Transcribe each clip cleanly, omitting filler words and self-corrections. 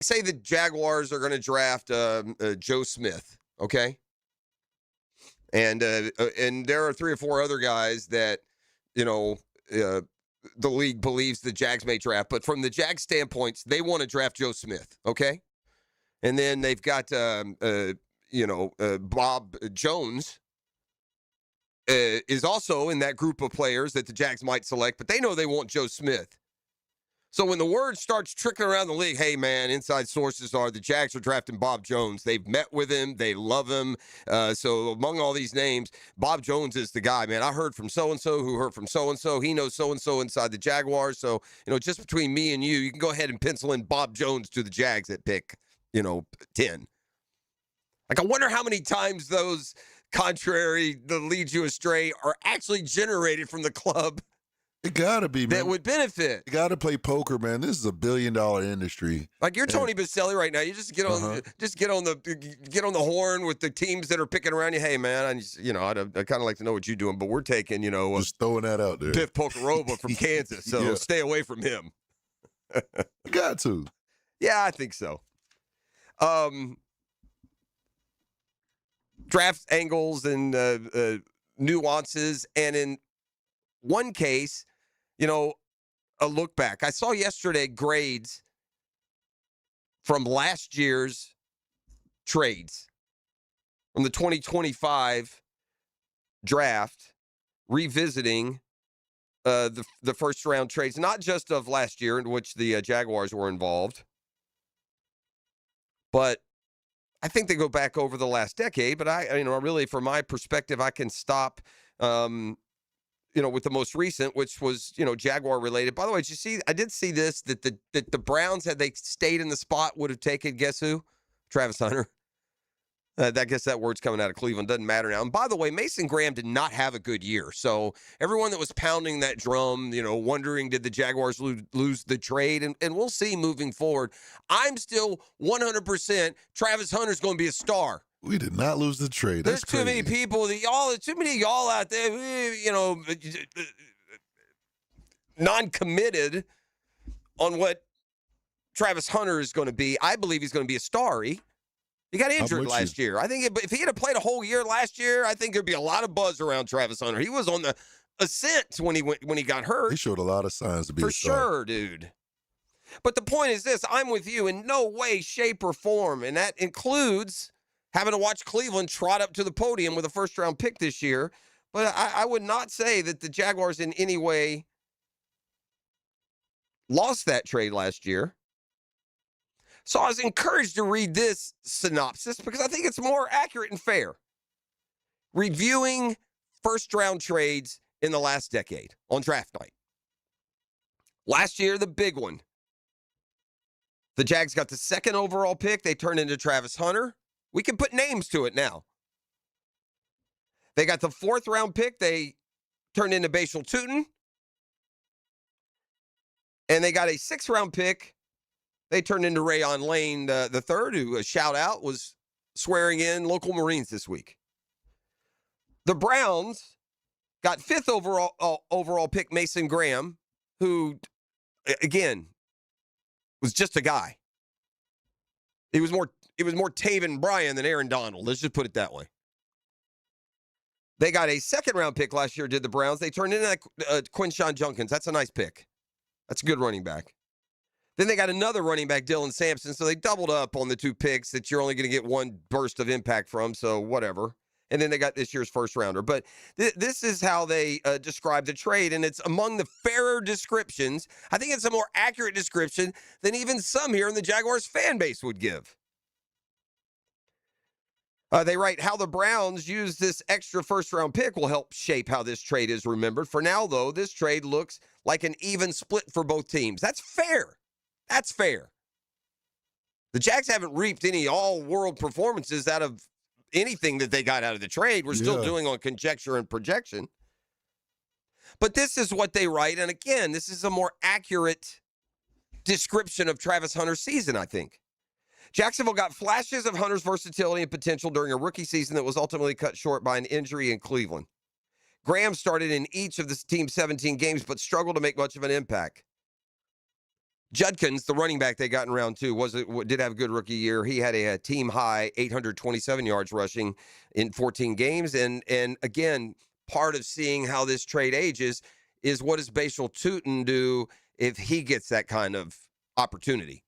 say the Jaguars are going to draft Joe Smith, okay? And there are 3 or 4 other guys that, the league believes the Jags may draft. But from the Jags standpoints, they want to draft Joe Smith, okay? And then they've got, Bob Jones is also in that group of players that the Jags might select, but they know they want Joe Smith. So when the word starts trickling around the league, hey, man, inside sources are the Jags are drafting Bob Jones. They've met with him. They love him. So among all these names, Bob Jones is the guy, man. I heard from so-and-so who heard from so-and-so. He knows so-and-so inside the Jaguars. So, just between me and you can go ahead and pencil in Bob Jones to the Jags at pick, 10. Like, I wonder how many times those contrary that lead you astray are actually generated from the club. It gotta be, man. That would benefit. You gotta play poker, man. This is $1 billion industry. Like you're Tony Baselli right now. You just get on, get on the horn with the teams that are picking around you. Hey, man, I kind of like to know what you're doing, but we're taking, just throwing that out there. Biff Pokeroba from Kansas, so stay away from him. You got to. Yeah, I think so. Draft angles and nuances, and in one case, a look back. I saw yesterday grades from last year's trades from the 2025 draft, revisiting the first round trades, not just of last year in which the Jaguars were involved, but I think they go back over the last decade. But really, from my perspective, I can stop. With the most recent, which was, Jaguar related. By the way, did you see, I did see this, that the Browns, had they stayed in the spot, would have taken, guess who? Travis Hunter. I guess that word's coming out of Cleveland. Doesn't matter now. And by the way, Mason Graham did not have a good year. So everyone that was pounding that drum, wondering did the Jaguars lose the trade? And we'll see moving forward. I'm still 100% Travis Hunter's going to be a star. We did not lose the trade. That's There's too many people. Too many of y'all out there, non-committed on what Travis Hunter is going to be. I believe he's going to be a star. He got injured last year. I think if he had played a whole year last year, I think there'd be a lot of buzz around Travis Hunter. He was on the ascent when he got hurt. He showed a lot of signs to be a star. For sure, dude. But the point is this: I'm with you in no way, shape, or form, and that includes having to watch Cleveland trot up to the podium with a first-round pick this year. But I would not say that the Jaguars in any way lost that trade last year. So I was encouraged to read this synopsis because I think it's more accurate and fair. Reviewing first-round trades in the last decade on draft night. Last year, the big one. The Jags got the 2nd overall pick. They turned into Travis Hunter. We can put names to it now. They got the 4th round pick. They turned into Bashal Tutin. And they got a 6th round pick. They turned into Rayon Lane the third, who, a shout out, was swearing in local Marines this week. The Browns got 5th overall pick Mason Graham, who, again, was just a guy. It was more Taven Bryan than Aaron Donald. Let's just put it that way. They got a 2nd round pick last year, did the Browns. They turned into Quinshawn Junkins. That's a nice pick. That's a good running back. Then they got another running back, Dylan Sampson. So they doubled up on the 2 picks that you're only going to get one burst of impact from. So whatever. And then they got this year's first rounder. But this is how they describe the trade. And it's among the fairer descriptions. I think it's a more accurate description than even some here in the Jaguars fan base would give. They write, how the Browns use this extra first-round pick will help shape how this trade is remembered. For now, though, this trade looks like an even split for both teams. That's fair. That's fair. The Jags haven't reaped any all-world performances out of anything that they got out of the trade. We're still doing on conjecture and projection. But this is what they write. And again, this is a more accurate description of Travis Hunter's season, I think. Jacksonville got flashes of Hunter's versatility and potential during a rookie season that was ultimately cut short by an injury in Cleveland. Graham started in each of the team's 17 games, but struggled to make much of an impact. Judkins, the running back they got in round 2, did have a good rookie year. He had a team high 827 yards rushing in 14 games. And again, part of seeing how this trade ages is what does Bashal Tutin do if he gets that kind of opportunity?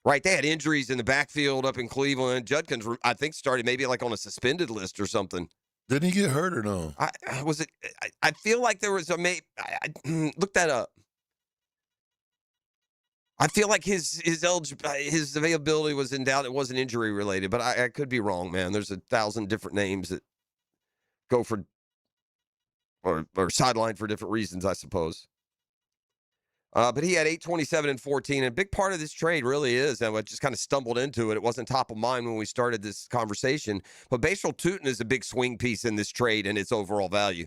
Right, they had injuries in the backfield up in Cleveland. Judkins, I think, started maybe like on a suspended list or something. Didn't he get hurt or no? I feel like there was look that up. I feel like his availability was in doubt. It wasn't injury related, but I could be wrong, man. There's 1,000 different names that go for or sidelined for different reasons, I suppose. But he had 827 and 14. And a big part of this trade really is, and I just kind of stumbled into it. It wasn't top of mind when we started this conversation. But Bashal Tutin is a big swing piece in this trade and its overall value.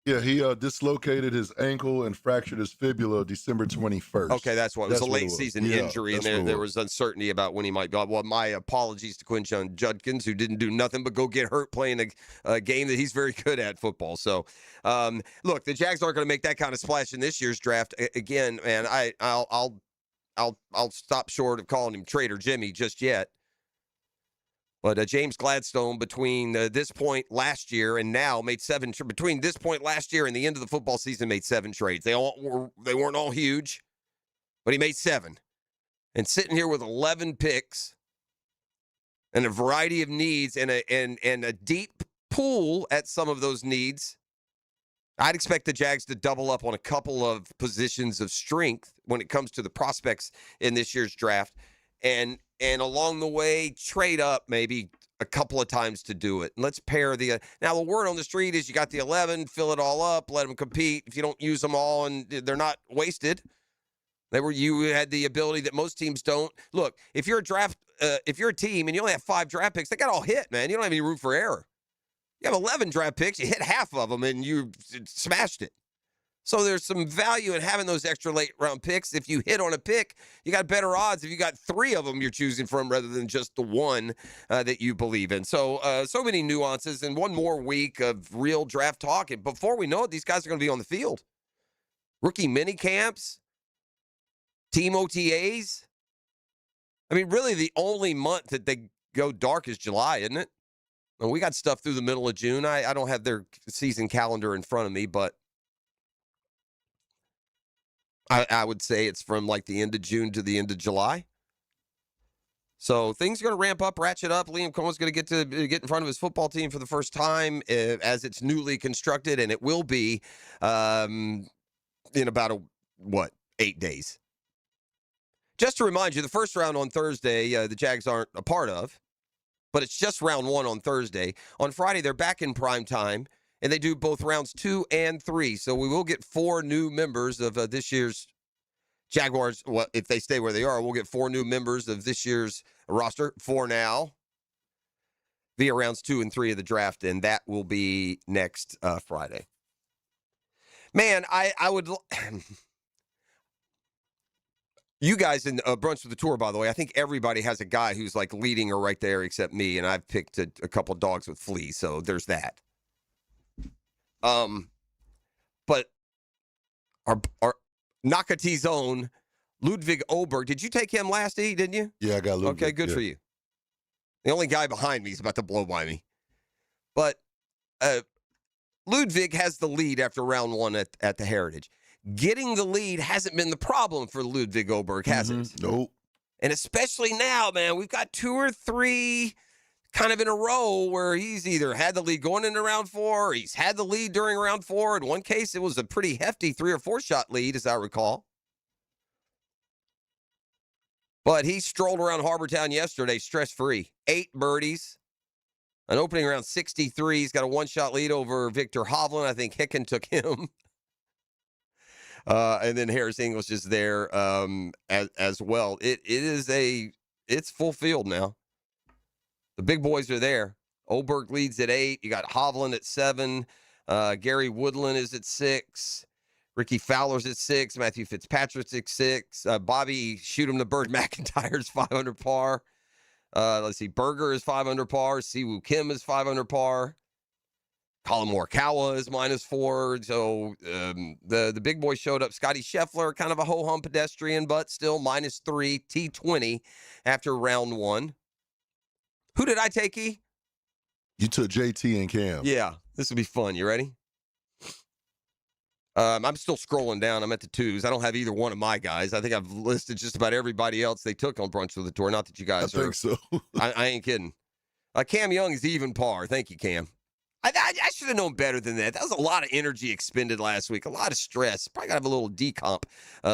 Yeah, he dislocated his ankle and fractured his fibula December 21st. Okay, that's what. It was a late season injury, and there was uncertainty about when he might go. Well, my apologies to Quinshon Judkins, who didn't do nothing but go get hurt playing a game that he's very good at, football. So, look, the Jags aren't going to make that kind of splash in this year's draft. Again, man, I'll stop short of calling him Trader Jimmy just yet. But James Gladstone, between this point last year and now, made 7. Between this point last year and the end of the football season, made 7 trades. They weren't all huge, but he made 7. And sitting here with 11 picks and a variety of needs and a deep pool at some of those needs, I'd expect the Jags to double up on a couple of positions of strength when it comes to the prospects in this year's draft. And along the way, trade up maybe a couple of times to do it. And let's pair now the word on the street is you got the 11, fill it all up, let them compete. If you don't use them all and they're not wasted, you had the ability that most teams don't. Look, if you're a team and you only have 5 draft picks, they got all hit, man. You don't have any room for error. You have 11 draft picks, you hit half of them and you smashed it. So there's some value in having those extra late round picks. If you hit on a pick, you got better odds if you got 3 of them you're choosing from rather than just the one that you believe in. So many nuances and one more week of real draft talk. And before we know it, these guys are going to be on the field. Rookie mini camps, team OTAs. I mean, really the only month that they go dark is July, isn't it? And we got stuff through the middle of June. I don't have their season calendar in front of me, but I would say it's from like the end of June to the end of July. So things are going to ramp up, ratchet up. Liam Cohen's going to get in front of his football team for the first time as it's newly constructed, and it will be in about 8 days. Just to remind you, the first round on Thursday, the Jags aren't a part of, but it's just round 1 on Thursday. On Friday, they're back in prime time. And they do both rounds 2 and 3. So we will get 4 new members of this year's Jaguars. Well, if they stay where they are, we'll get 4 new members of this year's roster for now via rounds 2 and 3 of the draft. And that will be next Friday. Man, I would... You guys in Brunch with the Tour, by the way, I think everybody has a guy who's like leading or right there except me. And I've picked a couple dogs with fleas. So there's that. But our Nakati's own Ludwig Oberg, did you take him last E, didn't you? Yeah, I got Ludwig. Okay, good for you. The only guy behind me is about to blow by me. But Ludwig has the lead after round 1 at the Heritage. Getting the lead hasn't been the problem for Ludwig Oberg, has it? Nope. And especially now, man, we've got 2 or 3 kind of in a row where he's either had the lead going into round 4 or he's had the lead during round 4. In one case, it was a pretty hefty 3 or 4 shot lead, as I recall. But he strolled around Harbortown yesterday stress-free. 8 birdies. An opening around 63. He's got a 1-shot lead over Victor Hovland. I think Hicken took him. And then Harris English is there as well. It's full field now. The big boys are there. Oberg leads at 8. You got Hovland at 7. Gary Woodland is at 6. Ricky Fowler's at 6. Matthew Fitzpatrick's at 6. Bobby Shoot 'em the Bird McIntyre's 500 par. Let's see. Berger is 500 par. Siwoo Kim is 500 par. Colin Morikawa is -4. So the big boy showed up. Scotty Scheffler, kind of a ho-hum pedestrian, but still -3, T20 after round 1. Who did I take, E? You took JT and Cam. Yeah, this will be fun. You ready? I'm still scrolling down. I'm at the 2s. I don't have either one of my guys. I think I've listed just about everybody else they took on Brunch with the Tour. Not that you guys I think so. I ain't kidding. Cam Young is even par. Thank you, Cam. I should have known better than that. That was a lot of energy expended last week, a lot of stress. Probably got to have a little decomp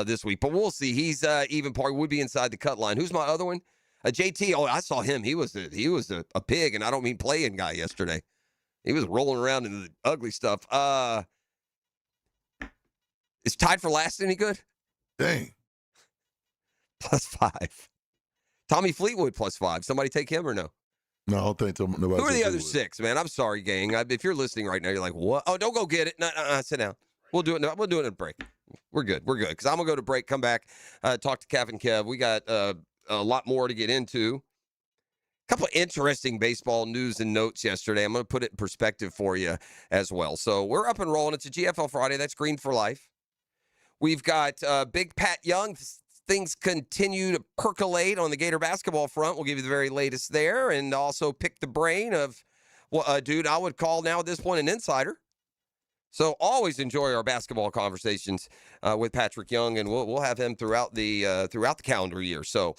this week, but we'll see. He's even par. Would be inside the cut line. Who's my other one? JT. Oh, I saw him. He was a pig, and I don't mean playing guy yesterday. He was rolling around in the ugly stuff. Is tied for last any good? Dang. +5. Tommy Fleetwood +5. Somebody take him or no? No, I don't think nobody. Who are the other 6, man? I'm sorry, gang. If you're listening right now, you're like, what? Oh, don't go get it. No, sit down. We'll do it. We'll do it in a break. We're good. We're good. Because I'm going to go to break, come back, talk to Kev and Kev. We got a lot more to get into. A couple of interesting baseball news and notes yesterday. I'm going to put it in perspective for you as well. So we're up and rolling. It's a GFL Friday. That's Green for Life. We've got Big Pat Young. Things continue to percolate on the Gator basketball front. We'll give you the very latest there and also pick the brain of a dude I would call now at this point an insider. So always enjoy our basketball conversations with Patrick Young, and we'll have him throughout the calendar year. So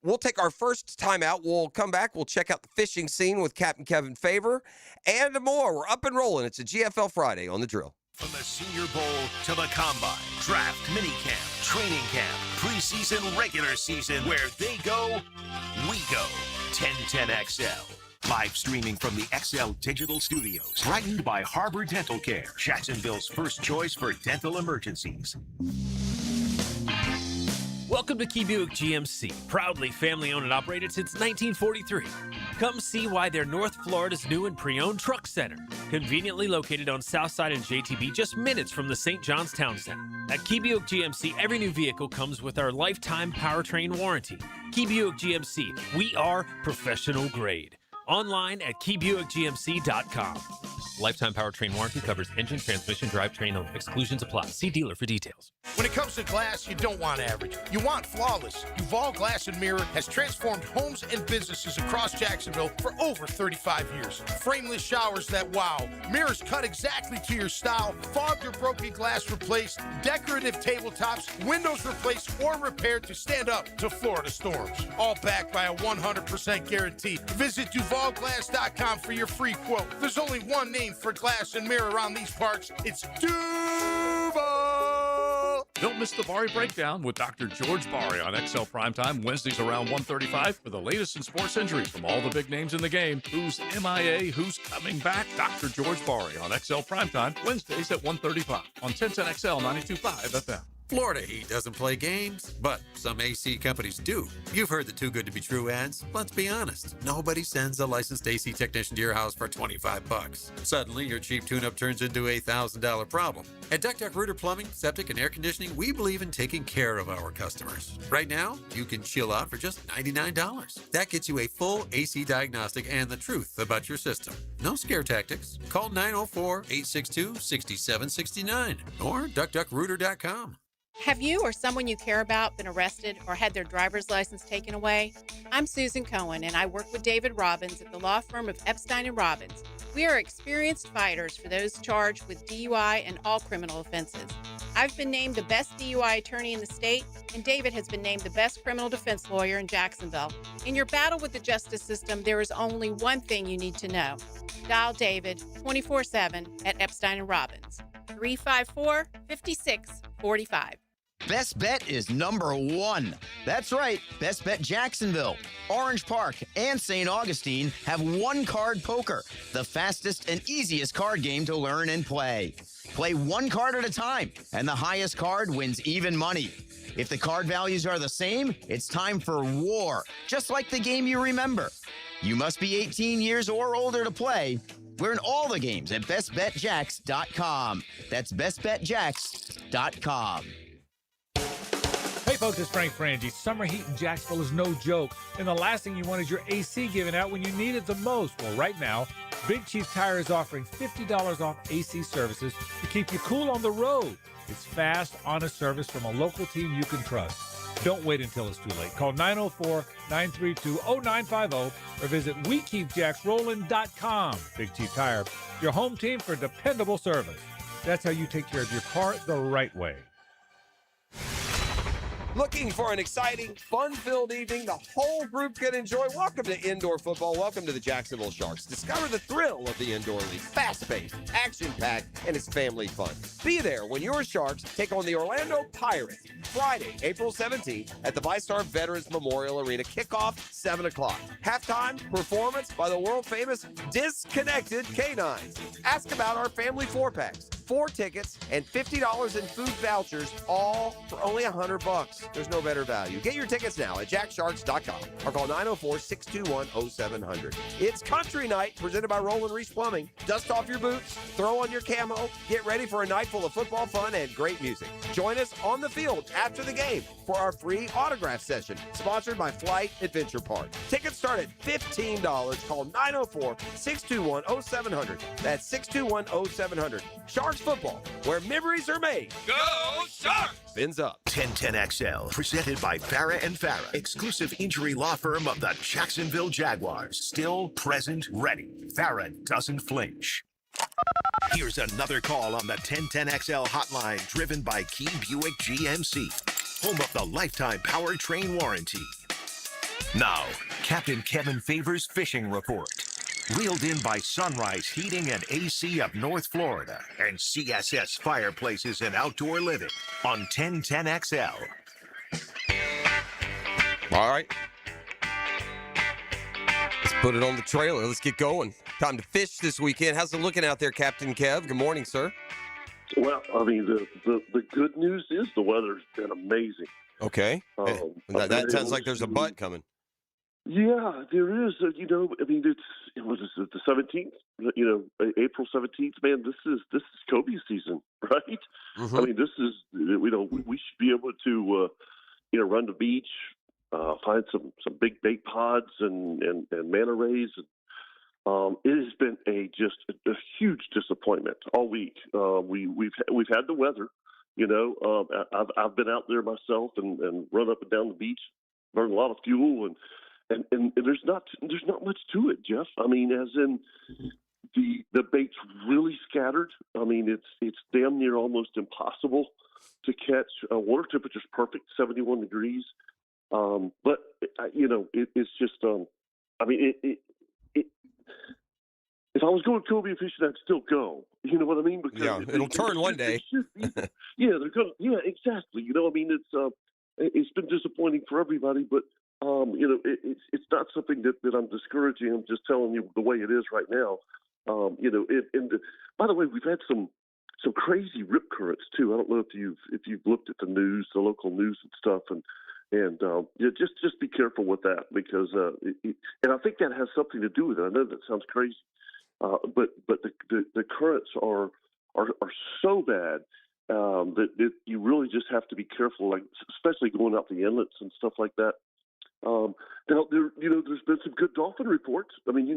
we'll take our first time out. We'll come back. We'll check out the fishing scene with Captain Kevin Favor and more. We're up and rolling. It's a GFL Friday on The Drill. From the Senior Bowl to the Combine, Draft, Minicamp, Training Camp, Preseason, Regular Season, where they go, we go. 1010XL. Live streaming from the XL Digital Studios. Brightened by Harbor Dental Care, Jacksonville's first choice for dental emergencies. Welcome to Key Buick GMC, proudly family-owned and operated since 1943. Come see why they're North Florida's new and pre-owned truck center, conveniently located on Southside and JTB, just minutes from the St. John's Town Center. At Key Buick GMC, every new vehicle comes with our lifetime powertrain warranty. Key Buick GMC, we are professional grade. Online at keybuickgmc.com. Lifetime powertrain warranty covers engine, transmission, drivetrain only. Exclusions apply. See dealer for details. When it comes to glass, you don't want average. You want flawless. Duval Glass and Mirror has transformed homes and businesses across Jacksonville for over 35 years. Frameless showers that wow. Mirrors cut exactly to your style. Fogged or broken glass replaced. Decorative tabletops. Windows replaced or repaired to stand up to Florida storms. All backed by a 100% guarantee. Visit DuvalGlass.com for your free quote. There's only one name for glass and mirror around these parts. It's Duval. Don't miss the Bari Breakdown with Dr. George Bari on XL Primetime, Wednesdays around 1:35 for the latest in sports injuries from all the big names in the game. Who's MIA, who's coming back? Dr. George Bari on XL Primetime, Wednesdays at 1:35 on 1010XL 92.5 FM. Florida Heat doesn't play games, but some AC companies do. You've heard the Too Good to Be True ads. Let's be honest. Nobody sends a licensed AC technician to your house for $25. Suddenly, your cheap tune-up turns into a $1,000 problem. At Duck Rooter Plumbing, Septic, and Air Conditioning, we believe in taking care of our customers. Right now, you can chill out for just $99. That gets you a full AC diagnostic and the truth about your system. No scare tactics. Call 904-862-6769 or duckduckrooter.com. Have you or someone you care about been arrested or had their driver's license taken away? I'm Susan Cohen, and I work with David Robbins at the law firm of Epstein & Robbins. We are experienced fighters for those charged with DUI and all criminal offenses. I've been named the best DUI attorney in the state, and David has been named the best criminal defense lawyer in Jacksonville. In your battle with the justice system, there is only one thing you need to know. Dial David 24/7 at Epstein & Robbins, 354-5645. Best Bet is number one. That's right, Best Bet Jacksonville, Orange Park, and St. Augustine have one-card poker, the fastest and easiest card game to learn and play. Play one card at a time, and the highest card wins even money. If the card values are the same, it's time for war, just like the game you remember. You must be 18 years or older to play. Learn all the games at bestbetjacks.com. That's bestbetjacks.com. Hey, folks, it's Frank Frangie. Summer heat in Jacksonville is no joke, and the last thing you want is your AC giving out when you need it the most. Well, right now, Big Chief Tire is offering $50 off AC services to keep you cool on the road. It's fast, honest service from a local team you can trust. Don't wait until it's too late. Call 904-932-0950 or visit WeKeepJacksRollin.com. Big Chief Tire, your home team for dependable service. That's how you take care of your car the right way. Looking for an exciting, fun-filled evening the whole group can enjoy? Welcome to indoor football. Welcome to the Jacksonville Sharks. Discover the thrill of the indoor league. Fast-paced, action-packed, and it's family fun. Be there when your Sharks take on the Orlando Pirates Friday, April 17th at the VyStar Veterans Memorial Arena. Kickoff, 7 o'clock. Halftime performance by the world-famous Disconnected Canines. Ask about our family four-packs. 4 tickets and $50 in food vouchers, all for only $100. There's no better value. Get your tickets now at jacksharks.com or call 904-621-0700. It's Country Night presented by Roland Reese Plumbing. Dust off your boots, throw on your camo, get ready for a night full of football fun and great music. Join us on the field after the game for our free autograph session, sponsored by Flight Adventure Park. Tickets start at $15. Call 904-621-0700. That's 621-0700. Sharks football, where memories are made. Go Sharks! Fins up. 1010XL, presented by Farah and Farah, exclusive injury law firm of the Jacksonville Jaguars. Still present, ready. Farah doesn't flinch. Here's another call on the 1010XL hotline, driven by Key Buick GMC, home of the lifetime powertrain warranty. Now, Captain Kevin Favors' fishing report. Reeled in by Sunrise Heating and AC of North Florida and CSS Fireplaces and Outdoor Living on 1010XL. All right. Let's put it on the trailer. Let's get going. Time to fish this weekend. How's it looking out there, Captain Kev? Good morning, sir. Well, I mean, the good news is the weather's been amazing. Okay. That sounds like there's a butt coming. Yeah, there is. I mean, it was the 17th. April 17th. Man, this is Kobe season, right? Mm-hmm. I mean, this is we should be able to run the beach, find some big bait pods and manta rays. It has been a huge disappointment all week. We've had the weather. I've been out there myself and run up and down the beach, burned a lot of fuel and there's not much to it, Jeff. I mean, as in the bait's really scattered. I mean, it's damn near almost impossible to catch. Water temperature's perfect, 71 degrees. But it's just. I mean, if I was going Cobia fishing, I'd still go. You know what I mean? Because it'll turn one day. They're gonna. Yeah, exactly. I mean, it's been disappointing for everybody, but. It's not something that I'm discouraging. I'm just telling you the way it is right now. By the way, we've had some crazy rip currents too. I don't know if you've looked at the news, the local news and stuff, and just be careful with that because and I think that has something to do with it. I know that sounds crazy, but the currents are so bad. That you really just have to be careful, like especially going out the inlets and stuff like that. Now there's been some good dolphin reports. I mean, you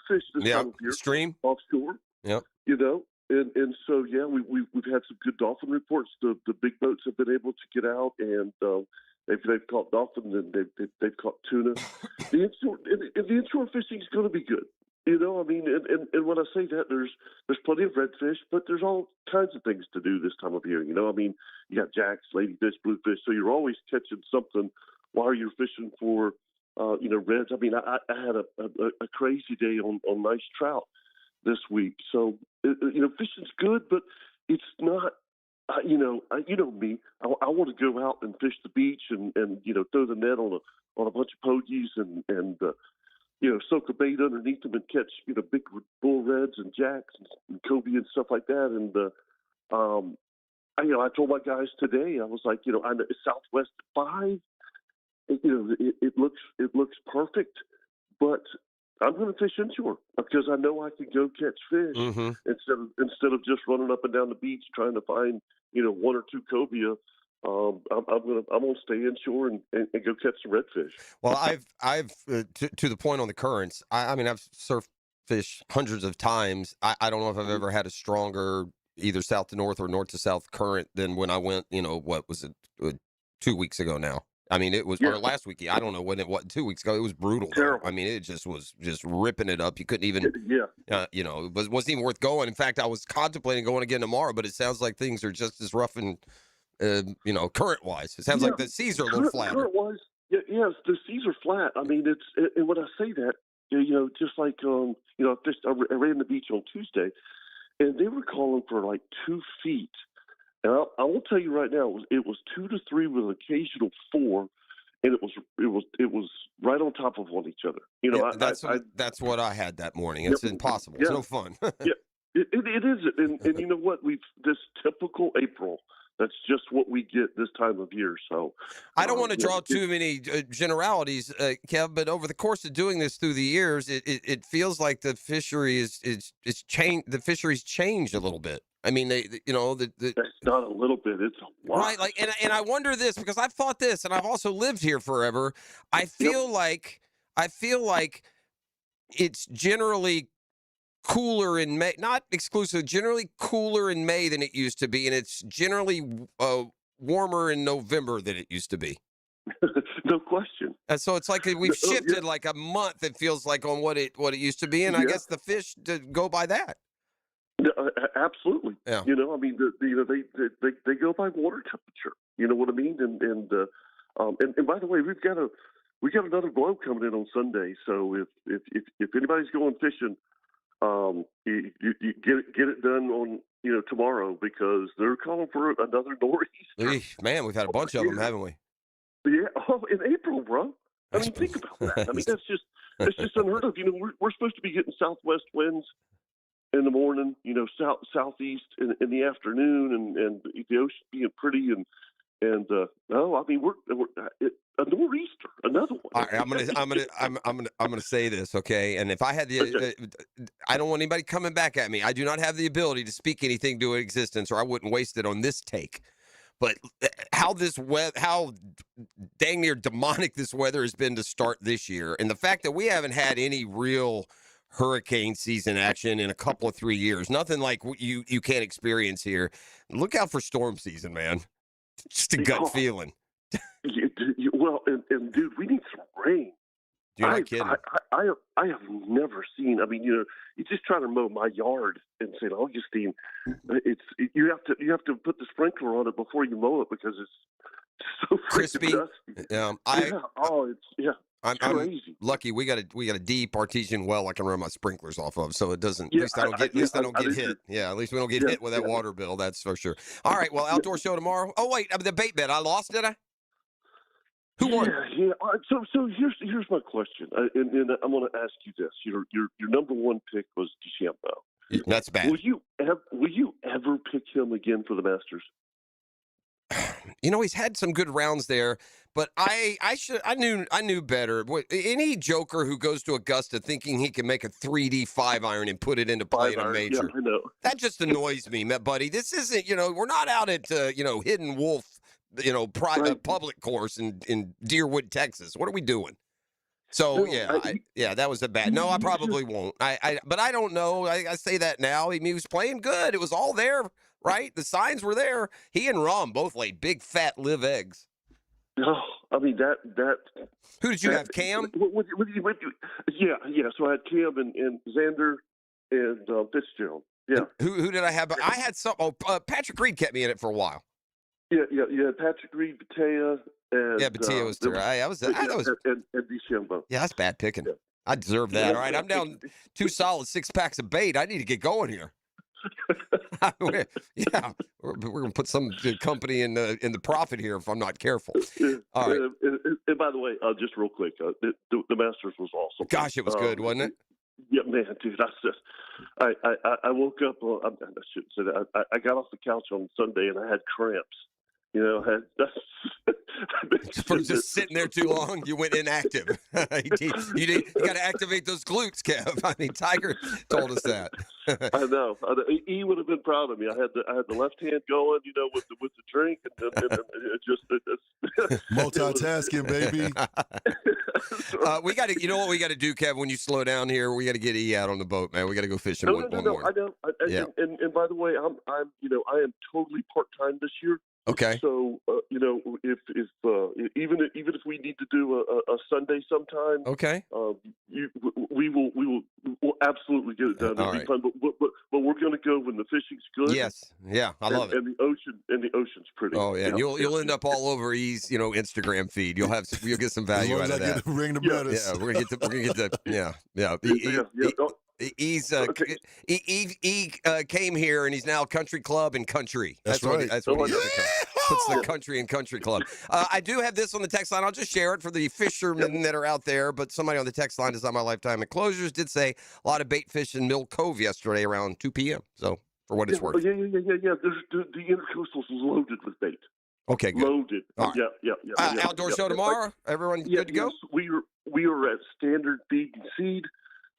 fish this time of year, stream offshore. Yep. And so we've had some good dolphin reports. The big boats have been able to get out and they've caught dolphins and they've caught tuna. The inshore fishing is going to be good. I mean, and when I say that, there's plenty of redfish, but there's all kinds of things to do this time of year. I mean, you got jacks, ladyfish, bluefish, so you're always catching something while you're fishing for, reds. I mean, I had a crazy day on nice trout this week. So, fishing's good, but it's not. Me. I want to go out and fish the beach and throw the net on a bunch of pogies and soak a bait underneath them and catch big bull reds and jacks and cobia and stuff like that. And I told my guys today, I was like, I know Southwest 5. It looks perfect, but I'm going to fish inshore because I know I can go catch fish instead of just running up and down the beach trying to find 1 or 2 cobia I'm gonna stay inshore and go catch some redfish. Well, I've to the point on the currents. I mean, I've surfed fish hundreds of times. I don't know if I've ever had a stronger either south to north or north to south current than when I went. What was it? 2 weeks ago now. I mean, it was or last week. I don't know when it was. 2 weeks ago, it was brutal. Terrible. I mean, it just was ripping it up. You couldn't even. It wasn't even worth going. In fact, I was contemplating going again tomorrow, but it sounds like things are just as rough and current wise. It sounds like the seas are a little flat. Current wise, yes, the seas are flat. I mean, and when I say that, just like I ran the beach on Tuesday, and they were calling for like 2 feet. And I will tell you right now, it was 2 to 3 with an occasional 4, and it was right on top of one each other. That's what I had that morning. It's impossible. It's no fun. It is, and you know what? This typical April. That's just what we get this time of year. So I don't want to draw too many generalities, Kev, but over the course of doing this through the years, it feels like the fishery is changed. The fisheries changed a little bit. I mean, that's not a little bit; it's a lot. Right. Like, and I wonder this because I've thought this, and I've also lived here forever. I feel like it's generally cooler in May, not exclusive, generally cooler in May than it used to be, and it's generally warmer in November than it used to be. No question. And so it's like we've shifted like a month. It feels like on what it used to be, and I guess the fish go by that. Absolutely. Yeah. I mean, they go by water temperature. You know what I mean? And by the way, we got another blow coming in on Sunday. So if anybody's going fishing. You get it done on tomorrow because they're calling for another nor'easter. Man, we've had a bunch of them, haven't we? Yeah. Oh, in April, bro. I mean, think about that. I mean, that's just unheard of. We're supposed to be getting southwest winds in the morning. Southeast in the afternoon, and the ocean being pretty and no, I mean we're a nor'easter, another one. All right, I'm gonna say this, okay? And if I had the, I don't want anybody coming back at me. I do not have the ability to speak anything to existence, or I wouldn't waste it on this take. But how dang near demonic this weather has been to start this year, and the fact that we haven't had any real hurricane season action in a couple of 3 years, nothing like you can't experience here. Look out for storm season, man. Just a gut feeling. Well, and dude, we need some rain. You're not kidding. I have never seen. I mean, you just try to mow my yard in St. Augustine. You have to put the sprinkler on it before you mow it because it's so crispy. Dusty. I'm crazy. Lucky we got a deep artesian well I can run my sprinklers off of, so it doesn't. At least I don't get hit. Yeah, at least we don't get hit with that water bill. That's for sure. All right, well, outdoor show tomorrow. Oh wait, the bait bet I lost, did I? Who won? Yeah. So here's my question, and I'm going to ask you this: your number one pick was DeChambeau. That's bad. Will you ever pick him again for the Masters? He's had some good rounds there, but I knew better. Any joker who goes to Augusta thinking he can make a 3D 5-iron and put it into play in a major, I know. That just annoys me, buddy. This isn't, we're not out at Hidden Wolf, private public course in Deerwood, Texas. What are we doing? So that was a bad. No, I probably won't. But I don't know. I say that now. He was playing good. It was all there. Right? The signs were there. He and Rahm both laid big, fat live eggs. Oh, I mean, that. Who did you have, Cam? Yeah. So I had Cam and Xander and Fitzgerald. Yeah. Who did I have? I had some. Patrick Reed kept me in it for a while. Yeah. Patrick Reed, Batea, and Batea was there. And DeChambeau. Yeah, that's bad picking. Yeah. I deserve that. All right, I'm down 2 solid 6 packs of bait. I need to get going here. We're gonna put some company in the profit here if I'm not careful. All right. And by the way, just real quick, the Masters was awesome. Gosh, it was good, wasn't it? Yeah, man, dude. I woke up. I shouldn't say that. I got off the couch on Sunday and I had cramps, You know, For just sitting there too long, you went inactive. You got to activate those glutes, Kev. I mean, Tiger told us that. I know. He would have been proud of me. I had the left hand going, you know, with the drink, and it just multitasking, baby. We got to. You know what we got to do, Kev? When you slow down here, we got to get E out on the boat, man. We got to go fishing one more. I know. And by the way, I'm I am totally part time this year. Okay. So you know, if even if we need to do a Sunday sometime, okay, we'll absolutely get it done. It'll be fun, but we're going to go when the fishing's good. Yes, yeah, I love it. And the ocean's pretty. Oh yeah, you'll end up all over E's Instagram feed. You'll get some value out of that. Ring the medals. Yeah, we're gonna get the yeah. He came here and he's now country club and country. That's right. That's what he is. Puts the country in country club. I do have this on the text line. I'll just share it for the fishermen that are out there. But somebody on the text line, Design My Lifetime Enclosures, did say a lot of bait fish in Mill Cove yesterday around 2 p.m. So for what it's worth. Yeah. The Intercoastal is loaded with bait. Okay, good. Loaded. Right. Yeah. Outdoor show tomorrow. Everyone good to go? Yes, we are at Standard Feed and Seed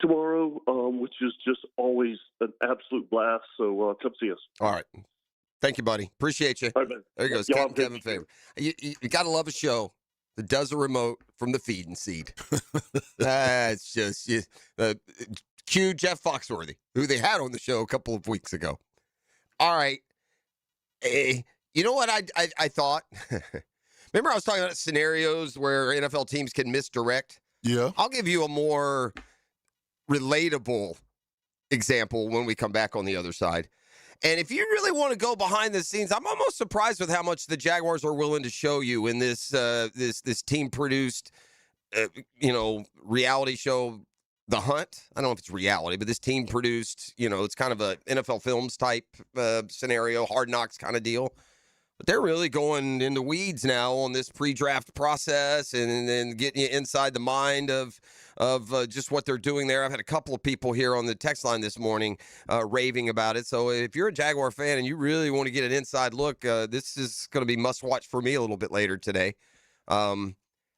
tomorrow, which is just always an absolute blast. So come see us. All right. Thank you, buddy. Appreciate you. All right, man. There he goes. Kevin Favor. You got to love a show that does a remote from the Feed and Seed. It's just cue Jeff Foxworthy, who they had on the show a couple of weeks ago. All right. You know what I thought? Remember I was talking about scenarios where NFL teams can misdirect? Yeah. I'll give you a more relatable example when we come back on the other side. And if you really want to go behind the scenes, I'm almost surprised with how much the Jaguars are willing to show you in this this team-produced, reality show, The Hunt. I don't know if it's reality, but this team-produced, it's kind of a NFL Films type scenario, Hard Knocks kind of deal. But they're really going in the weeds now on this pre-draft process and getting you inside the mind of just what they're doing there. I've had a couple of people here on the text line this morning raving about it. So if you're a Jaguar fan and you really want to get an inside look, this is going to be must-watch for me a little bit later today.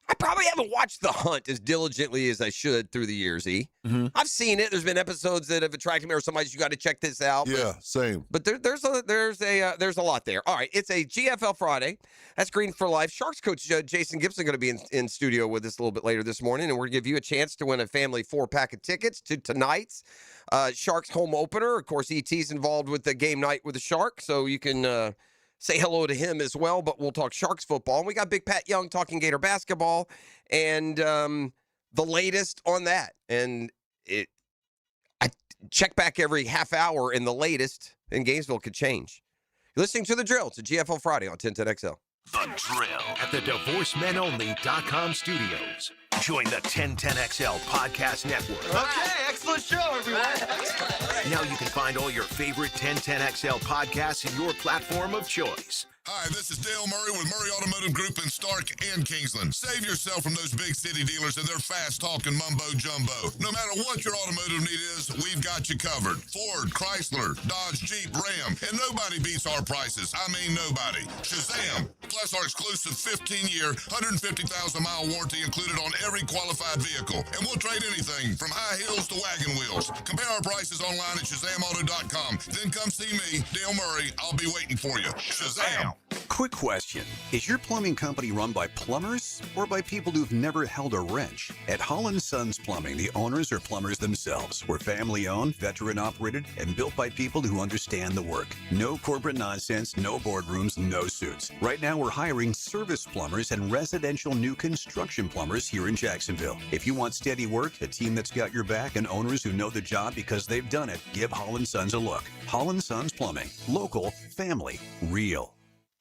I probably haven't watched The Hunt as diligently as I should through the years, E. Mm-hmm. I've seen it. There's been episodes that have attracted me, or somebody's you got to check this out. Yeah, same. But there's a lot there. All right, it's a GFL Friday. That's Green for Life. Sharks coach Jason Gibson going to be in studio with us a little bit later this morning, and we're going to give you a chance to win a family 4-pack of tickets to tonight's Sharks home opener. Of course, ET's involved with the game night with the Sharks, so you can say hello to him as well, but we'll talk Sharks football. And we got Big Pat Young talking Gator basketball and the latest on that. And I check back every half hour, and the latest in Gainesville could change. You're listening to The Drill. It's a GFL Friday on 1010XL. The Drill at the DivorceMenOnly.com studios. Join the 1010XL Podcast Network. Okay, excellent show, everyone. Now you can find all your favorite 1010XL podcasts in your platform of choice. Hi, this is Dale Murray with Murray Automotive Group in Stark and Kingsland. Save yourself from those big city dealers and their fast-talking mumbo-jumbo. No matter what your automotive need is, we've got you covered. Ford, Chrysler, Dodge, Jeep, Ram, and nobody beats our prices. I mean nobody. Shazam! Plus our exclusive 15-year, 150,000-mile warranty included on every qualified vehicle. And we'll trade anything from high heels to wagon wheels. Compare our prices online at ShazamAuto.com. Then come see me, Dale Murray. I'll be waiting for you. Shazam! Quick question. Is your plumbing company run by plumbers or by people who've never held a wrench? At Holland Sons Plumbing, the owners are plumbers themselves. We're family-owned, veteran-operated, and built by people who understand the work. No corporate nonsense, no boardrooms, no suits. Right now, we're hiring service plumbers and residential new construction plumbers here in Jacksonville. If you want steady work, a team that's got your back, and owners who know the job because they've done it, give Holland Sons a look. Holland Sons Plumbing. Local, family, real.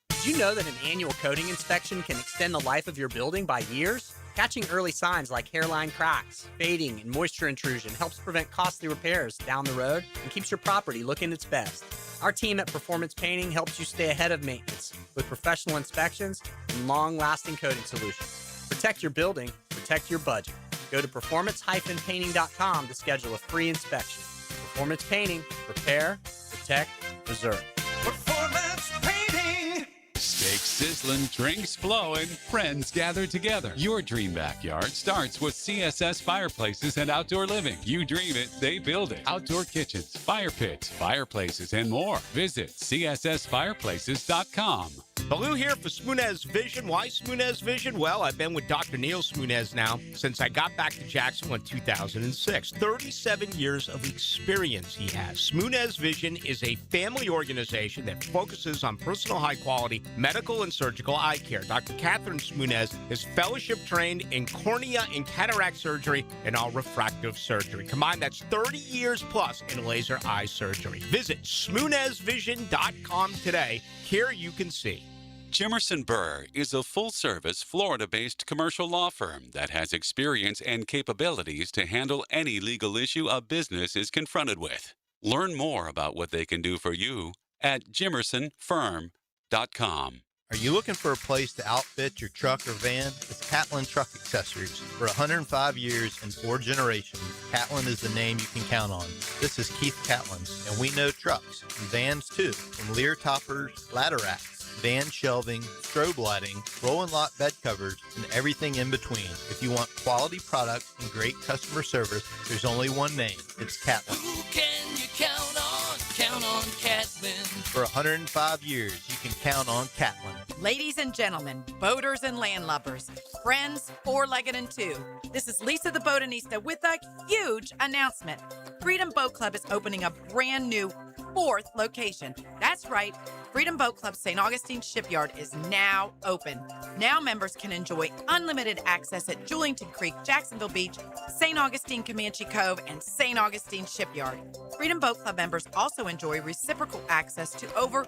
Did you know that an annual coating inspection can extend the life of your building by years? Catching early signs like hairline cracks, fading, and moisture intrusion helps prevent costly repairs down the road and keeps your property looking its best. Our team at Performance Painting helps you stay ahead of maintenance with professional inspections and long-lasting coating solutions. Protect your building, protect your budget. Go to performance-painting.com to schedule a free inspection. Performance Painting, repair, protect, preserve. Performance Painting. Stay Sizzling, drinks flowing, friends gather together. Your dream backyard starts with CSS Fireplaces and Outdoor Living. You dream it, they build it. Outdoor kitchens, fire pits, fireplaces, and more. Visit CSSFireplaces.com. Baloo here for Smunez Vision. Why Smunez Vision? Well, I've been with Dr. Neil Smunez now since I got back to Jacksonville in 2006. 37 years of experience he has. Smunez Vision is a family organization that focuses on personal high-quality medical and surgical eye care. Dr. Catherine Smunez is fellowship trained in cornea and cataract surgery and all refractive surgery. Combined, that's 30 years plus in laser eye surgery. Visit SmunezVision.com today. Here you can see. Jimerson Burr is a full-service, Florida-based commercial law firm that has experience and capabilities to handle any legal issue a business is confronted with. Learn more about what they can do for you at jimersonfirm.com. Are you looking for a place to outfit your truck or van? It's Catlin Truck Accessories. For 105 years and 4 generations, Catlin is the name you can count on. This is Keith Catlin, and we know trucks and vans too, from Lear toppers, ladder racks, van shelving, strobe lighting, roll and lock bed covers, and everything in between. If you want quality products and great customer service, there's only one name. It's Catlin. Who can you count on? Count on Catlin. For 105 years, you can count on Catlin. Ladies and gentlemen, boaters and landlubbers, friends, four-legged and two, this is Lisa the Botanista with a huge announcement. Freedom Boat Club is opening a brand new 4th location. That's right. Freedom Boat Club St. Augustine Shipyard is now open. Now members can enjoy unlimited access at Julington Creek, Jacksonville Beach, St. Augustine Comanche Cove, and St. Augustine Shipyard. Freedom Boat Club members also enjoy reciprocal access to over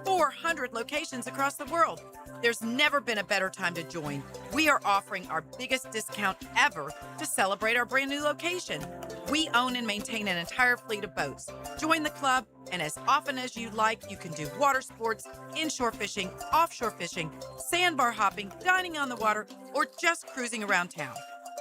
400 locations across the world. There's never been a better time to join. We are offering our biggest discount ever to celebrate our brand new location. We own and maintain an entire fleet of boats. Join the club, and as often as you like, you can do water sports, inshore fishing, offshore fishing, sandbar hopping, dining on the water, or just cruising around town.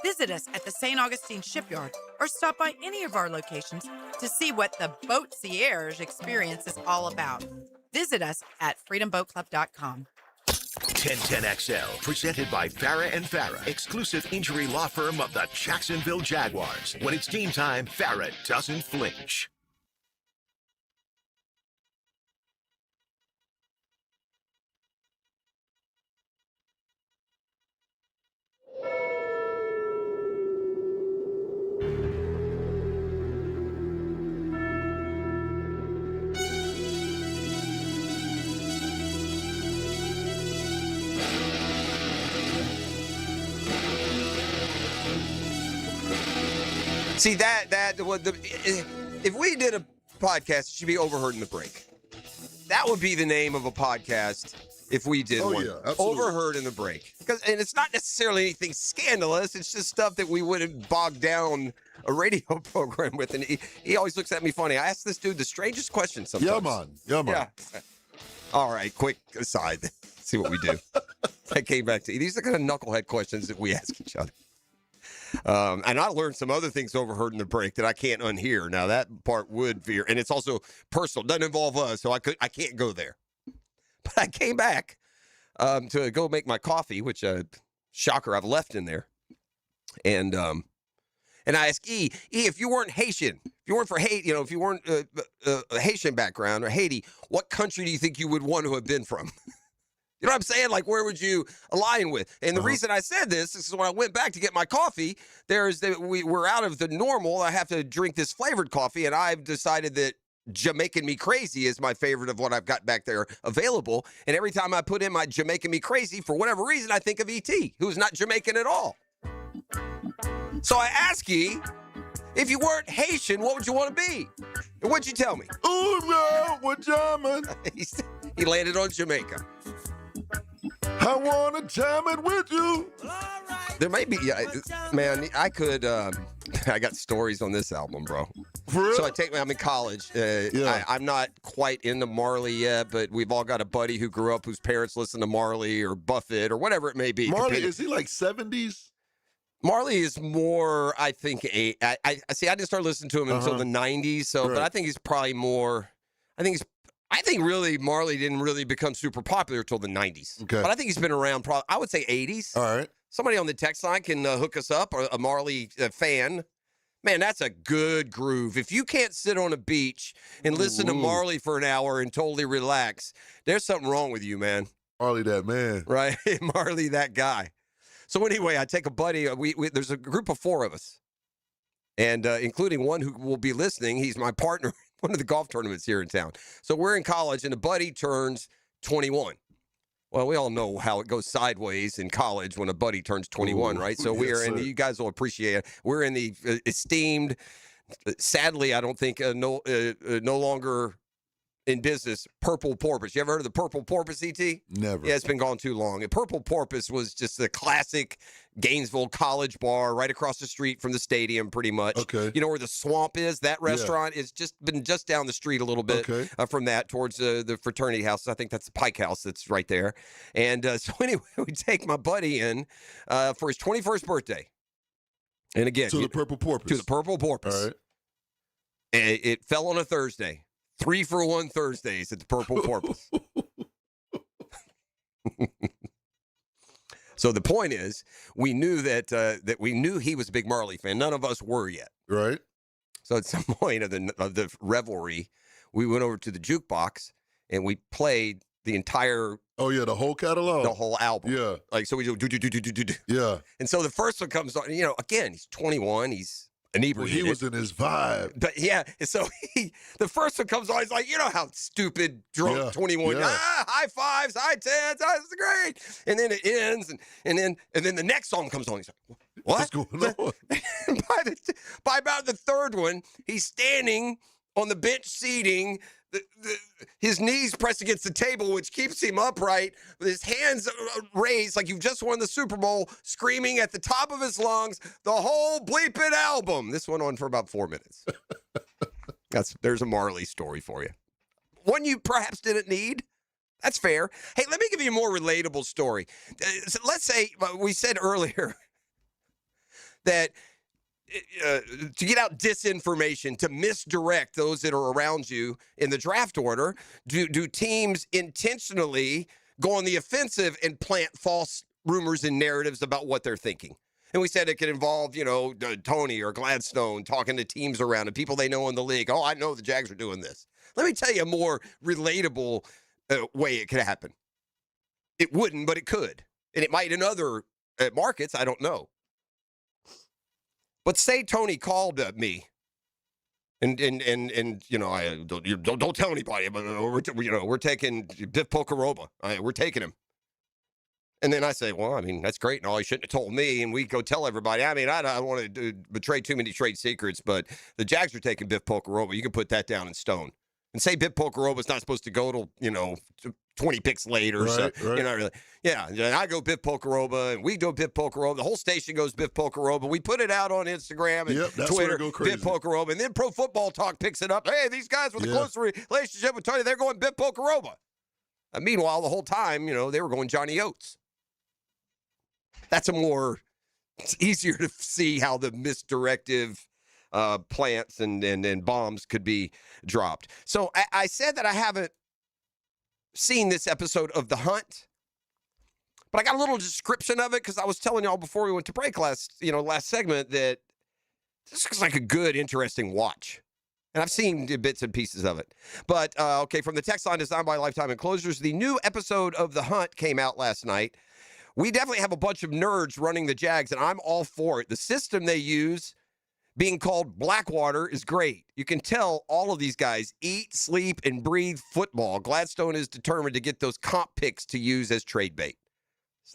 Visit us at the St. Augustine Shipyard or stop by any of our locations to see what the Boatcierge experience is all about. Visit us at freedomboatclub.com. 1010XL, presented by Farah and Farah, exclusive injury law firm of the Jacksonville Jaguars. When it's team time, Farah doesn't flinch. See, if we did a podcast, it should be Overheard in the Break. That would be the name of a podcast if we did one. Yeah, absolutely. Overheard in the Break. And it's not necessarily anything scandalous. It's just stuff that we wouldn't bog down a radio program with. And he always looks at me funny. I ask this dude the strangest questions sometimes. Yeah, man. Yeah, man. Yeah. All right, quick aside. See what we do. I came back to you. These are the kind of knucklehead questions that we ask each other. And I learned some other things Overheard in the Break that I can't unhear. Now that part would veer, and it's also personal. Doesn't involve us, so I can't go there. But I came back to go make my coffee, which shocker, I've left in there. And I asked E, if you weren't Haitian, if you weren't for Haiti, if you weren't a Haitian background or Haiti, what country do you think you would want to have been from? You know what I'm saying? Like, where would you align with? And the reason I said this is when I went back to get my coffee, we're out of the normal. I have to drink this flavored coffee, and I've decided that Jamaican Me Crazy is my favorite of what I've got back there available. And every time I put in my Jamaican Me Crazy, for whatever reason, I think of E.T., who's not Jamaican at all. So I ask you, if you weren't Haitian, what would you want to be? And what'd you tell me? Oh, no, we're German. He landed on Jamaica. I want to jam it with you. There may be, man, I could, I got stories on this album, bro. So I'm in college. I'm not quite into Marley yet, but we've all got a buddy who grew up whose parents listen to Marley or Buffett or whatever it may be. Marley, is he like 70s? Marley is more, I think, I didn't start listening to him until the 90s, but I think he's probably more, I I think really Marley didn't really become super popular until the 90s. Okay. But I think he's been around, I would say 80s. All right. Somebody on the text line can hook us up, or a Marley fan. Man, that's a good groove. If you can't sit on a beach and listen to Marley for an hour and totally relax, there's something wrong with you, man. Marley, that man. Right? Marley, that guy. So anyway, I take a buddy. There's a group of 4 of us, and including one who will be listening. He's my partner in one of the golf tournaments here in town. So we're in college, and a buddy turns 21. Well, we all know how it goes sideways in college when a buddy turns 21, right? So we are, and you guys will appreciate it. We're in the esteemed, sadly, I don't think no longer in business, Purple Porpoise. You ever heard of the Purple Porpoise, E.T.? Never. Yeah, it's been gone too long. And Purple Porpoise was just the classic Gainesville college bar right across the street from the stadium, pretty much. Okay. You know where the Swamp is? That restaurant is just down the street a little bit from that towards the fraternity house. I think that's the Pike House that's right there. And so anyway, we take my buddy in for his 21st birthday. And again, to the Purple Porpoise. To the Purple Porpoise. All right. And it fell on a Thursday. 3-for-1 Thursdays at the Purple Porpoise. So the point is, we knew that we knew he was a big Marley fan. None of us were yet. Right. So at some point of the revelry, we went over to the jukebox and we played the entire. Oh yeah, the whole catalog, the whole album. Yeah. Like so we do. Yeah. And so the first one comes on. You know, again, he's 21. He's inebriated. Well, he was in his vibe. But yeah, so the first one comes on, he's like, you know how stupid drunk 21, high fives, high tens, this is great. And then it ends, and then the next song comes on, he's like, what? What's going on? by about the third one, he's standing on the bench seating, his knees pressed against the table, which keeps him upright, with his hands raised like you've just won the Super Bowl, screaming at the top of his lungs, the whole bleeping album. This went on for about 4 minutes. There's a Marley story for you. One you perhaps didn't need. That's fair. Hey, let me give you a more relatable story. So let's say, we said earlier that to get out disinformation, to misdirect those that are around you in the draft order, do teams intentionally go on the offensive and plant false rumors and narratives about what they're thinking? And we said it could involve, Tony or Gladstone talking to teams around and people they know in the league. Oh, I know the Jags are doing this. Let me tell you a more relatable way it could happen. It wouldn't, but it could. And it might in other markets. I don't know. But say Tony called me, and I don't tell anybody, but we're taking Biff Pocoroba. We're taking him. And then I say, well, I mean, that's great and all. He shouldn't have told me. And we go tell everybody. I mean, I don't want to betray too many trade secrets, but the Jags are taking Biff Pocoroba. You can put that down in stone. And say Biff Pocoroba's not supposed to go till, 20 picks later. Right, So, right. Yeah, I go Biff Pocoroba, and we go Biff Pocoroba. The whole station goes Biff Pocoroba. We put it out on Instagram and That's Twitter, where it go crazy. Biff Pocoroba. And then Pro Football Talk picks it up. Hey, these guys with a close relationship with Tony, they're going Biff Pocoroba. Meanwhile, the whole time, they were going Johnny Oates. It's easier to see how the misdirective plants and bombs could be dropped. So I said that I haven't seen this episode of The Hunt, but I got a little description of it because I was telling y'all before we went to break last segment that this looks like a good, interesting watch. And I've seen bits and pieces of it. But, okay, from the text line designed by Lifetime Enclosures, the new episode of The Hunt came out last night. We definitely have a bunch of nerds running the Jags, and I'm all for it. The system they use, being called Blackwater, is great. You can tell all of these guys eat, sleep, and breathe football. Gladstone is determined to get those comp picks to use as trade bait.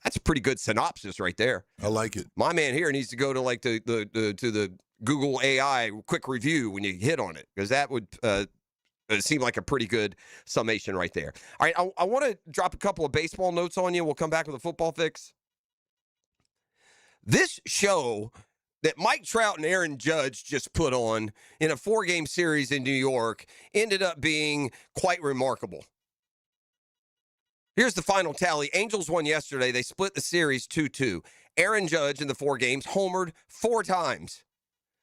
That's a pretty good synopsis right there. I like it. My man here needs to go to the Google AI quick review when you hit on it, because that would seem like a pretty good summation right there. All right, I want to drop a couple of baseball notes on you. We'll come back with a football fix. This show that Mike Trout and Aaron Judge just put on in a 4-game series in New York ended up being quite remarkable. Here's the final tally. Angels won yesterday. They split the series 2-2. Aaron Judge in the 4 games homered 4 times.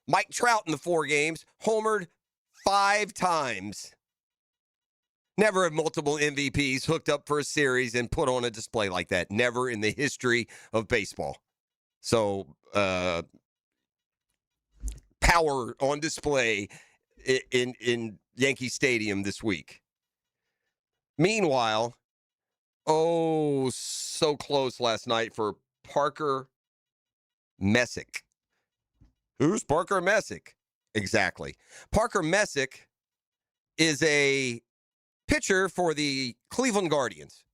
Mike Trout in the 4 games homered 5 times. Never have multiple MVPs hooked up for a series and put on a display like that. Never in the history of baseball. So, power on display in Yankee Stadium this week. Meanwhile, so close last night for Parker Messick. Who's Parker Messick? Exactly. Parker Messick is a pitcher for the Cleveland Guardians.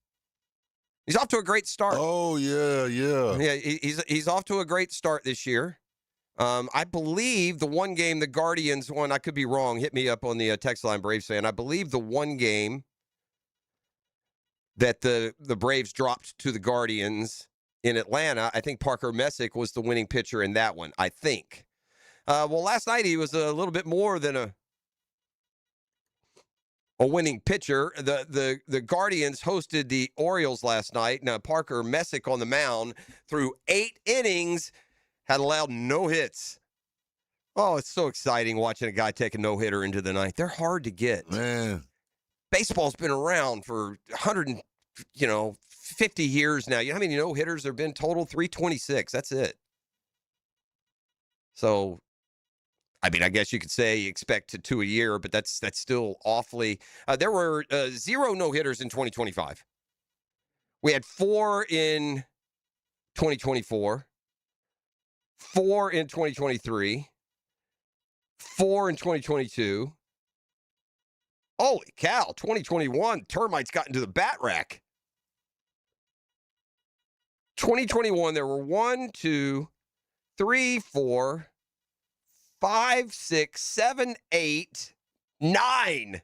He's off to a great start. Oh, yeah. Yeah, he's off to a great start this year. I believe the one game the Guardians won, I could be wrong, hit me up on the text line, Braves fan. I believe the one game that the Braves dropped to the Guardians in Atlanta, I think Parker Messick was the winning pitcher in that one, I think. Well, last night he was a little bit more than a winning pitcher. The Guardians hosted the Orioles last night. Now, Parker Messick on the mound through 8 innings, had allowed no hits. Oh, it's so exciting watching a guy take a no-hitter into the ninth. They're hard to get. Man. Baseball's been around for 50 years now. You know how many no-hitters there have been total? 326. That's it. So, I mean, I guess you could say you expect 2 a year, but that's still awfully. There were 0 no-hitters in 2025. We had 4 in 2024, 4 in 2023, 4 in 2022. Holy cow, 2021, termites got into the bat rack. 2021, there were 1, 2, 3, 4, 5, 6, 7, 8, 9.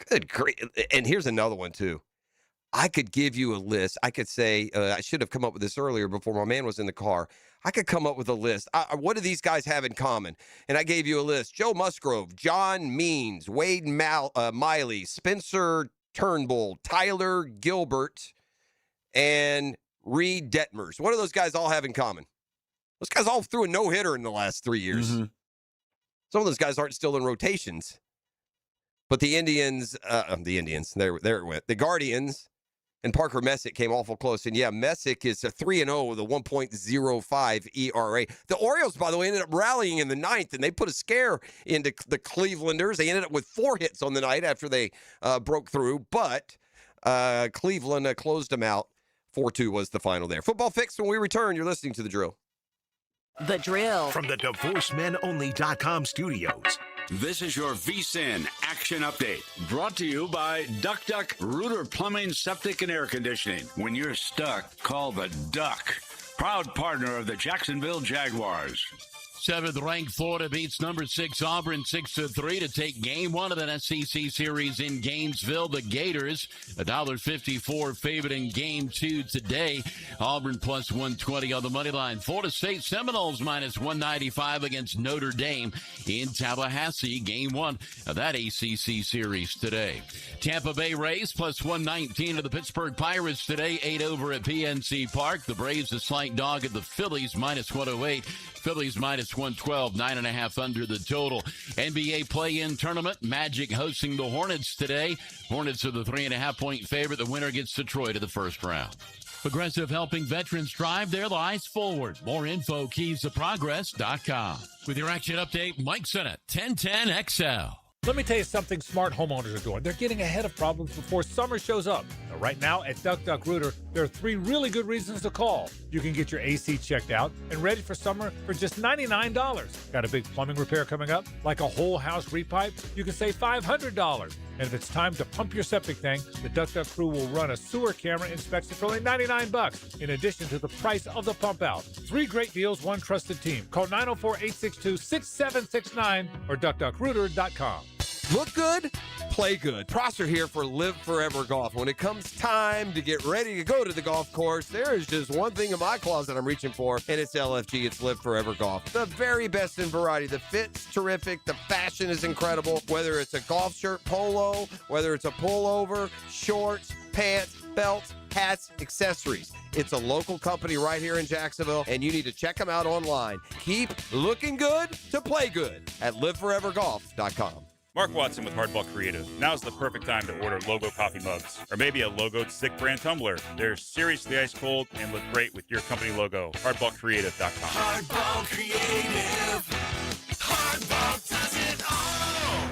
Good grief. And here's another one, too. I could give you a list. I could say, I should have come up with this earlier before my man was in the car. I could come up with a list. What do these guys have in common? And I gave you a list. Joe Musgrove, John Means, Wade Miley, Spencer Turnbull, Tyler Gilbert, and Reed Detmers. What do those guys all have in common? Those guys all threw a no-hitter in the last 3 years. Mm-hmm. Some of those guys aren't still in rotations. But the Indians, there it went. The Guardians and Parker Messick came awful close. And, yeah, Messick is a 3-0 with a 1.05 ERA. The Orioles, by the way, ended up rallying in the ninth, and they put a scare into the Clevelanders. They ended up with 4 hits on the night after they broke through. But Cleveland closed them out. 4-2 was the final there. Football Fix, when we return, you're listening to The Drill. The Drill. From the DivorceMenOnly.com studios. This is your VSIN Action Update, brought to you by Duck Duck Rooter Plumbing, Septic, and Air Conditioning. When you're stuck, call the Duck. Proud partner of the Jacksonville Jaguars. 7th-ranked Florida beats number 6 Auburn 6-3 to take game 1 of that SEC series in Gainesville. The Gators, $1.54 favorite in game 2 today. Auburn plus 120 on the money line. Florida State Seminoles minus 195 against Notre Dame in Tallahassee. Game 1 of that ACC series today. Tampa Bay Rays plus 119 to the Pittsburgh Pirates today. 8 over at PNC Park. The Braves a slight dog at the Phillies minus 108. Phillies minus 112, 9.5 under the total. NBA play-in tournament, Magic hosting the Hornets today. Hornets are the 3.5-point favorite. The winner gets Detroit to the first round. Progressive helping veterans drive their lives forward. More info, keystoprogress.com. With your action update, Mike Sennett, 1010XL. Let me tell you something smart homeowners are doing. They're getting ahead of problems before summer shows up. Now, right now at Duck Duck Rooter, there are 3 really good reasons to call. You can get your AC checked out and ready for summer for just $99. Got a big plumbing repair coming up, like a whole house repipe? You can save $500. And if it's time to pump your septic tank, the Duck Duck crew will run a sewer camera inspection for only $99, in addition to the price of the pump out. 3 great deals, 1 trusted team. Call 904-862-6769 or duckduckrooter.com. Look good, play good. Prosser here for Live Forever Golf. When it comes time to get ready to go to the golf course, there is just one thing in my closet I'm reaching for, and it's LFG. It's Live Forever Golf. The very best in variety. The fit's terrific. The fashion is incredible. Whether it's a golf shirt, polo, whether it's a pullover, shorts, pants, belts, hats, accessories. It's a local company right here in Jacksonville, and you need to check them out online. Keep looking good to play good at liveforevergolf.com. Mark Watson with Hardball Creative. Now's the perfect time to order logo coffee mugs, or maybe a logoed stick brand tumbler. They're seriously ice cold and look great with your company logo. HardballCreative.com. Hardball Creative. Hardball does it all.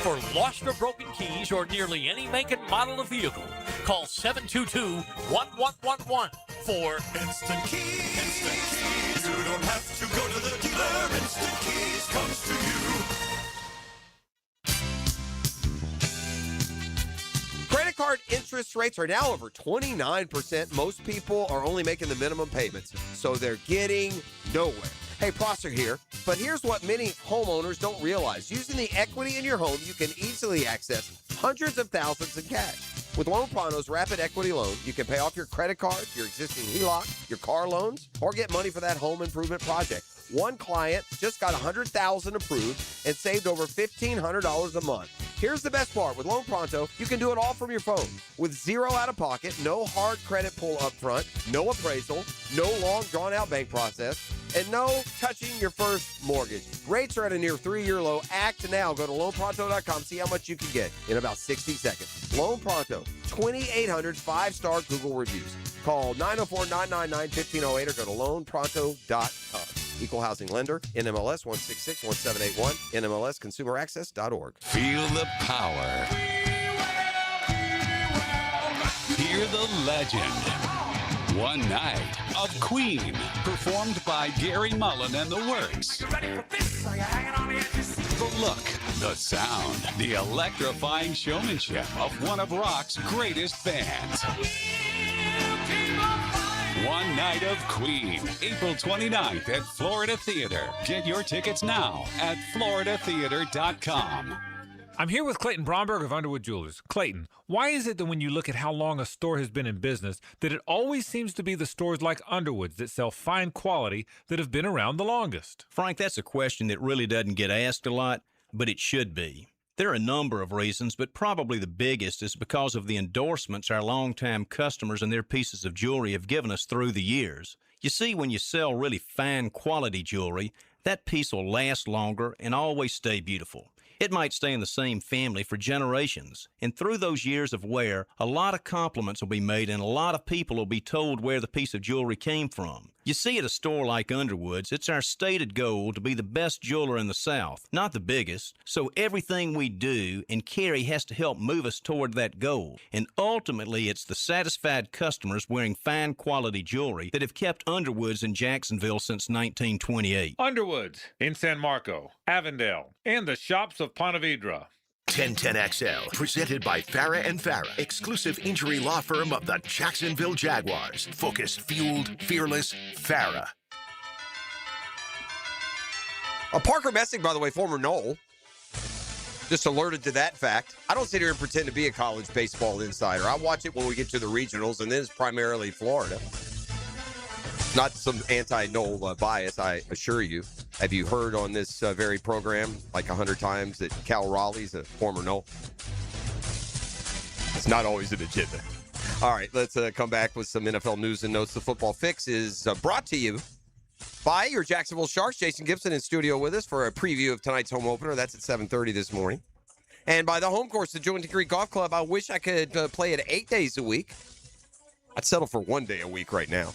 For lost or broken keys or nearly any make and model of vehicle, call 722-1111 for Instant Keys. Instant Keys. You don't have to go to the dealer. Instant Keys comes to you. Credit card interest rates are now over 29%. Most people are only making the minimum payments, so they're getting nowhere. Hey, Prosser here, but here's what many homeowners don't realize. Using the equity in your home, you can easily access hundreds of thousands in cash. With Loan Pronto's Rapid Equity Loan, you can pay off your credit card, your existing HELOC, your car loans, or get money for that home improvement project. One client just got $100,000 approved and saved over $1,500 a month. Here's the best part. With Loan Pronto, you can do it all from your phone. With zero out-of-pocket, no hard credit pull up front, no appraisal, no long, drawn-out bank process, and no touching your first mortgage. Rates are at a near 3-year low. Act now. Go to loanpronto.com. See how much you can get in about 60 seconds. Loan Pronto, 2,800 5-star Google reviews. Call 904-999-1508 or go to loanpronto.com. Equal housing lender, NMLS 1661781, NMLSconsumeraccess.org. Feel the power. Hear the legend. One Night of Queen, performed by Gary Mullen and the Works. The look, the sound, the electrifying showmanship of one of rock's greatest bands. One Night of Queen, April 29th at Florida Theater. Get your tickets now at floridatheater.com. I'm here with Clayton Bromberg of Underwood Jewelers. Clayton, why is it that when you look at how long a store has been in business, that it always seems to be the stores like Underwood's that sell fine quality that have been around the longest? Frank, that's a question that really doesn't get asked a lot, but it should be. There are a number of reasons, but probably the biggest is because of the endorsements our longtime customers and their pieces of jewelry have given us through the years. You see, when you sell really fine quality jewelry, that piece will last longer and always stay beautiful. It might stay in the same family for generations, and through those years of wear, a lot of compliments will be made and a lot of people will be told where the piece of jewelry came from. You see, at a store like Underwood's, it's our stated goal to be the best jeweler in the South, not the biggest, so everything we do and carry has to help move us toward that goal. And ultimately, it's the satisfied customers wearing fine quality jewelry that have kept Underwood's in Jacksonville since 1928. Underwood's in San Marco, Avondale, and the shops of Ponte Vedra. 1010XL, presented by Farah & Farah, exclusive injury law firm of the Jacksonville Jaguars. Focused, fueled, fearless, Farah. Parker Messick, by the way, former Knoll, just alerted to that fact. I don't sit here and pretend to be a college baseball insider. I watch it when we get to the regionals, and then it's primarily Florida. Not some anti-Knoll bias, I assure you. Have you heard on this very program like 100 times that Cal Raleigh's a former Knoll? It's not always an agenda. All right, let's come back with some NFL news and notes. The Football Fix is brought to you by your Jacksonville Sharks. Jason Gibson in studio with us for a preview of tonight's home opener. That's at 7:30 this morning. And by the home course, the Joint Creek Golf Club. I wish I could play it 8 days a week. I'd settle for 1 day a week right now.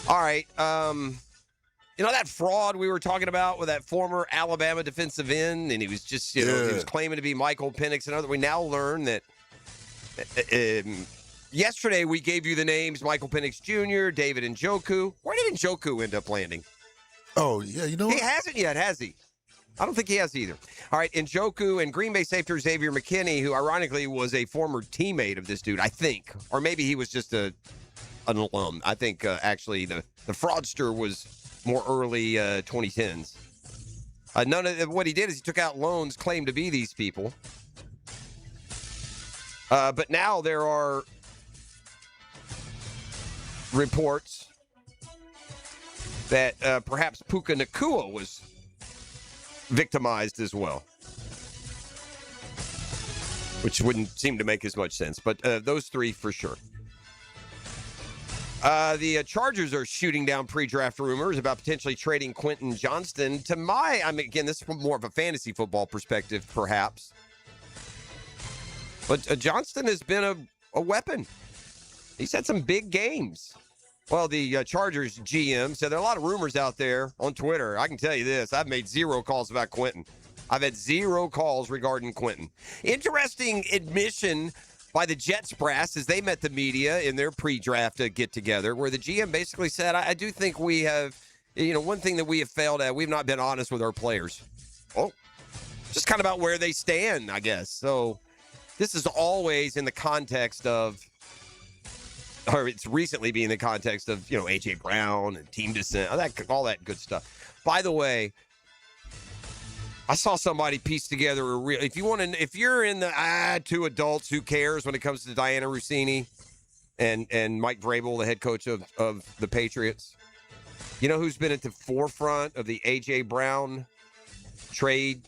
All right, you know that fraud we were talking about with that former Alabama defensive end, and he was just, he was claiming to be Michael Penix and other. We now learn that yesterday we gave you the names Michael Penix Jr., David Njoku. Where did Njoku end up landing? Oh, yeah, you know what? He hasn't yet, has he? I don't think he has either. All right, Njoku and Green Bay safety Xavier McKinney, who ironically was a former teammate of this dude, I think. Or maybe he was just an alum. I think actually the fraudster was more early 2010s. None of what he did is he took out loans, claimed to be these people. But now there are reports that perhaps Puka Nacua was victimized as well, which wouldn't seem to make as much sense. But those three for sure. The Chargers are shooting down pre-draft rumors about potentially trading Quentin Johnston. Again, this is from more of a fantasy football perspective, perhaps. But Johnston has been a weapon. He's had some big games. Well, the Chargers GM said there are a lot of rumors out there on Twitter. I can tell you this. I've made 0 calls about Quentin. I've had 0 calls regarding Quentin. Interesting admission by the Jets brass as they met the media in their pre-draft get-together, where the GM basically said, I do think we have, one thing that we have failed at, we've not been honest with our players. Oh, just kind of about where they stand, I guess. So this is always in the context of, or it's recently being in the context of, A.J. Brown and team dissent, all that good stuff. By the way, I saw somebody piece together if you're in the 2 adults, who cares when it comes to Diana Rossini and Mike Vrabel, the head coach of the Patriots. You know who's been at the forefront of the A.J. Brown trade?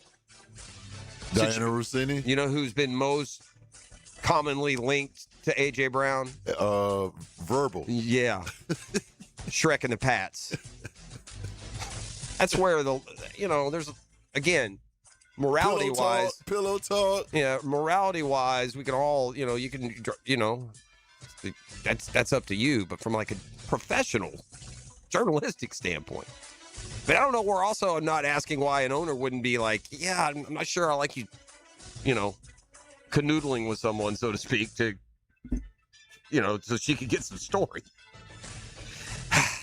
Diana Rossini. You know who's been most commonly linked to A.J. Brown? Verbal. Yeah. Shrek and the Pats. That's where there's, again, morality-wise. Pillow talk. Yeah, morality-wise, we can all, that's up to you. But from like a professional, journalistic standpoint. But I don't know, we're also not asking why an owner wouldn't be like, yeah, I'm not sure I like you, canoodling with someone, so to speak, to, so she could get some story.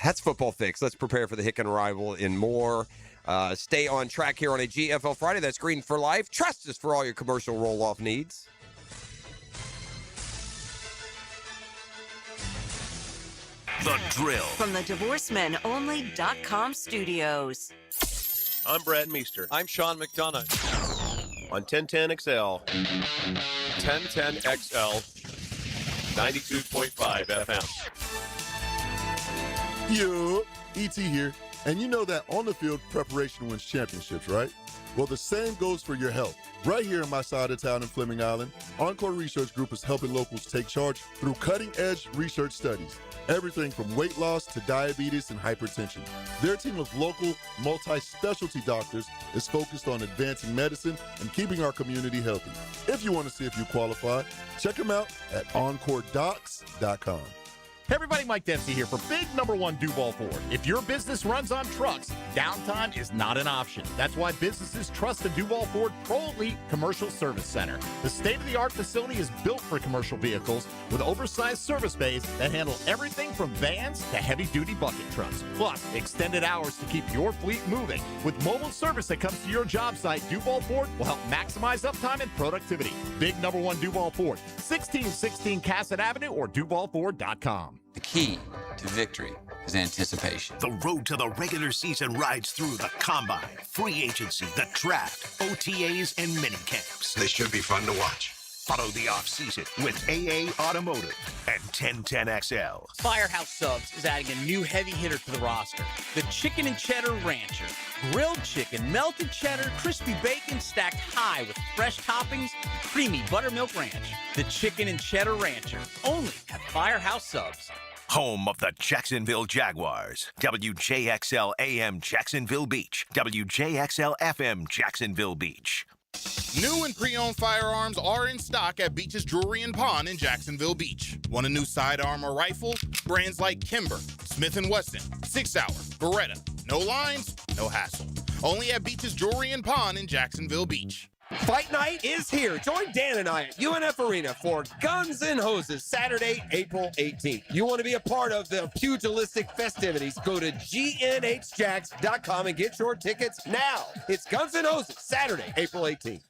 That's Football Fix. Let's prepare for the Hicken arrival and more. Stay on track here on a GFL Friday. That's Green for Life. Trust us for all your commercial roll-off needs. The Drill. From the DivorceMenOnly.com studios. I'm Brad Meester. I'm Sean McDonough. On 1010XL. 1010XL. 92.5 FM. Yo, E.T. here. And you know that on the field, preparation wins championships, right? Well, the same goes for your health. Right here in my side of town in Fleming Island, Encore Research Group is helping locals take charge through cutting-edge research studies. Everything from weight loss to diabetes and hypertension. Their team of local, multi-specialty doctors is focused on advancing medicine and keeping our community healthy. If you want to see if you qualify, check them out at EncoreDocs.com. Hey everybody, Mike Dempsey here for big #1 Duval Ford. If your business runs on trucks, downtime is not an option. That's why businesses trust the Duval Ford Pro Elite Commercial Service Center. The state-of-the-art facility is built for commercial vehicles with oversized service bays that handle everything from vans to heavy-duty bucket trucks. Plus, extended hours to keep your fleet moving. With mobile service that comes to your job site, Duval Ford will help maximize uptime and productivity. Big #1 Duval Ford, 1616 Cassett Avenue or DuvalFord.com. The key to victory is anticipation. The road to the regular season rides through the combine, free agency, the draft, OTAs, and mini camps. They should be fun to watch. Follow the offseason with AA Automotive and 1010XL. Firehouse Subs is adding a new heavy hitter to the roster. The Chicken and Cheddar Rancher. Grilled chicken, melted cheddar, crispy bacon stacked high with fresh toppings, creamy buttermilk ranch. The Chicken and Cheddar Rancher. Only at Firehouse Subs. Home of the Jacksonville Jaguars. WJXL AM Jacksonville Beach. WJXL FM Jacksonville Beach. New and pre-owned firearms are in stock at Beach's Jewelry and Pawn in Jacksonville Beach. Want a new sidearm or rifle? Brands like Kimber, Smith & Wesson, 6 Hour, Beretta. No lines, no hassle. Only at Beach's Jewelry and Pawn in Jacksonville Beach. Fight night is here. Join Dan and I at UNF Arena for Guns and Hoses, Saturday, April 18th. You want to be a part of the pugilistic festivities? Go to GNHJacks.com and get your tickets now. It's Guns and Hoses, Saturday, April 18th.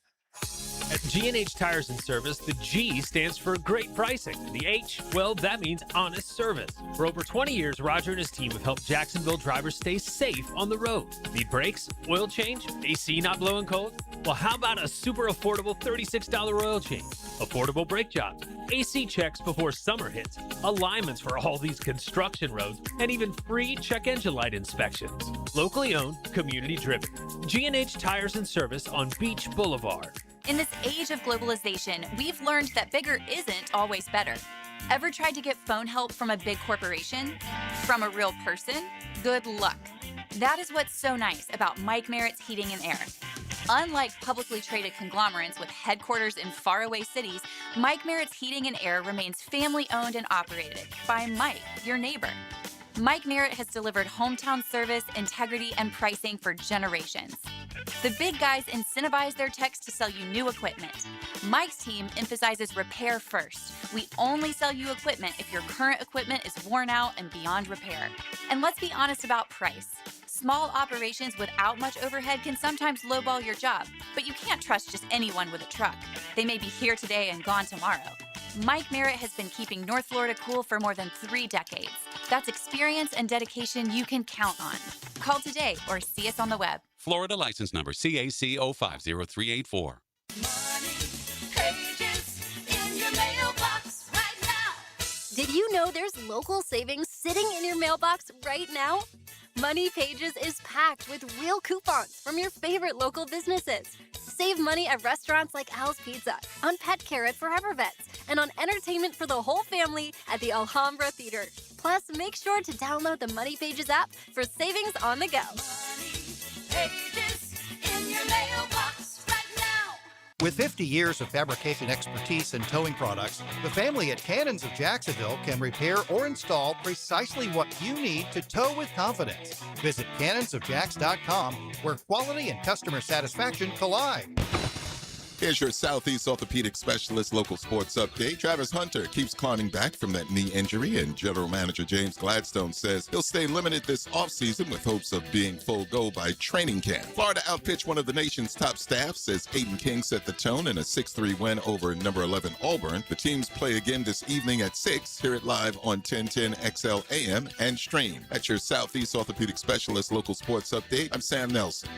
At G&H Tires and Service, the G stands for great pricing. The H, well, that means honest service. For over 20 years, Roger and his team have helped Jacksonville drivers stay safe on the road. Need brakes, oil change, AC not blowing cold? Well, how about a super affordable $36 oil change? Affordable brake jobs, AC checks before summer hits, alignments for all these construction roads, and even free check engine light inspections. Locally owned, community driven. G&H Tires and Service on Beach Boulevard. In this age of globalization, we've learned that bigger isn't always better. Ever tried to get phone help from a big corporation? From a real person? Good luck. That is what's so nice about Mike Merritt's Heating and Air. Unlike publicly traded conglomerates with headquarters in faraway cities, Mike Merritt's Heating and Air remains family-owned and operated by Mike, your neighbor. Mike Merritt has delivered hometown service, integrity, and pricing for generations. The big guys incentivize their techs to sell you new equipment. Mike's team emphasizes repair first. We only sell you equipment if your current equipment is worn out and beyond repair. And let's be honest about price. Small operations without much overhead can sometimes lowball your job, but you can't trust just anyone with a truck. They may be here today and gone tomorrow. Mike Merritt has been keeping North Florida cool for more than 3 decades. That's experience and dedication you can count on. Call today or see us on the web. Florida license number CAC 050384. Pages in your mailbox right now. Did you know there's local savings sitting in your mailbox right now? Money Pages is packed with real coupons from your favorite local businesses. Save money at restaurants like Al's Pizza, on pet care at Forever Vets, and on entertainment for the whole family at the Alhambra Theater. Plus, make sure to download the Money Pages app for savings on the go. Pages in your mailbox right now. With 50 years of fabrication expertise and towing products, the family at Cannons of Jacksonville can repair or install precisely what you need to tow with confidence. Visit cannonsofjacks.com, where quality and customer satisfaction collide. Here's your Southeast Orthopedic Specialist local sports update. Travis Hunter keeps climbing back from that knee injury, and General Manager James Gladstone says he'll stay limited this offseason with hopes of being full go by training camp. Florida outpitched one of the nation's top staffs as Aiden King set the tone in a 6-3 win over number 11 Auburn. The teams play again this evening at 6. Hear it live on 1010 XL AM and stream. That's your Southeast Orthopedic Specialist local sports update. I'm Sam Nelson.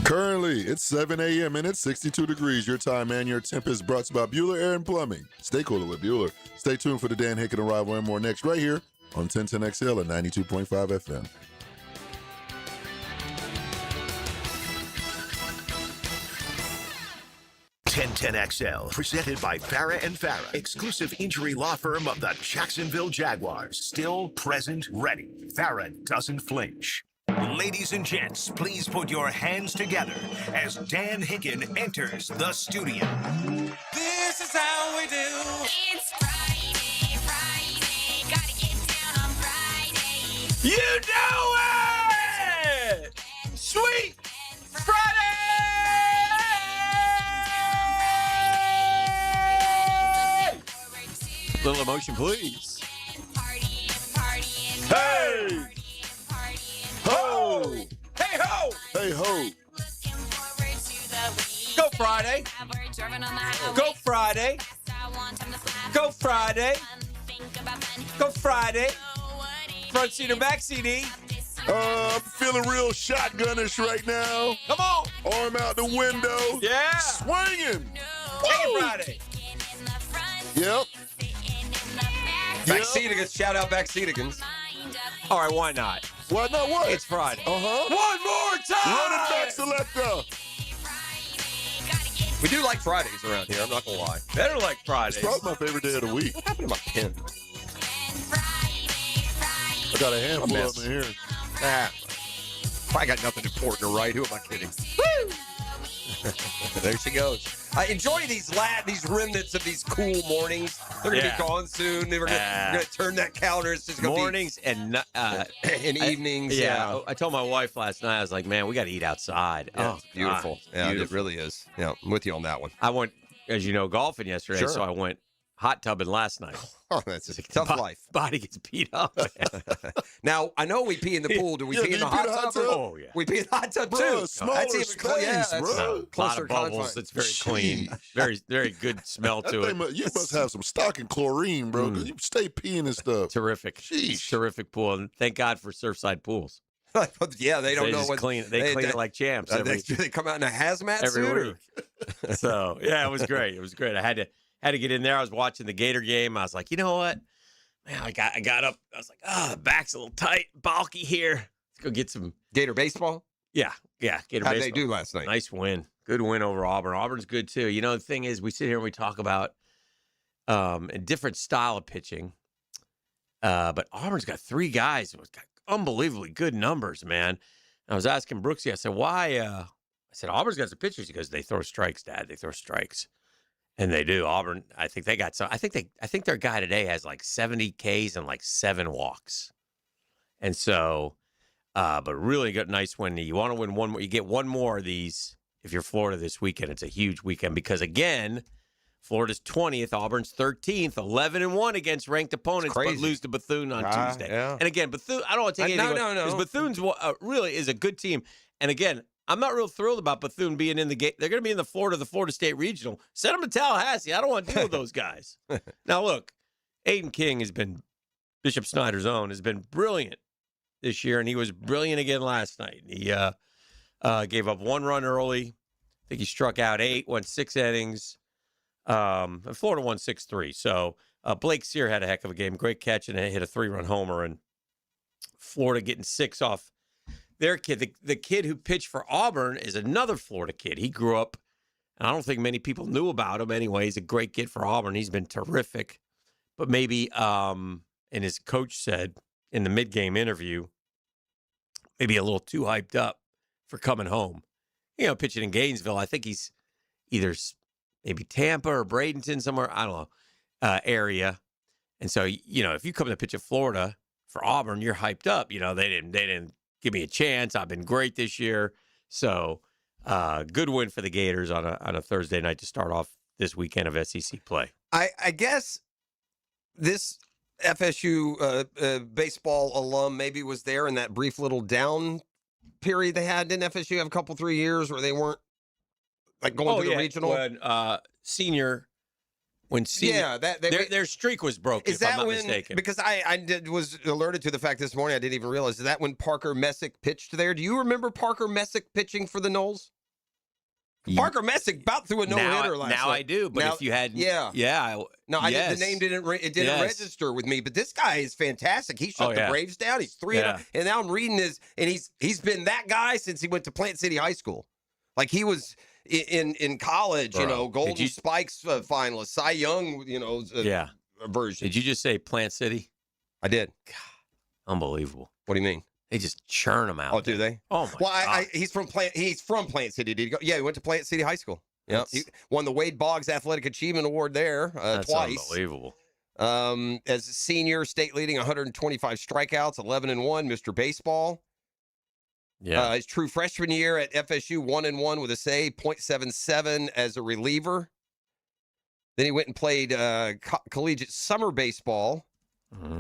Currently, it's 7 a.m. and it's 62 degrees. Your time and your temp is brought to you by Bueller Air and Plumbing. Stay cooler with Bueller. Stay tuned for the Dan Hicken arrival and more next right here on 1010 XL and 92.5 FM. XL, presented by Farah and Farah, exclusive injury law firm of the Jacksonville Jaguars. Still present, ready. Farah doesn't flinch. Ladies and gents, please put your hands together as Dan Hicken enters the studio. This is how we do. It's Friday, gotta get down on Friday. You know it! Sweet Friday! Little emotion, please. Hey! Ho! Hey ho! Hey ho! Go Friday! Go Friday! Go Friday! Go Friday! Front seat or back seat? I'm feeling real shotgunish right now. Come on! Arm out the window. Yeah! Swinging! Take it Friday! Yep. Backseatigans, shout out Backseatigans. All right, why not? Why not what? It's Friday. Uh-huh. One more time! Run it back, selector. We do like Fridays around here, I'm not gonna lie. Better like Fridays. It's probably my favorite day of the week. What happened to my pen? I got a handful of them in here. Nah. Probably got nothing important to write. Who am I kidding? Woo! There she goes. I enjoy these remnants of these cool mornings. They're going to be gone soon. We're going to turn that calendar. It's just going to Mornings and evenings. Yeah. I told my wife last night, I was like, man, we got to eat outside. Yeah, Oh, it's beautiful. God, Yeah, beautiful. it really is. Yeah, I'm with you on that one. I went, as you know, golfing yesterday, Sure. so I went hot tubbing last night. Oh, that's a tough life. Body gets beat up. Now, I know we pee in the pool. Do we pee in the hot tub? Oh, yeah. We pee in the hot tub, Bro, too. smaller That's even space, that's bro. A lot closer of bubbles. confines. It's very clean. Very, very good smell That to thing it. you must have some stock in chlorine, bro, because you stay peeing and stuff. Terrific. Sheesh. Terrific pool. And thank God for Surfside pools. Yeah, they don't know just what clean. They clean it like champs they come out in a hazmat every suit. week. So yeah, it was great. It was great. I had to get in there. I was watching the Gator game. I was like, you know what, man, I got up. I was like, the back's a little tight, bulky here. Let's go get some Gator baseball. Yeah, Gator How'd baseball. they do last night? Nice win. Good win over Auburn. Auburn's good too. You know, the thing is, we sit here and we talk about a different style of pitching. But Auburn's got 3 guys who've got unbelievably good numbers, man. And I was asking Brooksy, I said, why? I said, Auburn's got some pitchers. He goes, they throw strikes, Dad. They throw strikes. And they do. Auburn, I think they got some. I think their guy today has like 70 Ks and like 7 walks. And so, but really good, nice win. You want to win one more. You get one more of these. If you're Florida this weekend, it's a huge weekend because, again, Florida's 20th, Auburn's 13th, 11-1 against ranked opponents, but lose to Bethune on Tuesday. Yeah. And again, Bethune, I don't want to take anything away, because Bethune's really is a good team. And again, I'm not real thrilled about Bethune being in the game. They're going to be in the Florida State Regional. Send them to Tallahassee. I don't want to deal with those guys. Now, look, Aiden King has been, Bishop Snyder's own, has been brilliant this year, and he was brilliant again last night. He gave up 1 run early. I think he struck out 8, went 6 innings. And Florida won 6-3. So Blake Sear had a heck of a game. Great catch, and hit a 3-run homer. And Florida getting 6 off their kid. The kid who pitched for Auburn is another Florida kid. He grew up, and I don't think many people knew about him anyway. He's a great kid for Auburn. He's been terrific. But maybe, and his coach said in the mid-game interview, maybe a little too hyped up for coming home. You know, pitching in Gainesville. I think he's either maybe Tampa or Bradenton, somewhere, I don't know, area. And so, you know, if you come to pitch at Florida for Auburn, you're hyped up. You know, they didn't give me a chance. I've been great this year. So, good win for the Gators on a Thursday night to start off this weekend of SEC play. I guess this FSU baseball alum maybe was there in that brief little down period they had. Didn't FSU have a couple, 3 years where they weren't like going to the regional? When senior, their streak was broken. Is if I'm that not when? mistaken. Because I was alerted to the fact this morning. I didn't even realize. Is that when Parker Messick pitched there? Do you remember Parker Messick pitching for the Noles? Parker Messick about threw a no-hitter last night. Now I do, but if you had, the name didn't register with me. But this guy is fantastic. He shut the Braves down. He's 3-0, and now I'm reading he's been that guy since he went to Plant City High School. Like he was in college, you know, Golden Spikes finalist, Cy Young, you know, version. Did you just say Plant City? I did. God, unbelievable. What do you mean? They just churn them out. Oh, do they? Oh my God. He's from Plant City. Did he go? Yeah, he went to Plant City High School. Yeah, he won the Wade Boggs Athletic Achievement Award there That's twice. Unbelievable. As a senior, state leading 125 strikeouts, 11-1, Mr. Baseball. Yeah. His true freshman year at FSU, 1-1 with a save, .77 as a reliever. Then he went and played collegiate summer baseball.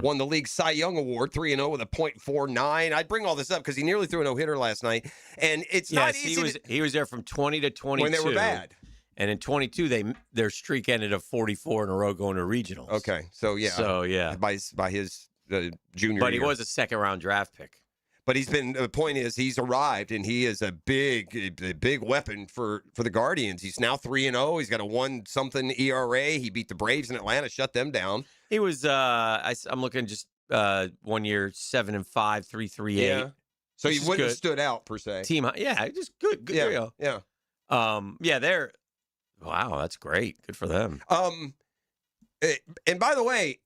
Won the league Cy Young Award, 3-0 with a .49. I bring all this up because he nearly threw a no-hitter last night. And it's not easy. He was there from 20 to 22. When they were bad. And in 22, their streak ended at 44 in a row going to regionals. Okay. So, yeah. By his junior But year. he was a second-round draft pick. But the point is, he's arrived, and he is a big weapon for the Guardians. He's now 3-0. He's got a 1-something ERA. He beat the Braves in Atlanta, shut them down. He was, I'm looking just 1 year, 7-5, 3.38. Yeah. So he wouldn't have stood out, per se. Team, just good. Yeah. Yeah. Wow, that's great. Good for them. And by the way,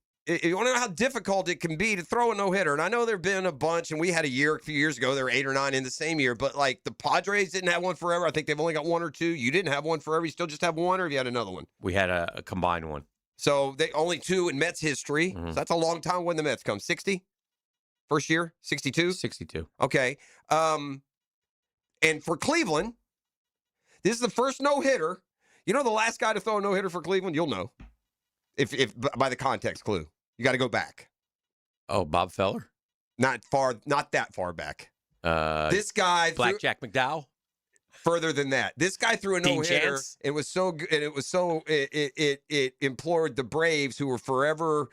you want to know how difficult it can be to throw a no-hitter. And I know there have been a bunch, and we had a few years ago, there were 8 or 9 in the same year. But, like, the Padres didn't have one forever. I think they've only got 1 or 2. You didn't have one forever. You still just have 1, or have you had another one? We had a combined one. So, they only 2 in Mets history. So that's a long time when the Mets come. 60? First year? 62? 62. Okay. And for Cleveland, this is the first no-hitter. You know the last guy to throw a no-hitter for Cleveland? You'll know. If by the context clue. You got to go back. Oh, Bob Feller? Not that far back. This guy Blackjack McDowell? Further than that. This guy threw a no-hitter. It was so good, and it implored the Braves, who were forever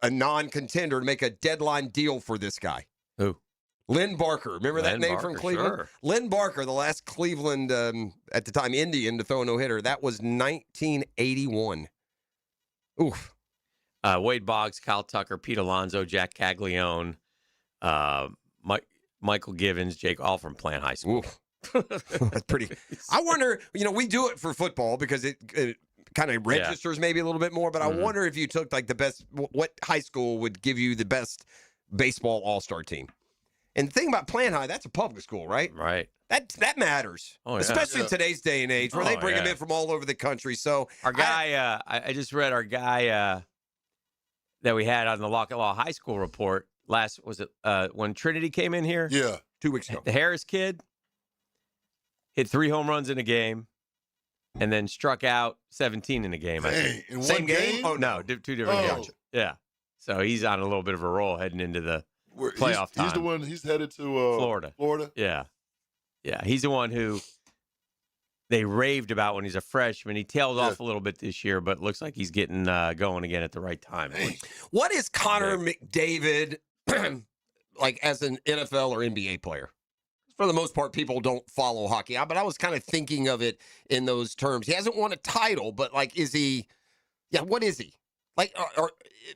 a non-contender, to make a deadline deal for this guy. Who? Lynn Barker. Remember that name from Cleveland? Sure. Lynn Barker, the last Cleveland, at the time, Indian to throw a no-hitter. That was 1981. Oof. Wade Boggs, Kyle Tucker, Pete Alonso, Jack Caglione, Michael Givens, Jake, all from Plant High School. That's pretty. I wonder, we do it for football because kind of registers maybe a little bit more. But I wonder if you took like the best, what high school would give you the best baseball all-star team? And the thing about playing high, that's a public school, right? Right. That matters, especially in today's day and age where they bring them in from all over the country. So our guy, I just read our guy that we had on the Lockett Law High School report when Trinity came in here? Yeah, 2 weeks ago. The Harris kid hit 3 home runs in a game, and then struck out 17 in a game. I think. In Same one game? Oh no, 2 different games. Yeah, so he's on a little bit of a roll heading into the playoff time. He's the one. He's headed to Florida. Florida. Yeah. He's the one who they raved about when he's a freshman. He tailed off a little bit this year, but looks like he's getting going again at the right time. What is Connor McDavid like as an NFL or NBA player? For the most part, people don't follow hockey, but I was kind of thinking of it in those terms. He hasn't won a title, but like, is he? Yeah, what is he? Like, or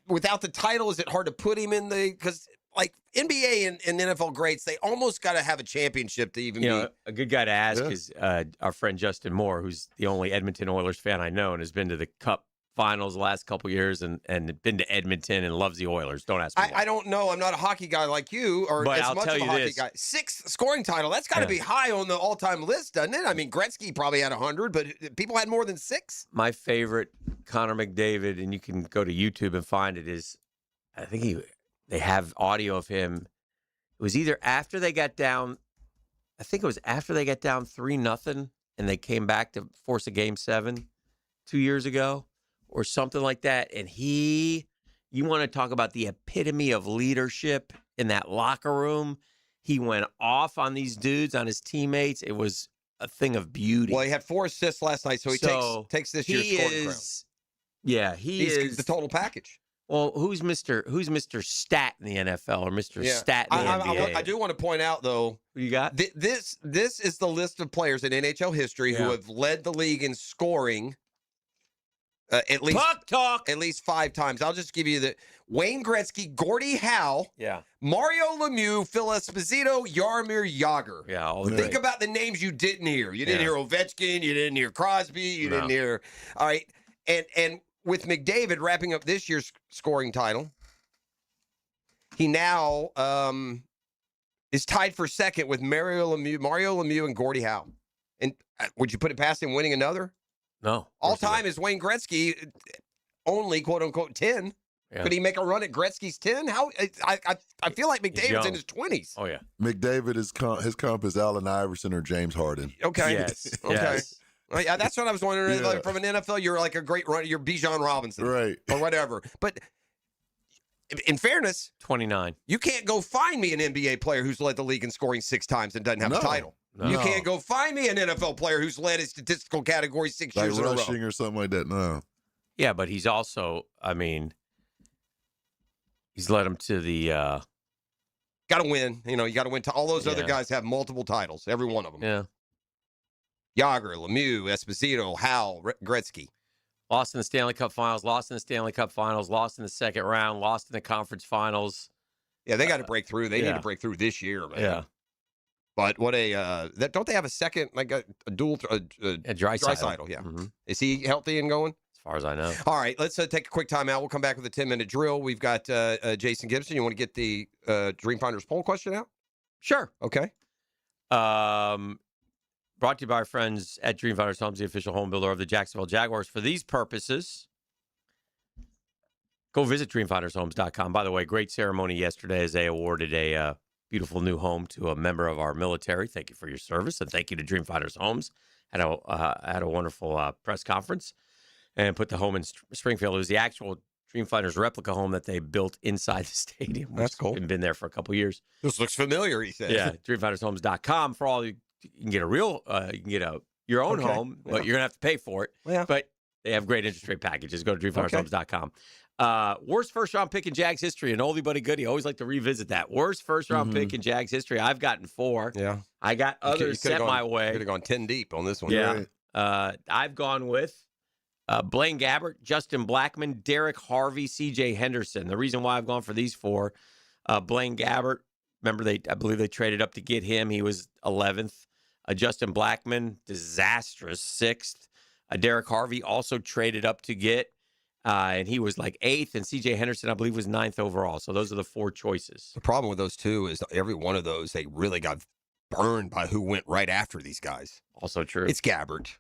without the title, is it hard to put him in the? Because like NBA and NFL greats, they almost got to have a championship to even be. A good guy to ask is our friend Justin Moore, who's the only Edmonton Oilers fan I know and has been to the Cup Finals the last couple years and been to Edmonton and loves the Oilers. Don't ask me why. I don't know. I'm not a hockey guy like you, or But as I'll much tell of a you hockey this. guy. 6th scoring title. That's got to be high on the all-time list, doesn't it? I mean, Gretzky probably had 100, but people had more than 6. My favorite Connor McDavid, and you can go to YouTube and find it, is I think they have audio of him. It was either after they got down, I think it was after they got down 3-0 and they came back to force a Game 7 2 years ago or something like that. And you want to talk about the epitome of leadership in that locker room. He went off on these dudes, on his teammates. It was a thing of beauty. Well, he had 4 assists last night, so he takes this year's scoring crown. Yeah, He's is the total package. Well, who's Mr. Stat in the NFL or Mr. Stat in the NBA? I do want to point out, though, who you got? This is the list of players in NHL history who have led the league in scoring at least 5 times. I'll just give you the Wayne Gretzky, Gordie Howe, Mario Lemieux, Phil Esposito, Jaromir Jagr. Yeah, think about the names you didn't hear. You didn't hear Ovechkin. You didn't hear Crosby. You didn't hear. All right, and with McDavid wrapping up this year's scoring title, he now is tied for second with Mario Lemieux, and Gordie Howe. And would you put it past him winning another? No. All time is Wayne Gretzky, only quote unquote 10. Yeah. Could he make a run at Gretzky's 10? How I feel like McDavid's in his 20s. Oh yeah. McDavid his comp is Allen Iverson or James Harden. Okay. Yes. Okay. Yes. Yeah, that's what I was wondering. Like, from an NFL, you're like a great runner. You're Bijan Robinson, right, or whatever. But in fairness, 29. You can't go find me an NBA player who's led the league in scoring 6 times and doesn't have a title. No. You can't go find me an NFL player who's led his statistical category 6 years in a row. Like rushing or something like that. No. Yeah, but he's also, I mean, he's led him to the. Got to win. You got to win. All those other guys have multiple titles. Every one of them. Yeah. Jagr, Lemieux, Esposito, Howe, Gretzky. Lost in the Stanley Cup Finals, lost in the Stanley Cup Finals, lost in the second round, lost in the conference finals. Yeah, they got to break through. They need to break through this year, man. Yeah. But what don't they have a second, like a dual, Draisaitl, yeah. Mm-hmm. Is he healthy and going? As far as I know. All right, let's take a quick time out. We'll come back with a 10-minute drill. We've got Jason Gibson. You want to get the Dream Finders poll question out? Sure. Okay. Brought to you by our friends at Dream Finders Homes, the official home builder of the Jacksonville Jaguars. For these purposes, go visit dreamfindershomes.com. By the way, great ceremony yesterday as they awarded a beautiful new home to a member of our military. Thank you for your service, and thank you to Dream Finders Homes. Had a wonderful press conference and put the home in Springfield. It was the actual Dream Finders replica home that they built inside the stadium. That's cool. Been there for a couple years. This looks familiar, he said. Yeah, dreamfindershomes.com for all you can get your own home, but you're gonna have to pay for it. Yeah. But they have great interest rate packages. Go to dreamfindershomes.com. Worst first round pick in Jags history, an oldie but a goodie. Always like to revisit that. Worst first round pick in Jags history. I've gotten 4. Yeah. I got others sent my way. Could have gone 10 deep on this one. Yeah. Right. I've gone with Blaine Gabbert, Justin Blackmon, Derek Harvey, C.J. Henderson. The reason why I've gone for these 4, Blaine Gabbert. Remember, I believe they traded up to get him. He was 11th. Justin Blackmon, disastrous 6th. Derek Harvey also traded up to get, and he was like 8th, and C.J. Henderson, I believe, was 9th overall. So those are the 4 choices. The problem with those two is every one of those, they really got burned by who went right after these guys. Also true. It's Gabbert.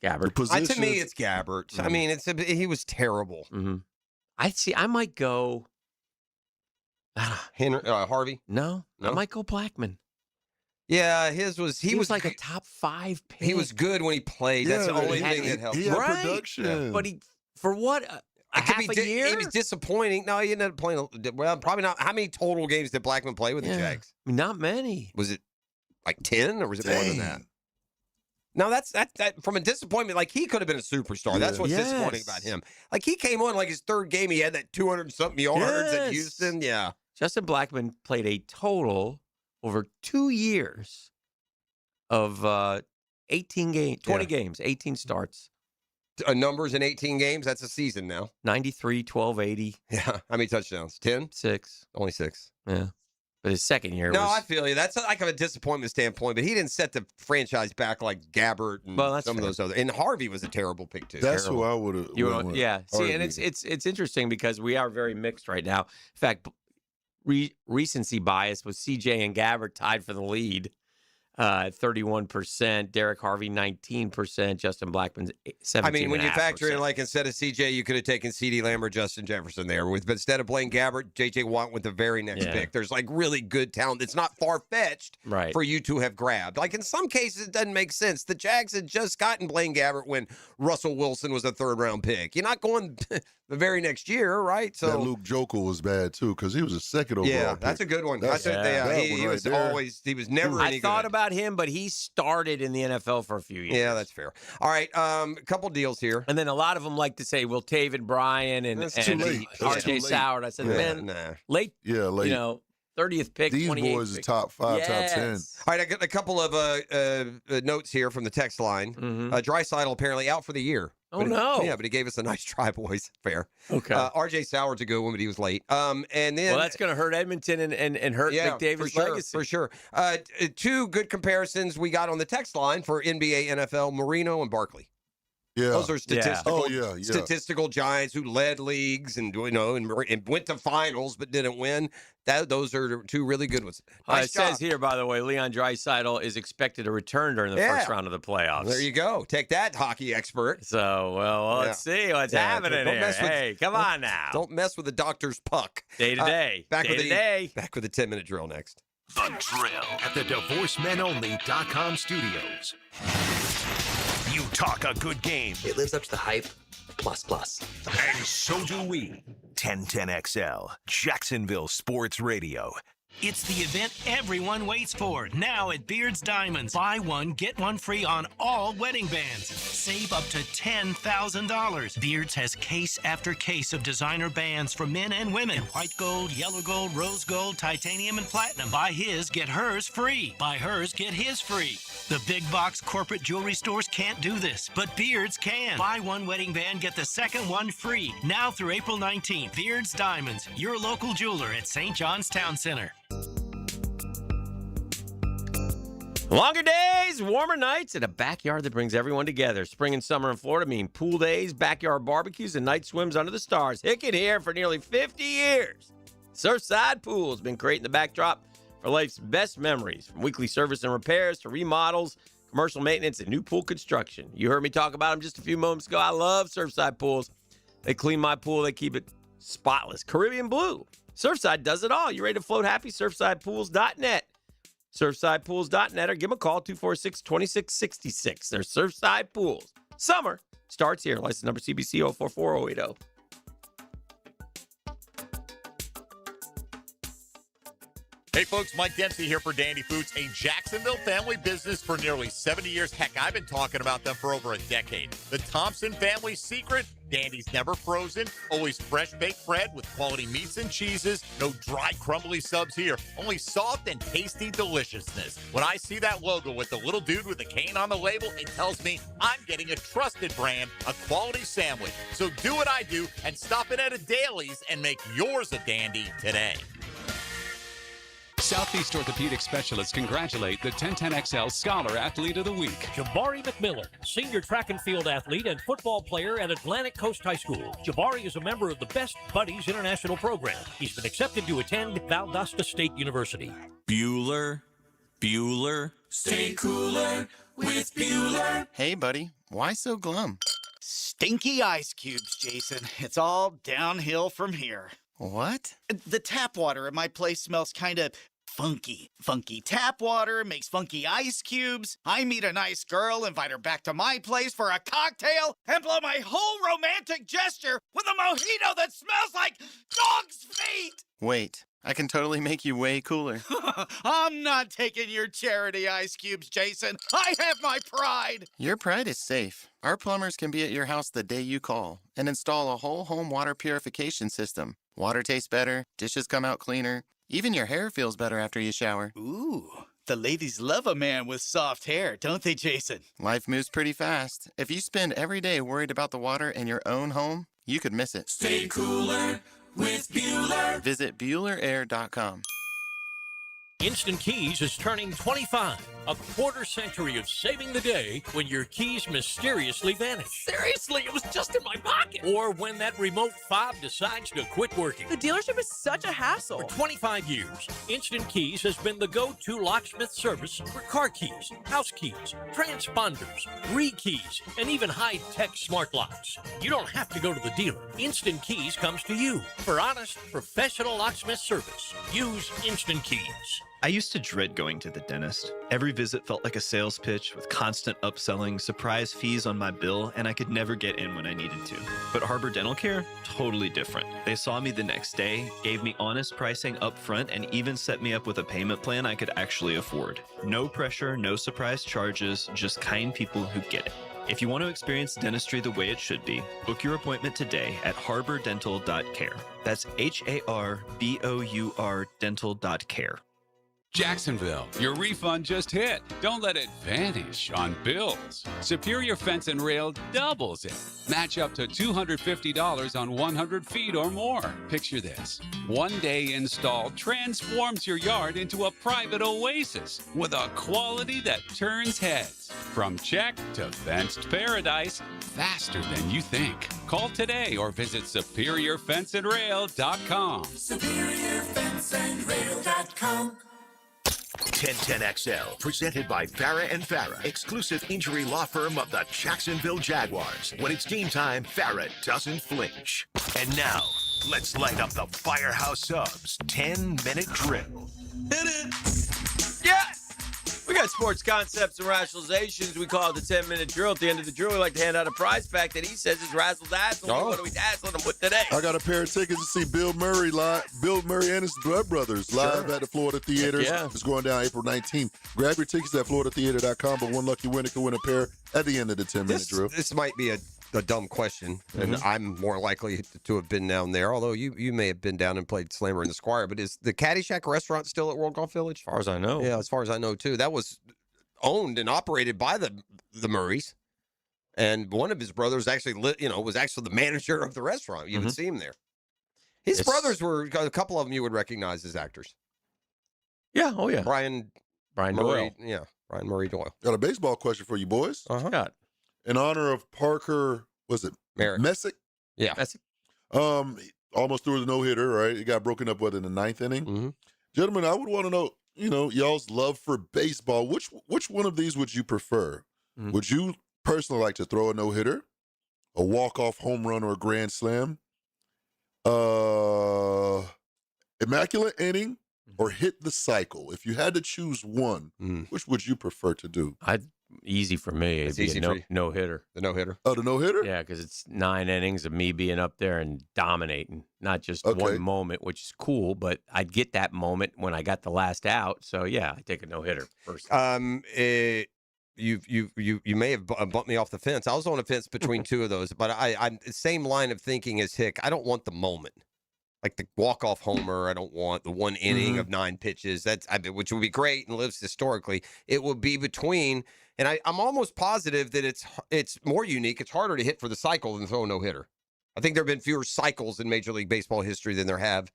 Gabbert. To me, it's Gabbert. I mean, he was terrible. I might go Harvey. No, I might go Blackman. Yeah, his was he was like a top 5 pick. He was good when he played. That's the only thing that helped. He had Right. production. But for what? Half a year? He was disappointing. No, he ended up playing. Well, probably not. How many total games did Blackman play with the Jags? I mean, not many. Was it like 10 or was it more than that? No, that's from a disappointment. Like, he could have been a superstar. That's what's disappointing about him. Like, he came on like his 3rd game. He had that 200-something yards at Houston. Yeah. Justin Blackman played a total over 2 years of 18 games, 20 games, 18 starts. Numbers in 18 games, that's a season now. 93, 12, 80. Yeah. How many touchdowns? 10? 6. Only 6. Yeah. But his second year No, was... I feel you. That's like a disappointment standpoint, but he didn't set the franchise back like Gabbert and some of those other. And Harvey was a terrible pick, too. That's who I would have. Yeah. See, and it's interesting because we are very mixed right now. In fact, recency bias was CJ and Gabbert tied for the lead. 31%, Derek Harvey 19%, Justin Blackman 17%. I mean, when you factor in, like, instead of CJ, you could have taken CeeDee Lamb or Justin Jefferson there. But instead of playing Gabbert, J.J. Watt with the very next pick. There's, like, really good talent. It's not far-fetched for you to have grabbed. Like, in some cases, it doesn't make sense. The Jags had just gotten Blaine Gabbert when Russell Wilson was a 3rd-round pick. You're not going the very next year, right? So that Luke Jokel was bad, too, because he was a 2nd overall pick. That's a good one. He was never any good. I thought about him, but he started in the NFL for a few years. Yeah, that's fair. All right, a couple deals here. And then a lot of them like to say, well, Taven Bryan and R.J. Sauer. I said, late. Yeah, late. 30th pick, These 28th boys pick. is top 5, top 10. All right, I got a couple of notes here from the text line. Draisaitl apparently out for the year. Oh, no. Yeah, but he gave us a nice try, boys. Fair. Okay. R.J. Sauer's a good one, but he was late. And then, well, that's going to hurt Edmonton and hurt McDavid's legacy. For sure. 2 good comparisons we got on the text line for NBA, NFL, Marino and Barkley. Yeah. Those are statistical, Oh, statistical giants who led leagues and went to finals but didn't win. Those are 2 really good ones. It says here, by the way, Leon Draisaitl is expected to return during the first round of the playoffs. There you go. Take that, hockey expert. So, let's see what's happening here. Hey, come on now. Don't mess with the doctor's puck. Day to day. Back with the 10-minute drill next. The Drill at the DivorceMenOnly.com studios. You talk a good game. It lives up to the hype, plus. And so do we. 1010XL, Jacksonville Sports Radio. It's the event everyone waits for, now at Beard's Diamonds. Buy one, get one free on all wedding bands. Save up to $10,000. Beard's has case after case of designer bands for men and women. White gold, yellow gold, rose gold, titanium, and platinum. Buy his, get hers free. Buy hers, get his free. The big box corporate jewelry stores can't do this, but Beard's can. Buy one wedding band, get the second one free. Now through April 19th. Beard's Diamonds, your local jeweler at St. John's Town Center. Longer days, warmer nights, and a backyard that brings everyone together. Spring and summer in Florida mean pool days, backyard barbecues, and night swims under the stars. Hicken here for nearly 50 years. Surfside Pool has been creating the backdrop for life's best memories, from weekly service and repairs to remodels, commercial maintenance, and new pool construction. You heard me talk about them just a few moments ago. I love Surfside Pools. They clean my pool. They keep it spotless. Caribbean Blue. Surfside does it all. You ready to float happy? SurfsidePools.net. SurfsidePools.net or give them a call, 246-2666. They're Surfside Pools. Summer starts here. License number CBC 044080. Hey folks, Mike Dempsey here for Dandy Foods, a Jacksonville family business for nearly 70 years. Heck, I've been talking about them for over a decade. The Thompson family secret: Dandy's never frozen, always fresh baked bread with quality meats and cheeses, no dry crumbly subs here, only soft and tasty deliciousness. When I see that logo with the little dude with the cane on the label, it tells me I'm getting a trusted brand, a quality sandwich. So do what I do and stop in at a Daly's and make yours a dandy today. Southeast Orthopedic Specialists congratulate the 1010XL Scholar Athlete of the Week. Jabari McMillan, senior track and field athlete and football player at Atlantic Coast High School. Jabari is a member of the Best Buddies International Program. He's been accepted to attend Valdosta State University. Bueller. Stay cooler with Bueller. Hey, buddy. Why so glum? Stinky ice cubes, Jason. It's all downhill from here. What? The tap water at my place smells kind of funky. Funky tap water makes funky ice cubes. I meet a nice girl, invite her back to my place for a cocktail, and blow my whole romantic gesture with a mojito that smells like dog's feet. Wait, I can totally make you way cooler. I'm not taking your charity ice cubes, Jason. I have my pride. Your pride is safe. Our plumbers can be at your house the day you call and install a whole home water purification system. Water tastes better, dishes come out cleaner, even your hair feels better after you shower. Ooh, the ladies love a man with soft hair, don't they, Jason? Life moves pretty fast. If you spend every day worried about the water in your own home, you could miss it. Stay cooler with Bueller. Visit BuellerAir.com. Instant Keys is turning 25. A quarter century of saving the day when your keys mysteriously vanish. Seriously, it was just in my pocket. Or when that remote fob decides to quit working. The dealership is such a hassle. For 25 years, Instant Keys has been the go-to locksmith service for car keys, house keys, transponders, re-keys, and even high-tech smart locks. You don't have to go to the dealer. Instant Keys comes to you for honest, professional locksmith service. Use Instant Keys. I used to dread going to the dentist. Every visit felt like a sales pitch with constant upselling, surprise fees on my bill, and I could never get in when I needed to. But Harbor Dental Care, totally different. They saw me the next day, gave me honest pricing up front, and even set me up with a payment plan I could actually afford. No pressure, no surprise charges, just kind people who get it. If you want to experience dentistry the way it should be, book your appointment today at harbordental.care. That's HARBOUR dental.care. Jacksonville, your refund just hit. Don't let it vanish on bills. Superior Fence and Rail doubles it. Match up to $250 on 100 feet or more. Picture this. One-day install transforms your yard into a private oasis with a quality that turns heads. From check to fenced paradise, faster than you think. Call today or visit SuperiorFenceandRail.com. SuperiorFenceandRail.com. 1010XL, presented by Farrah and Farrah, exclusive injury law firm of the Jacksonville Jaguars. When it's game time, Farrah doesn't flinch. And now, let's light up the Firehouse Subs 10-minute drill. Hit it! Yes! We got sports concepts and rationalizations. We call it the 10-minute drill. At the end of the drill, we like to hand out a prize pack that he says is razzle-dazzle. Oh. What are we dazzling him with today? I got a pair of tickets to see Bill Murray live. Bill Murray and his Blood Brothers live at the Florida Theater. Yeah. It's going down April 19th. Grab your tickets at FloridaTheater.com, but one lucky winner can win a pair at the end of the 10-minute drill. This might be a dumb question, and I'm more likely to have been down there, although you may have been down and played Slammer in the Squire. But is the Caddyshack restaurant still at World Golf Village? As far as I know. Yeah, as far as I know, too. That was owned and operated by the Murrays, and one of his brothers actually was actually the manager of the restaurant. You would see him there. His brothers were a couple of them you would recognize as actors. Yeah, oh yeah. Brian Doyle. Murray, Brian Murray Doyle. Got a baseball question for you boys. Got In honor of Parker, was it Merrick? Messick? Yeah. Messick. Almost threw the no-hitter, right? It got broken up, in the ninth inning? Gentlemen, I would want to know, y'all's love for baseball. Which one of these would you prefer? Would you personally like to throw a no-hitter, a walk-off home run or a grand slam, immaculate inning, or hit the cycle? If you had to choose one, which would you prefer to do? Easy for me. It'd be a no-hitter. The no-hitter? Oh, the no-hitter? Yeah, because it's 9 innings of me being up there and dominating, not just one moment, which is cool, but I'd get that moment when I got the last out. So, yeah, I take a no-hitter first. You may have bumped me off the fence. I was on a fence between two of those, but I'm same line of thinking as Hick. I don't want the moment. Like the walk-off homer, I don't want the one inning of 9 pitches. Which would be great and lives historically. It would be between, and I'm almost positive that it's more unique. It's harder to hit for the cycle than throw a no-hitter. I think there have been fewer cycles in Major League Baseball history than there have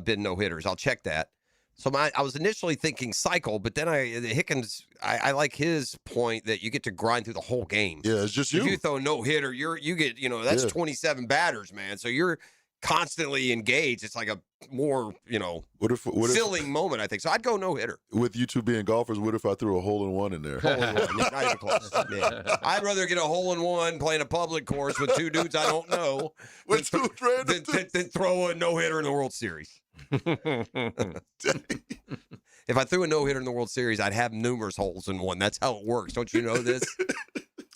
been no-hitters. I'll check that. So I was initially thinking cycle, but then Hickens, I like his point that you get to grind through the whole game. Yeah, it's just If you. you throw a no-hitter, you get, that's Yeah. 27 batters, man. So you're constantly engaged. It's like a more, What if filling moment, I think. So I'd go no-hitter. with you two being golfers, what if I threw a hole-in-one in there? Hole-in-one. Not even close. Yeah. I'd rather get a hole-in-one playing a public course with two dudes I don't know than throw a no-hitter in the World Series. If I threw a no-hitter in the World Series, I'd have numerous holes in one. That's how it works. Don't you know this?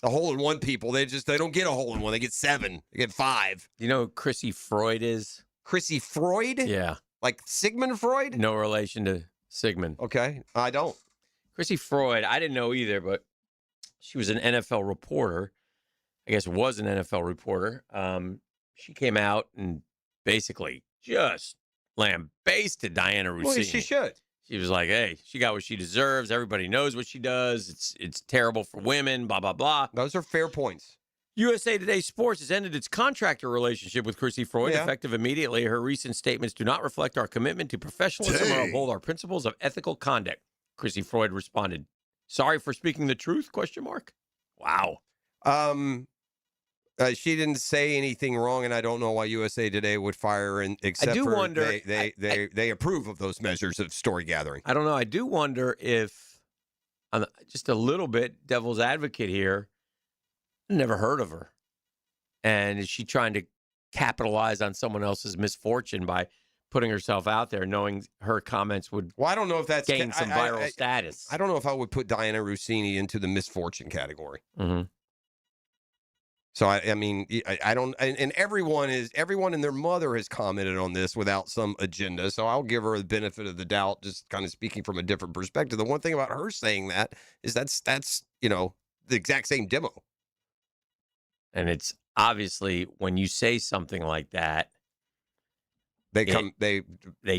The hole-in-one people, they don't get a hole-in-one. They get 7. They get 5. You know who Chrissy Freud is? Chrissy Freud? Yeah. Like Sigmund Freud? No relation to Sigmund. Okay. I don't. Chrissy Freud, I didn't know either, but she was an NFL reporter. I guess was an NFL reporter. She came out and basically just lambasted Diana Rossini. Well, she should. She was like, hey, she got what she deserves. Everybody knows what she does. It's terrible for women, blah, blah, blah. Those are fair points. USA Today Sports has ended its contractor relationship with Chrissy Freud, effective immediately. Her recent statements do not reflect our commitment to professionalism or uphold our principles of ethical conduct. Chrissy Freud responded, sorry for speaking the truth, ? Wow. She didn't say anything wrong, and I don't know why USA Today would fire her, except I do for wonder, they approve of those measures of story gathering. I don't know. I do wonder if, I'm just a little bit devil's advocate here, never heard of her. And is she trying to capitalize on someone else's misfortune by putting herself out there, knowing her comments would I don't know if that's gain some viral status? I don't know if I would put Diana Rossini into the misfortune category. Mm-hmm. So I mean, I don't, and everyone and their mother has commented on this without some agenda. So I'll give her the benefit of the doubt, just kind of speaking from a different perspective. The one thing about her saying that is that's the exact same demo. And it's obviously when you say something like that, they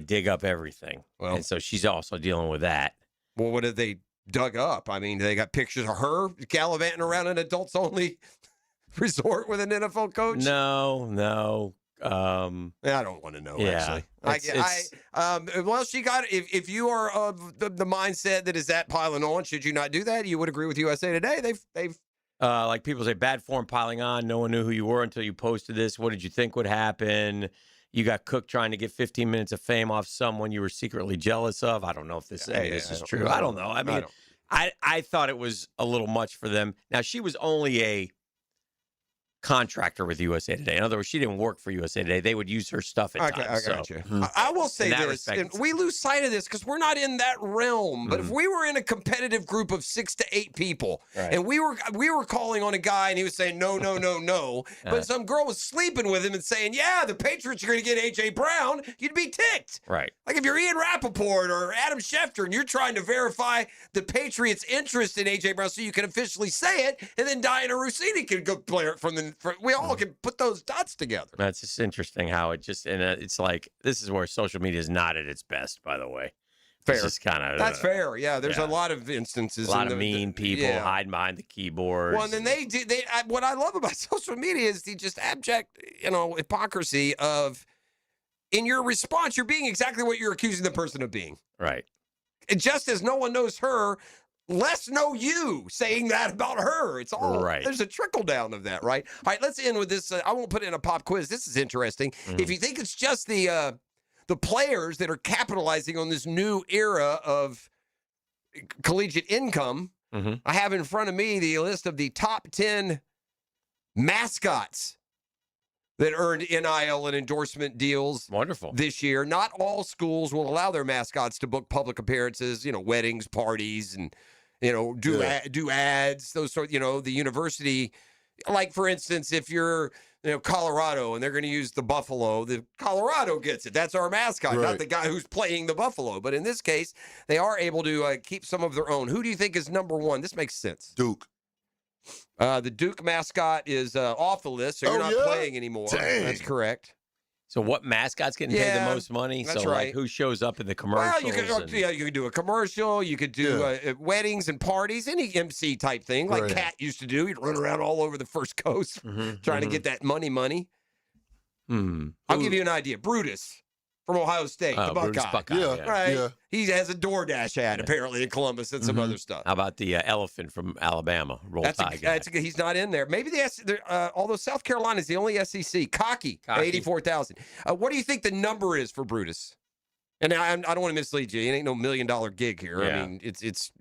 dig up everything. Well, and so she's also dealing with that. Well, what have they dug up? I mean, they got pictures of her gallivanting around an adults only resort with an NFL coach? No. I don't want to know, yeah, actually. Well, she got, if you are of the mindset that is that piling on, should you not do that? You would agree with USA Today. They've like people say, bad form piling on. No one knew who you were until you posted this. What did you think would happen? You got cooked trying to get 15 minutes of fame off someone you were secretly jealous of. I don't know if this is true. I don't know. I mean, I thought it was a little much for them. Now, she was only a contractor with USA Today. In other words, she didn't work for USA Today. They would use her stuff at times. I got you. I will say this, and we lose sight of this because we're not in that realm. But if we were in a competitive group of 6 to 8 people, and we were calling on a guy, and he was saying no, but some girl was sleeping with him and saying, yeah, the Patriots are going to get A.J. Brown, you'd be ticked. Right. Like if you're Ian Rappaport or Adam Schefter, and you're trying to verify the Patriots' interest in A.J. Brown so you can officially say it, and then Diana Rossini can go play it from the. We all can put those dots together. That's just interesting how it just, and it's like, this is where social media is not at its best, by the way. Fair. It's just kind of. That's fair. Yeah. There's a lot of instances. A lot of mean people hiding behind the keyboard. Well, and then what I love about social media is the just abject, hypocrisy of, in your response, you're being exactly what you're accusing the person of being. Right. And just as no one knows her, less know you saying that about her. It's all right. There's a trickle down of that, right? All right, let's end with this. I won't put it in a pop quiz. This is interesting. If you think it's just the players that are capitalizing on this new era of collegiate income, I have in front of me the list of the top 10 mascots that earned NIL and endorsement deals. Wonderful. This year. Not all schools will allow their mascots to book public appearances, weddings, parties, and, do ads, those sort, the university. Like, for instance, if you're, Colorado and they're going to use the buffalo, the Colorado gets it. That's our mascot, not the guy who's playing the buffalo. But in this case, they are able to keep some of their own. Who do you think is number one? This makes sense. Duke. The Duke mascot is off the list, so you're not playing anymore. Dang. That's correct. So what mascot's getting paid the most money? That's so right. Like who shows up in the commercials? Well, you could do a commercial. You could do weddings and parties, any MC type thing, like Cat used to do. He'd run around all over the First Coast trying to get that money. I'll give you an idea. Brutus. from Ohio State, the Brutus Buckeye. Buckeye. Yeah. Right? Yeah. He has a DoorDash ad, apparently, in Columbus and some other stuff. How about the elephant from Alabama? Roll Tide guy. He's not in there. Maybe although South Carolina is the only SEC. Cocky. 84,000. What do you think the number is for Brutus? And I don't want to mislead you. It ain't no $1 million gig here. Yeah. I mean, it's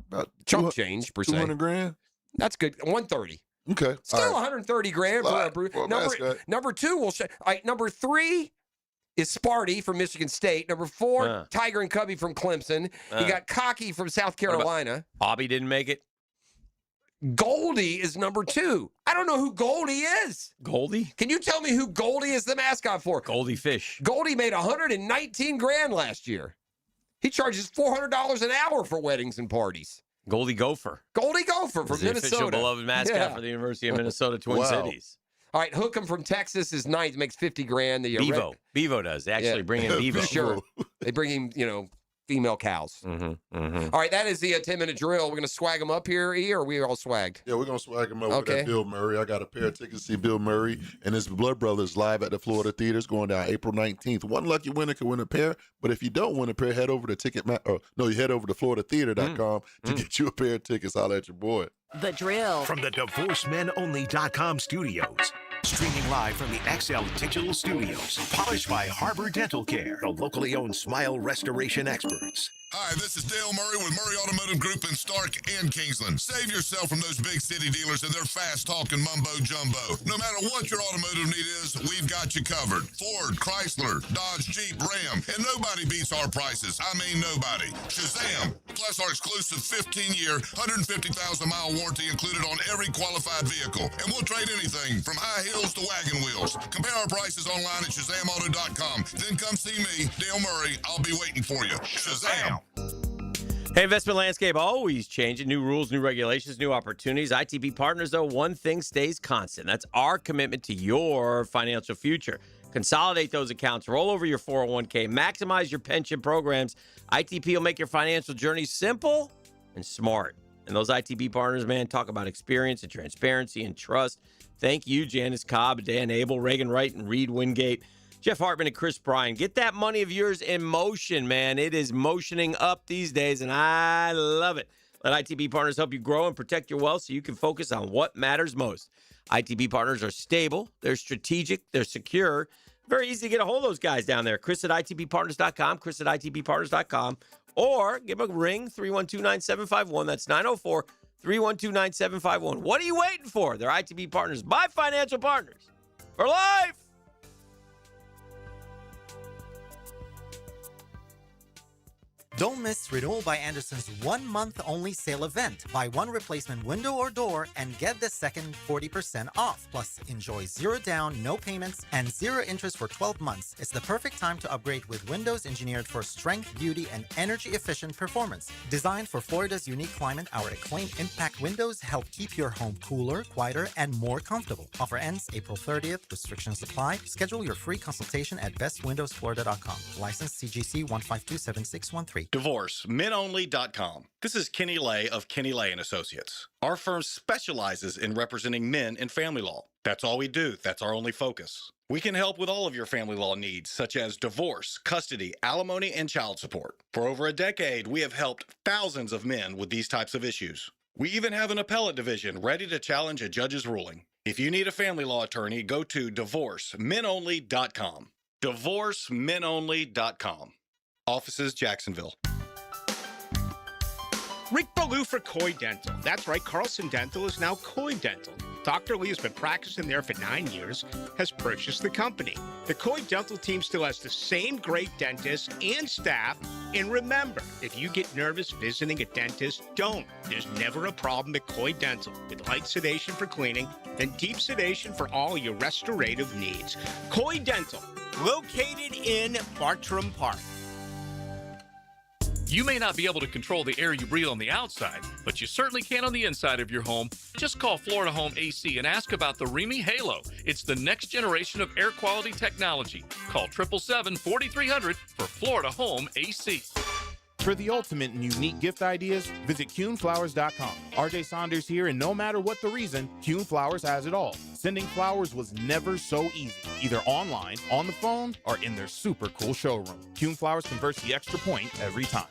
about chump change per se. $200,000. That's good. 130. Okay. Still All right. 130 grand for a Brutus. Well, Number 2 will show. All right, number 3 is Sparty from Michigan State. Number 4, Tiger and Cubby from Clemson. You got Cocky from South Carolina. Bobby didn't make it. Goldie is number 2. I don't know who Goldie is. Goldie? Can you tell me who Goldie is the mascot for? Goldie Fish. Goldie made 119 grand last year. He charges $400 an hour for weddings and parties. Goldie Gopher. Goldie Gopher from the Minnesota. official beloved mascot for the University of Minnesota Twin Cities. All right, Hookem from Texas is 9th, makes 50 grand. Bevo does. They actually bring in Bevo. Sure. They bring him, female cows. Mm-hmm, mm-hmm. All right, that is the 10-minute drill. We're going to swag them up here, E, or are we all swagged? Yeah, we're going to swag him up with that Bill Murray. I got a pair of tickets to see Bill Murray and his Blood Brothers live at the Florida Theaters going down April 19th. One lucky winner can win a pair, but if you don't win a pair, head over to you head over to FloridaTheater.com to get you a pair of tickets. I'll let your boy. The drill. From the DivorceMenOnly.com studios. Streaming live from the XL Digital Studios. Polished by Harbor Dental Care, the locally owned smile restoration experts. Hi, this is Dale Murray with Murray Automotive Group in Stark and Kingsland. Save yourself from those big city dealers and their fast-talking mumbo-jumbo. No matter what your automotive need is, we've got you covered. Ford, Chrysler, Dodge, Jeep, Ram, and nobody beats our prices. I mean nobody. Shazam! Plus our exclusive 15-year, 150,000-mile warranty included on every qualified vehicle. And we'll trade anything from high heels to wagon wheels. Compare our prices online at ShazamAuto.com. Then come see me, Dale Murray. I'll be waiting for you. Shazam! Hey, investment landscape always changing. New rules, new regulations, new opportunities. ITB Partners, though, one thing stays constant. That's our commitment to your financial future. Consolidate those accounts, roll over your 401k, maximize your pension programs. ITP will make your financial journey simple and smart. And those ITB Partners, man, talk about experience and transparency and trust. Thank you, Janice Cobb, Dan Abel, Reagan Wright, and Reed Wingate. Jeff Hartman and Chris Bryan. Get that money of yours in motion, man. It is motioning up these days, and I love it. Let ITB Partners help you grow and protect your wealth so you can focus on what matters most. ITB Partners are stable, they're strategic, they're secure. Very easy to get a hold of those guys down there. Chris at ITBPartners.com, Chris at ITBPartners.com, or give them a ring, 312-9751. That's 904-312-9751. What are you waiting for? They're ITB Partners by Financial Partners for life. Don't miss Renewal by Anderson's 1-month only sale event. Buy one replacement window or door and get the second 40% off. Plus, enjoy 0 down, no payments, and 0 interest for 12 months. It's the perfect time to upgrade with windows engineered for strength, beauty, and energy-efficient performance. Designed for Florida's unique climate, our acclaimed impact windows help keep your home cooler, quieter, and more comfortable. Offer ends April 30th. Restrictions apply. Schedule your free consultation at bestwindowsflorida.com. License CGC 1527613. DivorceMenOnly.com. This is Kenny Lay of Kenny Lay & Associates. Our firm specializes in representing men in family law. That's all we do. That's our only focus. We can help with all of your family law needs, such as divorce, custody, alimony, and child support. For over a decade, we have helped thousands of men with these types of issues. We even have an appellate division ready to challenge a judge's ruling. If you need a family law attorney, go to DivorceMenOnly.com. DivorceMenOnly.com. Offices, Jacksonville. Rick Ballou for Coy Dental. That's right, Carlson Dental is now Coy Dental. Dr. Lee has been practicing there for 9 years, has purchased the company. The Coy Dental team still has the same great dentists and staff. And remember, if you get nervous visiting a dentist, don't. There's never a problem at Coy Dental with light sedation for cleaning and deep sedation for all your restorative needs. Coy Dental, located in Bartram Park. You may not be able to control the air you breathe on the outside, but you certainly can on the inside of your home. Just call Florida Home AC and ask about the Remy Halo. It's the next generation of air quality technology. Call 777-4300 for Florida Home AC. For the ultimate and unique gift ideas, visit CuneFlowers.com. RJ Saunders here, and no matter what the reason, Cune Flowers has it all. Sending flowers was never so easy, either online, on the phone, or in their super cool showroom. Cune Flowers converts the extra point every time.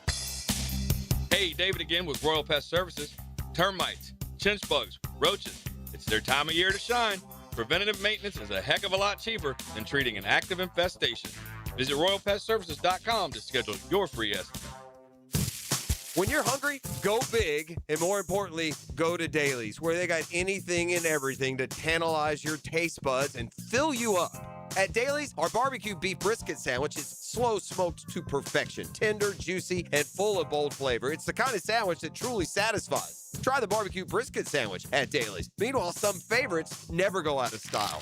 Hey, David again with Royal Pest Services. Termites, chinch bugs, roaches. It's their time of year to shine. Preventative maintenance is a heck of a lot cheaper than treating an active infestation. Visit RoyalPestServices.com to schedule your free estimate. When you're hungry, go big, and more importantly, go to Dailies, where they got anything and everything to tantalize your taste buds and fill you up. At Dailies, our barbecue beef brisket sandwich is slow smoked to perfection, tender, juicy, and full of bold flavor. It's the kind of sandwich that truly satisfies. Try the barbecue brisket sandwich at Dailies. Meanwhile, some favorites never go out of style.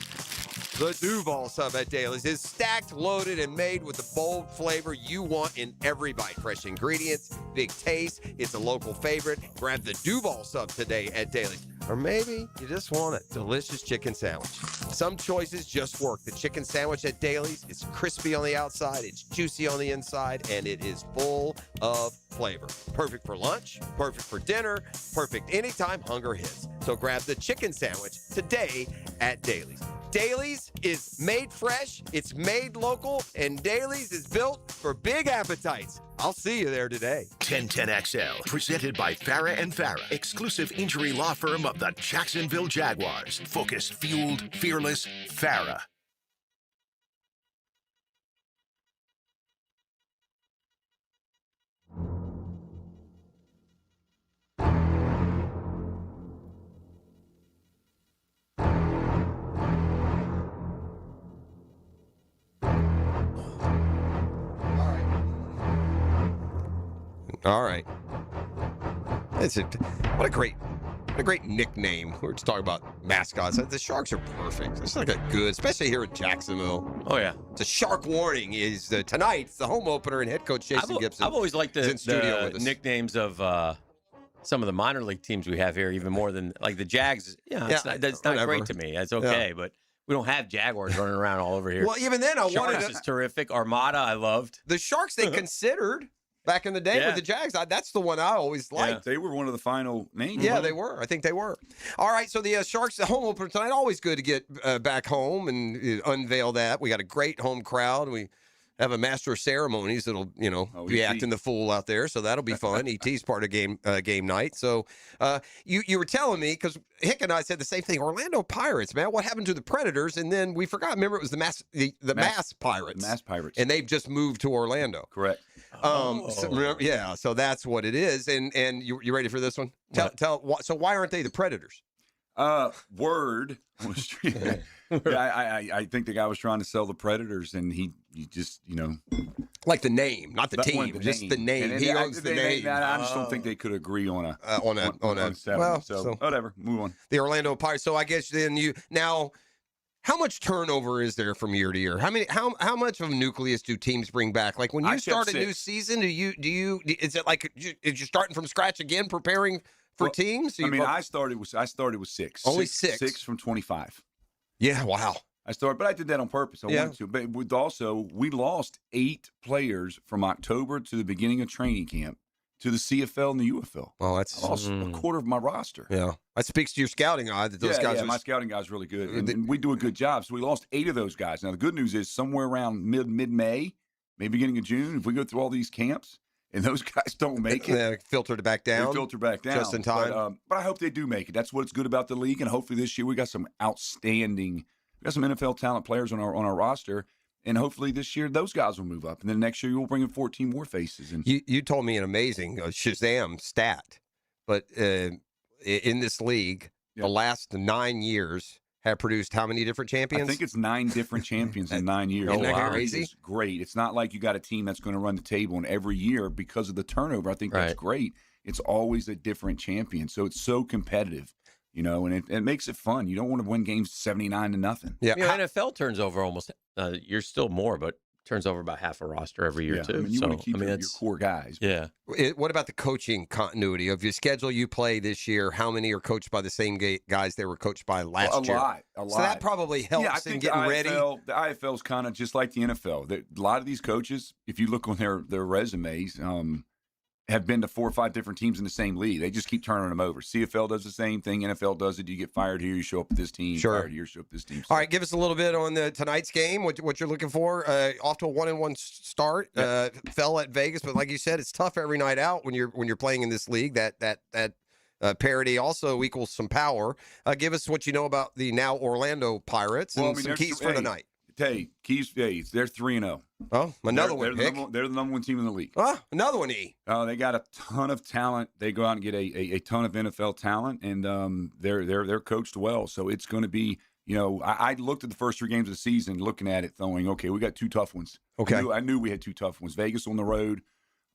The Duval sub at Dailies is stacked, loaded, and made with the bold flavor you want in every bite. Fresh ingredients, big taste. It's a local favorite. Grab the Duval sub today at Dailies. Or maybe you just want a delicious chicken sandwich. Some choices just work. The chicken sandwich at Dailies is crispy on the outside, it's juicy on the inside, and it is full of flavor. Perfect for lunch, perfect for dinner, perfect anytime hunger hits. So grab the chicken sandwich today at Dailies. Dailies is made fresh, it's made local, and Dailies is built for big appetites. I'll see you there today. 1010XL, presented by Farah and Farah, exclusive injury law firm of the Jacksonville Jaguars. Focused, fueled, fearless, Farah. All right. What a great nickname. We're just talking about mascots. The Sharks are perfect. It's like a good, especially here in Jacksonville. Oh, yeah. It's a Shark warning is tonight. It's the home opener, and head coach Jason Gibson. I've always liked the nicknames of some of the minor league teams we have here, even more than like the Jags. That's not great to me. That's okay, but we don't have Jaguars running around all over here. Well, even then, Sharks is terrific. Armada, I loved. The Sharks they considered back in the day with the Jags. That's the one I always liked. They were one of the final names. Yeah, they were. I think they were. All right, so the Sharks, the home opener tonight, always good to get back home and unveil that. We got a great home crowd. We have a master of ceremonies that'll, be acting the fool out there, so that'll be fun. ET's part of game night. So you were telling me, because Hicken and I said the same thing, Orlando Pirates, man, what happened to the Predators? And then we forgot, remember, it was the Mass Pirates. Mass Pirates. And they've just moved to Orlando. Correct. So that's what it is. And you ready for this one? So why aren't they the Predators? Word was I think the guy was trying to sell the Predators, and he just like the name, not the team, just the name. He owns the name. I just don't think they could agree on a seven. Well, so whatever, move on. The Orlando Pirates. So I guess then how much turnover is there from year to year? How much of a nucleus do teams bring back? Like when you start a new season, is it like you're starting from scratch again, preparing for teams? I started with 6. Only 6. 6 from 25. Yeah, wow. But I did that on purpose. I wanted to. But we lost 8 players from October to the beginning of training camp to the CFL and the UFL. Well, that's lost a quarter of my roster. Yeah, that speaks to your scouting eye. That those guys. Yeah, my scouting guy is really good, and we do a good job. So we lost 8 of those guys. Now the good news is somewhere around mid-May, maybe beginning of June, if we go through all these camps and those guys don't make it, they filter back down. They filter back down just in time. But I hope they do make it. That's what's good about the league, and hopefully this year we got some outstanding. We got some NFL talent players on our roster. And hopefully this year those guys will move up, and then next year you'll bring in 14 more faces. And you told me an amazing Shazam stat, but in this league, the last 9 years have produced how many different champions? I think it's 9 different champions in 9 years. Isn't that crazy? It's great. It's not like you got a team that's going to run the table, and every year because of the turnover, I think that's great. It's always a different champion, so it's so competitive. And it makes it fun. You don't want to win games 79-0. Yeah, NFL turns over almost. You're still more, but turns over about half a roster every year too. You want to keep your core guys. Yeah. What about the coaching continuity of your schedule? You play this year. How many are coached by the same guys they were coached by last year? A lot. So that probably helps in getting ready. The IFL is kind of just like the NFL. A lot of these coaches, if you look on their resumes, have been to 4 or 5 different teams in the same league. They just keep turning them over. CFL does the same thing. NFL does it. You get fired here, you show up with this team. Sure. Fired here, show up with this team. All right, give us a little bit on tonight's game. What you're looking for? Off to a 1-1 start. Fell at Vegas, but like you said, it's tough every night out when you're playing in this league. That parity also equals some power. Give us what you know about the now Orlando Pirates and some keys for tonight. Hey, keys. Hey, they're 3-0. Oh, another one. They're the number one team in the league. Oh, another one. They got a ton of talent. They go out and get a ton of NFL talent, and they're coached well. So it's going to be. I looked at the first 3 games of the season, looking at it, throwing, okay, we got 2 tough ones. Okay, I knew we had 2 tough ones. Vegas on the road,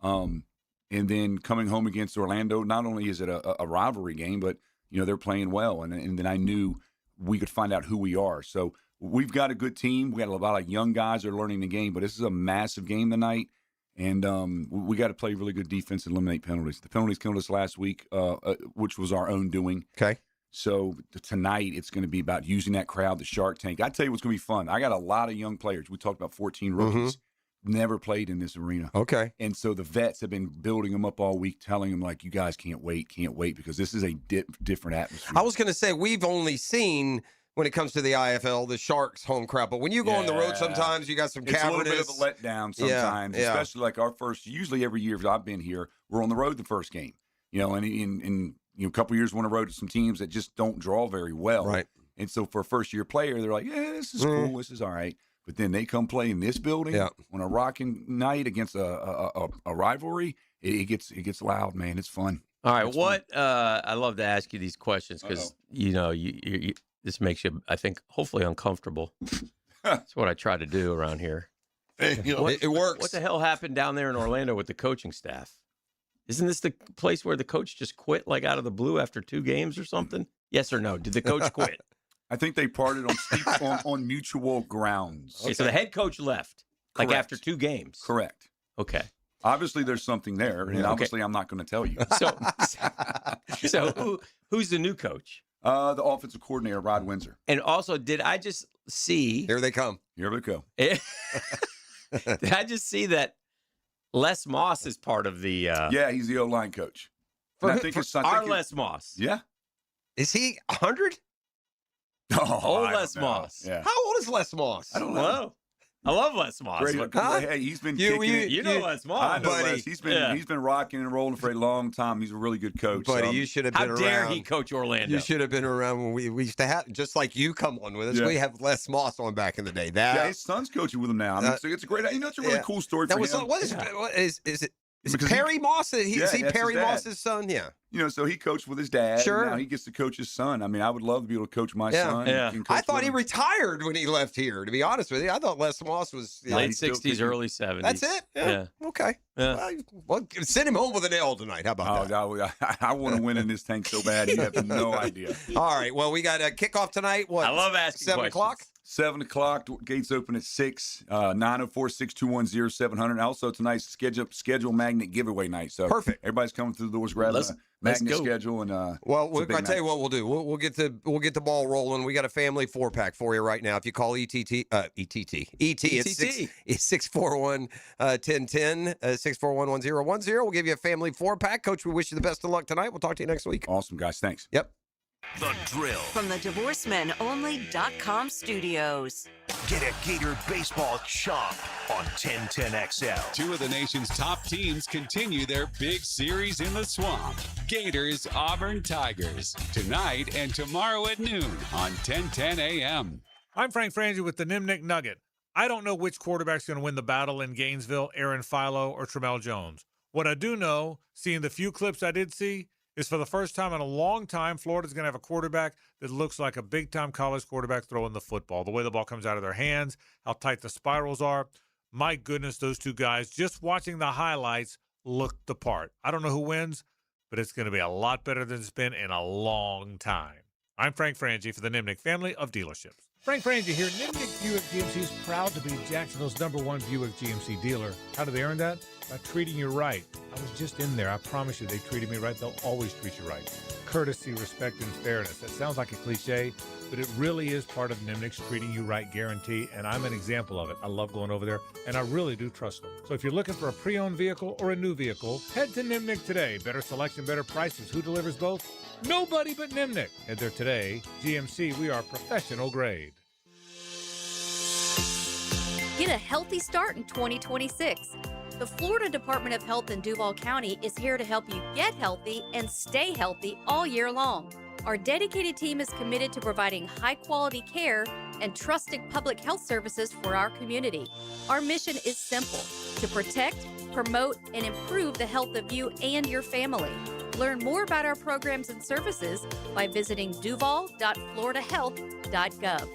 and then coming home against Orlando. Not only is it a rivalry game, but they're playing well, and then I knew we could find out who we are. So. We've got a good team. We got a lot of young guys that are learning the game, but this is a massive game tonight, and we got to play really good defense and eliminate penalties. The penalties killed us last week, which was our own doing. Okay. So tonight it's going to be about using that crowd, the Shark Tank. I tell you what's going to be fun. I got a lot of young players. We talked about 14 rookies. Never played in this arena. Okay. And so the vets have been building them up all week, telling them, like, you guys can't wait, because this is a different atmosphere. I was going to say, we've only seen – when it comes to the IFL, the Sharks home crowd. But when you go on the road, sometimes you got some cavernous. It's a little bit of a letdown sometimes, especially like our first. Usually every year I've been here, we're on the road the first game. And in a couple of years we're on the road to some teams that just don't draw very well. Right. And so for a first-year player, they're like, yeah, this is cool, this is all right. But then they come play in this building on a rocking night against a rivalry. It gets loud, man. It's fun. All right, I love to ask you these questions because you this makes you, I think, hopefully uncomfortable. That's what I try to do around here. It works. What the hell happened down there in Orlando with the coaching staff? Isn't this the place where the coach just quit, like out of the blue after 2 games or something? Yes or no? Did the coach quit? I think they parted on mutual grounds. Okay, so the head coach left, like after 2 games. Correct. Okay. Obviously, there's something there, and obviously, I'm not going to tell you. So who's the new coach? The offensive coordinator, Rod Windsor. And also, did I just see? Here they come. Here they go. Did I just see that Les Moss is part of the? Yeah, he's the O-line coach. Les Moss. Yeah. Is he 100? Les Moss. Yeah. How old is Les Moss? I don't know. I love Les Moss. Hey, he's been kicking it. You know Les Moss. I know buddy. Les. He's been rocking and rolling for a long time. He's a really good coach. Buddy, you should have been around. How dare he coach Orlando? You should have been around when we used to have, just like you come on with us. Yeah. We have Les Moss on back in the day. His son's coaching with him now. I mean, so it's a great, it's a really cool story for him. What is it? Is it Perry Moss? Is he Perry Moss's son? Yeah. So he coached with his dad. Sure. And now he gets to coach his son. I mean, I would love to be able to coach my son. Yeah. And coach I thought he him. retired when he left here, to be honest with you. I thought Les Moss was late 60s, early 70s. That's it? Yeah. Okay. Yeah. Well, send him home with an L tonight. How about that? I want to win in this tank so bad. You have no idea. All right. Well, we got a kickoff tonight. What? I love asking 7 questions. o'clock? 7 o'clock. Gates open at 6. 904-621-0700. Also tonight's schedule magnet giveaway night. So perfect. Everybody's coming through the doors, grab a magnet schedule, and well, I tell you what we'll do. We'll get the ball rolling. We got a family 4-pack for you right now. If you call ET, it's 641-1010, 641-1010. We'll give you a family 4-pack. Coach, we wish you the best of luck tonight. We'll talk to you next week. Awesome, guys. Thanks. Yep. The Drill. From the DivorceMenOnly.com studios. Get a Gator baseball chomp on 1010XL. 2 of the nation's top teams continue their big series in the swamp. Gators, Auburn Tigers. Tonight and tomorrow at noon on 1010 a.m. I'm Frank Frangie with the Nimnik Nugget. I don't know which quarterback's going to win the battle in Gainesville, Aaron Philo or Tramel Jones. What I do know, seeing the few clips I did see, is for the first time in a long time, Florida's going to have a quarterback that looks like a big-time college quarterback throwing the football. The way the ball comes out of their hands, how tight the spirals are. My goodness, those 2 guys, just watching the highlights, looked the part. I don't know who wins, but it's going to be a lot better than it's been in a long time. I'm Frank Frangie for the Nimnik family of dealerships. Frank Frangie here. Nimnick Buick GMC is proud to be Jacksonville's #1 Buick GMC dealer. How do they earn that? By treating you right. I was just in there. I promise you they treated me right. They'll always treat you right. Courtesy, respect, and fairness. That sounds like a cliche, but it really is part of Nimnick's treating you right guarantee, and I'm an example of it. I love going over there, and I really do trust them. So if you're looking for a pre-owned vehicle or a new vehicle, head to Nimnick today. Better selection, better prices. Who delivers both? Nobody but Nimnick. Head there today. GMC, we are professional grade. Get a healthy start in 2026. The Florida Department of Health in Duval County is here to help you get healthy and stay healthy all year long. Our dedicated team is committed to providing high-quality care and trusted public health services for our community. Our mission is simple: to protect, promote, and improve the health of you and your family. Learn more about our programs and services by visiting duval.floridahealth.gov.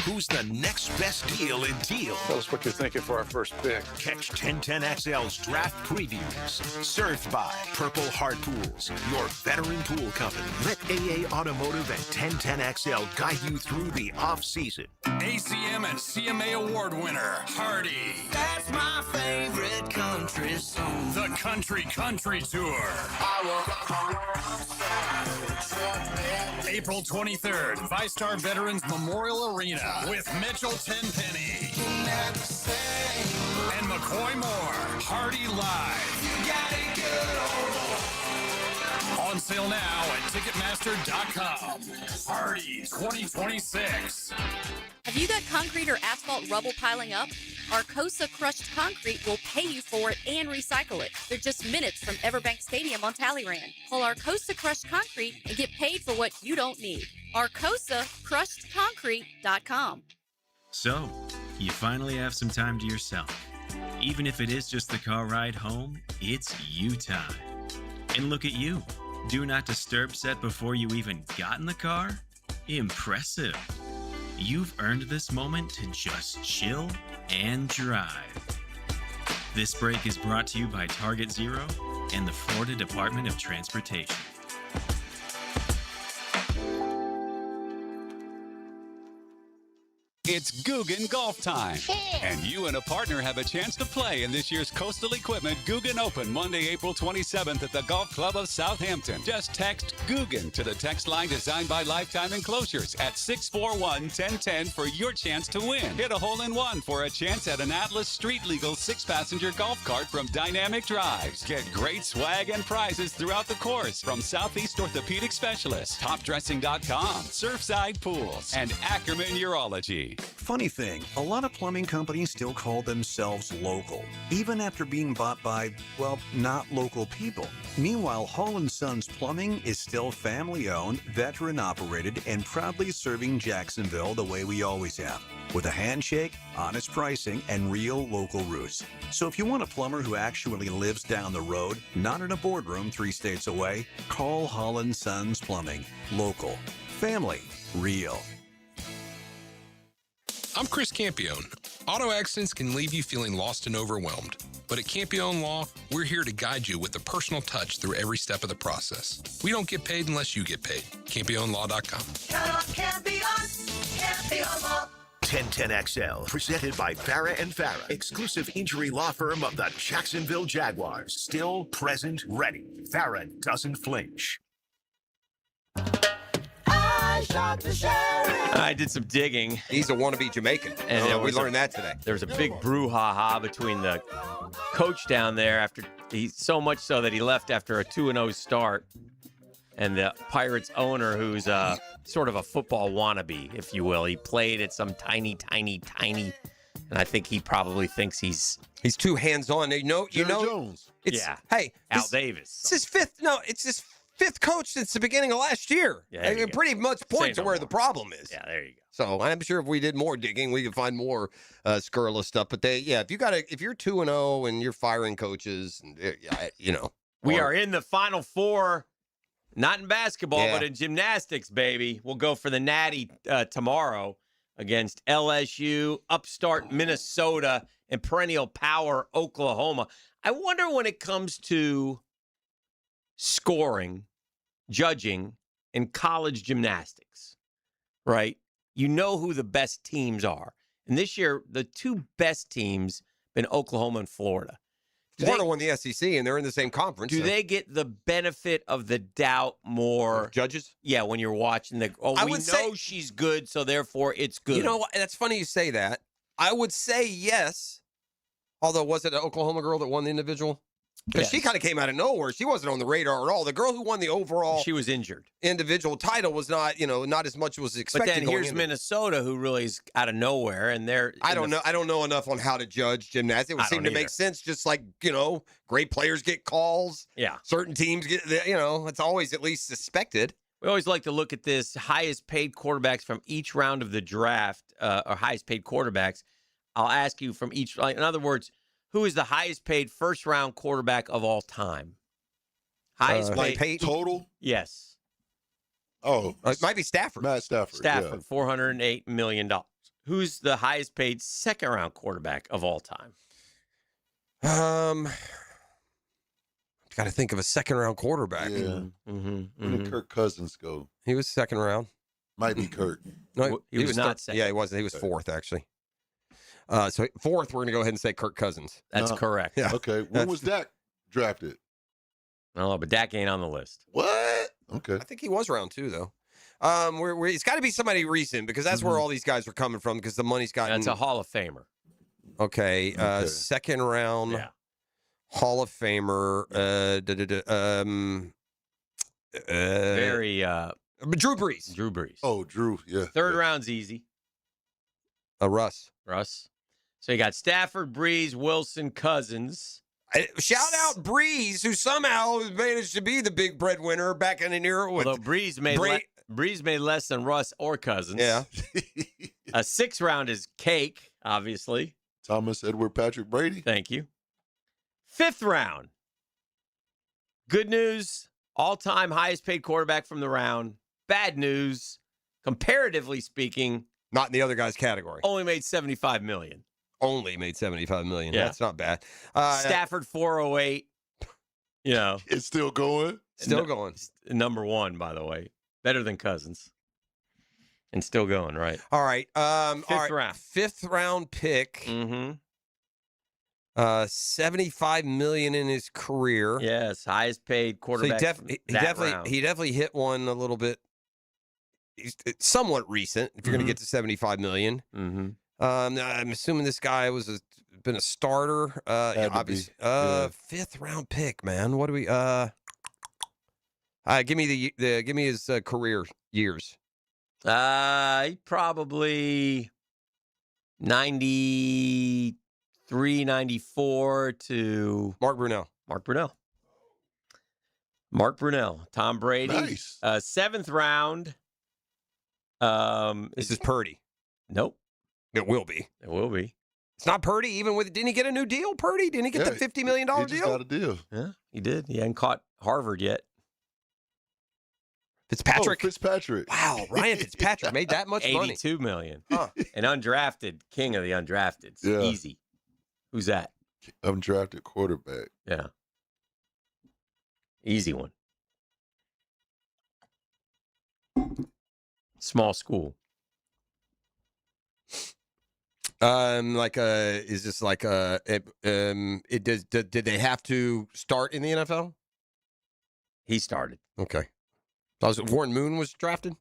Who's the next best deal in Teal? Tell us what you're thinking for our first pick. Catch 1010XL's draft previews. Served by Purple Heart Pools, your veteran pool company. Let AA Automotive and 1010XL guide you through the off-season. ACM and CMA award winner, Hardy. That's my favorite country song. The Country Tour. April 23rd, Five-Star Veterans Memorial Arena with Mitchell Tenpenny and McCoy Moore. Hardy Live. On sale now at Ticketmaster.com. Hardy 2026. Have you got concrete or asphalt rubble piling up? Arcosa Crushed Concrete will pay you for it and recycle it. They're just minutes from Everbank Stadium on Talleyrand. Call Arcosa Crushed Concrete and get paid for what you don't need. ArcosaCrushedConcrete.com. So, you finally have some time to yourself. Even if it is just the car ride home, it's you time. And look at you. Do not disturb set before you even got in the car? Impressive. You've earned this moment to just chill and drive. This break is brought to you by Target Zero and the Florida Department of Transportation. It's Guggen Golf Time. And you and a partner have a chance to play in this year's Coastal Equipment Guggen Open Monday, April 27th at the Golf Club of Southampton. Just text Guggen to the text line designed by Lifetime Enclosures at 641-1010 for your chance to win. Hit a hole-in-one for a chance at an Atlas Street Legal 6-passenger golf cart from Dynamic Drives. Get great swag and prizes throughout the course from Southeast Orthopedic Specialists, TopDressing.com, Surfside Pools, and Ackerman Urology. Funny thing, a lot of plumbing companies still call themselves local, even after being bought by, well, not local people. Meanwhile, Hall & Sons Plumbing is still family-owned, veteran-operated, and proudly serving Jacksonville the way we always have, with a handshake, honest pricing, and real local roots. So if you want a plumber who actually lives down the road, not in a boardroom 3 states away, call Hall & Sons Plumbing. Local. Family. Real. I'm Chris Campione. Auto accidents can leave you feeling lost and overwhelmed. But at Campione Law, we're here to guide you with a personal touch through every step of the process. We don't get paid unless you get paid. CampioneLaw.com. Count on Campione, Campione Law. 1010XL, presented by Farah and Farah, exclusive injury law firm of the Jacksonville Jaguars. Still, present, ready. Farah doesn't flinch. I did some digging. He's a wannabe Jamaican. And we learned that today. There was a big brouhaha between the coach down there after so much so that he left after a 2-0 start, and the Pirates owner, who's sort of a football wannabe, if you will. He played at some tiny, and I think he probably thinks he's too hands-on. Jerry Jones. Hey, Al Davis. It's his fifth coach since the beginning of last year. Yeah, there you go. Pretty much points to where the problem is. Yeah, there you go. So I'm sure if we did more digging, we could find more scurrilous stuff. But if you're 2-0 and you're firing coaches, and we are in the Final Four, not in basketball, but in gymnastics, baby. We'll go for the Natty tomorrow against LSU, upstart Minnesota, and perennial power Oklahoma. I wonder when it comes to scoring, judging in college gymnastics, right? you know who the best teams are. And this year, the two best teams been Oklahoma and Florida. Florida won the SEC, and they're in the same conference. Do they get the benefit of the doubt more? Judges? Yeah, when you're watching we know she's good, so therefore it's good. You know what? That's funny you say that. I would say yes. Although, was it an Oklahoma girl that won the individual? Because she kind of came out of nowhere. She wasn't on the radar at all. The girl who won the overall, she was injured. Individual title was not, not as much as was expected. But then here's Minnesota, who really is out of nowhere, and they're. I don't know enough on how to judge gymnastics. It would seem to make sense. Just like great players get calls. Yeah, certain teams get. It's always at least suspected. We always like to look at this highest paid quarterbacks from each round of the draft, or highest paid quarterbacks. I'll ask you from each. In other words. Who is the highest paid first-round quarterback of all time? Highest paid total? Yes. Oh. It might be Stafford. Matt Stafford. Stafford, $408 million. Who's the highest paid second-round quarterback of all time? Got to think of a second-round quarterback. Yeah. When did Kirk Cousins go? He was second round. Might be Kirk. No, he was not second. Yeah, he wasn't. He was fourth, actually. So fourth, we're going to go ahead and say Kirk Cousins. That's correct. Yeah. Okay. When was Dak drafted? I don't know, but Dak ain't on the list. What? Okay. I think he was round 2, though. It's got to be somebody recent because that's where all these guys are coming from because the money's gotten. That's a Hall of Famer. Okay. Second round. Yeah. Hall of Famer. Drew Brees. Drew Brees. Oh, Drew. Yeah. Third round's easy. Russ. So you got Stafford, Brees, Wilson, Cousins. Shout out Brees, who somehow managed to be the big breadwinner back in an era with. Although Brees made less than Russ or Cousins. Yeah. A sixth round is cake, obviously. Thomas Edward Patrick Brady. Thank you. Fifth round. Good news, all-time highest paid quarterback from the round. Bad news, comparatively speaking. Not in the other guy's category. Only made $75 million. Only made $75 million. Yeah. That's not bad. Stafford 408. It's still going. Still going. Number 1, by the way. Better than Cousins. And still going, right? All right. Fifth round. Fifth round pick. Mm-hmm. $75 million in his career. Yes, highest paid quarterback. So he definitely hit one a little bit. It's somewhat recent. If you're going to get to $75 million, I'm assuming this guy been a starter. Obviously, fifth round pick, man. What do we? Give me his career years. He probably 93, 94 to Mark Brunell. Tom Brady. Nice. Seventh round. This is Purdy. Nope. It will be. It's not Purdy. Didn't he get a new deal? Purdy? Didn't he get the $50 million deal? He just got a deal. Yeah, he did. He hadn't caught Harvard yet. Fitzpatrick. Oh, Fitzpatrick. Wow, Ryan Fitzpatrick made that much money. $82 million. Huh. An undrafted, king of the undrafted. Yeah. Easy. Who's that? Undrafted quarterback. Yeah. Easy one. Small school. Is this like did they have to start in the NFL? He started. Okay. Warren Moon was drafted?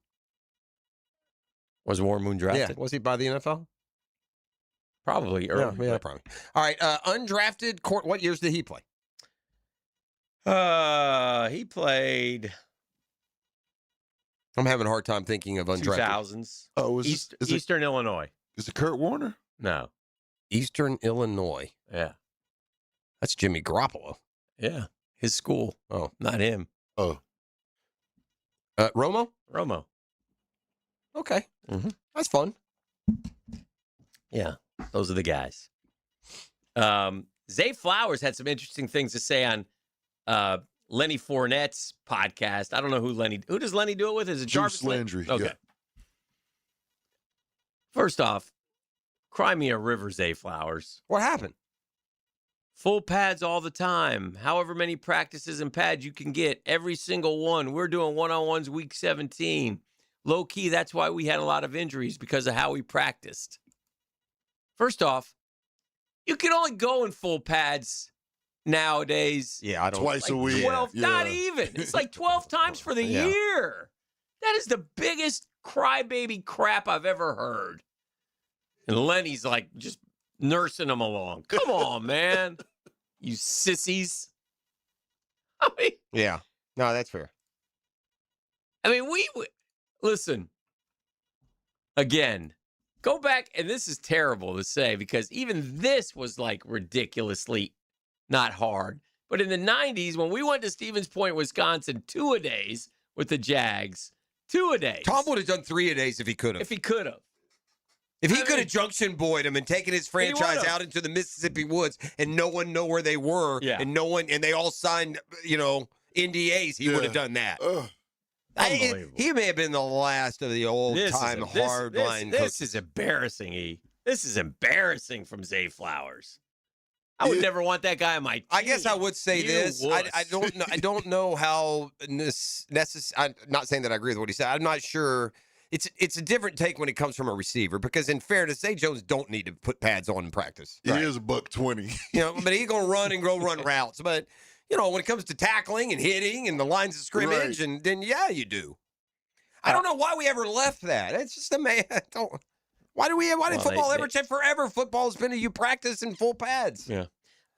Was Warren Moon drafted? Yeah. Was he by the NFL? Probably early. Yeah, probably. All right. Undrafted what years did he play? He played. I'm having a hard time thinking of undrafted. 2000s. Oh, Eastern Illinois. Is it Kurt Warner? No. Eastern Illinois. Yeah. That's Jimmy Garoppolo. Yeah. His school. Oh. Not him. Oh. Romo? Romo. Okay. Mm-hmm. That's fun. Yeah. Those are the guys. Zay Flowers had some interesting things to say on Lenny Fournette's podcast. I don't know who does Lenny do it with? Is it Jarvis Landry? Okay. Yeah. First off, cry me a river, Zay Flowers. What happened? Full pads all the time. However many practices and pads you can get, every single one. We're doing one-on-ones week 17. low-key, that's why we had a lot of injuries, because of how we practiced. First off, you can only go in full pads nowadays. Yeah, I don't. Twice a week. 12, Yeah. not even. It's like 12 times for the Yeah. year. That is the biggest crybaby crap I've ever heard. And Lenny's like just nursing them along. Come on, man. You sissies. I mean, Yeah. No, that's fair. we listen. Again, go back, and this is terrible to say because even this was like ridiculously not hard. But in the 90s, when we went to Stevens Point, Wisconsin, 2-a-days with the Jags, 2-a-days. Tom would have done 3-a-days if he could have. If he could have. If he could have junction boyed him and taken his franchise out into the Mississippi woods and no one know where they were, and they all signed, NDAs, he would have done that. Unbelievable. He may have been the last of the old-time hardline This coaches. is embarrassing, E. This is embarrassing from Zay Flowers. I would never want that guy on my team. I guess I would say this. I don't know. I don't know how necessary. I'm not saying that I agree with what he said. I'm not sure. It's a different take when it comes from a receiver because, in fairness, Zay Jones don't need to put pads on in practice. He is $120. But he's gonna run and run routes. But when it comes to tackling and hitting and the lines of scrimmage, and then you do. I don't know why we ever left that. It's just Why did football ever take forever? Football's been you practice in full pads. Yeah.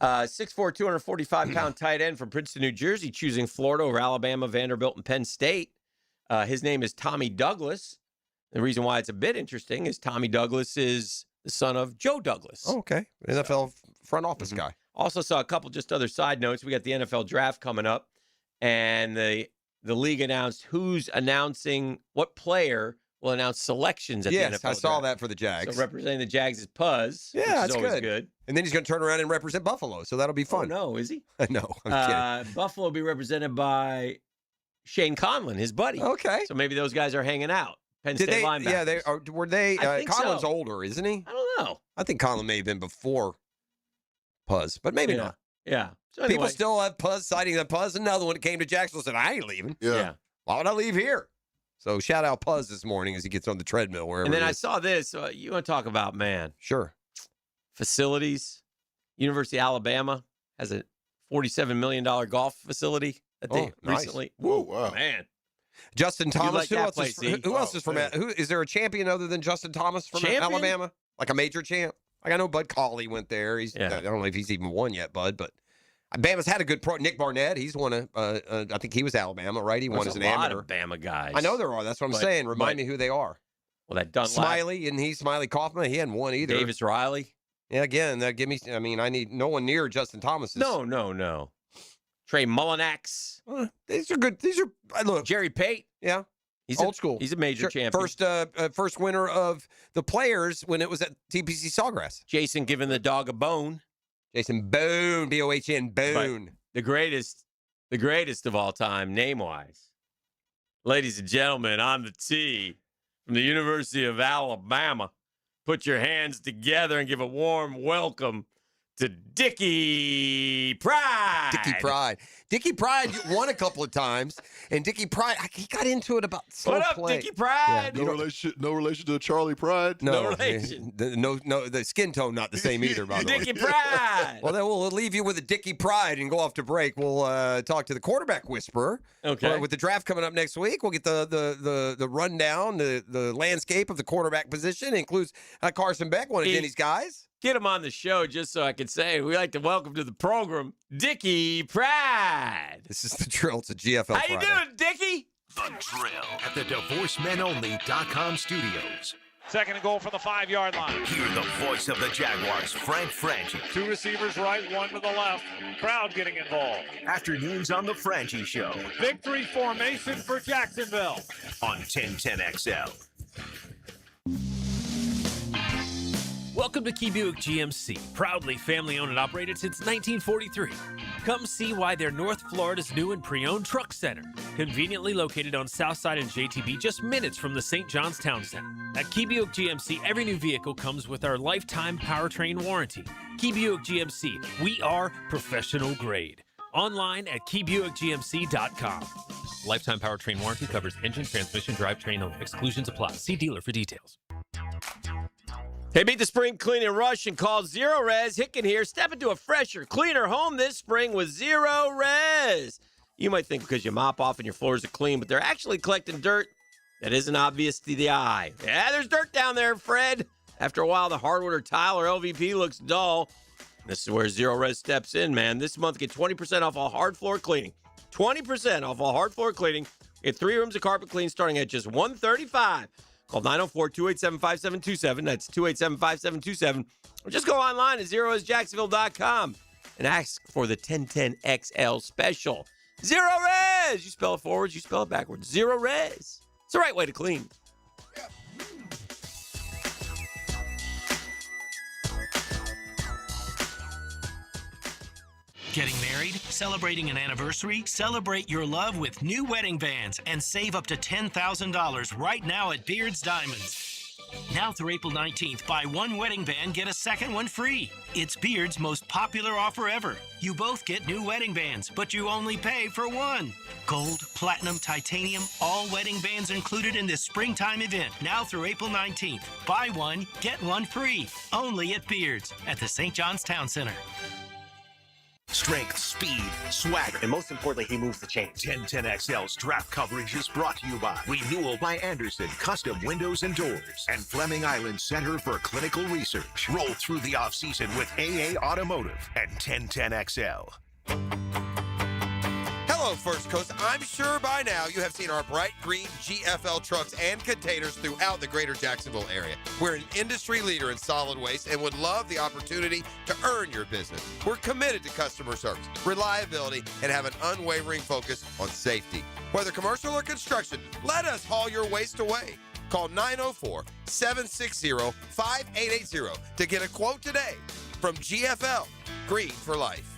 6'4", 245-pound tight end from Princeton, New Jersey, choosing Florida over Alabama, Vanderbilt, and Penn State. His name is Tommy Douglas. The reason why it's a bit interesting is Tommy Douglas is the son of Joe Douglas. Oh, okay. NFL front office guy. Also saw a couple just other side notes. We got the NFL draft coming up, and the league announced who's announcing what player will announce selections at the NFL draft. Yes, I saw that for the Jags. So representing the Jags is Puz, Yeah, which that's is always good. good. And then he's going to turn around and represent Buffalo, so that'll be fun. Oh, no, is he? No, I'm kidding. Buffalo will be represented by Shane Conlon, his buddy. Okay. So maybe those guys are hanging out. Penn Did State they? linebackers. Yeah, were they? I think Conlon's so. older, isn't he? I don't know. I think Conlon may have been before Puz, but maybe not. Yeah. So People anyway. still have Puz citing that Puz. Another one that came to Jacksonville said, "I ain't leaving. Yeah. Why would I leave here?" So shout out Puz this morning as he gets on the treadmill wherever. And then he I is. saw this. You want to talk about, man. Sure. Facilities. University of Alabama has a $47 million golf facility that they recently. Oh, wow. Man. Justin Thomas. like Who that else place, is? Who else is from? Who is there a champion other than Justin Thomas from Champion? Alabama? Like a major champ? Like I know Bud Cauley went there. I don't know if he's even won yet, Bud, but Bama's had a good pro. Nick Barnett, he's won I think he was Alabama, right? He won as an amateur. There's a lot of Bama guys. I know there are. That's what I'm saying. Remind me who they are. Well, that Dunlap. Smiley, and he's Smiley Kaufman. He hadn't won either. Davis Riley. Yeah, again, that give me. I mean, I need no one near Justin Thomas. No. Trey Mullinax. These are good. Look. Jerry Pate. Yeah. He's Old school. He's a major champion. First winner of the Players when it was at TPC Sawgrass. Jason giving the dog a bone. Jason Boone, B-O-H-N, Boone. But the greatest of all time, name-wise. Ladies and gentlemen, on the tee from the University of Alabama, put your hands together and give a warm welcome to Dickie Pride. Dickie Pride won a couple of times, and Dickie Pride, he got into it about slow What up, play. Dickie Pride? No relation to Charlie Pride? No relation. No, the skin tone not the same either, by the way. Dickie Pride. Well, then we'll leave you with a Dickie Pride and go off to break. We'll talk to the quarterback whisperer. Okay. With the draft coming up next week, we'll get the rundown, the landscape of the quarterback position. It includes Carson Beck, one of Denny's guys. Get him on the show just so I can say we like to welcome to the program Dickie Pride. This is the drill. It's a GFL How you Friday. doing, Dickie? The Drill at the DivorceMenOnly.com studios. Second and goal from the 5-yard line. Hear the voice of the Jaguars, Frank Franchi. 2 receivers right, 1 to the left. Crowd getting involved. Afternoons on the Franchi Show Victory formation for Jacksonville. on 1010XL. Welcome to Key Buick GMC, proudly family-owned and operated since 1943. Come see why they're North Florida's new and pre-owned truck center, conveniently located on Southside and JTB, just minutes from the St. John's Town Center. At Key Buick GMC, every new vehicle comes with our lifetime powertrain warranty. Key Buick GMC, we are professional grade. Online at KeyBuickGMC.com. Lifetime powertrain warranty covers engine, transmission, drivetrain only. Exclusions apply. See dealer for details. Hey, beat the spring clean and rush and call Zero Res. Hicken here. Step into a fresher, cleaner home this spring with Zero Res. You might think because you mop off and your floors are clean, but they're actually collecting dirt that isn't obvious to the eye. Yeah, there's dirt down there, Fred. After a while, the hardwood or tile or LVP looks dull. This is where Zero Res steps in, man. This month, get 20% off all hard floor cleaning. 20% off all hard floor cleaning. Get 3 rooms of carpet clean starting at just $135. Call 904-287-5727. That's 287-5727. Or just go online at zeroresjacksonville.com and ask for the 1010XL special. Zero Res! You spell it forwards, you spell it backwards. Zero Res. It's the right way to clean. Getting married? Celebrating an anniversary? Celebrate your love with new wedding bands and save up to $10,000 right now at Beard's Diamonds. Now through April 19th, buy one wedding band, get a second one free. It's Beard's most popular offer ever. You both get new wedding bands, but you only pay for one. Gold, platinum, titanium, all wedding bands included in this springtime event. Now through April 19th. Buy one, get one free. Only at Beard's at the St. John's Town Center. Strength, speed, swagger, and most importantly, he moves the chains. 1010XL's draft coverage is brought to you by Renewal by Anderson, Custom Windows and Doors, and Fleming Island Center for Clinical Research. Roll through the offseason with AA Automotive and 1010XL. Hello, First Coast. I'm sure by now you have seen our bright green GFL trucks and containers throughout the greater Jacksonville area. We're an industry leader in solid waste and would love the opportunity to earn your business. We're committed to customer service, reliability, and have an unwavering focus on safety. Whether commercial or construction, let us haul your waste away. Call 904-760-5880 to get a quote today from GFL, Green for Life.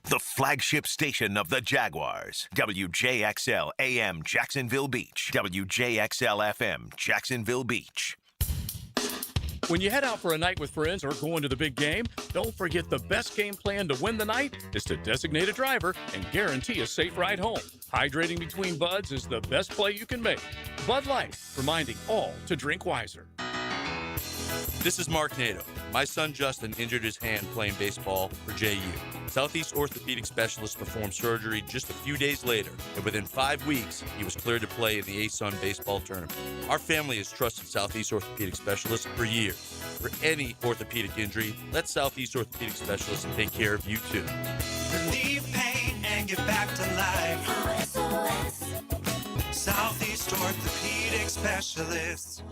The flagship station of the Jaguars. WJXL AM Jacksonville Beach. WJXL FM Jacksonville Beach. When you head out for a night with friends or going to the big game, don't forget the best game plan to win the night is to designate a driver and guarantee a safe ride home. Hydrating between buds is the best play you can make. Bud Light, reminding all to drink wiser. This is Mark Nato. My son Justin injured his hand playing baseball for JU. Southeast orthopedic specialist performed surgery just a few days later, and within 5 weeks, he was cleared to play in the ASUN baseball tournament. Our family has trusted Southeast orthopedic specialists for years. For any orthopedic injury, let Southeast orthopedic specialists take care of you too. Relieve pain and get back to life. SOS. Southeast orthopedic specialists.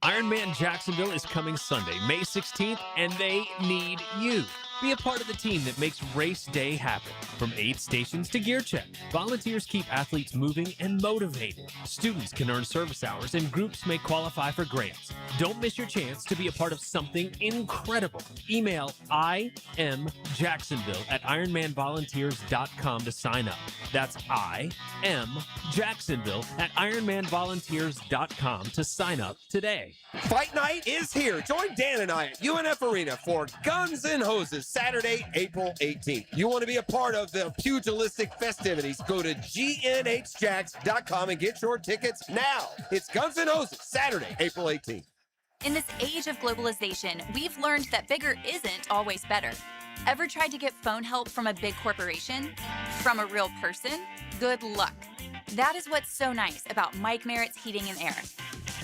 Ironman Jacksonville is coming Sunday, May 16th, and they need you. Be a part of the team that makes race day happen. From aid stations to gear check, volunteers keep athletes moving and motivated. Students can earn service hours and groups may qualify for grants. Don't miss your chance to be a part of something incredible. Email imjacksonville@ironmanvolunteers.com to sign up. That's imjacksonville@ironmanvolunteers.com to sign up today. Fight night is here. Join Dan and I at UNF Arena for Guns and Hoses, Saturday, April 18th. You want to be a part of the pugilistic festivities? Go to GNHJacks.com and get your tickets now. It's Guns and Hoses, Saturday, April 18th. In this age of globalization, we've learned that bigger isn't always better. Ever tried to get phone help from a big corporation? From a real person? Good luck. That is what's so nice about Mike Merritt's Heating and Air.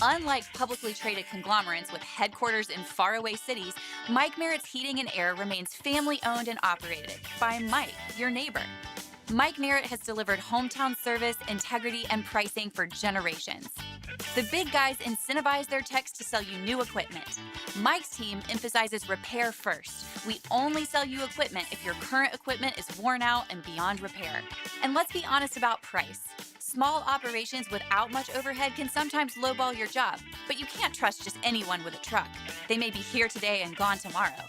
Unlike publicly traded conglomerates with headquarters in faraway cities, Mike Merritt's Heating and Air remains family-owned and operated by Mike, your neighbor. Mike Merritt has delivered hometown service, integrity, and pricing for generations. The big guys incentivize their techs to sell you new equipment. Mike's team emphasizes repair first. We only sell you equipment if your current equipment is worn out and beyond repair. And let's be honest about price. Small operations without much overhead can sometimes lowball your job, but you can't trust just anyone with a truck. They may be here today and gone tomorrow.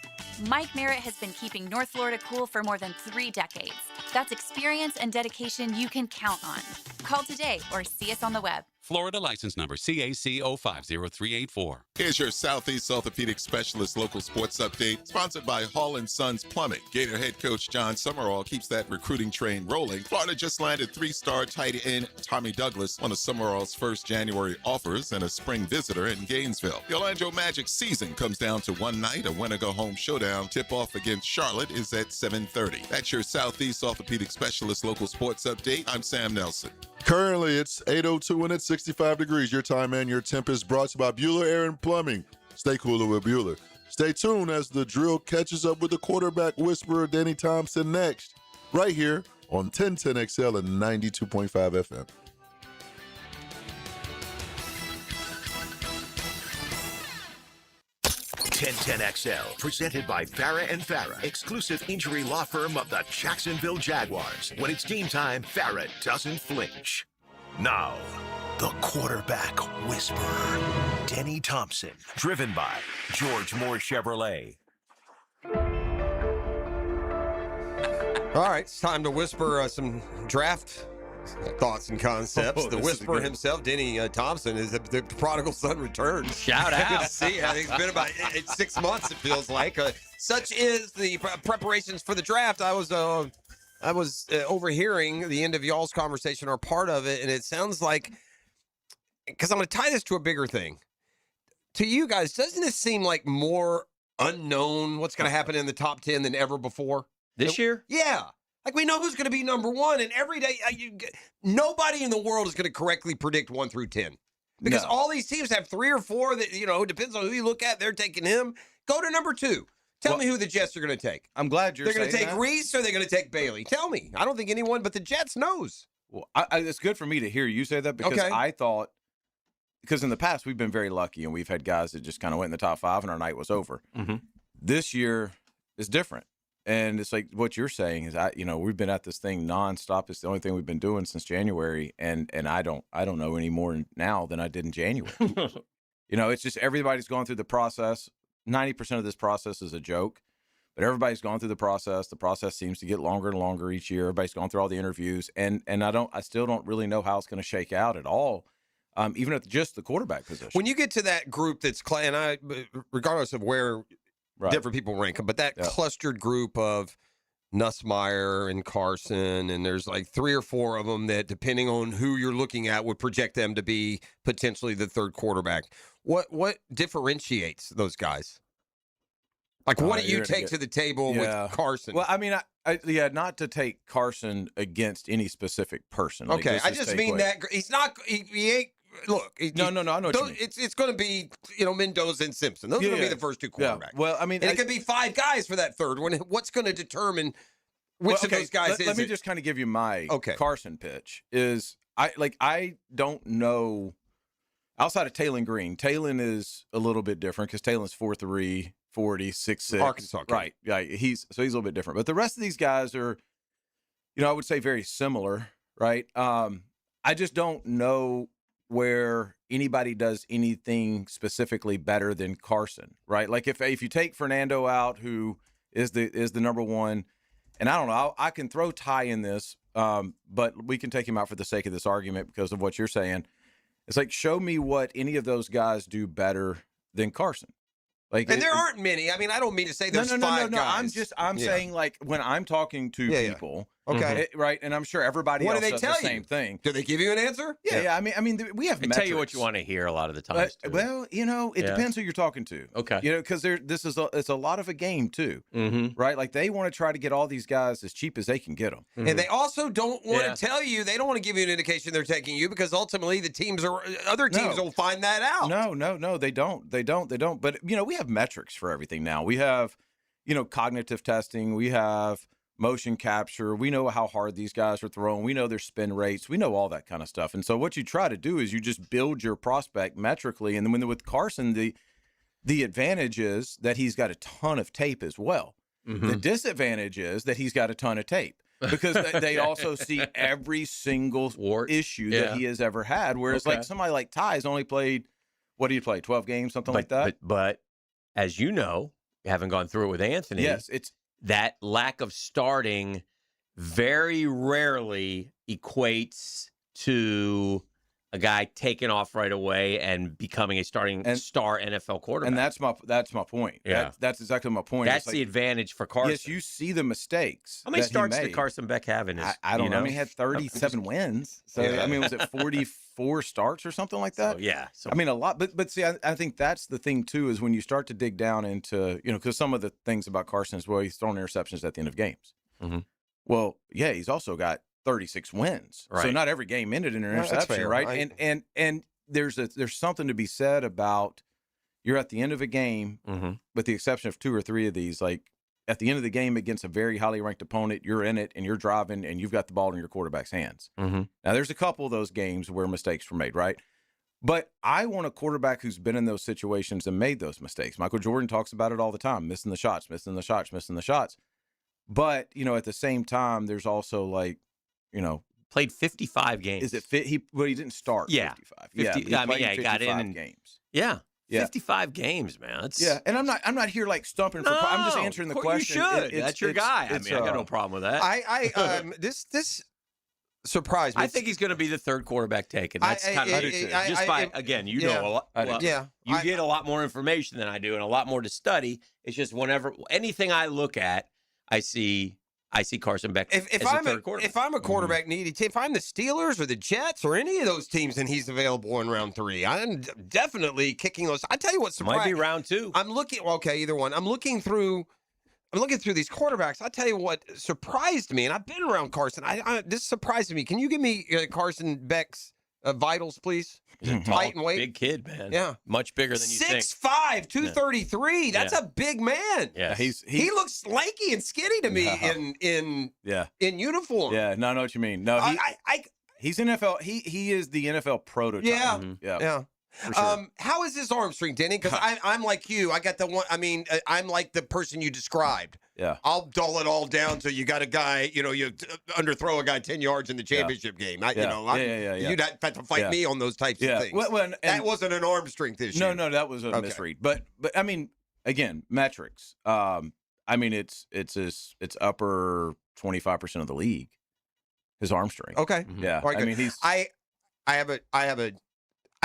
Mike Merritt has been keeping North Florida cool for more than 3 decades. That's experience and dedication you can count on. Call today or see us on the web. Florida license number CAC 050384. Here's your Southeast Orthopedic Specialist local sports update, sponsored by Hall & Sons Plumbing. Gator head coach John Summerall keeps that recruiting train rolling. Florida just landed 3-star tight end Tommy Douglas, one of Summerall's first January offers, and a spring visitor in Gainesville. The Orlando Magic season comes down to one night, a win-or-go-home showdown. Tip-off against Charlotte is at 7:30. That's your Southeast Orthopedic Specialist local sports update. I'm Sam Nelson. Currently, it's 8:02 and it's 65 degrees. Your time and your temp is brought to you by Bueller Air and Plumbing. Stay cooler with Bueller. Stay tuned as the drill catches up with the quarterback whisperer Danny Thompson next, right here on 1010XL and 92.5 FM. 1010XL, presented by Farah and Farah, exclusive injury law firm of the Jacksonville Jaguars. When it's game time, Farah doesn't flinch. Now, the quarterback whisperer, Denny Thompson, driven by George Moore Chevrolet. All right, it's time to whisper some draft thoughts and concepts. The whisperer himself, Denny Thompson, is the prodigal son returns. Shout out. Good to see. I think it's been about 6 months, it feels like. Such is the preparations for the draft. I was overhearing the end of y'all's conversation, or part of it, and it sounds like, because I'm going to tie this to a bigger thing. To you guys, doesn't it seem like more unknown what's going to happen in the top 10 than ever before? This year? Yeah. Like, we know who's going to be number one, and every day, nobody in the world is going to correctly predict 1 through 10. Because all these teams have 3 or 4 that, it depends on who you look at. They're taking him. Go to number 2. Tell me who the Jets are going to take. I'm glad They're going to take Reese, or they're going to take Bailey. Tell me. I don't think anyone but the Jets knows. Well, it's good for me to hear you say that, because I thought, because in the past we've been very lucky and we've had guys that just kind of went in the top 5 and our night was over. Mm-hmm. This year is different. And it's like what you're saying is, we've been at this thing nonstop. It's the only thing we've been doing since January, and I don't know any more now than I did in January. It's just everybody's gone through the process. 90% of this process is a joke, but everybody's gone through the process. The process seems to get longer and longer each year. Everybody's gone through all the interviews, and I still don't really know how it's going to shake out at all. Even at just the quarterback position. When you get to that group that's regardless of where. Right. Different people rank them, but that clustered group of Nussmeier and Carson, and there's like 3 or 4 of them that, depending on who you're looking at, would project them to be potentially the third quarterback. What differentiates those guys? Like, what do you take to the table with Carson? Well, I mean, not to take Carson against any specific person. Okay, I just mean that he's not. He ain't. Look, no, I know what you mean. It's going to be, Mendoza and Simpson. Those are going to be the first 2 quarterbacks. Yeah. Well, I mean, and it could be 5 guys for that third one. What's going to determine which of those guys is Let me it? just kind of give you my Carson pitch. I don't know outside of Taylon Green. Taylon is a little bit different because Taylon's 4'3", 40, 6'6". Arkansas kid. Right. Yeah, he's a little bit different. But the rest of these guys are, I would say very similar, right? I just don't know where anybody does anything specifically better than Carson, right? Like if you take Fernando out, who is the number one, and I don't know, I can throw Ty in this, but we can take him out for the sake of this argument because of what you're saying. It's like, show me what any of those guys do better than Carson. Like, and there aren't many. I mean, I don't mean to say there's 5 guys. I'm saying, like, when I'm talking to people, right, and I'm sure everybody else does the same thing. Do they give you an answer? Yeah. I mean, we have. They tell you what you want to hear a lot of the time. Well, it depends who you're talking to. Okay. Because it's a lot of a game too, right? Like, they want to try to get all these guys as cheap as they can get them, and they also don't want to tell you. They don't want to give you an indication they're taking you, because ultimately other teams will find that out. No, they don't. But we have metrics for everything now. We have, cognitive testing. We have motion capture. We know how hard these guys are throwing. We know their spin rates. We know all that kind of stuff. And so what you try to do is you just build your prospect metrically. And then with Carson, the advantage is that he's got a ton of tape as well. The disadvantage is that he's got a ton of tape, because they also see every single issue that he has ever had. Whereas like somebody like Ty's only played, what do you play, 12 games, something like that? But as you know, having gone through it with Anthony, yes, it's that lack of starting very rarely equates to a guy taking off right away and becoming a starting star NFL quarterback. And that's my point. Yeah. That's exactly my point. That's the advantage for Carson. Yes, you see the mistakes. How many that starts he did made. Carson Beck have in his? I don't know. I mean, he had I'm 37 wins. So Yeah. I mean, was it 44 starts or something like that? So, yeah. So, I mean, a lot. But see, I think that's the thing too, is when you start to dig down into, because some of the things about Carson is, well, he's throwing interceptions at the end of games. Mhm. Well, yeah, he's also got 36 wins. So Right. not every game ended in an That's interception, fair. right? And there's something to be said about you're at the end of a game, with the exception of 2 or 3 of these, like at the end of the game against a very highly ranked opponent, you're in it and you're driving and you've got the ball in your quarterback's hands. Mm-hmm. Now, there's a couple of those games where mistakes were made, right? But I want a quarterback who's been in those situations and made those mistakes. Michael Jordan talks about it all the time, missing the shots. But, at the same time, there's also like, played 55 games. Is it fit? He didn't start 55. he got in and games. Yeah. Yeah. 55 games, man. That's, and I'm not here like stumping for. I'm just answering the question. You should. That's your guy. I got no problem with that. This surprised me. I think he's going to be the third quarterback taken. That's kind of just by again. You know a lot. Well, you get a lot more information than I do, and a lot more to study. It's just whenever anything I look at, I see Carson Beck as a third quarterback. If I'm a quarterback needy team, if I'm the Steelers or the Jets or any of those teams and he's available in round 3, I'm definitely kicking those. I tell you what, Might be round 2. I'm looking. Okay, either one. I'm looking through these quarterbacks. I tell you what surprised me, and I've been around Carson. This surprised me. Can you give me Carson Beck's vitals, please? Height and weight. Big kid, man. Yeah, much bigger than you think. 6'5", 233. That's a big man. Yeah, he looks lanky and skinny to me in uniform. Yeah, no, I know what you mean. No, he's NFL. He is the NFL prototype. Yeah, yeah. For sure. How is his arm strength, Denny? Because I'm like you. I got the one. I mean, I'm like the person you described. Yeah. I'll dull it all down so you got a guy. You underthrow a guy 10 yards in the championship game. You'd have to fight me on those types of things. Well, that wasn't an arm strength issue. No, that was a misread. But I mean, again, metrics. I mean, it's upper 25% of the league. His arm strength. Okay. Yeah. Right, I mean, he's. I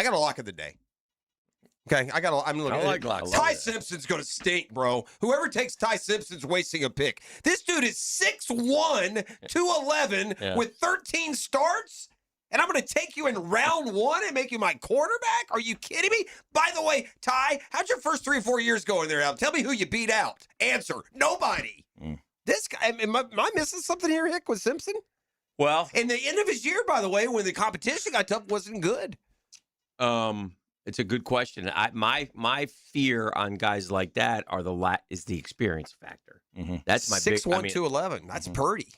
got a lock of the day. Okay, I'm looking. I like locks. Ty Simpson's gonna stink, bro. Whoever takes Ty Simpson's wasting a pick. This dude is 6'1", 211 with 13 starts, and I'm gonna take you in round 1 and make you my quarterback? Are you kidding me? By the way, Ty, how'd your first 3 or 4 years go in there? Al? Tell me who you beat out. Answer: nobody. This guy. Am I missing something here, Hick, with Simpson? Well, and the end of his year, by the way, when the competition got tough, wasn't good. It's a good question. My fear on guys like that is the experience factor. Mm-hmm. That's my 6'1", 211. That's pretty.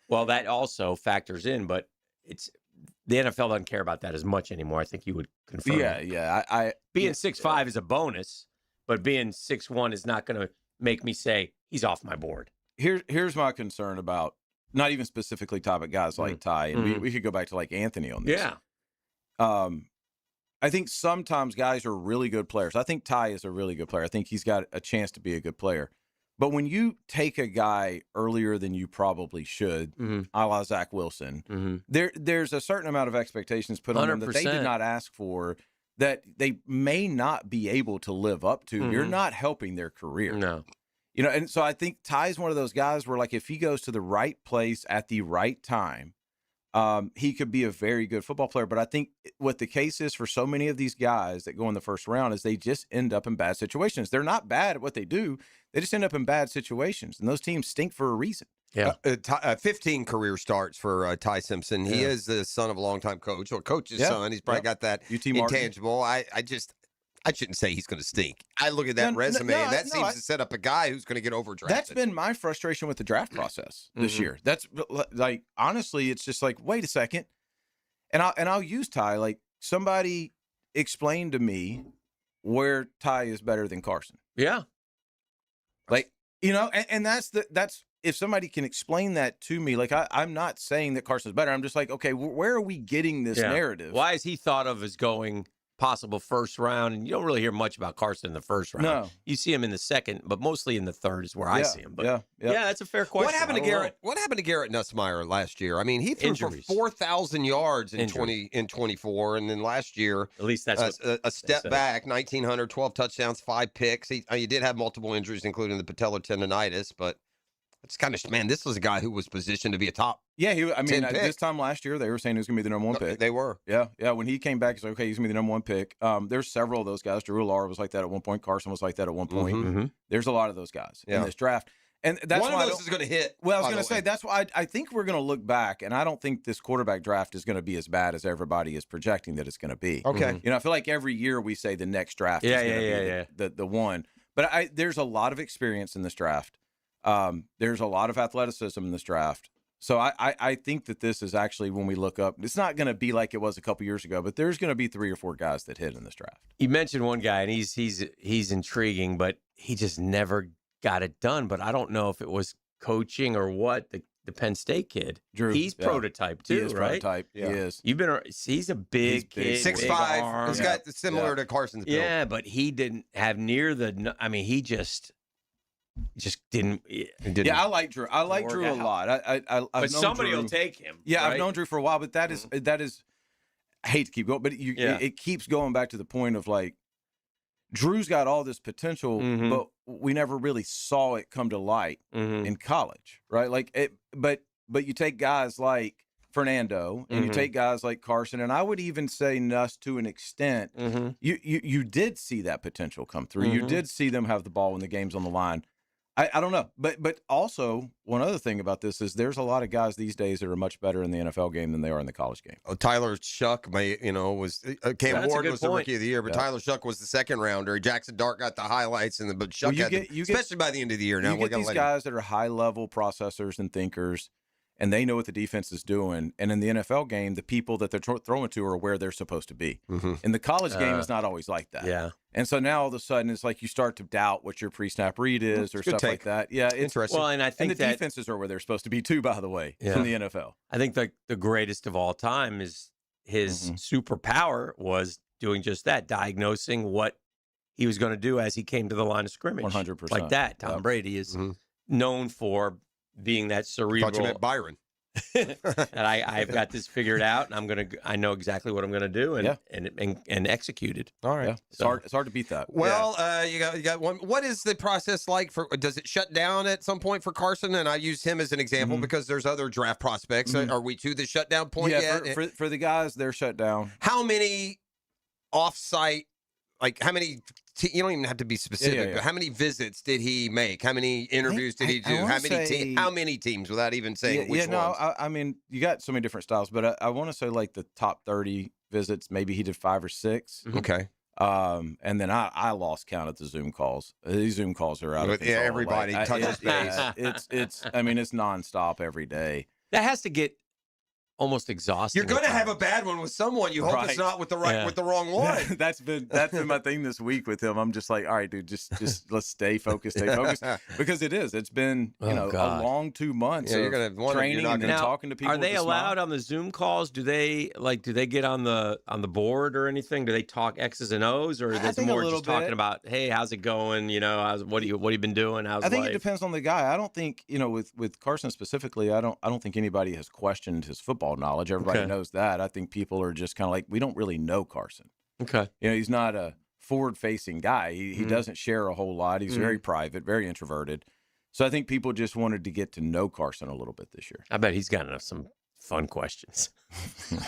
Well, that also factors in, but the NFL doesn't care about that as much anymore. I think you would confirm. Yeah. Being 6'5" is a bonus, but being 6'1" is not going to make me say he's off my board. Here's my concern about not even specifically Ty, but guys like Ty, and we could go back to like Anthony on this. Yeah. I think sometimes guys are really good players. I think Ty is a really good player. I think he's got a chance to be a good player. But when you take a guy earlier than you probably should, a la Zach Wilson, there's a certain amount of expectations put on them that they did not ask for, that they may not be able to live up to. You're not helping their career. No. And so I think Ty's one of those guys where, like, if he goes to the right place at the right time, he could be a very good football player. But I think what the case is for so many of these guys that go in the first round is they just end up in bad situations. They're not bad at what they do. They just end up in bad situations. And those teams stink for a reason. Yeah. 15 career starts for Ty Simpson. He is the son of a longtime coach, or coach's son. He's probably got that intangible. I shouldn't say he's going to stink. I look at that resume, and that seems to set up a guy who's going to get overdrafted. That's been my frustration with the draft process this year. That's like, honestly, it's just like, wait a second. And I'll use Ty. Like, somebody explain to me where Ty is better than Carson. Yeah. Like, and that's if somebody can explain that to me, like, I'm not saying that Carson's better. I'm just like, okay, where are we getting this narrative? Why is he thought of as going possible first round, and you don't really hear much about Carson in the first round. No. You see him in the second, but mostly in the third is where I see him. But yeah. that's a fair question. What happened to Garrett? What happened to Garrett Nussmeier last year? I mean, he threw Injuries. for 4,000 yards in 24, and then last year, at least that's a step back, 1,900, 12 touchdowns, 5 picks. He did have multiple injuries, including the patellar tendonitis, but it's kind of, man, this was a guy who was positioned to be a top. Yeah, at pick. this time last year, they were saying he was going to be the number 1 pick. They were. Yeah. When he came back, he's like, okay, he's going to be the number 1 pick. There's several of those guys. Drew Lar was like that at one point. Carson was like that at one point. Mm-hmm. There's a lot of those guys in this draft. And that's one why of those is going to hit. Well, I was going to say, that's why I think we're going to look back, and I don't think this quarterback draft is going to be as bad as everybody is projecting that it's going to be. Okay. I feel like every year we say the next draft is going to be the one. But there's a lot of experience in this draft. There's a lot of athleticism in this draft. So I think that this is actually, when we look up, it's not going to be like it was a couple years ago, but there's going to be 3 or 4 guys that hit in this draft. You mentioned one guy, and he's intriguing, but he just never got it done. But I don't know if it was coaching or what. The Penn State kid, Drew, he's prototype too, he is right? Prototype. Yeah. He is. He's a big kid, 6'5". He's got similar to Carson's build. Yeah, but he didn't have near the. I mean, he just didn't. Yeah, I like Drew. I like Drew a lot. But somebody will take him. Yeah, right? I've known Drew for a while, but that is I hate to keep going, but it keeps going back to the point of like Drew's got all this potential, but we never really saw it come to light in college, right? Like but you take guys like Fernando and you take guys like Carson, and I would even say Nuss to an extent. You did see that potential come through. You did see them have the ball when the game's on the line. I don't know, but also one other thing about this is there's a lot of guys these days that are much better in the NFL game than they are in the college game. Tyler Shuck was Cam Ward was the rookie of the year, but Tyler Shuck was the second rounder. Jackson Dart got the highlights, but Shuck especially by the end of the year. Now you get these guys that are high level processors and thinkers, and they know what the defense is doing. And in the NFL game, the people that they're throwing to are where they're supposed to be. In the college game, it's not always like that. Yeah. And so now all of a sudden, it's like you start to doubt what your pre-snap read is or stuff like that. Yeah, it's interesting. Well, and I think the defenses are where they're supposed to be too, by the way, in the NFL. I think the greatest of all time is his superpower was doing just that, diagnosing what he was going to do as he came to the line of scrimmage. 100%. Like that. Tom Brady is known for being that cerebral. I thought you meant Byron. And I've got this figured out, and I know exactly what I'm going to do, and execute it. All right, it's hard to beat that. Well, you got one. What is the process like for? Does it shut down at some point for Carson? And I use him as an example because there's other draft prospects. Are we to the shutdown point yet? For the guys, they're shut down. How many off-site? Like how many? You don't even have to be specific. But how many visits did he make? How many interviews did he do? How many teams? Without even saying which ones? I mean, you got so many different styles, but I want to say like the top 30 visits. Maybe he did 5 or 6. Okay. And then I lost count at the Zoom calls. These Zoom calls are out of control. Yeah, everybody touches base. It's I mean, it's nonstop every day. That has to get almost exhausting. You're going to have a bad one with someone. You hope it's not with the with the wrong one. That's been my thing this week with him. I'm just like, all right, dude, just let's stay focused, because it's been a long 2 months. Yeah, you're going to training and then talking to people. Are they allowed on the Zoom calls? Do they get on the board or anything? Do they talk X's and O's, or is it more just talking about, hey, how's it going? What have you been doing? I think it depends on the guy. I don't think with Carson specifically, I don't think anybody has questioned his football knowledge. Everybody knows that. I think people are just kind of like, we don't really know Carson. Okay. He's not a forward-facing guy. He doesn't share a whole lot. He's very private, very introverted. So I think people just wanted to get to know Carson a little bit this year. I bet he's got some fun questions.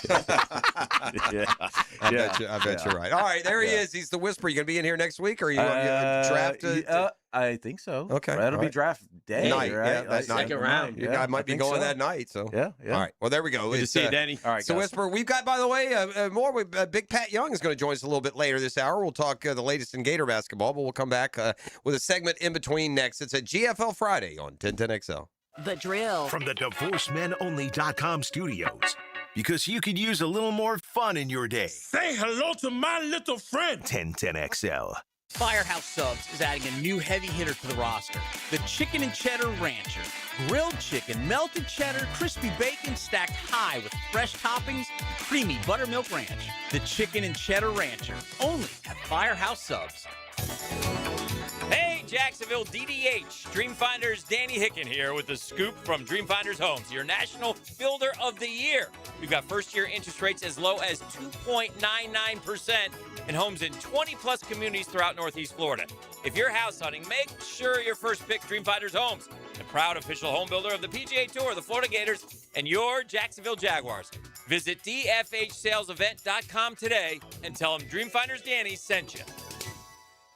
I bet you're right. All right, there he is. He's the Whisperer. You going to be in here next week, or are you drafted? I think so. Okay. That'll be draft day. Night, right? that second round. Your guy might be going that night. So yeah. All right. Well, there we go. Good to see you, Danny. All right, so Whisperer, we've got, by the way, more. Big Pat Young is going to join us a little bit later this hour. We'll talk the latest in Gator basketball, but we'll come back with a segment in between next. It's a GFL Friday on 1010XL. The Drill. From the DivorceMenOnly.com studios. Because you could use a little more fun in your day. Say hello to my little friend. 1010XL. Firehouse Subs is adding a new heavy hitter to the roster, the Chicken and Cheddar Rancher. Grilled chicken, melted cheddar, crispy bacon stacked high with fresh toppings, and creamy buttermilk ranch. The Chicken and Cheddar Rancher, only at Firehouse Subs. Hey, Jacksonville DDH, Dreamfinders Danny Hicken here with the scoop from Dreamfinders Homes, your National Builder of the Year. We've got first-year interest rates as low as 2.99% in homes in 20-plus communities throughout Northeast Florida. If you're house hunting, make sure your first pick Dreamfinders Homes, the proud official home builder of the PGA Tour, the Florida Gators, and your Jacksonville Jaguars. Visit dfhsalesevent.com today and tell them Dreamfinders Danny sent you.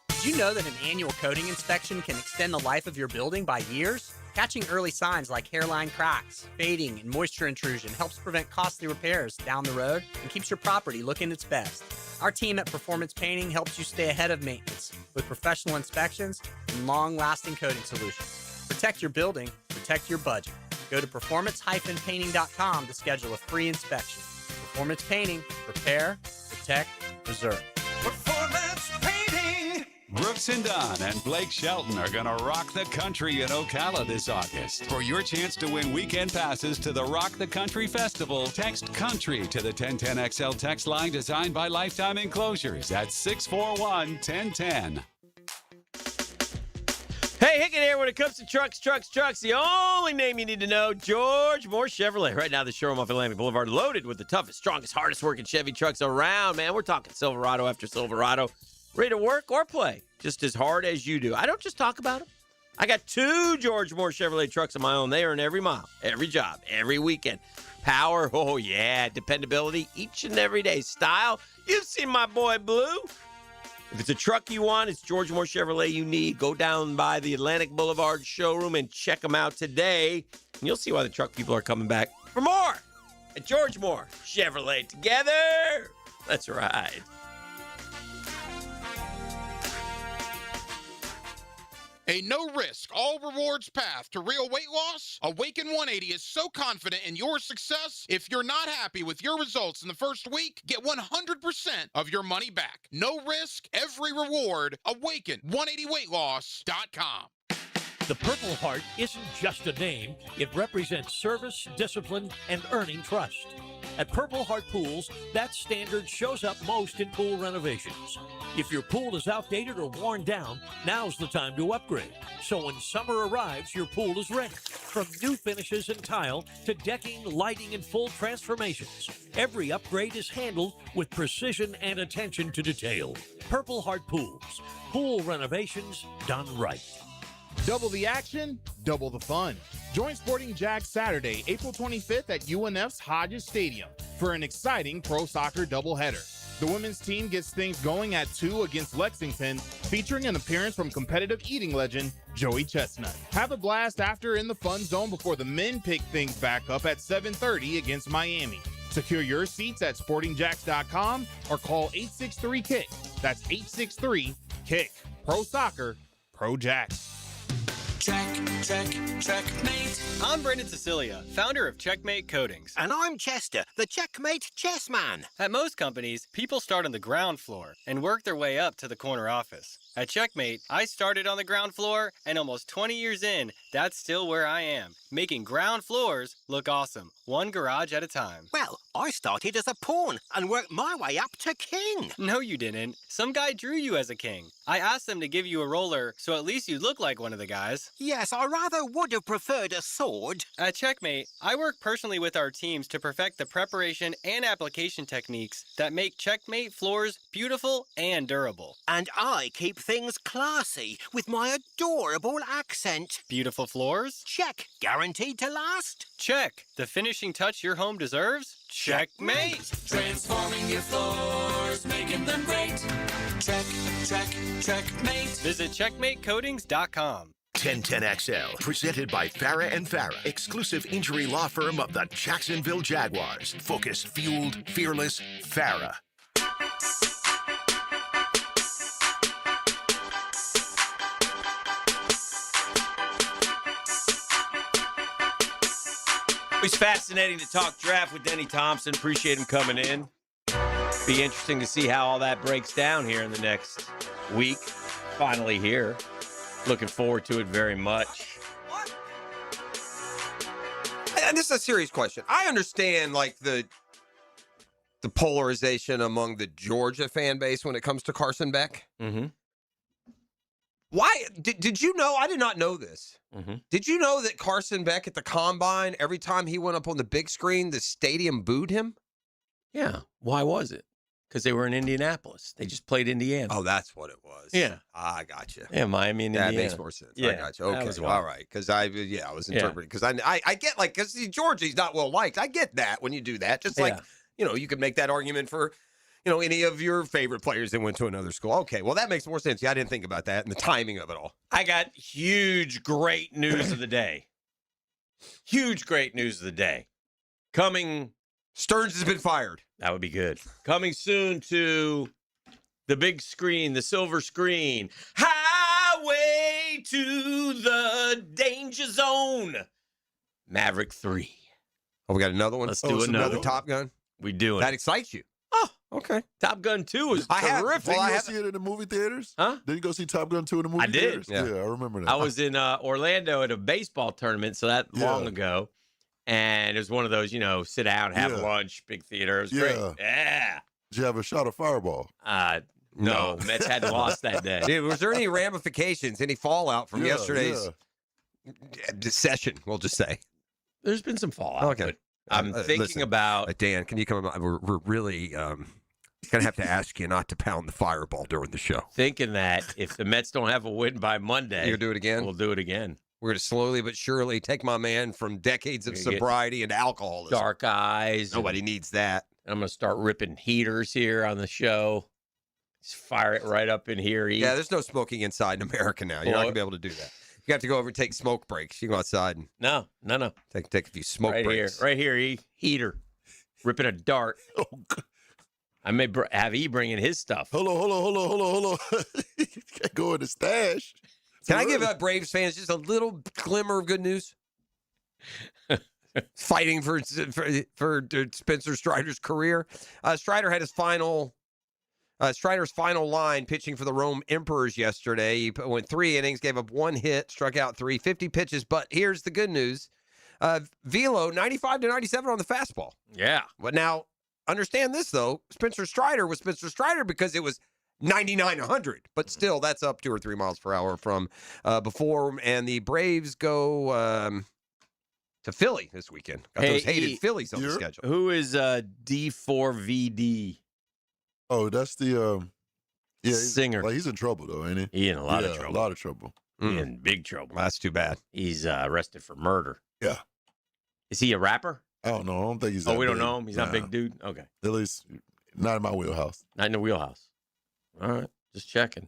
Did you know that an annual coating inspection can extend the life of your building by years? Catching early signs like hairline cracks, fading, and moisture intrusion helps prevent costly repairs down the road and keeps your property looking its best. Our team at Performance Painting helps you stay ahead of maintenance with professional inspections and long-lasting coating solutions. Protect your building, protect your budget. Go to performance-painting.com to schedule a free inspection. Performance Painting, repair, protect, preserve. Performance Painting! Brooks and Dunn and Blake Shelton are going to rock the country in Ocala this August. For your chance to win weekend passes to the Rock the Country Festival, text COUNTRY to the 1010XL text line designed by Lifetime Enclosures at 641-1010. Hey, Hicken here. When it comes to trucks, the only name you need to know, George Moore Chevrolet. Right now, the showroom off Atlantic Boulevard loaded with the toughest, strongest, hardest working Chevy trucks around, man. We're talking Silverado after Silverado. Ready to work or play just as hard as you do. I don't just talk about them. I got 2 George Moore Chevrolet trucks of my own. They earn every mile, every job, every weekend. Power, oh yeah. Dependability, each and every day. Style, you've seen my boy Blue. If it's a truck you want, it's George Moore Chevrolet you need. Go down by the Atlantic Boulevard showroom and check them out today. And you'll see why the truck people are coming back for more at George Moore Chevrolet. Together, let's ride. A no-risk, all-rewards path to real weight loss? Awaken 180 is so confident in your success, if you're not happy with your results in the first week, get 100% of your money back. No risk, every reward. Awaken180weightloss.com. The Purple Heart isn't just a name. It represents service, discipline, and earning trust. At Purple Heart Pools, that standard shows up most in pool renovations. If your pool is outdated or worn down, now's the time to upgrade. So when summer arrives, your pool is ready. From new finishes and tile to decking, lighting, and full transformations, every upgrade is handled with precision and attention to detail. Purple Heart Pools. Pool renovations done right. Double the action, double the fun. Join Sporting Jags Saturday, April 25th at UNF's Hodges Stadium for an exciting pro soccer doubleheader. The women's team gets things going at 2 against Lexington, featuring an appearance from competitive eating legend Joey Chestnut. Have a blast after in the fun zone before the men pick things back up at 7:30 against Miami. Secure your seats at sportingjax.com or call 863-KICK. That's 863-KICK. Pro Soccer, Pro Jax. Checkmate. I'm Brendan Cecilia, founder of Checkmate Coatings. And I'm Chester, the Checkmate Chessman. At most companies, people start on the ground floor and work their way up to the corner office. At Checkmate, I started on the ground floor, and almost 20 years in, that's still where I am, making ground floors look awesome, one garage at a time. Well, I started as a pawn and worked my way up to king. No, you didn't. Some guy drew you as a king. I asked them to give you a roller, so at least you look like one of the guys. Yes, I rather would have preferred a sword. At Checkmate, I work personally with our teams to perfect the preparation and application techniques that make Checkmate floors beautiful and durable. And I keep things classy with my adorable accent. Beautiful floors? Check. Guaranteed to last? Check. The finishing touch your home deserves? Checkmate. Transforming your floors, making them great. Checkmate. Visit checkmatecoatings.com. 1010XL, presented by Farah & Farah, exclusive injury law firm of the Jacksonville Jaguars. Focused, fueled, fearless, Farah. It's fascinating to talk draft with Denny Thompson. Appreciate him coming in. Be interesting to see how all that breaks down here in the next week. finally here. Looking forward to it very much. And this is a serious question. I understand, like, the polarization among the Georgia fan base when it comes to Carson Beck. Mm-hmm. Why? Did you know? I did not know this. Mm-hmm. Did you know that Carson Beck at the Combine, every time he went up on the big screen, the stadium booed him? Yeah. Why was it? Because they were in Indianapolis. They just played Indiana. Oh, that's what it was. Yeah. I got you. Yeah, Miami and Indiana. That makes more sense. Yeah, I got you. Okay. was All wild. right. Because I was interpreting. Because I get, like, because Georgia, he's not well liked. I get that when you do that. Just like, you could make that argument for, any of your favorite players that went to another school. Okay. Well, that makes more sense. Yeah, I didn't think about that and the timing of it all. I got huge, great news of the day. Huge, great news of the day. Coming. Stearns has been fired. That would be good. Coming soon to the big screen, the silver screen. Highway to the Danger Zone. Maverick 3. Oh, we got another one? Let's do another Top Gun? We doing That it. excites you? Oh, okay. Top Gun 2 was I have- terrific. Did Well, you I go see it in the movie theaters? Huh? Did you go see Top Gun 2 in the movie I did. theaters? Yeah, I remember that. I was in Orlando at a baseball tournament, so that long ago. And it was one of those, sit down, have lunch, big theater. It was great. Yeah. Did you have a shot of Fireball? No. Mets hadn't lost that day. Dude, was there any ramifications, any fallout from yesterday's session, we'll just say? There's been some fallout. Okay. But I'm thinking listen, about. Dan, can you come on? We're really going to have to ask you not to pound the Fireball during the show. Thinking that if the Mets don't have a win by Monday, You're going to do it again? we'll do it again. We're going to slowly but surely take my man from decades of sobriety into alcoholism. Dark eyes. Nobody needs that. I'm going to start ripping heaters here on the show. Just fire it right up in here. Yeah, there's no smoking inside in America now. You're not going to be able to do that. You have to go over and take smoke breaks. You can go outside and No. take a few smoke breaks. Right here, heater. Ripping a dart. Oh, God. I may have E bring in his stuff. Hold on. You can't go in the stash. Can I give Braves fans just a little glimmer of good news? Fighting for Spencer Strider's career. Strider had his Strider's final line pitching for the Rome Emperors yesterday. He went 3 innings, gave up 1 hit, struck out 3, 50 pitches. But here's the good news. Velo, 95 to 97 on the fastball. Yeah. But now, understand this, though. Spencer Strider was Spencer Strider because it was 99 100. But still, that's up 2 or 3 miles per hour from before. And the Braves go to Philly this weekend. Got those hated Phillies on the schedule. Who is D4VD? Oh, that's the singer. He's in trouble though, ain't he? He in a lot of trouble. A lot of trouble. He in big trouble. That's too bad. He's arrested for murder. Yeah. Is he a rapper? I don't know. I don't think he's that we don't big. know him? He's not a big dude? Okay. At least not in my wheelhouse. Not in the wheelhouse. All right. Just checking.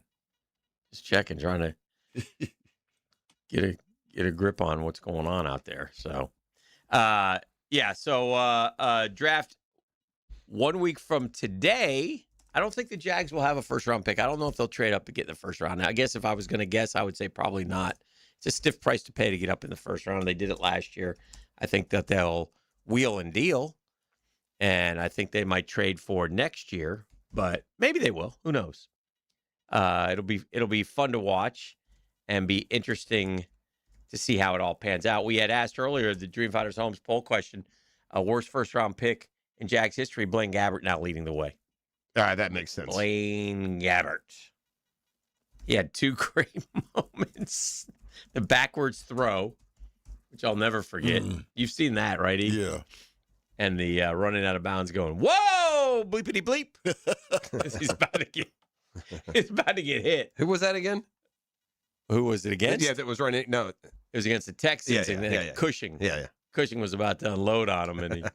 Trying to get a grip on what's going on out there. So, draft 1 week from today. I don't think the Jags will have a first-round pick. I don't know if they'll trade up to get in the first round. Now, I guess if I was going to guess, I would say probably not. It's a stiff price to pay to get up in the first round. They did it last year. I think that they'll wheel and deal, and I think they might trade for next year, but maybe they will. Who knows? It'll be fun to watch and be interesting to see how it all pans out. We had asked earlier the Dream Fighters Homes poll question, worst first-round pick in Jags history. Blaine Gabbert now leading the way. All right, that makes sense. Blaine Gabbert. He had 2 great moments. The backwards throw, which I'll never forget. You've seen that, right, E? Yeah. And the running out of bounds going, whoa, bleepity bleep. He's about to get hit. Who was that again? Who was it against? Yeah, that was running. No. It was against the Texans and Cushing. Yeah. Cushing was about to unload on him, and he like,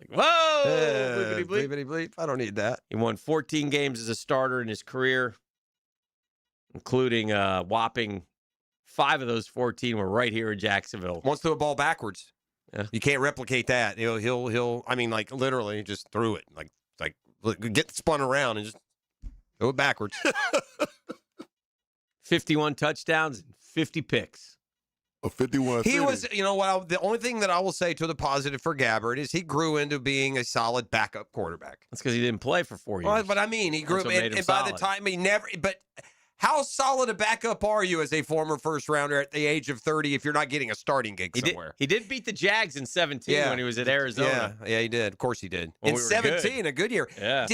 whoa, bleepity bleep. Bleepity bleep. I don't need that. He won 14 games as a starter in his career, including whopping 5 of those 14 were right here in Jacksonville. Once threw a ball backwards. Yeah. You can't replicate that. He'll I mean, like, literally just threw it. Like get spun around and just throw it backwards. 51 touchdowns and 50 picks. 51. He was, the only thing that I will say to the positive for Gabbert is he grew into being a solid backup quarterback. That's because he didn't play for 4 years. Well, but I mean, he grew, That's what made him and by the solid. time he never, but How solid a backup are you as a former first-rounder at the age of 30 if you're not getting a starting gig somewhere? He did beat the Jags in 17 when he was at Arizona. Yeah, he did. Of course he did. When In we were 17, good. a good year. Yeah.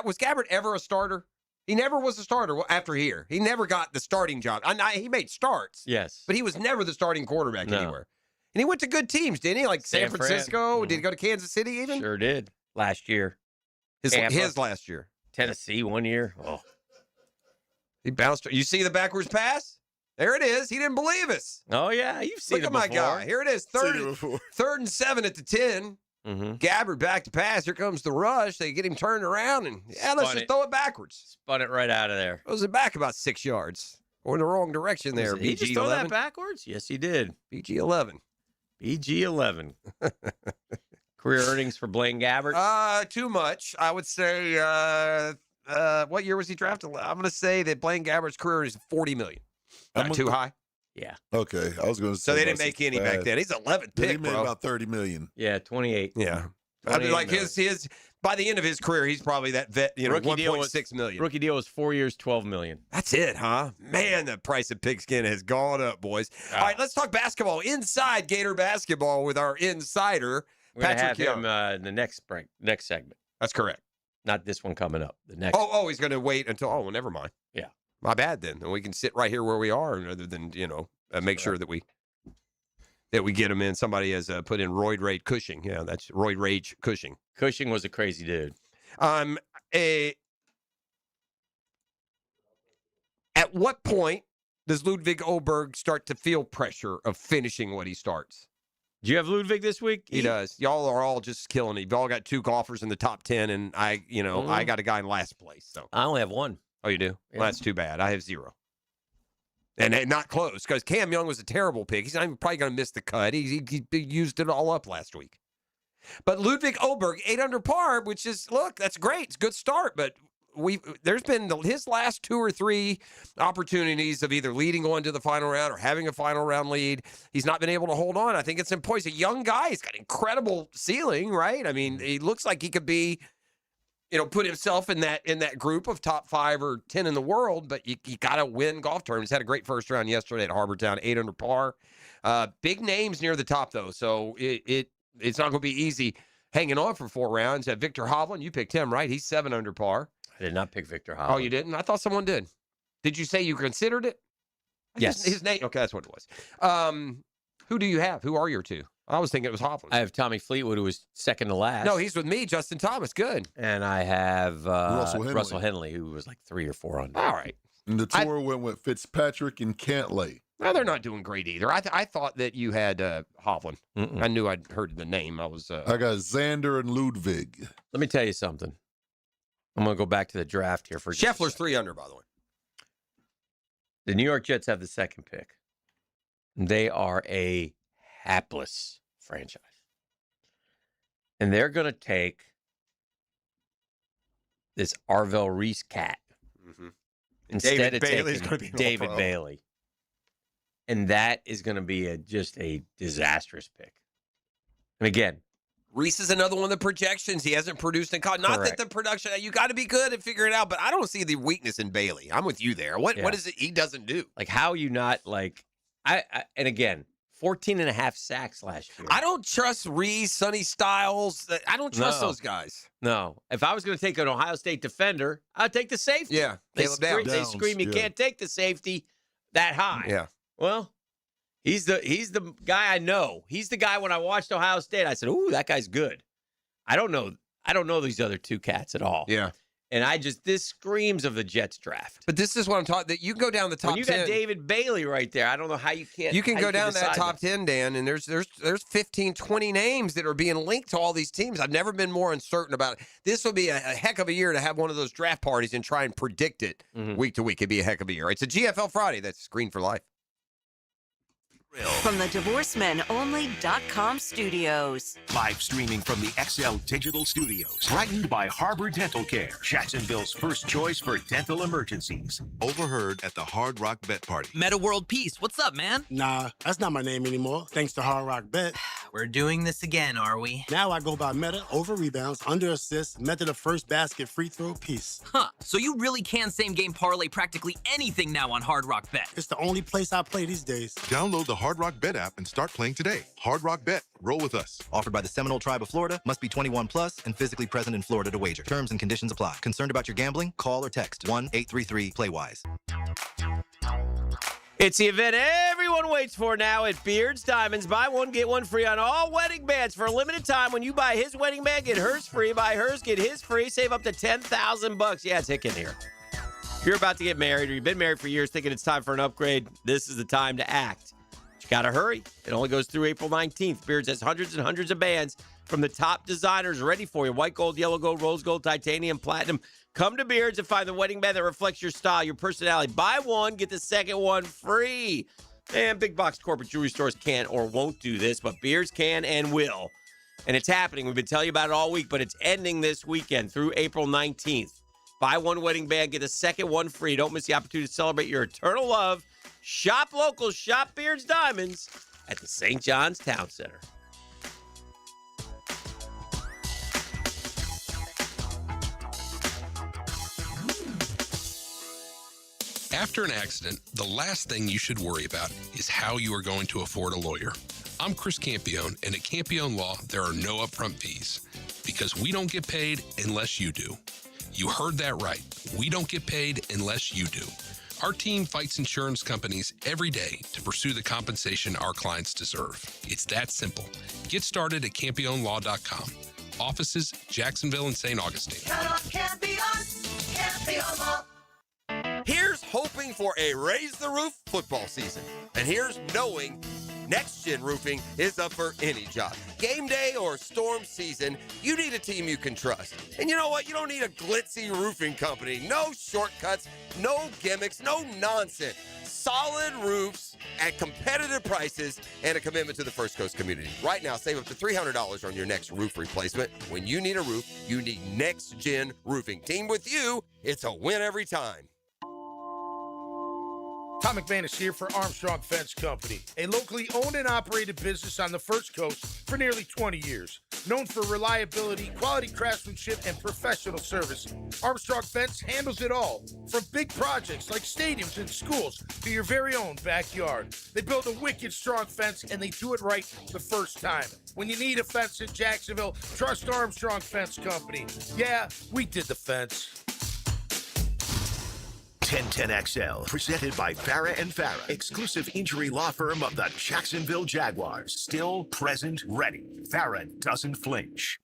Was Gabbert ever a starter? He never was a starter after here. He never got the starting job. He made starts. Yes. But he was never the starting quarterback anywhere. And he went to good teams, didn't he? Like San Francisco. Did he go to Kansas City even? Sure did. Last year. His last year. Tennessee 1 year. Oh. He bounced. You see the backwards pass? There it is. He didn't believe us. Oh, yeah. You've seen Look it at my before. guy. Here it is. Third and 7 at the 10. Mm-hmm. Gabbert back to pass. Here comes the rush. They get him turned around, and let's just throw it backwards. Spun it right out of there. Throws it back about 6 yards. Or in the wrong direction there. Did he just throw that backwards? Yes, he did. BG11. BG11. Career earnings for Blaine Gabbert? Too much. I would say, what year was he drafted? I'm going to say that Blaine Gabbert's career is $40 million. Not too high? Yeah. Okay, I was going to say. So they didn't make any back then. He's 11th pick, He made bro. about $30 million. Yeah, 28. Yeah. I mean, like his by the end of his career, he's probably that vet, $1.6 million. Rookie deal was 4 years, $12 million. That's it, huh? Man, the price of pigskin has gone up, boys. All right, let's talk basketball. Inside Gator basketball with our insider, We're going to have Patrick him in the next segment. That's correct. Not this one coming up. The next. Oh, he's going to wait until. Oh, well, never mind. Yeah. My bad then. And we can sit right here where we are, rather than make sure that we get him in. Somebody has put in Royd Rage Cushing. Yeah, that's Royd Rage Cushing. Cushing was a crazy dude. At what point does Ludwig Oberg start to feel pressure of finishing what he starts? Do you have Ludwig this week? He does. Y'all are all just killing it. You've all got 2 golfers in the top 10, and I got a guy in last place. So I only have 1. Oh, you do? Yeah. Well, that's too bad. I have 0. And not close, because Cam Young was a terrible pick. He's not even probably going to miss the cut. He used it all up last week. But Ludwig Oberg, 8 under par, which is, look, that's great. It's a good start, but there's been his last 2 or 3 opportunities of either leading on to the final round or having a final round lead. He's not been able to hold on. I think it's important. He's a young guy. He's got incredible ceiling, right? I mean, he looks like he could be, put himself in that group of top 5 or 10 in the world, but you got to win golf tournaments. Had a great first round yesterday at Harbortown, 8 under par. Big names near the top, though, so it's not going to be easy hanging on for 4 rounds. Victor Hovland, you picked him, right? He's 7 under par. I did not pick Victor Hovland. Oh, you didn't? I thought someone did. Did you say you considered it? Yes. His name. Okay, that's what it was. Who do you have? Who are your 2? I was thinking it was Hovland. I have Tommy Fleetwood, who was second to last. No, he's with me, Justin Thomas. Good. And I have Russell Henley, who was like 3 or 4 under. All right. And the tour went with Fitzpatrick and Cantlay. Well, they're not doing great either. I thought that you had Hovland. I knew I'd heard the name. I got Xander and Ludwig. Let me tell you something. I'm going to go back to the draft here for Scheffler's 3 under, by the way. The New York Jets have the second pick. They are a hapless franchise. And they're going to take this Arvell Reese cat instead of taking David Bailey. And that is going to be just a disastrous pick. And again, Reese is another one of the projections. He hasn't produced in college. Not that the production, you got to be good at figuring it out, but I don't see the weakness in Bailey. I'm with you there. What is it he doesn't do? Like, how you not, like, and again, 14.5 sacks last year. I don't trust Reese, Sonny Styles. I don't trust those guys. No. If I was going to take an Ohio State defender, I'd take the safety. Yeah. They scream you can't take the safety that high. Yeah. Well, he's the guy I know. He's the guy when I watched Ohio State, I said, ooh, that guy's good. I don't know these other 2 cats at all. Yeah. And this screams of the Jets draft. But this is what I'm talking. That you can go down the top 10. When you got David Bailey right there, I don't know how you can't. You can go down that top them. 10, Dan, and there's 15, 20 names that are being linked to all these teams. I've never been more uncertain about it. This will be a heck of a year to have one of those draft parties and try and predict it week to week. It'd be a heck of a year. It's a GFL Friday. That's Green for Life. From the DivorceMenOnly.com studios. Live streaming from the XL Digital Studios. Brightened by Harbor Dental Care, Jacksonville's first choice for dental emergencies. Overheard at the Hard Rock Bet Party. Meta World Peace, what's up, man? Nah, that's not my name anymore, thanks to Hard Rock Bet. We're doing this again, are we? Now I go by meta, over rebounds, under assists, method of first basket, free throw, piece. Huh, so you really can same-game parlay practically anything now on Hard Rock Bet. It's the only place I play these days. Download the Hard Rock Bet app and start playing today. Hard Rock Bet. Roll with us. Offered by the Seminole Tribe of Florida. Must be 21 plus and physically present in Florida to wager. Terms and conditions apply. Concerned about your gambling? Call or text 1-833-PLAY-WISE. It's the event everyone waits for now at Beard's Diamonds. Buy one, get one free on all wedding bands for a limited time. When you buy his wedding band, get hers free. Buy hers, get his free. Save up to $10,000. Yeah, it's Hicken here. If you're about to get married or you've been married for years thinking it's time for an upgrade, this is the time to act. But you got to hurry. It only goes through April 19th. Beards has hundreds and hundreds of bands from the top designers ready for you. White gold, yellow gold, rose gold, titanium, platinum. Come to Beards and find the wedding band that reflects your style, your personality. Buy one, get the second one free. And big box corporate jewelry stores can't or won't do this, but Beards can and will. And it's happening. We've been telling you about it all week, but it's ending this weekend through April 19th. Buy one wedding band, get a second one free. Don't miss the opportunity to celebrate your eternal love. Shop local, shop Beards Diamonds at the St. John's Town Center. After an accident, the last thing you should worry about is how you are going to afford a lawyer. I'm Chris Campione, and at Campione Law, there are no upfront fees because we don't get paid unless you do. You heard that right. We don't get paid unless you do. Our team fights insurance companies every day to pursue the compensation our clients deserve. It's that simple. Get started at CampioneLaw.com. Offices, Jacksonville and St. Augustine. Campione Law. Here's hoping for a Raise the Roof football season. And here's knowing Next Gen Roofing is up for any job. Game day or storm season, you need a team you can trust. And you know what? You don't need a glitzy roofing company. No shortcuts, no gimmicks, no nonsense. Solid roofs at competitive prices and a commitment to the First Coast community. Right now, save up to $300 on your next roof replacement. When you need a roof, you need Next Gen Roofing. Team with you, it's a win every time. Tom McManus here for Armstrong Fence Company, a locally owned and operated business on the First Coast for nearly 20 years. Known for reliability, quality craftsmanship, and professional service, Armstrong Fence handles it all, from big projects like stadiums and schools to your very own backyard. They build a wicked strong fence, and they do it right the first time. When you need a fence in Jacksonville, trust Armstrong Fence Company. Yeah, we did the fence. 1010XL, presented by Farrah and Farrah, exclusive injury law firm of the Jacksonville Jaguars. Still, present, ready. Farrah doesn't flinch.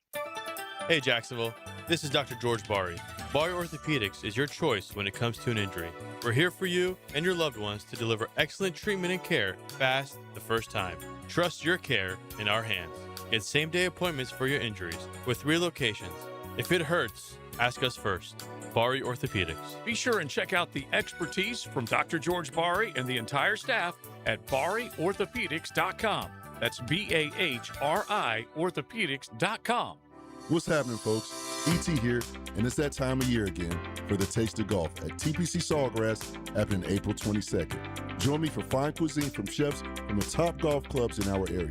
Hey Jacksonville, this is Dr. George Bari. Bari Orthopedics is your choice when it comes to an injury. We're here for you and your loved ones to deliver excellent treatment and care fast the first time. Trust your care in our hands. Get same-day appointments for your injuries with 3 locations. If it hurts, ask us first. Bari Orthopedics. Be sure and check out the expertise from Dr. George Bari and the entire staff at BariOrthopedics.com. That's BAHRI Orthopedics.com. What's happening, folks? E.T. here, and it's that time of year again for the Taste of Golf at TPC Sawgrass happening April 22nd. Join me for fine cuisine from chefs from the top golf clubs in our area,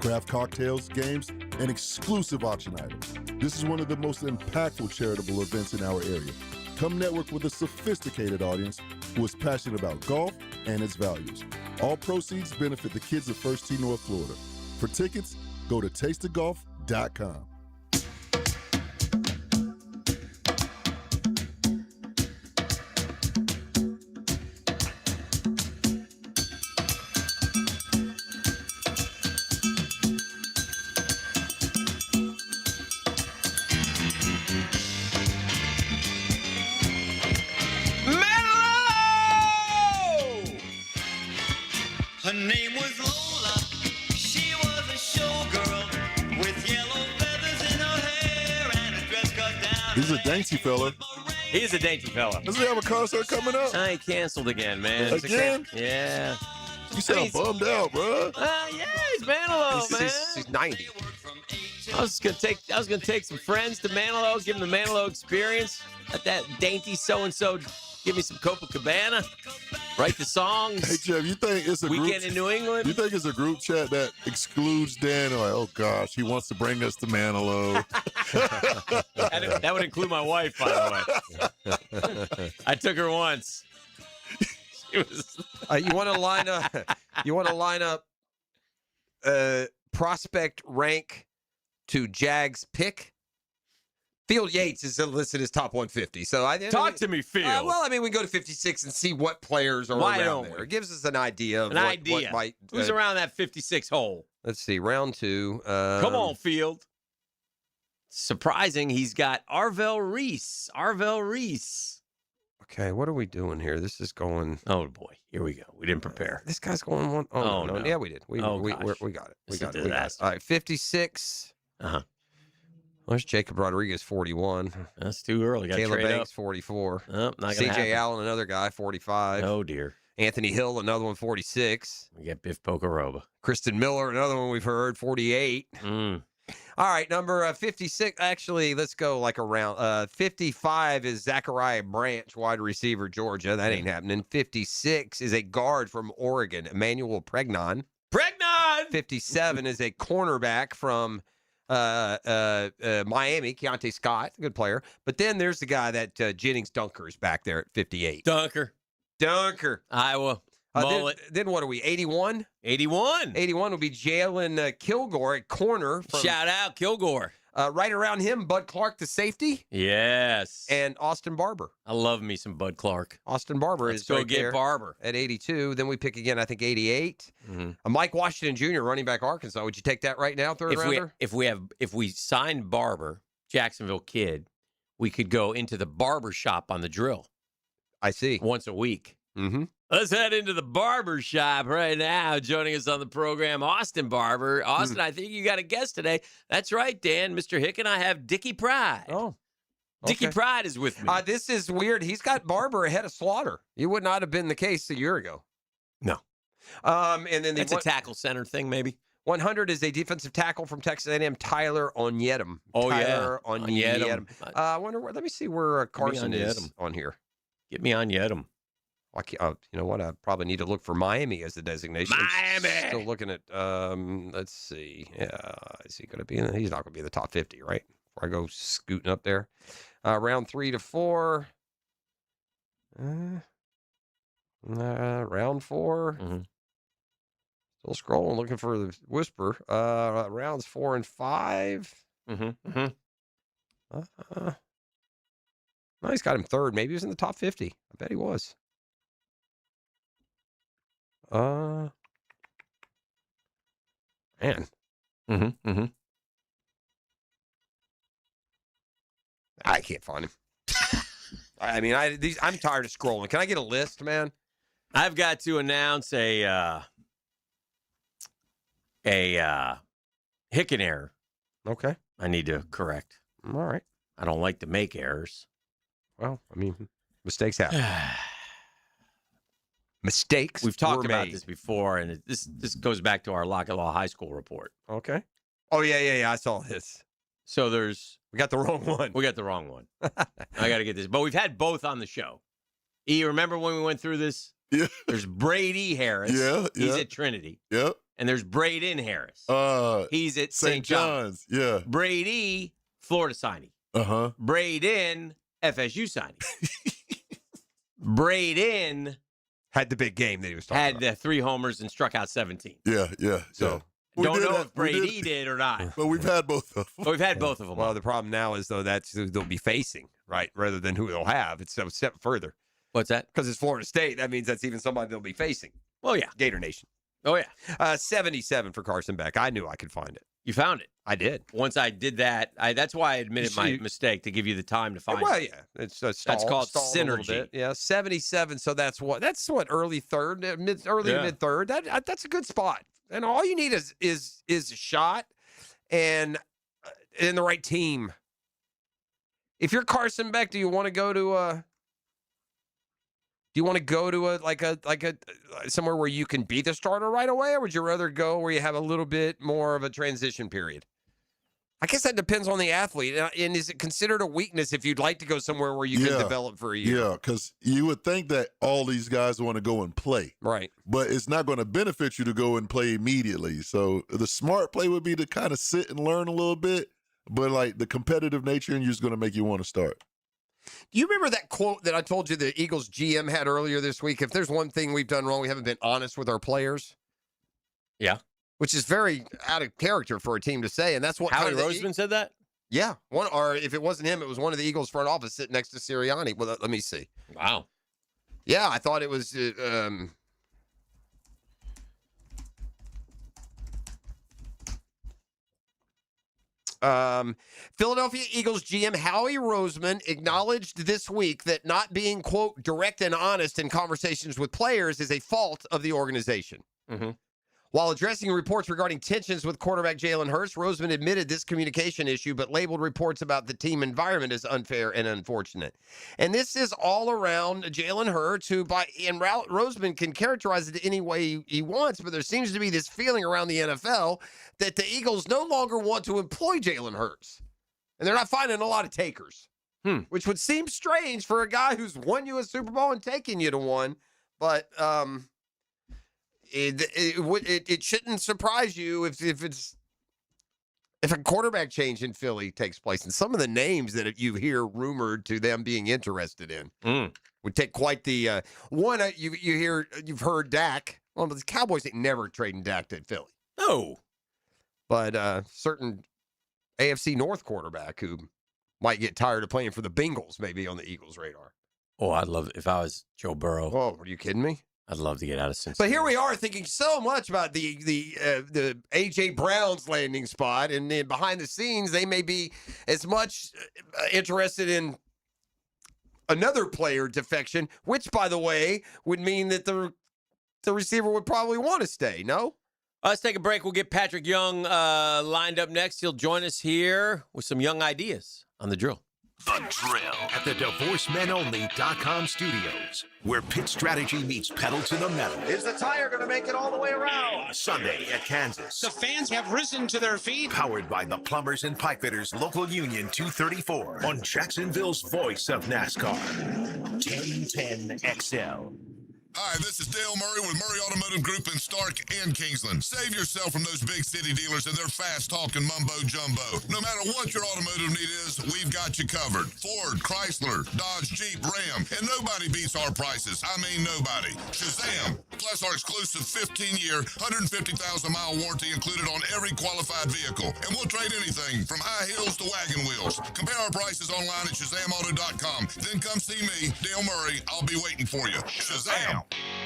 craft cocktails, games, and exclusive auction items. This is one of the most impactful charitable events in our area. Come network with a sophisticated audience who is passionate about golf and its values. All proceeds benefit the kids of First Tee North Florida. For tickets, go to tasteofgolf.com. Her name was Lola. She was a showgirl with yellow feathers in her hair and a dress cut down. He's a dainty fella. He's a dainty fella. Does he have a concert coming up? I cancanceled again, man. Again? Yeah. You sound bummed out, bro. Yeah, he's Manilow, man. He's 90. I was gonna take some friends to Manilow, give them the Manilow experience. Let that dainty so-and-so Give me some Copacabana. Write the songs. Hey, Jeff, you think it's a Weekend in New England? You think it's a group chat that excludes Dan? Like, oh, gosh, he wants to bring us to Manilow. That would include my wife, by the way. I took her once. She was... you want to line up prospect rank to Jags pick? Field Yates is listed as top 150. So Talk to me, Field. Well, I mean, we can go to 56 and see what players are around there. It gives us an idea of what might. Who's around that 56 hole? Let's see, round 2. Come on, Field. Surprising, he's got Arvell Reese. Okay, what are we doing here? This is going. Oh boy, here we go. We didn't prepare. This guy's going one. Oh no. Yeah, we did. We got it. We got it. All right, 56. There's Jacob Rodriguez, 41. That's too early. Caleb Banks, 44. Oh, not gonna C.J. happen. Allen, another guy, 45. Oh dear. Anthony Hill, another one, 46. We got Biff Pocoroba. Kristen Miller, another one we've heard, 48. All right, number 56. Actually, let's go like around. 55 is Zachariah Branch, wide receiver, Georgia. That ain't happening. 56 is a guard from Oregon, Emmanuel Pregnon. 57 is a cornerback from Miami, Keontae Scott, good player. But then there's the guy that Jennings Dunker is back there at 58. Dunker. Iowa. Then what are we, 81? 81 will be Jalen Kilgore at corner. Shout out, Kilgore. Right around him, Bud Clark, the safety. Yes. And Austin Barber. I love me some Bud Clark. Austin Barber Let's is go right get there Barber. at 82. Then we pick again, I think, 88. Mike Washington Jr., running back Arkansas. Would you take that right now, third rounder? If we signed Barber, Jacksonville kid, we could go into the barber shop on the drill. I see. Once a week. Mm-hmm. Let's head into the barber shop right now. Joining us on the program, Austin Barber. Austin, I think you got a guest today. That's right, Dan. Mr. Hicken, I have Dickie Pride. Oh. Dickie Pride is with me. This is weird. He's got Barber ahead of Slaughter. It would not have been the case a year ago. No. And then That's a tackle center thing, maybe. 100 is a defensive tackle from Texas A&M, Tyler Onyedum. Tyler Onyedum. I wonder where. Let me see where Carson is on here. Get me Onyedum. You know what? I probably need to look for Miami as the designation. Miami. I'm still looking at. Let's see. Yeah, is he going to be in? He's not going to be in the top 50, right? Before I go scooting up there. Round 3 to 4. Round 4. Still scrolling, looking for the whisper. Rounds 4 and 5. No, he's got him third. Maybe he was in the top 50. I bet he was. Man. I can't find him. I mean, I'm tired of scrolling. Can I get a list, man? I've got to announce a Hicken error. Okay. I need to correct. All right. I don't like to make errors. Well, I mean, mistakes happen. Mistakes. We've talked about this before, and this goes back to our Lockett Law High School report. Okay. Oh, yeah. I saw this. So we got the wrong one. We got the wrong one. I got to get this. But we've had both on the show. E, remember when we went through this? Yeah. There's Brady Harris. Yeah. He's at Trinity. Yep. And there's Braden Harris. He's at St. John's. Yeah. Brady, Florida signee. Uh-huh. Braden, FSU signee. Braden had the big game that he was talking about. Had 3 homers and struck out 17. Yeah. So don't know if Brady did or not. But we've had both of them. But we've had both of them. Well, the problem now is, though, that's who they'll be facing, right? Rather than who they'll have. It's a step further. What's that? Because it's Florida State. That means that's even somebody they'll be facing. Oh, yeah. Gator Nation. Oh, yeah. 77 for Carson Beck. I knew I could find it. You found it? I did. Once I did that, that's why I admitted my mistake, to give you the time to find it. Well, yeah. It's that's called synergy. Yeah, 77. So that's what early third, mid third. That's a good spot. And all you need is a shot and the right team. If you're Carson Beck, do you want to go to somewhere where you can be the starter right away, or would you rather go where you have a little bit more of a transition period? I guess that depends on the athlete. And is it considered a weakness if you'd like to go somewhere where you can develop for a year? Yeah, because you would think that all these guys want to go and play. Right. But it's not going to benefit you to go and play immediately. So the smart play would be to kind of sit and learn a little bit. But, like, the competitive nature in you is going to make you want to start. Do you remember that quote that I told you the Eagles GM had earlier this week? If there's one thing we've done wrong, we haven't been honest with our players. Yeah. Which is very out of character for a team to say, and that's what Howie Roseman said that? Yeah. Or if it wasn't him, it was one of the Eagles front office sitting next to Sirianni. Well, let me see. Wow. Yeah, I thought it was Philadelphia Eagles GM Howie Roseman acknowledged this week that not being, quote, direct and honest in conversations with players is a fault of the organization. Mm-hmm. While addressing reports regarding tensions with quarterback Jalen Hurts, Roseman admitted this communication issue, but labeled reports about the team environment as unfair and unfortunate. And this is all around Jalen Hurts, who Roseman can characterize it any way he wants, but there seems to be this feeling around the NFL that the Eagles no longer want to employ Jalen Hurts. And they're not finding a lot of takers, which would seem strange for a guy who's won you a Super Bowl and taken you to one. But it shouldn't surprise you if a quarterback change in Philly takes place, and some of the names that you hear rumored to them being interested in would take quite the one. You've heard Dak. Well, the Cowboys ain't never trading Dak to Philly. No, but certain AFC North quarterback who might get tired of playing for the Bengals, maybe on the Eagles' radar. Oh, I'd love it if I was Joe Burrow. Oh, are you kidding me? I'd love to get out of Cincinnati. But here we are thinking so much about the A.J. Brown's landing spot, and then behind the scenes, they may be as much interested in another player defection, which, by the way, would mean that the receiver would probably want to stay, no? Let's take a break. We'll get Patrick Young lined up next. He'll join us here with some young ideas on The Drill. The Drill at the DivorceMenOnly.com studios, where pit strategy meets pedal to the metal. Is the tire going to make it all the way around? Sunday at Kansas. The fans have risen to their feet. Powered by the Plumbers and Pipefitters Local Union 234 on Jacksonville's voice of NASCAR. 1010 XL. Hi, this is Dale Murray with Murray Automotive Group in Stark and Kingsland. Save yourself from those big city dealers and their fast-talking mumbo-jumbo. No matter what your automotive need is, we've got you covered. Ford, Chrysler, Dodge, Jeep, Ram, and nobody beats our prices. I mean nobody. Shazam! Plus our exclusive 15-year, 150,000-mile warranty included on every qualified vehicle. And we'll trade anything from high heels to wagon wheels. Compare our prices online at ShazamAuto.com. Then come see me, Dale Murray. I'll be waiting for you. Shazam!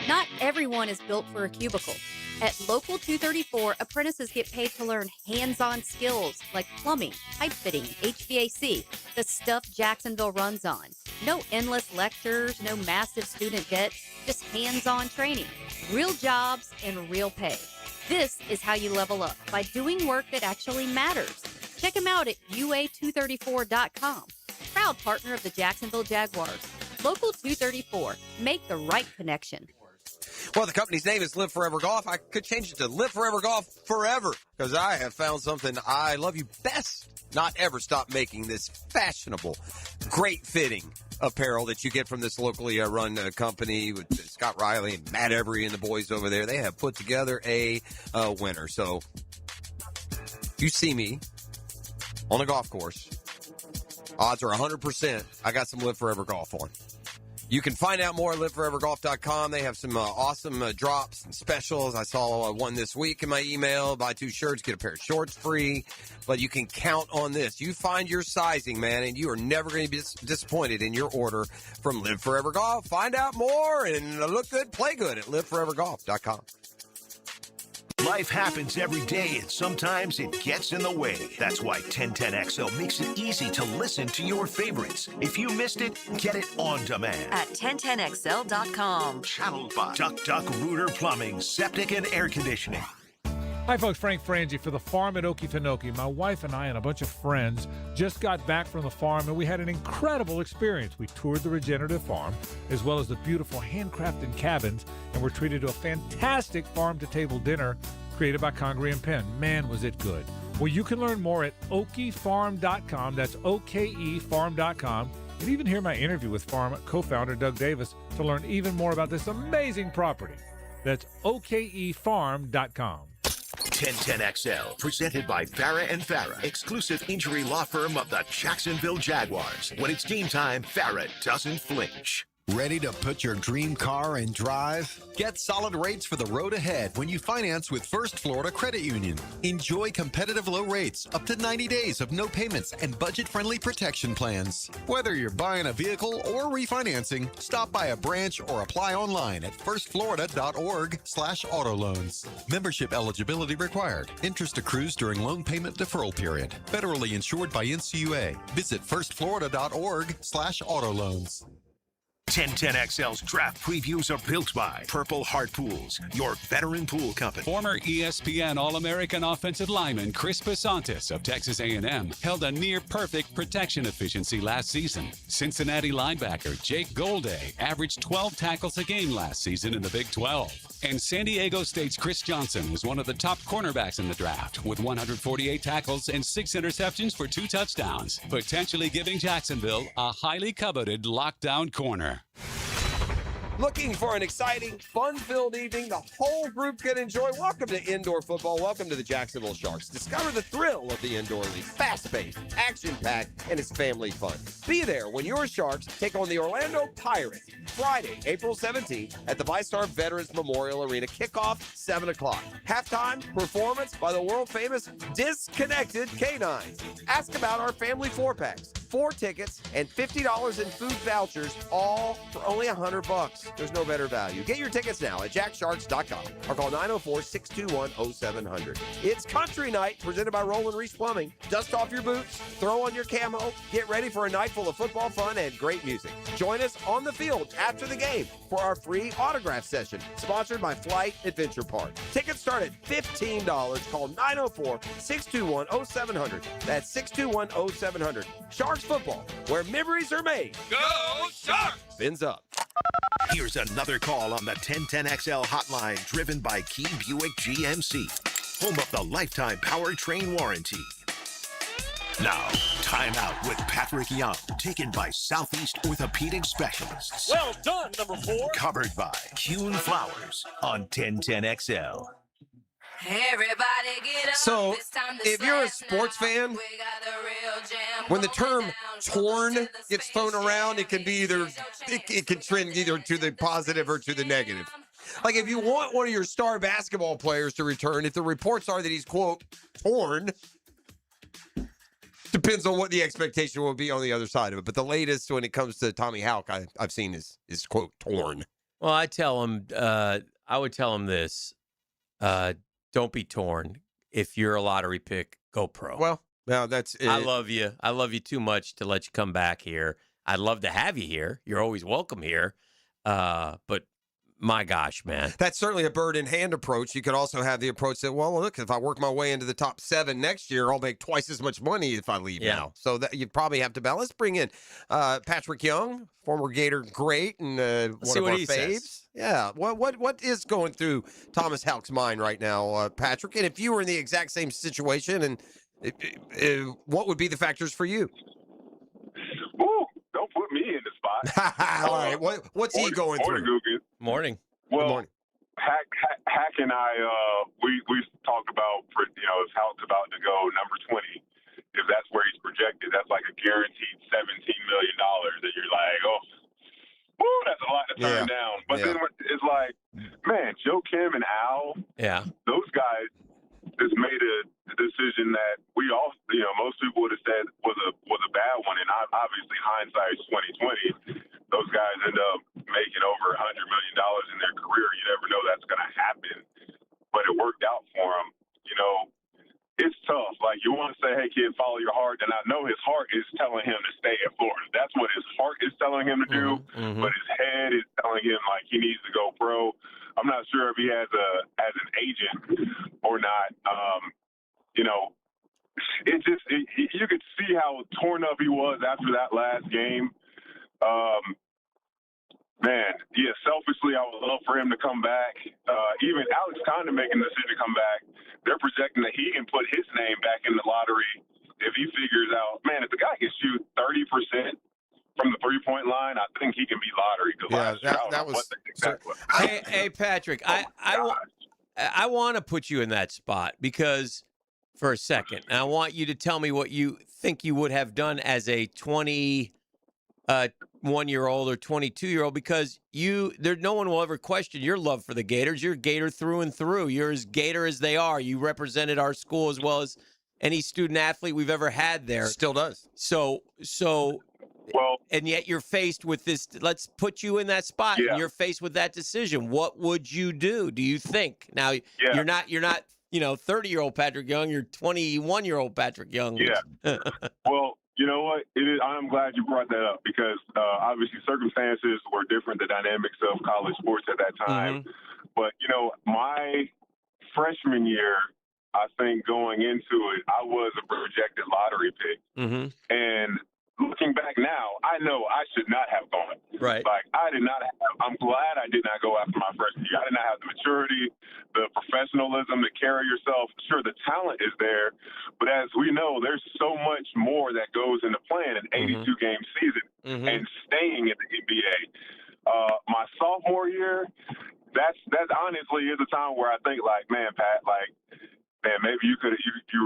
Not everyone is built for a cubicle. At Local 234, apprentices get paid to learn hands-on skills like plumbing, pipe fitting, HVAC, the stuff Jacksonville runs on. No endless lectures, no massive student debt, just hands-on training, real jobs, and real pay. This is how you level up, by doing work that actually matters. Check them out at UA234.com. Proud partner of the Jacksonville Jaguars. Local 234. Make the right connection. Well, the company's name is Live Forever Golf. I could change it to Live Forever Golf Forever, because I have found something I love you best. Not ever stop making this fashionable, great fitting apparel that you get from this locally run company with Scott Riley and Matt Every and the boys over there. They have put together a winner. So if you see me on a golf course, odds are 100% I got some Live Forever Golf on. You can find out more at liveforevergolf.com. They have some awesome drops and specials. I saw one this week in my email. Buy 2 shirts, get a pair of shorts free. But you can count on this. You find your sizing, man, and you are never going to be disappointed in your order from Live Forever Golf. Find out more and look good, play good at liveforevergolf.com. Life happens every day, and sometimes it gets in the way. That's why 1010XL makes it easy to listen to your favorites. If you missed it, get it on demand. At 1010XL.com. Channeled by Duck Rooter Plumbing, Septic and Air Conditioning. Hi, folks. Frank Frangie for the farm at Okefenokee. My wife and I and a bunch of friends just got back from the farm, and we had an incredible experience. We toured the regenerative farm, as well as the beautiful handcrafted cabins, and were treated to a fantastic farm-to-table dinner created by Congreve and Penn. Man, was it good. Well, you can learn more at okefarm.com. That's okefarm.com. And even hear my interview with farm co-founder Doug Davis to learn even more about this amazing property. That's okefarm.com. 1010XL, presented by Farah and Farah, exclusive injury law firm of the Jacksonville Jaguars. When it's game time, Farah doesn't flinch. Ready to put your dream car in drive? Get solid rates for the road ahead when you finance with First Florida Credit Union. Enjoy competitive low rates, up to 90 days of no payments, and budget-friendly protection plans. Whether you're buying a vehicle or refinancing, stop by a branch or apply online at firstflorida.org/auto loans. Membership eligibility required. Interest accrues during loan payment deferral period. Federally insured by NCUA. Visit firstflorida.org/auto loans. 1010XL's draft previews are built by Purple Heart Pools, your veteran pool company. Former ESPN All-American offensive lineman Chris Pasantis of Texas A&M held a near-perfect protection efficiency last season. Cincinnati linebacker Jake Golday averaged 12 tackles a game last season in the Big 12. And San Diego State's Chris Johnson was one of the top cornerbacks in the draft with 148 tackles and 6 interceptions for 2 touchdowns, potentially giving Jacksonville a highly coveted lockdown corner. Looking for an exciting, fun-filled evening the whole group can enjoy? Welcome to indoor football. Welcome to the Jacksonville Sharks. Discover the thrill of the indoor league. Fast-paced, action-packed, and it's family fun. Be there when your Sharks take on the Orlando Pirates Friday, April 17th at the VyStar Veterans Memorial Arena. Kickoff, 7 o'clock. Halftime performance by the world-famous Disconnected Canines. Ask about our family 4-packs. 4 tickets and $50 in food vouchers, all for only $100. There's no better value. Get your tickets now at jacksharks.com or call 904-621-0700. It's Country Night presented by Roland Reese Plumbing. Dust off your boots, throw on your camo, get ready for a night full of football fun and great music. Join us on the field after the game for our free autograph session, sponsored by Flight Adventure Park. Tickets start at $15. Call 904-621-0700. That's 621-0700. Sharks football, where memories are made. Go Sharks! Fins up. Here's another call on the 1010XL hotline, driven by Key Buick GMC, home of the lifetime powertrain warranty. Now, time out with Patrick Young, taken by Southeast Orthopedic Specialists. Well done, number 4. Covered by Kuhn Flowers on 1010XL. Everybody get up. So, if you're a sports fan, when the term torn gets thrown around, it can be either, it can trend either to the positive or to the negative. Like, if you want one of your star basketball players to return, if the reports are that he's, quote, torn, depends on what the expectation will be on the other side of it. But the latest when it comes to Tommy Houck I've seen is quote, torn. Well, I would tell him this. Don't be torn. If you're a lottery pick, go pro. Well, that's it. I love you. I love you too much to let you come back here. I'd love to have you here. You're always welcome here. But my gosh, man. That's certainly a bird in hand approach. You could also have the approach that, well, look, if I work my way into the top 7 next year, I'll make twice as much money if I leave now. So that you probably have to balance. Let's bring in Patrick Young, former Gator great and one of our faves. Says. Yeah. What is going through Thomas Houck's mind right now, Patrick? And if you were in the exact same situation, and what would be the factors for you? Ooh, don't put me in the spot. All right. What's he going through? Morning. Well, good morning. Hack and I, we talked about, if Houck's about to go number 20, if that's where he's projected, that's like a guaranteed $17 million. And you're like, oh, woo, that's a lot to turn down. But then it's like, man, Joe Kim and Al, those guys just made a decision that we all, most people would have said was a bad one. And obviously hindsight's 2020. Those guys end up making over $100 million in their career. You never know that's going to happen, but it worked out for them. It's tough. Like, you want to say, hey, kid, follow your heart. And I know his heart is telling him to stay at Florida. That's what his heart is telling him to do. But his head is telling him, like, he needs to go pro. I'm not sure if he has an agent or not. You could see how torn up he was after that last game. Man, yeah, selfishly, I would love for him to come back. Even Alex Condon making the decision to come back, they're projecting that he can put his name back in the lottery if he figures out, man, if the guy can shoot 30% from the three-point line, I think he can be lottery. That was exactly. Hey, Patrick, I want to put you in that spot because for a second, and I want you to tell me what you think you would have done as a 21-year-old or 22-year-old, because no one will ever question your love for the Gators. You're Gator through and through. You're as Gator as they are. You represented our school as well as any student athlete we've ever had there. Still does. So, and yet you're faced with this. Let's put you in that spot, and you're faced with that decision. What would you do? Do you think now you're not 30-year-old Patrick Young. You're 21-year-old Patrick Young. Yeah. Well, you know what? I'm glad you brought that up because obviously circumstances were different, the dynamics of college sports at that time. Mm-hmm. But, my freshman year, I think going into it, I was a projected lottery pick. Mm-hmm. And looking back now, I know I should not have gone. Right. Like, I'm glad I did not go after my freshman year. I did not have the maturity, the professionalism to carry yourself. Sure, the talent is there, but as we know, there's so much more that goes into playing an 82-game season and staying in the NBA. My sophomore year, that's honestly is a time where I think, like, man, Pat, like, man, maybe you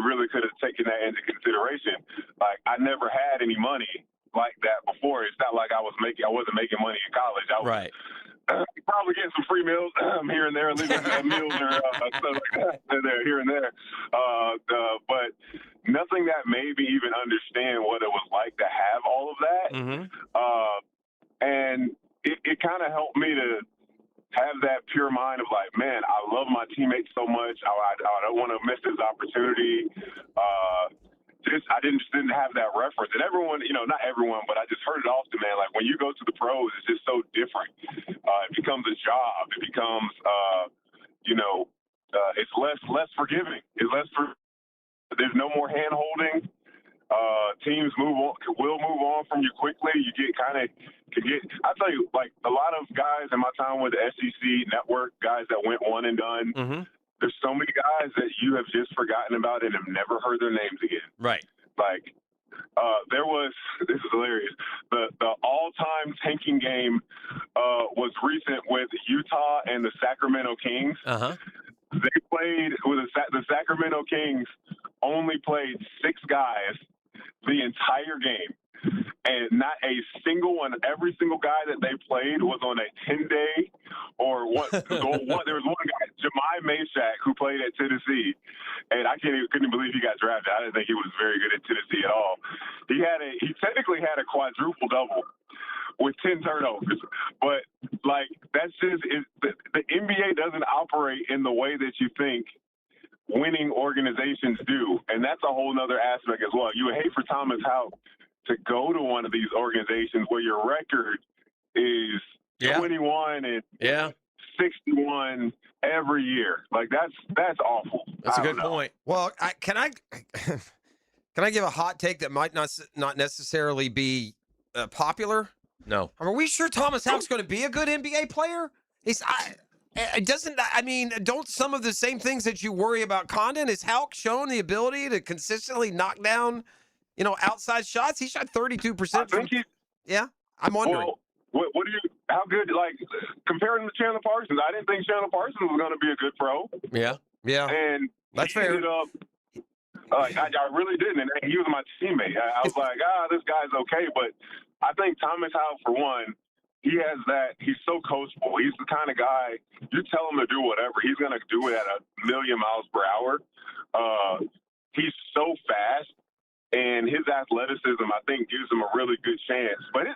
really could have taken that into consideration. Like, I never had any money like that before. It's not like I wasn't making money in college. I was probably getting some free meals here and there, leaving meals or stuff like that here and there. But nothing that made me even understand what it was like to have all of that. And it kind of helped me to have that pure mind of like, man, I love my teammates so much. I don't want to miss this opportunity. I didn't have that reference. And everyone, not everyone, but I just heard it often, man. Like when you go to the pros, it's just so different. It becomes a job. It becomes, it's less forgiving. There's no more hand holding. Teams will move on from you quickly. You I'll tell you, like a lot of guys in my time with the SEC network, guys that went one and done, there's so many guys that you have just forgotten about and have never heard their names again. Right. Like, this is hilarious. The all-time tanking game was recent with Utah and the Sacramento Kings. They played with the Sacramento Kings only played 6 guys the entire game. And not a single one, every single guy that they played was on a 10-day or one. There was one guy, Jemai Meshack, who played at Tennessee, and I couldn't believe he got drafted. I didn't think he was very good at Tennessee at all. He technically had a quadruple double with 10 turnovers, but like that's just the NBA doesn't operate in the way that you think winning organizations do, and that's a whole other aspect as well. You would hate for Thomas Houck to go to one of these organizations where your record is 21 and 61 every year. Like that's awful. That's a good point. Well, can I give a hot take that might not necessarily be popular? No. Are we sure Thomas Houck's going to be a good NBA player? Don't some of the same things that you worry about Condon? Has Houck shown the ability to consistently knock down, outside shots? He shot 32%. I'm wondering. Well, how good, like, comparing him to Chandler Parsons, I didn't think Chandler Parsons was going to be a good pro. Yeah. And that's fair. Ended up, I really didn't. And he was my teammate. I was like, this guy's okay. But I think Thomas Houck, for one, he has that. He's so coachable. He's the kind of guy, you tell him to do whatever, he's going to do it at 1,000,000 miles per hour. He's so fast, and his athleticism, I think, gives him a really good chance. But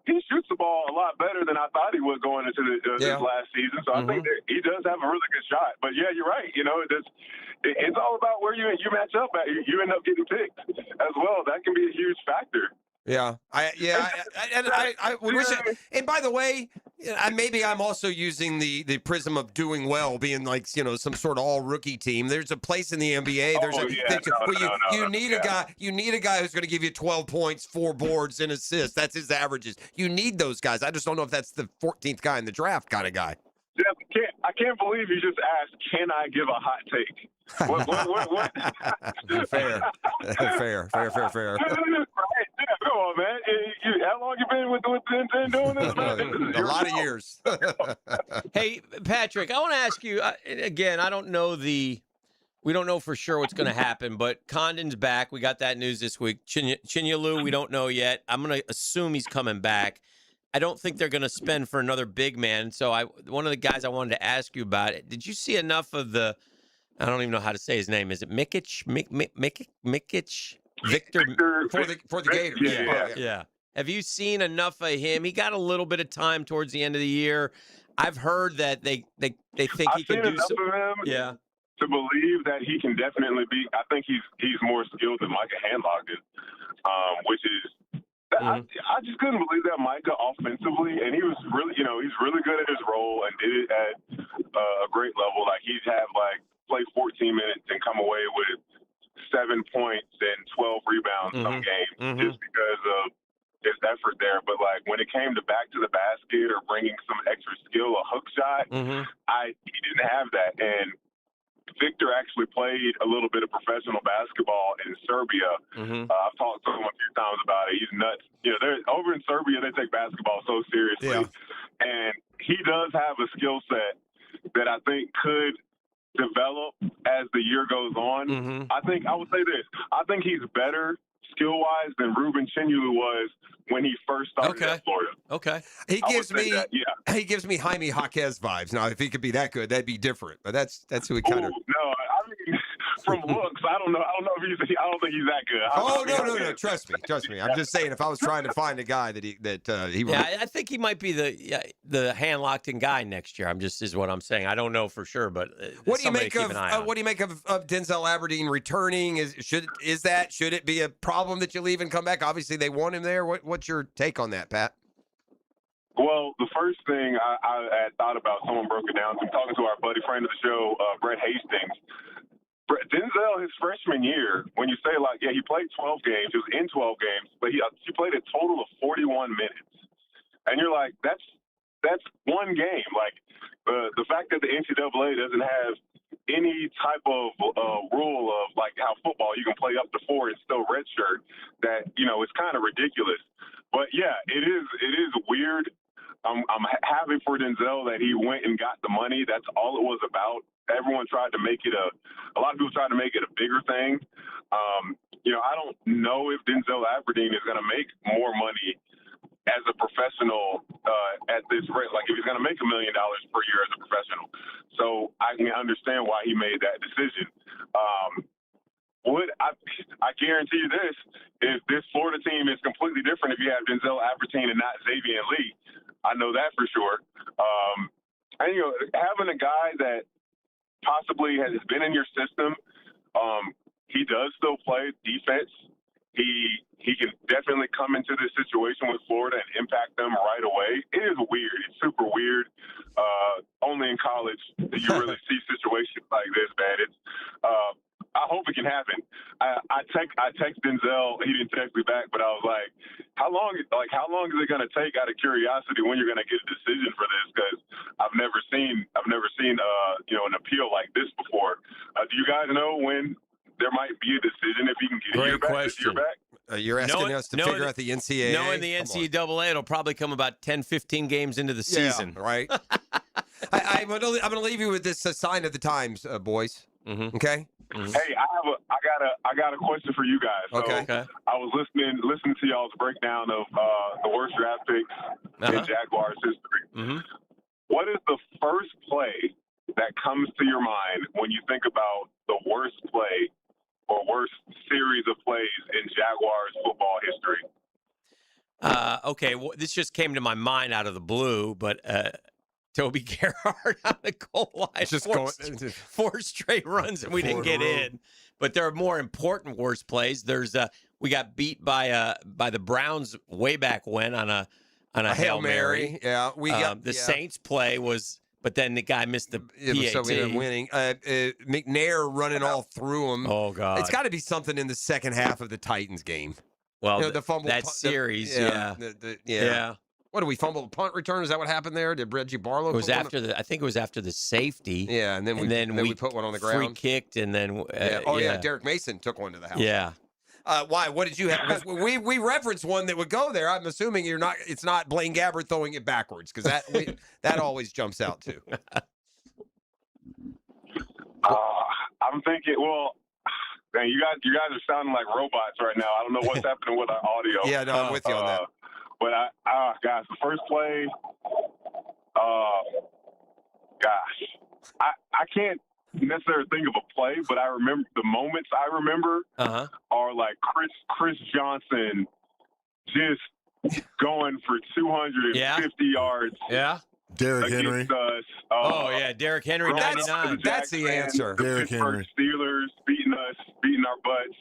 he shoots the ball a lot better than I thought he would going into this last season. So I think that he does have a really good shot. But yeah, you're right. It's all about where you match up at. You end up getting picked as well. That can be a huge factor. Yeah. I would wish it. And by the way, Maybe I'm also using the prism of doing well, being like, some sort of all rookie team. There's a place in the NBA. You need a guy who's going to give you 12 points, 4 boards, and assists. That's his averages. You need those guys. I just don't know if that's the 14th guy in the draft kind of guy. Jeff, I can't believe you just asked, can I give a hot take? What? Fair. Right? Yeah, come on, man. How long you been with doing this, man? A lot of years. Hey, Patrick, I want to ask you, again, we don't know for sure what's going to happen, but Condon's back. We got that news this week. Chinyalu, we don't know yet. I'm going to assume he's coming back. I don't think they're going to spend for another big man. So one of the guys I wanted to ask you about it, did you see enough of I don't even know how to say his name. Is it Mikic? Mikic? Victor for the Gators. Yeah. Have you seen enough of him? He got a little bit of time towards the end of the year. I've heard that they think he can do something. Yeah. To believe that he can definitely be, I think he's more skilled than Micah Handlock is, which is. I just couldn't believe that Micah offensively, and he was really, he's really good at his role and did it at a great level. Like he'd have play 14 minutes and come away with 7 points and 12 rebounds some games just because of his effort there. But when it came to back to the basket or bringing some extra skill, a hook shot, he didn't have that. And Victor actually played a little bit of professional basketball in Serbia. I've talked to him a few times about it. He's nuts. Over in Serbia, they take basketball so seriously. And he does have a skill set that I think could develop as the year goes on. I would say this. I think he's better skill-wise than Ruben Chinyalu was when he first started at Florida. Okay. He gives me Jaime Jaquez vibes. Now, if he could be that good, that'd be different. But that's who he kind of. No, I mean, from looks, I don't know. I don't think he's that good. No. Trust me. I'm just saying, if I was trying to find a guy that he would. Yeah, I think he might be the hand-locked-in guy next year. Is what I'm saying. I don't know for sure, but what do you make of Denzel Aberdeen returning? Should it be a problem that you leave and come back? Obviously, they want him there. What's your take on that, Pat? Well, the first thing I had thought about, someone broke it down. I'm talking to our buddy, friend of the show, Brett Hastings. Denzel, his freshman year, when you say he played 12 games, he was in 12 games, but he played a total of 41 minutes. And you're like, that's one game. The fact that the NCAA doesn't have any type of rule of how football, you can play up to 4 and still redshirt, that, it's kind of ridiculous. But yeah, it is weird. I'm happy for Denzel that he went and got the money. That's all it was about. Everyone tried to make it a lot of people tried to make it a bigger thing. I don't know if Denzel Aberdeen is going to make more money as a professional at this rate. If he's going to make $1 million per year as a professional. So I can understand why he made that decision. I guarantee you this, if this Florida team is completely different if you have Denzel Aberdeen and not Xavier Lee. I know that for sure. And having a guy that possibly has been in your system, he does still play defense. He can definitely come into this situation with Florida and impact them right away. It is weird. It's super weird. Only in college do you really see situations like this, man. I hope it can happen. I text Denzel. He didn't text me back, but I was like, how long is it going to take, out of curiosity, when you're going to get a decision for this? Because I've never seen an appeal like this before. Do you guys know when there might be a decision if he can get a year back? You're asking us to figure out the NCAA? Knowing the NCAA, it'll probably come about 10, 15 games into the season. Yeah, right. I'm going to leave you with this sign of the times, boys. Okay? Hey, I got a question for you guys. So Okay. I was listening to y'all's breakdown of the worst draft picks in Jaguars history. What is the first play that comes to your mind when you think about the worst play or worst series of plays in Jaguars football history? Okay, well, this just came to my mind out of the blue, but Toby Gerhardt on the goal line. Just four straight runs and we didn't get in. But there are more important worst plays. We got beat by the Browns way back when on on a Hail Mary. Yeah, we got the Saints play was, but then the guy missed the PAT. So we ended up winning. McNair running all through him. Oh God, it's got to be something in the second half of the Titans game. Well, the fumble series, yeah. Yeah. What did we fumble a punt return? Is that what happened there? Did Reggie Barlow? It was after I think it was after the safety. Yeah, and then we put one on the ground. Free kicked, and then Derek Mason took one to the house. Yeah. Why? What did you have? We referenced one that would go there. I'm assuming it's not Blaine Gabbert throwing it backwards because that always jumps out too. I'm thinking. Well, man, you guys are sounding like robots right now. I don't know what's happening with our audio. Yeah, no, I'm with you on that. But guys, the first play, I can't necessarily think of a play, but I remember the moments I remember are like Chris Johnson just going for 250 yards. Yeah. Derrick Henry. Us. Derrick Henry, 99. That's the answer. Derrick Henry. Steelers beating our butts.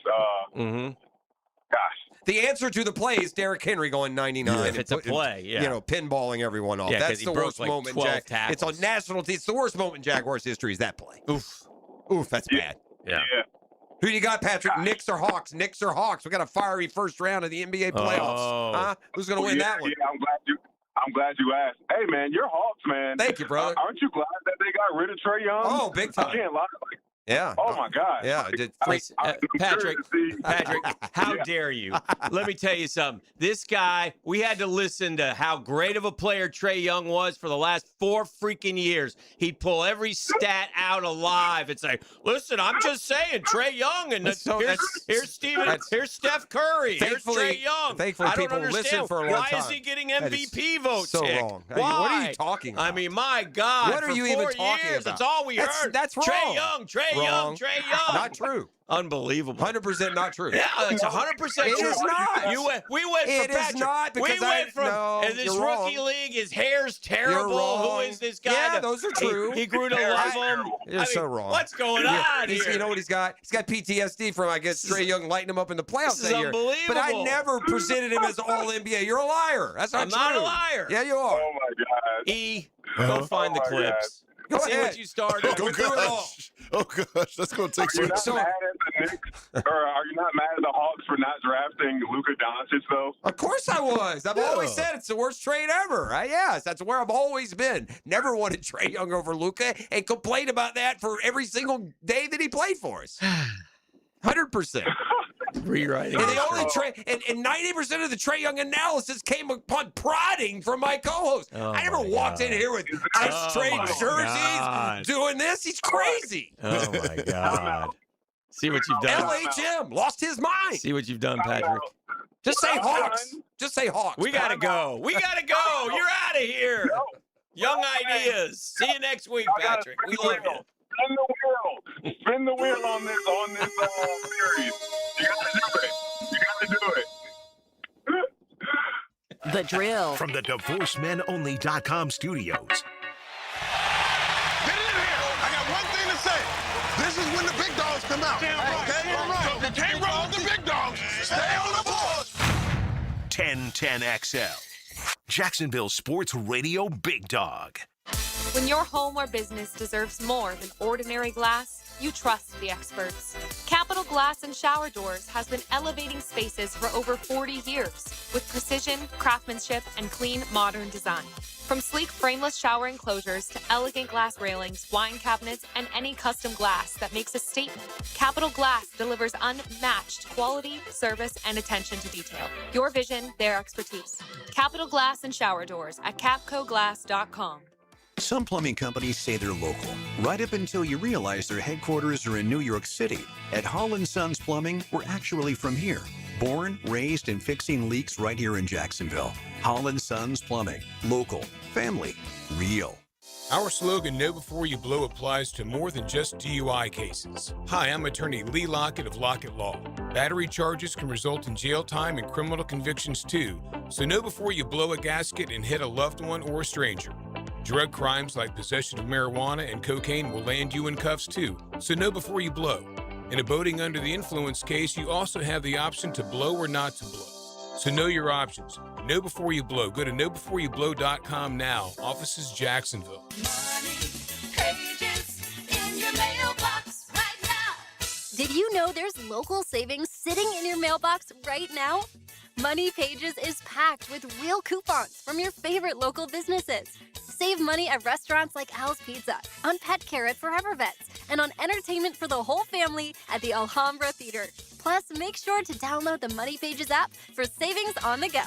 Gosh. The answer to the play is Derrick Henry going 99. Yeah, if it's a play, pinballing everyone off. Yeah, that's the worst like moment. 12 It's on national. It's the worst moment in Jaguars history is that play. Oof, that's bad. Yeah. Who do you got, Patrick? Knicks or Hawks? Knicks or Hawks? We got a fiery first round of the NBA playoffs. Huh? Who's going to win that one? Yeah, I'm glad you asked. Hey, man, you're Hawks, man. Thank you, brother. Aren't you glad that they got rid of Trae Young? Oh, big time. I can't lie. Yeah. Oh my God. Yeah. Patrick, how dare you? Let me tell you something. This guy, we had to listen to how great of a player Trae Young was for the last 4 freaking years. He'd pull every stat out alive and say, "Listen, I'm just saying, Trae Young, and here's Steph Curry, here's Trae Young." Thankfully, I don't people understand. listen for a long time. Why is he getting MVP votes? So wrong. Why? What are you talking about? I mean, my God. What are you for even 4 talking years, about? That's all we heard. That's wrong. Trae Young, Trae Young, Trae Young. Not true. Unbelievable. 100% not true. Yeah, it's 100% true. It is not. We went from It is Patrick. not because we went from no, this you're rookie wrong. league. His hair's terrible. You're wrong. Who is this guy? Yeah, those are true. He grew to love him. You're so wrong. What's going on here? You know what he's got? He's got PTSD from, I guess, Trae Young lighting him up in the playoffs This is that year. unbelievable. But I never presented him as all NBA. You're a liar. That's not I'm true. not a liar. Yeah, you are. Oh my God. Go find the clips. Go See ahead. what you started. Go do it all. Oh gosh, that's going to take Are you some. not mad at the Knicks, or are you not mad at the Hawks for not drafting Luka Doncic though? Of course I was. I've always said it's the worst trade ever. Yes, that's where I've always been. Never wanted Trae Young over Luka and complained about that for every single day that he played for us. 100%. Rewriting. And the only and 90% of the Trae Young analysis came upon prodding from my co-host. I never walked in here with ice trade jerseys doing this. He's crazy. Oh my God. See what you've done. LHM lost his mind. See what you've done, Patrick. Just say Hawks. Just say Hawks. We gotta go. We gotta go. You're out of here. Young ideas. See you next week, Patrick. We love you. Spin the wheel. Spin the wheel on this series. You gotta do it. The Drill. From the DivorceMenOnly.com studios. Get in here. I got one thing to say. This is when the big dogs come out. Okay? So if you can't roll with the big dogs, stay on the board. 1010XL. Jacksonville Sports Radio Big Dog. When your home or business deserves more than ordinary glass, you trust the experts. Capital Glass and Shower Doors has been elevating spaces for over 40 years with precision, craftsmanship, and clean, modern design. From sleek frameless shower enclosures to elegant glass railings, wine cabinets, and any custom glass that makes a statement, Capital Glass delivers unmatched quality, service, and attention to detail. Your vision, their expertise. Capital Glass and Shower Doors at capcoglass.com. Some plumbing companies say they're local, right up until you realize their headquarters are in New York City. At Hall & Sons Plumbing, we're actually from here. Born, raised, and fixing leaks right here in Jacksonville. Hall & Sons Plumbing. Local. Family. Real. Our slogan, Know Before You Blow, applies to more than just DUI cases. Hi, I'm attorney Lee Lockett of Lockett Law. Battery charges can result in jail time and criminal convictions too, so know before you blow a gasket and hit a loved one or a stranger. Drug crimes like possession of marijuana and cocaine will land you in cuffs too, so know before you blow. In a boating under the influence case, you also have the option to blow or not to blow. So know your options. Know before you blow. Go to knowbeforeyoublow.com now. Offices Jacksonville. Pages in your mailbox right now. Did you know there's local savings sitting in your mailbox right now? Money Pages is packed with real coupons from your favorite local businesses. Save money at restaurants like Al's Pizza, on pet care at Forever Vets, and on entertainment for the whole family at the Alhambra Theater. Plus, make sure to download the Money Pages app for savings on the go.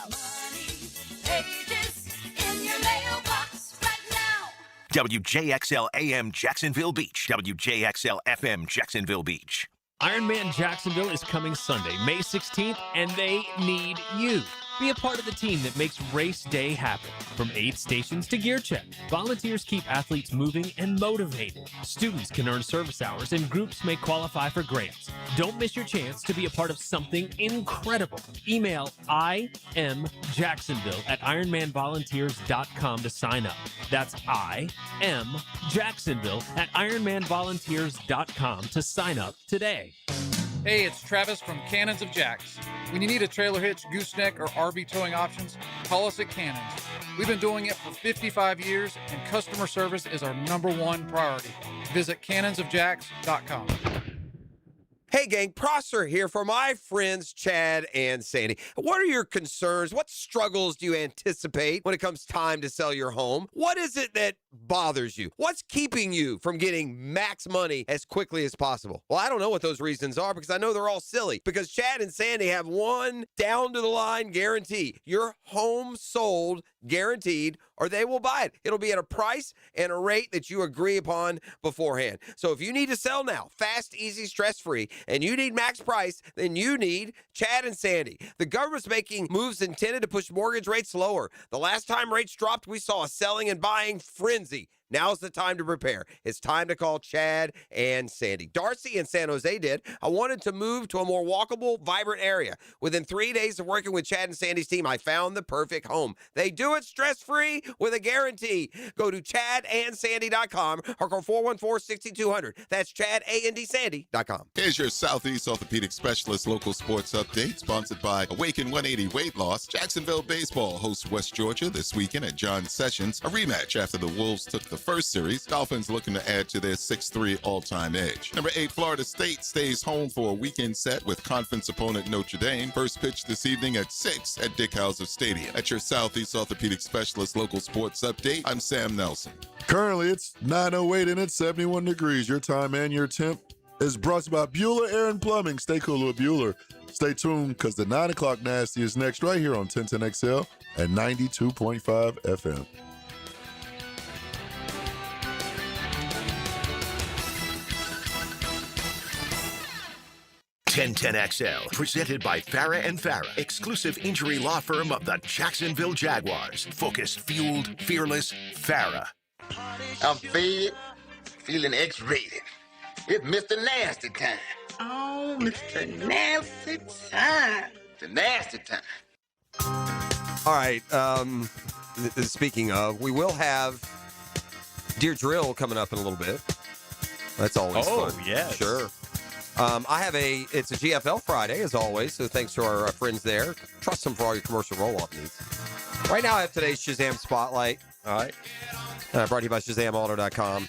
Pages in your mailbox right now. WJXL AM Jacksonville Beach. WJXL FM Jacksonville Beach. Ironman Jacksonville is coming Sunday, May 16th, and they need you. Be a part of the team that makes race day happen. From aid stations to gear check, volunteers keep athletes moving and motivated. Students can earn service hours and groups may qualify for grants. Don't miss your chance to be a part of something incredible. Email imjacksonville@ironmanvolunteers.com to sign up. That's imjacksonville@ironmanvolunteers.com to sign up today. Hey, it's Travis from Cannons of Jacks. When you need a trailer hitch, gooseneck, or RV towing options, call us at Cannons. We've been doing it for 55 years, and customer service is our #1 priority. Visit cannonsofjacks.com. Hey, gang, Prosser here for my friends Chad and Sandy. What are your concerns? What struggles do you anticipate when it comes time to sell your home? What is it that bothers you? What's keeping you from getting max money as quickly as possible? Well, I don't know what those reasons are because I know they're all silly. Because Chad and Sandy have one down-to-the-line guarantee. Your home sold guaranteed, or they will buy it. It'll be at a price and a rate that you agree upon beforehand. So if you need to sell now, fast, easy, stress-free, and you need max price, then you need Chad and Sandy. The government's making moves intended to push mortgage rates lower. The last time rates dropped, we saw a selling and buying frenzy. Now's the time to prepare. It's time to call Chad and Sandy. Darcy in San Jose did. I wanted to move to a more walkable, vibrant area. Within 3 days of working with Chad and Sandy's team, I found the perfect home. They do it stress-free with a guarantee. Go to chadandsandy.com or call 414-6200. That's chadandsandy.com. Here's your Southeast Orthopedic Specialist local sports update, sponsored by Awaken 180 Weight Loss. Jacksonville Baseball hosts West Georgia this weekend at John Sessions, a rematch after the Wolves took the first series. Dolphins looking to add to their 6-3 all-time edge. Number 8, Florida State stays home for a weekend set with conference opponent Notre Dame. First pitch this evening at 6 at Dick Howser Stadium. That's your Southeast Orthopedic Specialist local sports update. I'm Sam Nelson. Currently, it's 9:08 and it's 71 degrees. Your time and your temp is brought to you by Bueller Air and Plumbing. Stay cool with Bueller. Stay tuned because the 9 o'clock nasty is next right here on 1010XL at 92.5 FM. 1010XL, presented by Farah and Farah, exclusive injury law firm of the Jacksonville Jaguars. Focused, fueled, fearless, Farah. I'm fed, feeling X-rated. It's Mr. Nasty time. Oh, Mr. Nasty time. The nasty time. All right. Speaking of, we will have Deer Drill coming up in a little bit. That's always fun. Oh, yes. Sure. It's a GFL Friday, as always, so thanks to our friends there. Trust them for all your commercial roll-off needs. Right now, I have today's Shazam Spotlight. All right. Brought to you by ShazamAuto.com.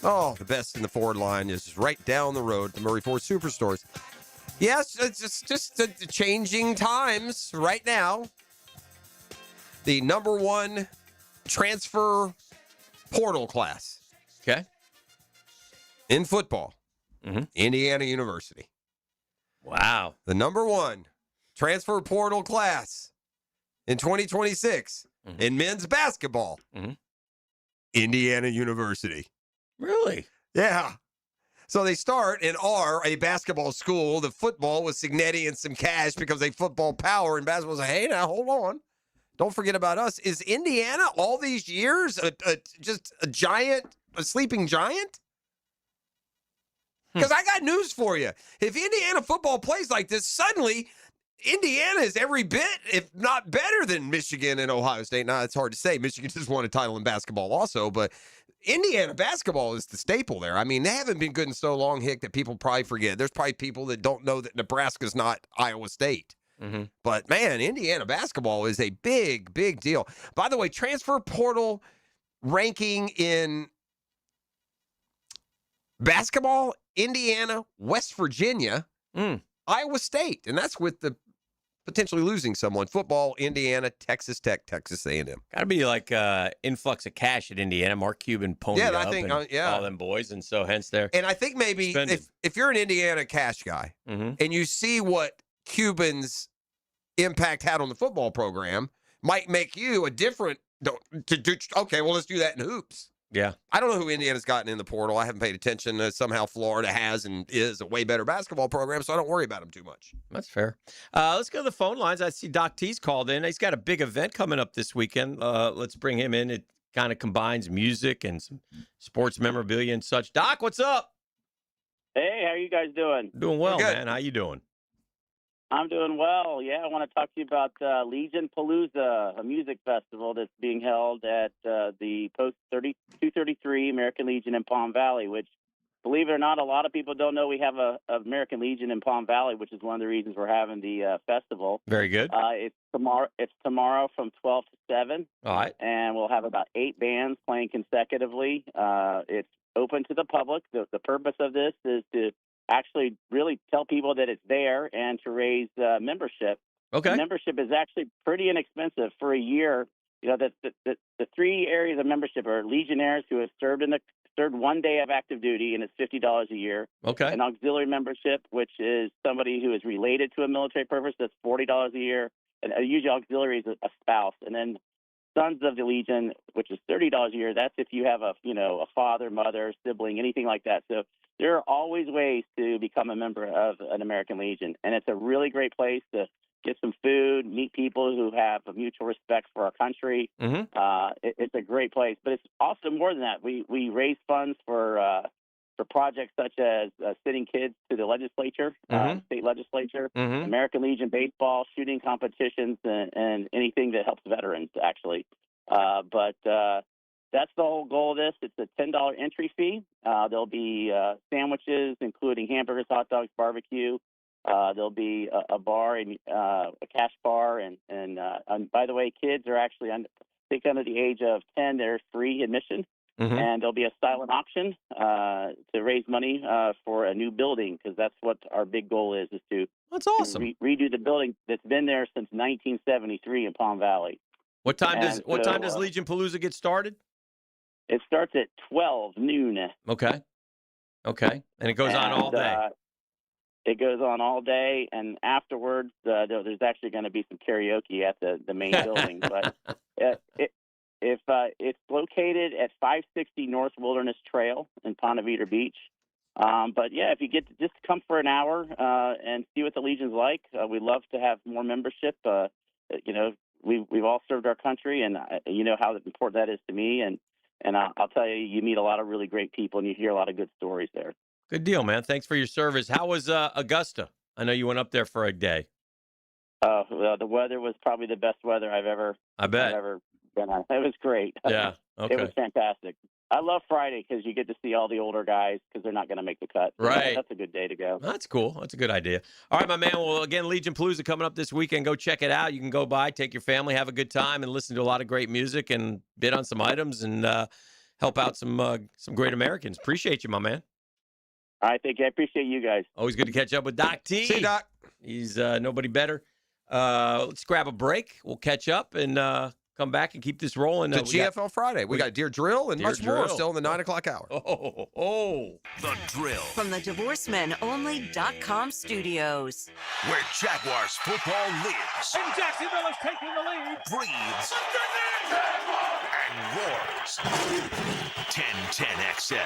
Oh, the best in the Ford line is right down the road, the Murray Ford Superstores. Yes, it's just the changing times right now. The #1 transfer portal class. Okay. In football. Mm-hmm. Indiana University. Wow. The #1 transfer portal class in 2026 in men's basketball. Indiana University. Really? Yeah. So they start and are a basketball school. The football with Signetti and some cash becomes a football power, and basketball's like, hey, now hold on. Don't forget about us. Is Indiana all these years just a sleeping giant? Because I got news for you. If Indiana football plays like this, suddenly Indiana is every bit, if not better than Michigan and Ohio State. Now, it's hard to say. Michigan just won a title in basketball also, but Indiana basketball is the staple there. I mean, they haven't been good in so long, Hick, that people probably forget. There's probably people that don't know that Nebraska's not Iowa State. But, man, Indiana basketball is a big, big deal. By the way, transfer portal ranking in basketball, Indiana, West Virginia, Iowa State. And that's with the potentially losing someone. Football, Indiana, Texas Tech, Texas A&M. Got to be like influx of cash at Indiana. Mark Cuban ponied up, I think, and all them boys, and so hence they're And I think maybe spending. if you're an Indiana cash guy and you see what Cuban's impact had on the football program, might make you a different okay, well, let's do that in hoops. Yeah. I don't know who Indiana's gotten in the portal. I haven't paid attention. Somehow Florida has and is a way better basketball program, so I don't worry about them too much. That's fair. Let's go to the phone lines. I see Doc T's called in. He's got a big event coming up this weekend. Let's bring him in. It kind of combines music and some sports memorabilia and such. Doc, what's up? Hey, how are you guys doing? Doing well, man. How you doing? I'm doing well. Yeah, I want to talk to you about Legion Palooza, a music festival that's being held at the Post 233 American Legion in Palm Valley, which, believe it or not, a lot of people don't know we have a American Legion in Palm Valley, which is one of the reasons we're having the festival. Very good. It's tomorrow from 12 to 7. All right. And we'll have about 8 bands playing consecutively. It's open to the public. The purpose of this is to actually really tell people that it's there and to raise membership. Okay. Membership is actually pretty inexpensive for a year. You know, the 3 areas of membership are Legionnaires who have served one day of active duty, and it's $50 a year. Okay. An auxiliary membership, which is somebody who is related to a military purpose, that's $40 a year. And usually auxiliary is a spouse. And then Sons of the Legion, which is $30 a year. That's if you have a father, mother, sibling, anything like that. So there are always ways to become a member of an American Legion, and it's a really great place to get some food, meet people who have a mutual respect for our country. It's a great place, but it's also more than that. We raise funds for projects such as sending kids to the legislature, state legislature, American Legion baseball, shooting competitions, and anything that helps veterans, actually. But that's the whole goal of this. It's a $10 entry fee. There'll be sandwiches, including hamburgers, hot dogs, barbecue. There'll be a bar, and a cash bar. And by the way, kids are actually under the age of 10. They're free admission. And there'll be a silent auction to raise money for a new building, because that's what our big goal is to That's awesome. redo the building that's been there since 1973 in Palm Valley. What time does Legion Palooza get started? It starts at 12 noon. Okay. And it goes on all day. It goes on all day, and afterwards, there's actually going to be some karaoke at the main building. But it's located at 560 North Wilderness Trail in Ponte Vedra Beach. But yeah, if you get to just come for an hour and see what the Legion's like, we'd love to have more membership. We've all served our country, and you know how important that is to me. And I'll tell you, you meet a lot of really great people, and you hear a lot of good stories there. Good deal, man. Thanks for your service. How was Augusta? I know you went up there for a day. Well, the weather was probably the best weather I've ever been on. It was great. Yeah. Okay. It was fantastic. I love Friday because you get to see all the older guys because they're not going to make the cut. Right. That's a good day to go. That's cool. That's a good idea. All right, my man. Well, again, Legion Palooza coming up this weekend. Go check it out. You can go by, take your family, have a good time, and listen to a lot of great music and bid on some items and help out some great Americans. Appreciate you, my man. I appreciate you guys. Always good to catch up with Doc T. See you, Doc. He's nobody better. Let's grab a break. We'll catch up and come back and keep this rolling. The GFL Friday. We got Deer Drill and much more still in the 9 o'clock hour. The Drill. From the DivorceMenOnly.com studios. Where Jaguars football lives. And Jacksonville is taking the lead. Breathes. And roars. 1010 XL.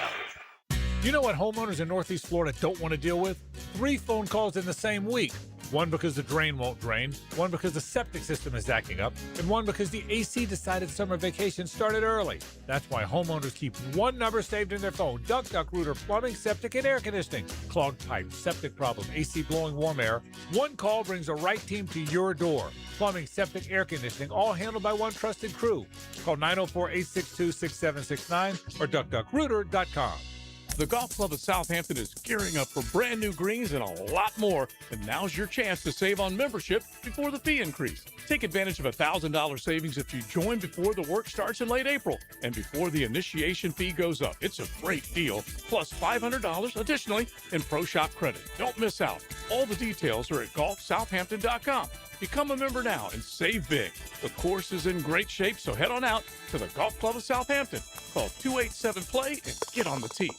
You know what homeowners in Northeast Florida don't want to deal with? 3 phone calls in the same week. One because the drain won't drain, one because the septic system is acting up, and one because the AC decided summer vacation started early. That's why homeowners keep one number saved in their phone: Duck Rooter Plumbing, Septic, and Air Conditioning. Clogged pipes, septic problem, AC blowing warm air. One call brings the right team to your door. Plumbing, septic, air conditioning, all handled by one trusted crew. Call 904-862-6769 or duckrooter.com. The Golf Club of Southampton is gearing up for brand new greens and a lot more, and now's your chance to save on membership before the fee increase. Take advantage of a $1,000 savings if you join before the work starts in late April and before the initiation fee goes up. It's a great deal, plus $500 additionally in Pro Shop credit. Don't miss out. All the details are at golfsouthampton.com. Become a member now and save big. The course is in great shape, so head on out to the Golf Club of Southampton. Call 287-PLAY and get on the tee.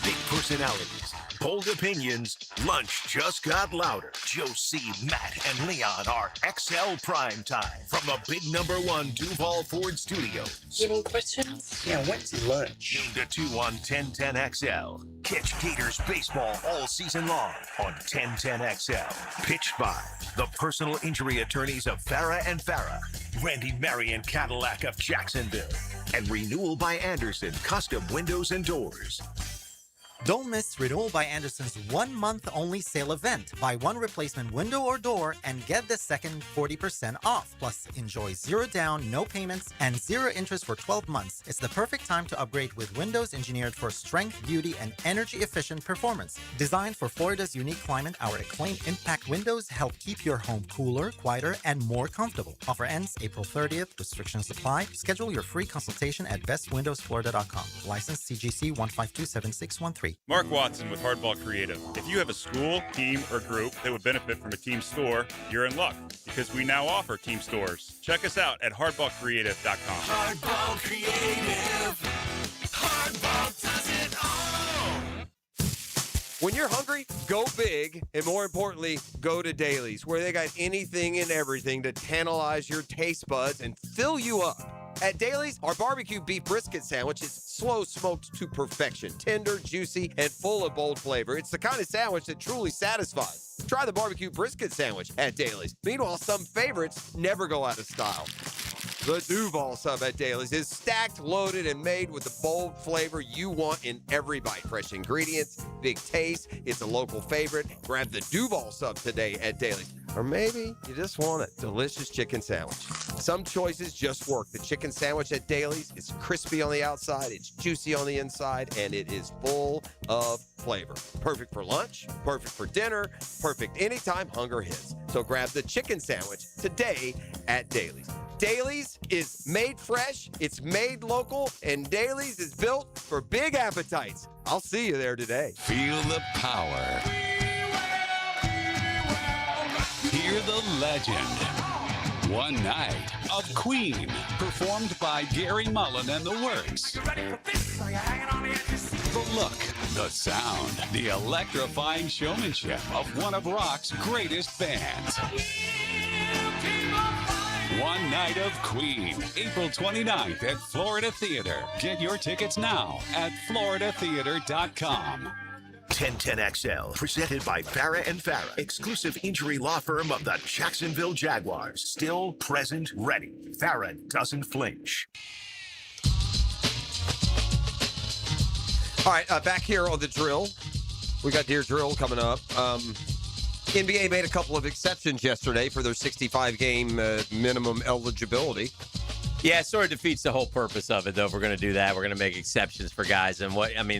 Big personalities, bold opinions. Lunch just got louder. Josie, Matt, and Leon are XL Prime Time from the big #1 Duval Ford Studios. Any questions? Yeah, when's lunch? Noon to 2 on 1010XL. Catch Gators baseball all season long on 1010XL. Pitched by the personal injury attorneys of Farah and Farah, Randy Marion Cadillac of Jacksonville, and Renewal by Anderson Custom Windows and Doors. Don't miss Renewal by Anderson's 1-month only sale event. Buy one replacement window or door and get the second 40% off. Plus, enjoy 0 down, no payments, and 0 interest for 12 months. It's the perfect time to upgrade with windows engineered for strength, beauty, and energy-efficient performance. Designed for Florida's unique climate, our acclaimed impact windows help keep your home cooler, quieter, and more comfortable. Offer ends April 30th. Restrictions apply. Schedule your free consultation at bestwindowsflorida.com. License CGC 1527613. Mark Watson with Hardball Creative. If you have a school, team, or group that would benefit from a team store, you're in luck because we now offer team stores. Check us out at hardballcreative.com. Hardball Creative. Hardball does it all. When you're hungry, go big, and more importantly, go to Dailies, where they got anything and everything to tantalize your taste buds and fill you up. At Dailies, our barbecue beef brisket sandwich is slow smoked to perfection, tender, juicy, and full of bold flavor. It's the kind of sandwich that truly satisfies. Try the barbecue brisket sandwich at Dailies. Meanwhile, some favorites never go out of style. The Duval sub at Dailies is stacked, loaded, and made with the bold flavor you want in every bite. Fresh ingredients, big taste. It's a local favorite. Grab the Duval sub today at Dailies. Or maybe you just want a delicious chicken sandwich. Some choices just work. The chicken sandwich at Dailies is crispy on the outside, it's juicy on the inside, and it is full of flavor. Perfect for lunch, perfect for dinner, perfect anytime hunger hits. So grab the chicken sandwich today at Dailies. Dailies is made fresh, it's made local, and Dailies is built for big appetites. I'll see you there today. Feel the power. Hear the legend. One Night of Queen, performed by Gary Mullen and the Works. The look, the sound, the electrifying showmanship of one of rock's greatest bands. One Night of Queen, April 29th at Florida Theater. Get your tickets now at floridatheater.com. 1010XL, presented by Farah and Farah, exclusive injury law firm of the Jacksonville Jaguars. Still, present, ready. Farah doesn't flinch. All right, back here on the drill. We got Deer Drill coming up. NBA made a couple of exceptions yesterday for their 65-game minimum eligibility. Yeah, it sort of defeats the whole purpose of it, though. If we're going to do that, we're going to make exceptions for guys. And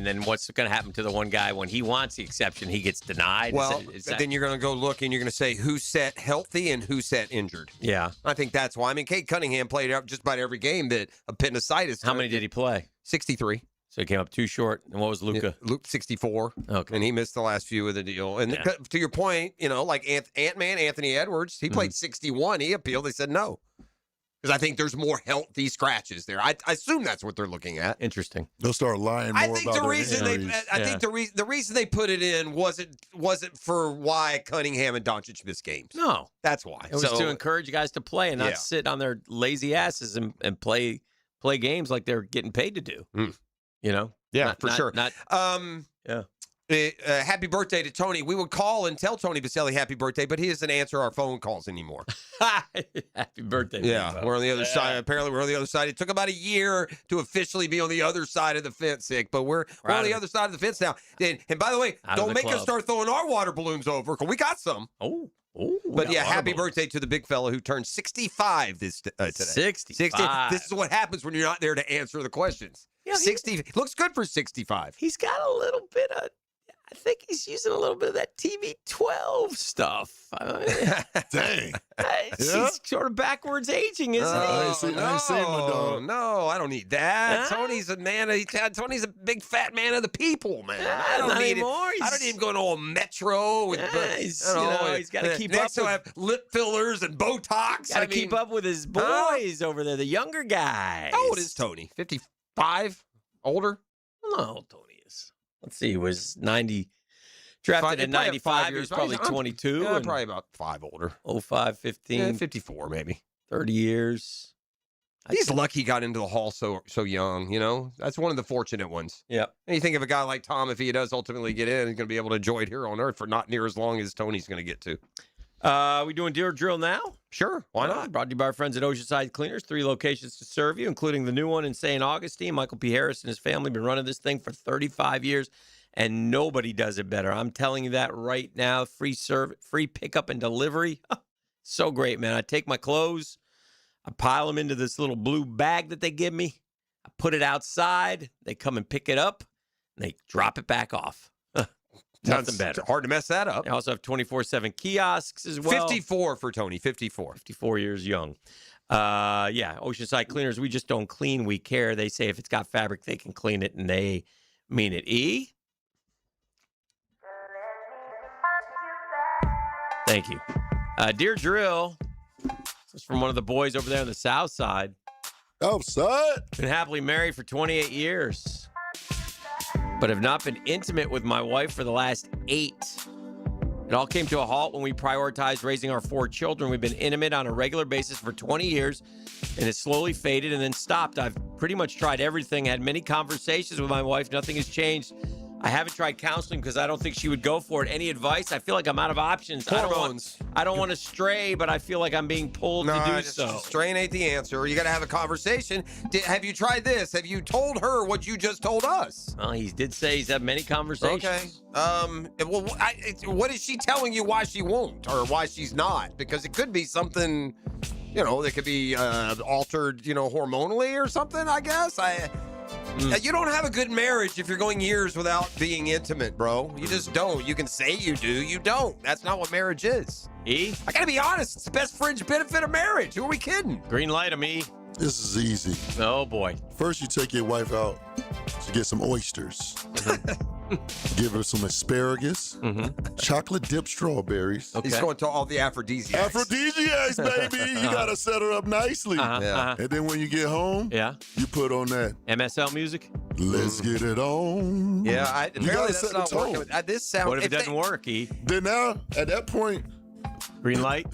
then what's going to happen to the one guy when he wants the exception, he gets denied? Well, then you're going to go look and you're going to say who set healthy and who set injured. Yeah. I think that's why. I mean, Cade Cunningham played out just about every game that appendicitis. How many did he play? 63. So he came up too short. And what was Luka? Luke 64. Okay. And he missed the last few of the deal. And to your point, like Ant-Man, Anthony Edwards, he played 61. He appealed. They said no. Because I think there's more healthy scratches there. I assume that's what they're looking at. Interesting. They'll start lying more about their injuries. I think the reason they put it in wasn't for why Cunningham and Doncic missed games. No. That's why. It was to encourage guys to play and not sit on their lazy asses and play games like they're getting paid to do. You know? Yeah, for sure. Yeah. Happy birthday to Tony. We would call and tell Tony Baselli happy birthday, but he doesn't answer our phone calls anymore. Happy birthday. Yeah, Dave. we're on the other side. Apparently, we're on the other side. It took about a year to officially be on the other side of the fence, Sick, but we're on the other side of the fence now. And by the way, don't make us start throwing our water balloons over, because we got some. Oh. Ooh, But yeah, happy bonus. birthday to the big fella who turned 65 today. 65. This is what happens when you're not there to answer the questions. Yeah, 60 looks good for 65. He's got a little bit of, I think he's using a little bit of that TB12 stuff. Dang. He's sort of backwards aging, isn't I ain't seen my dog. No, I don't need that. Huh? Tony's a man. Tony's a big fat man of the people, man. I don't not need anymore. it. I don't need him going all metro. With, He's got to keep next up. to have lip fillers and Botox. Got to keep up with his boys over there, the younger guys. How old is Tony? 55? Older? I don't know how old Tony is. Let's see. He was 90. Drafted in 95. He was probably 22. Yeah, and probably about 5 older. 05, 15. Yeah, 54 maybe. 30 years. He's lucky he got into the Hall so young, you know? That's one of the fortunate ones. Yep. And you think of a guy like Tom, if he does ultimately get in, he's going to be able to enjoy it here on Earth for not near as long as Tony's going to get to. We doing Deer Drill now? Sure. Why not? Brought to you by our friends at Oceanside Cleaners. 3 locations to serve you, including the new one in St. Augustine. Michael P. Harris and his family have been running this thing for 35 years, and nobody does it better. I'm telling you that right now. Free pickup and delivery. So great, man. I take my clothes, I pile them into this little blue bag that they give me. I put it outside. They come and pick it up, and they drop it back off. Nothing better. Hard to mess that up. They also have 24/7 kiosks as well. 54 for Tony. 54. 54 years young. Yeah, Oceanside Cleaners, we just don't clean, we care. They say if it's got fabric, they can clean it, and they mean it. E? Thank you. Deer Drill. This is from one of the boys over there on the south side. Outside? Been happily married for 28 years, but have not been intimate with my wife for the last 8. It all came to a halt when we prioritized raising our 4 children. We've been intimate on a regular basis for 20 years, and it slowly faded and then stopped. I've pretty much tried everything, had many conversations with my wife. Nothing has changed. I haven't tried counseling because I don't think she would go for it. Any advice? I feel like I'm out of options. Hormones. I don't want to stray, but I feel like I'm being pulled to do so. Straying ain't the answer. You got to have a conversation. Have you tried this? Have you told her what you just told us? Well, he did say he's had many conversations. Okay. Well, what is she telling you why she won't or why she's not? Because it could be something, that could be altered, hormonally or something, I guess. You don't have a good marriage if you're going years without being intimate, bro. You just don't. You can say you do. You don't. That's not what marriage is. E? I got to be honest. It's the best fringe benefit of marriage. Who are we kidding? Green light him, E. This is easy. Oh, boy. First, you take your wife out to get some oysters. Give her some asparagus, chocolate dipped strawberries. He's going to all the aphrodisiacs. Aphrodisiacs, baby. You got to set her up nicely. And then when you get home, you put on that MSL music. Let's get it on. Yeah, you got to set the tone. Working. This sounds. What if it doesn't work, E? Then now, at that point, green light.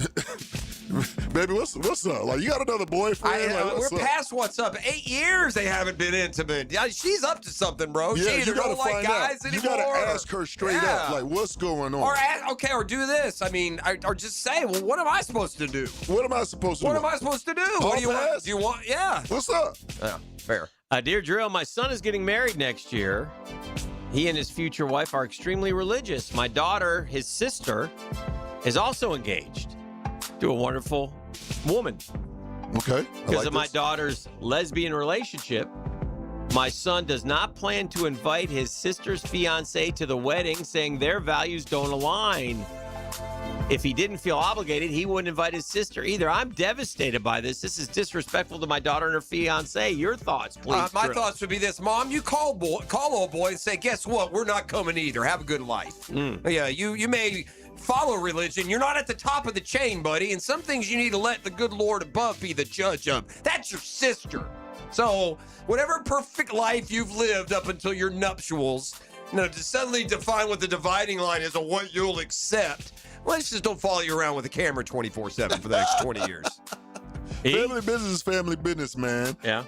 Baby, what's up? Like, you got another boyfriend? We're past what's up. 8 years they haven't been intimate. Yeah, she's up to something, bro. Yeah, she either don't like guys anymore. You got to ask her straight up, like, what's going on? Or do this. I mean, or just say, well, what am I supposed to do? What am I supposed to do? What am I supposed to do? What do you want? Do you want? Yeah. What's up? Yeah, fair. Dear Drill, my son is getting married next year. He and his future wife are extremely religious. My daughter, his sister, is also engaged to a wonderful woman. Okay. Because of my daughter's lesbian relationship, my son does not plan to invite his sister's fiancé to the wedding, saying their values don't align. If he didn't feel obligated, he wouldn't invite his sister either. I'm devastated by this. This is disrespectful to my daughter and her fiancé. Your thoughts, please. My thoughts would be this. Mom, you call old boy and say, guess what? We're not coming either. Have a good life. Yeah, you may follow religion. You're not at the top of the chain, buddy. And some things you need to let the good Lord above be the judge of. That's your sister. So whatever perfect life you've lived up until your nuptials, to suddenly define what the dividing line is on what you'll accept, let's just don't follow you around with a camera 24/7 for the next 20 years. Family business is family business, man. Yeah.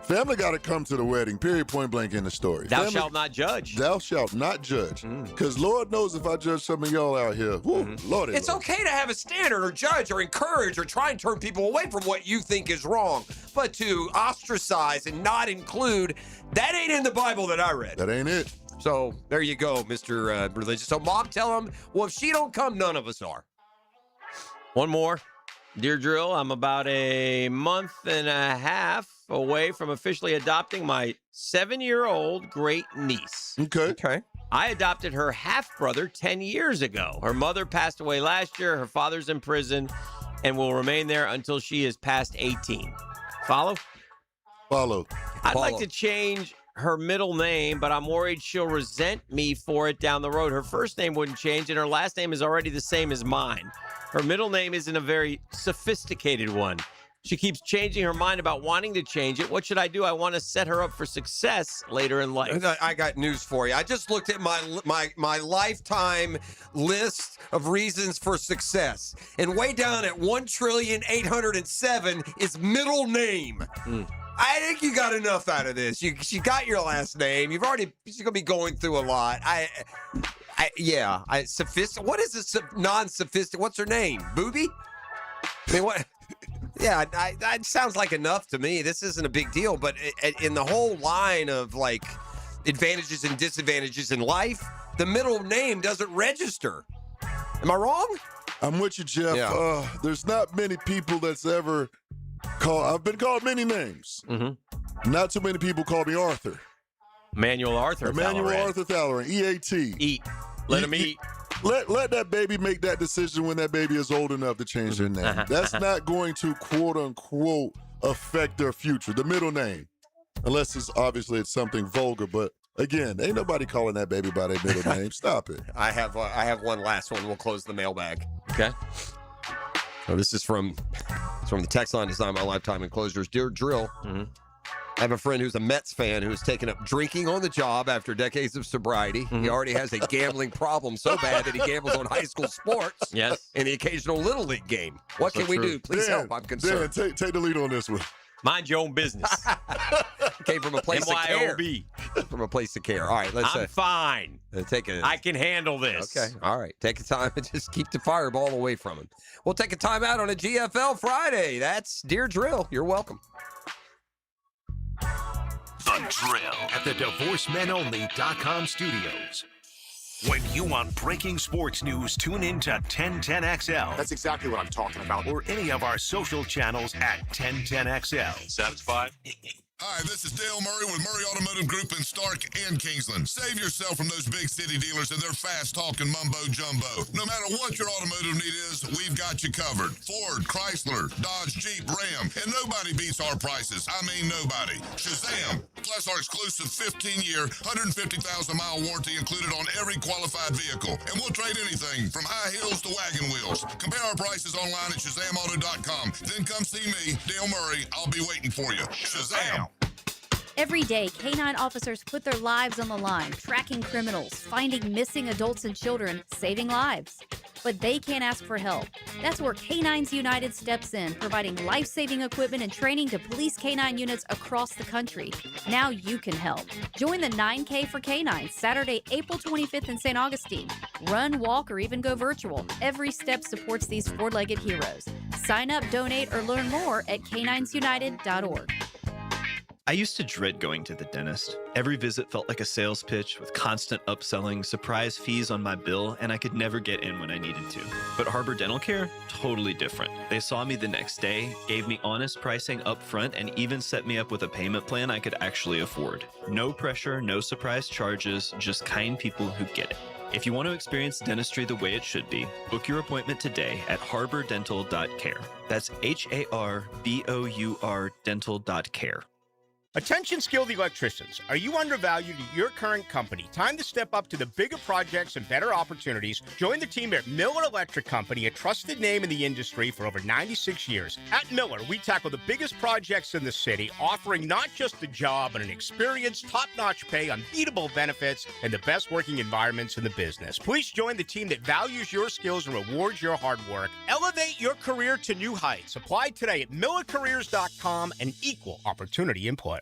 Family got to come to the wedding, period, point blank in the story. Thou shalt not judge. Thou shalt not judge. Because Lord knows if I judge some of y'all out here, Lord. It's okay to have a standard or judge or encourage or try and turn people away from what you think is wrong. But to ostracize and not include, that ain't in the Bible that I read. That ain't it. So there you go, Mr. Religious. So Mom, tell him, well, if she don't come, none of us are. One more. Dear Drill, I'm about a month and a half away from officially adopting my 7-year-old great niece. Okay. I adopted her half-brother 10 years ago. Her mother passed away last year. Her father's in prison and will remain there until she is past 18. Follow? Follow. I'd like to change her middle name, but I'm worried she'll resent me for it down the road. Her first name wouldn't change, and her last name is already the same as mine. Her middle name isn't a very sophisticated one. She keeps changing her mind about wanting to change it. What should I do? I want to set her up for success later in life. I got news for you. I just looked at my lifetime list of reasons for success, and way down at 1,807,000,000 is middle name. I think you got enough out of this. You got your last name. You're going to be going through a lot. What is this non-sophisticated? What's her name? Booby? I mean, what? Yeah, that sounds like enough to me. This isn't a big deal, but in the whole line of like advantages and disadvantages in life, the middle name doesn't register. Am I wrong? I'm with you, Jeff. Yeah. There's not many people that's ever called. I've been called many names. Mm-hmm. Not too many people call me Arthur. Emmanuel Arthur Thalloran, EAT. Eat. Let him eat. Let that baby make that decision when that baby is old enough to change their name. That's not going to, quote unquote, affect their future. The middle name, unless it's something vulgar. But again, ain't nobody calling that baby by their middle name. Stop it. I have one last one. We'll close the mailbag. Okay. So this is from the text line designed by Lifetime Enclosures. Dear Drill, I have a friend who's a Mets fan who's taken up drinking on the job after decades of sobriety. He already has a gambling problem so bad that he gambles on high school sports and the occasional Little League game. What can we do? Please help. I'm concerned. Dan, take the lead on this one. Mind your own business. Came from a place of care. MYOB. From a place of care. All right, let's. I'm fine. I can handle this. Okay. All right. Take a time and just keep the fireball away from him. We'll take a time out on a GFL Friday. That's Dear Drill. You're welcome. The Drill at the DivorceMenOnly.com studios. When you want breaking sports news, tune in to 1010XL. That's exactly what I'm talking about. Or any of our social channels at 1010XL. Satisfied? Hi, this is Dale Murray with Murray Automotive Group in Stark and Kingsland. Save yourself from those big city dealers and their fast-talking mumbo-jumbo. No matter what your automotive need is, we've got you covered. Ford, Chrysler, Dodge, Jeep, Ram, and nobody beats our prices. I mean nobody. Shazam! Plus our exclusive 15-year, 150,000-mile warranty included on every qualified vehicle. And we'll trade anything from high heels to wagon wheels. Compare our prices online at ShazamAuto.com. Then come see me, Dale Murray. I'll be waiting for you. Shazam! Every day, K-9 officers put their lives on the line, tracking criminals, finding missing adults and children, saving lives. But they can't ask for help. That's where K9s United steps in, providing life-saving equipment and training to police K9 units across the country. Now you can help. Join the 9K for K9 Saturday, April 25th in St. Augustine. Run, walk, or even go virtual. Every step supports these four-legged heroes. Sign up, donate, or learn more at k9sunited.org. I used to dread going to the dentist. Every visit felt like a sales pitch with constant upselling, surprise fees on my bill, and I could never get in when I needed to. But Harbor Dental Care? Totally different. They saw me the next day, gave me honest pricing up front, and even set me up with a payment plan I could actually afford. No pressure, no surprise charges, just kind people who get it. If you want to experience dentistry the way it should be, book your appointment today at harbordental.care. That's HARBOUR dental.care. Attention skilled electricians. Are you undervalued at your current company? Time to step up to the bigger projects and better opportunities. Join the team at Miller Electric Company, a trusted name in the industry for over 96 years. At Miller, we tackle the biggest projects in the city, offering not just a job, but an experience, top-notch pay, unbeatable benefits, and the best working environments in the business. Please join the team that values your skills and rewards your hard work. Elevate your career to new heights. Apply today at millercareers.com, an equal opportunity employer.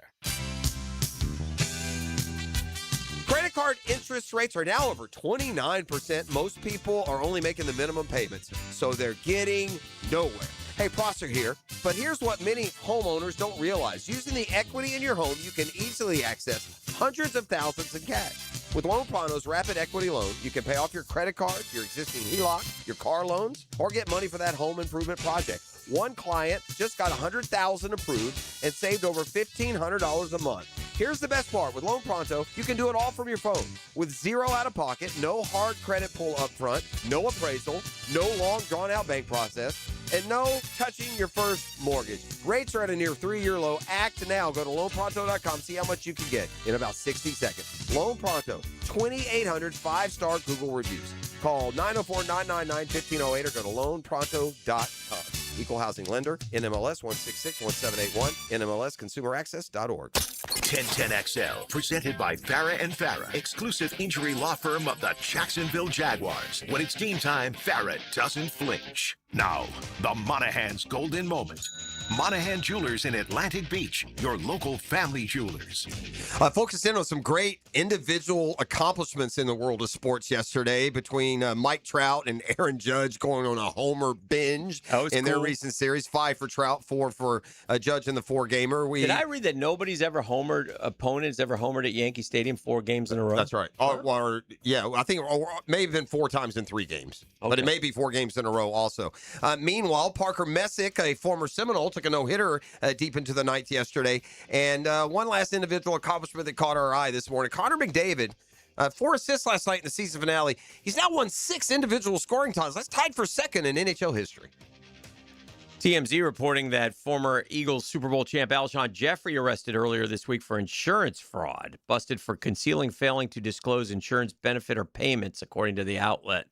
Credit card interest rates are now over 29%. Most people are only making the minimum payments, so they're getting nowhere. Hey, Prosser here, but here's what many homeowners don't realize. Using the equity in your home, you can easily access hundreds of thousands in cash. With Loan Pronto's Rapid Equity Loan, you can pay off your credit card, your existing HELOC, your car loans, or get money for that home improvement project. One client just got $100,000 approved and saved over $1,500 a month. Here's the best part. With Loan Pronto, you can do it all from your phone. With zero out-of-pocket, no hard credit pull up front, no appraisal, no long, drawn-out bank process, and no touching your first mortgage. Rates are at a near 3-year low. Act now. Go to loanpronto.com. See how much you can get in about 60 seconds. Loan Pronto, 2,800 5-star Google reviews. Call 904-999-1508 or go to loanpronto.com. Equal housing lender, NMLS 1661781, NMLSconsumeraccess.org. 1010XL, presented by Farrah and Farrah, exclusive injury law firm of the Jacksonville Jaguars. When it's game time, Farrah doesn't flinch. Now, the Monahan's golden moment. Monahan Jewelers in Atlantic Beach, your local family jewelers. Focused in on some great individual accomplishments in the world of sports yesterday between Mike Trout and Aaron Judge going on a homer binge in their recent series. 5 for Trout, 4 for Judge in the 4-gamer. Did I read that nobody's ever homered, opponents ever homered at Yankee Stadium 4 games in a row? That's right. I think it may have been 4 times in 3 games, but it may be 4 games in a row also. Meanwhile, Parker Messick, a former Seminole, took a no-hitter deep into the ninth yesterday. And one last individual accomplishment that caught our eye this morning. Connor McDavid, 4 assists last night in the season finale. He's now won 6 individual scoring titles. That's tied for second in NHL history. TMZ reporting that former Eagles Super Bowl champ Alshon Jeffrey arrested earlier this week for insurance fraud, busted for failing to disclose insurance benefit or payments, according to the outlet,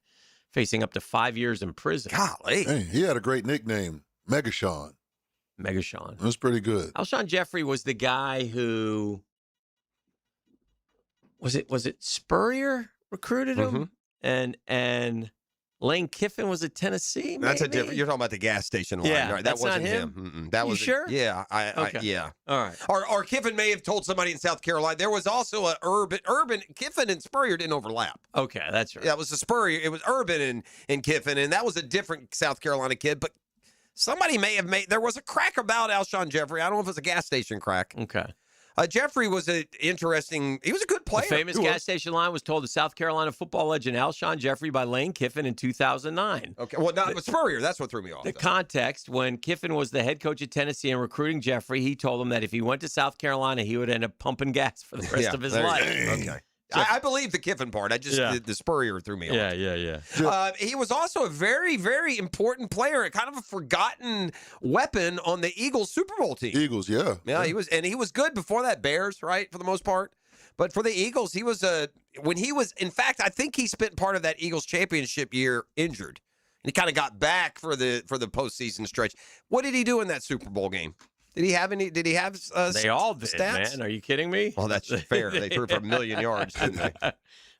facing up to 5 years in prison. Golly. Hey, he had a great nickname, Megashawn. Megashawn. It was pretty good. Alshon Jeffrey was the guy who was it Spurrier recruited him, and Lane Kiffin was at Tennessee. Maybe? That's a different. You're talking about the gas station line, right? That wasn't him. That was sure. Yeah, Okay. yeah. All right. Or Kiffin may have told somebody in South Carolina. There was also a Urban Kiffin and Spurrier didn't overlap. Okay, that's right. Yeah, it was a Spurrier. It was Urban and Kiffin, and that was a different South Carolina kid. But somebody may have there was a crack about Alshon Jeffrey. I don't know if it was a gas station crack. Okay. Jeffrey was he was a good player. The famous gas station line was told to South Carolina football legend Alshon Jeffrey by Lane Kiffin in 2009. Okay, well, not but Spurrier. That's what threw me off. The context, when Kiffin was the head coach at Tennessee and recruiting Jeffrey, he told him that if he went to South Carolina, he would end up pumping gas for the rest of his life. Okay. I believe the Kiffin part. I just the Spurrier threw me off. Yeah. He was also a very, very important player, kind of a forgotten weapon on the Eagles Super Bowl team. Eagles, yeah. Yeah, he was good before that. Bears, right, for the most part. But for the Eagles, he was in fact, I think he spent part of that Eagles championship year injured. And he kind of got back for the postseason stretch. What did he do in that Super Bowl game? Did he have any? Did he have? They all did, stats? man. Are you kidding me? Well, that's fair. They threw for 1 million yards, didn't they?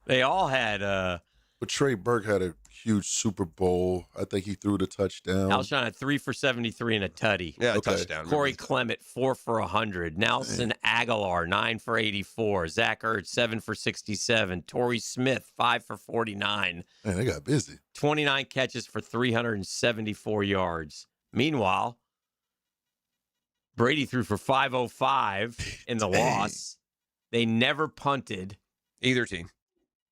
They all had. But Trey Burke had a huge Super Bowl. I think he threw the touchdown. Alshon had 3 for 73 and a tutty. Yeah, a touchdown. Corey Clement 4 for 100. Nelson Aguilar 9 for 84. Zach Ertz 7 for 67. Torrey Smith 5 for 49. Man, they got busy. 29 catches for 374 yards. Meanwhile, Brady threw for 505 in the loss. They never punted. Either team.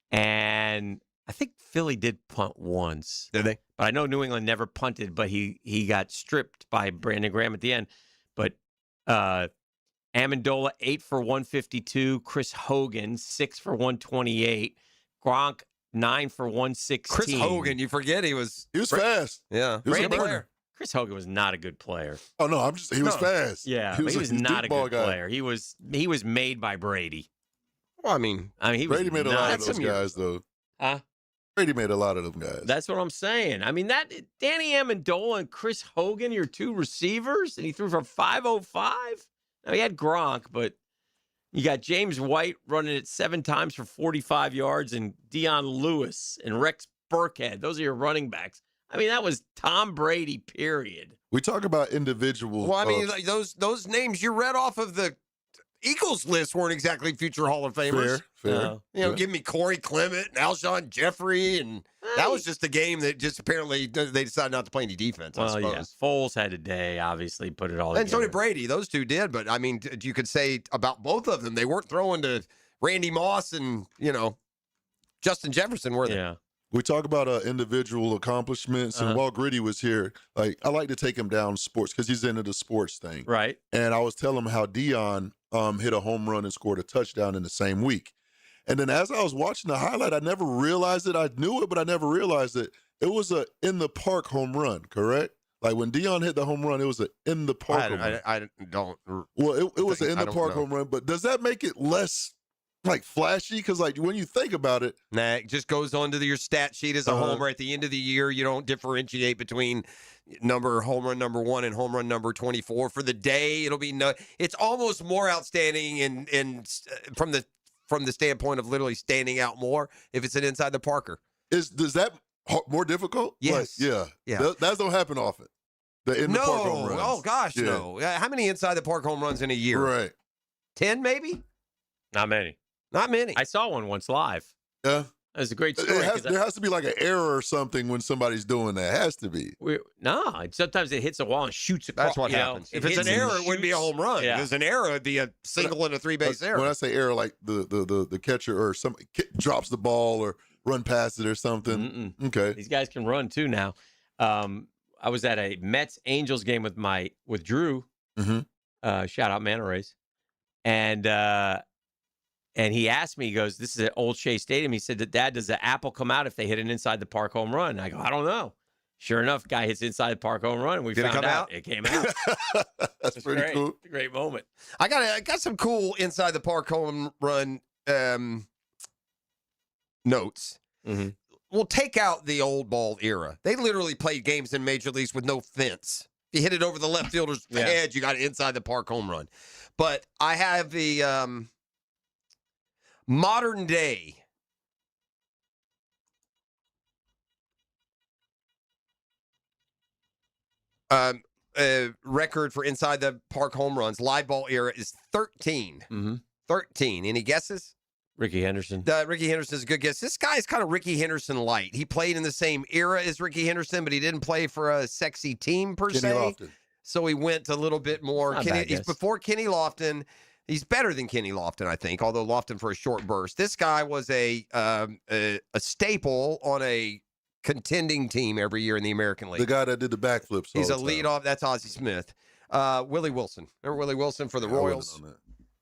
And I think Philly did punt once. Did they? But I know New England never punted, but he got stripped by Brandon Graham at the end. But Amendola, 8 for 152. Chris Hogan, 6 for 128. Gronk, 9 for 116. Chris Hogan, you forget he was fast. Yeah. He was a burner. Chris Hogan was not a good player. Oh no, he was fast. Yeah, he was not a good guy. player. He was made by Brady. Well, I mean, Brady made a lot of those guys, though. Huh? Brady made a lot of them guys. That's what I'm saying. I mean, that Danny Amendola and Chris Hogan, your 2 receivers, and he threw for 505. Now he had Gronk, but you got James White running it 7 times for 45 yards, and Dion Lewis and Rex Burkhead. Those are your running backs. I mean, that was Tom Brady, period. We talk about individual. Well, I mean, like those names you read off of the Eagles list weren't exactly future Hall of Famers. Fair. Give me Corey Clement and Alshon Jeffrey, and that was just a game that just apparently they decided not to play any defense, I suppose. Yeah. Foles had a day, obviously, put it all And together. so did Brady. Those two did, but I mean, you could say about both of them, they weren't throwing to Randy Moss and, Justin Jefferson, were they? Yeah. We talk about individual accomplishments, and while Gritty was here, like I like to take him down sports because he's into the sports thing. Right. And I was telling him how Dion hit a home run and scored a touchdown in the same week. And then as I was watching the highlight, I never realized it. I knew it, but I never realized it. It was a in the park home run, correct? Like when Dion hit the home run, it was an in the park home run. I don't. Well, it was an in the park home run, but does that make it less like flashy? Because like when you think about it, nah, it just goes onto your stat sheet as a homer. At the end of the year, you don't differentiate between home run number 1 and home run number 24 for the day. It'll be it's almost more outstanding and from the standpoint of literally standing out more if it's an inside the parker. Does that more difficult? Yes. Like, yeah. That don't happen often. The in the park home runs. Oh gosh, no. How many inside the park home runs in a year? Right. 10 maybe? Not many. Not many. I saw one once live. Yeah. It was a great story. There has to be like an error or something when somebody's doing that. It has to be. Sometimes it hits a wall and shoots across. That's what happens. If it's an error, it wouldn't be a home run. Yeah. If it's an error, it'd be a single and a 3-base error. When I say error, like the catcher or somebody drops the ball or run past it or something. Okay. These guys can run too now. I was at a Mets-Angels game with Drew. Shout out Manta Rays. And he asked me, he goes, this is at Old Shea Stadium. He said, Dad, does the apple come out if they hit an inside the park home run? And I go, I don't know. Sure enough, guy hits inside the park home run, and we found out it came out. That's pretty great. cool. It's a great moment. I got some cool inside the park home run notes. We'll take out the old ball era. They literally played games in major leagues with no fence. If you hit it over the left fielder's head, you got an inside the park home run. But I have the modern day record for inside the park home runs, live ball era, is 13. 13. Any guesses? Ricky Henderson. Ricky Henderson's a good guess. This guy is kind of Ricky Henderson light. He played in the same era as Ricky Henderson, but he didn't play for a sexy team per Kenny se. Lofton. So he went a little bit more. He's before Kenny Lofton. He's better than Kenny Lofton, I think, although Lofton for a short burst. This guy was a staple on a contending team every year in the American League. The guy that did the backflips. He's a leadoff. That's Ozzie Smith. Willie Wilson. Remember Willie Wilson for the Royals?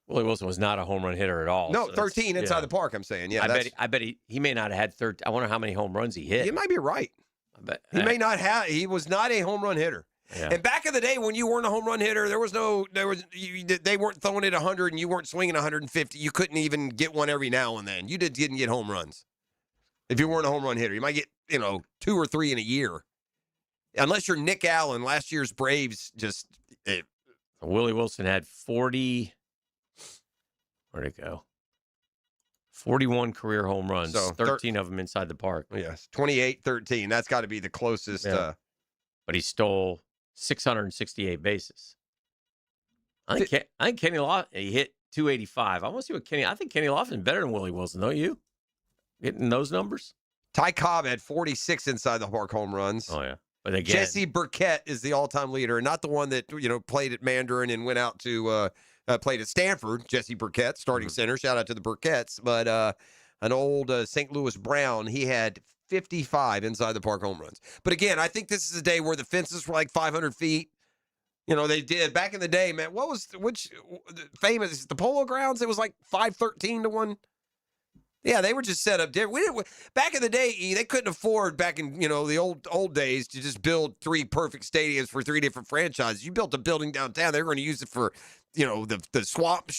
Willie Wilson was not a home run hitter at all. No, so 13 inside the park, I'm saying. Yeah, I bet he may not have had 13. I wonder how many home runs he hit. You might be right. I bet he may not have. He was not a home run hitter. Yeah. And back in the day when you weren't a home run hitter, they weren't throwing it 100 and you weren't swinging 150. You couldn't even get one every now and then. You didn't get home runs. If you weren't a home run hitter, you might get, 2 or 3 in a year. Unless you're Nick Allen, last year's Braves Willie Wilson had 40. Where'd it go? 41 career home runs, So, 13 of them inside the park. Yes, 28-13. That's got to be the closest. Yeah. But he stole 668 bases. I think Kenny Lofton, he hit 285. I want to see what I think Kenny Lofton's better than Willie Wilson, don't you? Getting those numbers? Ty Cobb had 46 inside the park home runs. Oh, yeah. But again, Jesse Burkett is the all-time leader, not the one that, played at Mandarin and went out to played at Stanford. Jesse Burkett, starting center. Shout out to the Burketts. But an old St. Louis Brown, he had 55 inside the park home runs. But again, I think this is a day where the fences were like 500 feet. They did back in the day, man. Which famous, the Polo Grounds? It was like 513 to 1. Yeah, they were just set up different. Back in the day, they couldn't afford back in the old days to just build 3 perfect stadiums for 3 different franchises. You built a building downtown, they were going to use it for the swap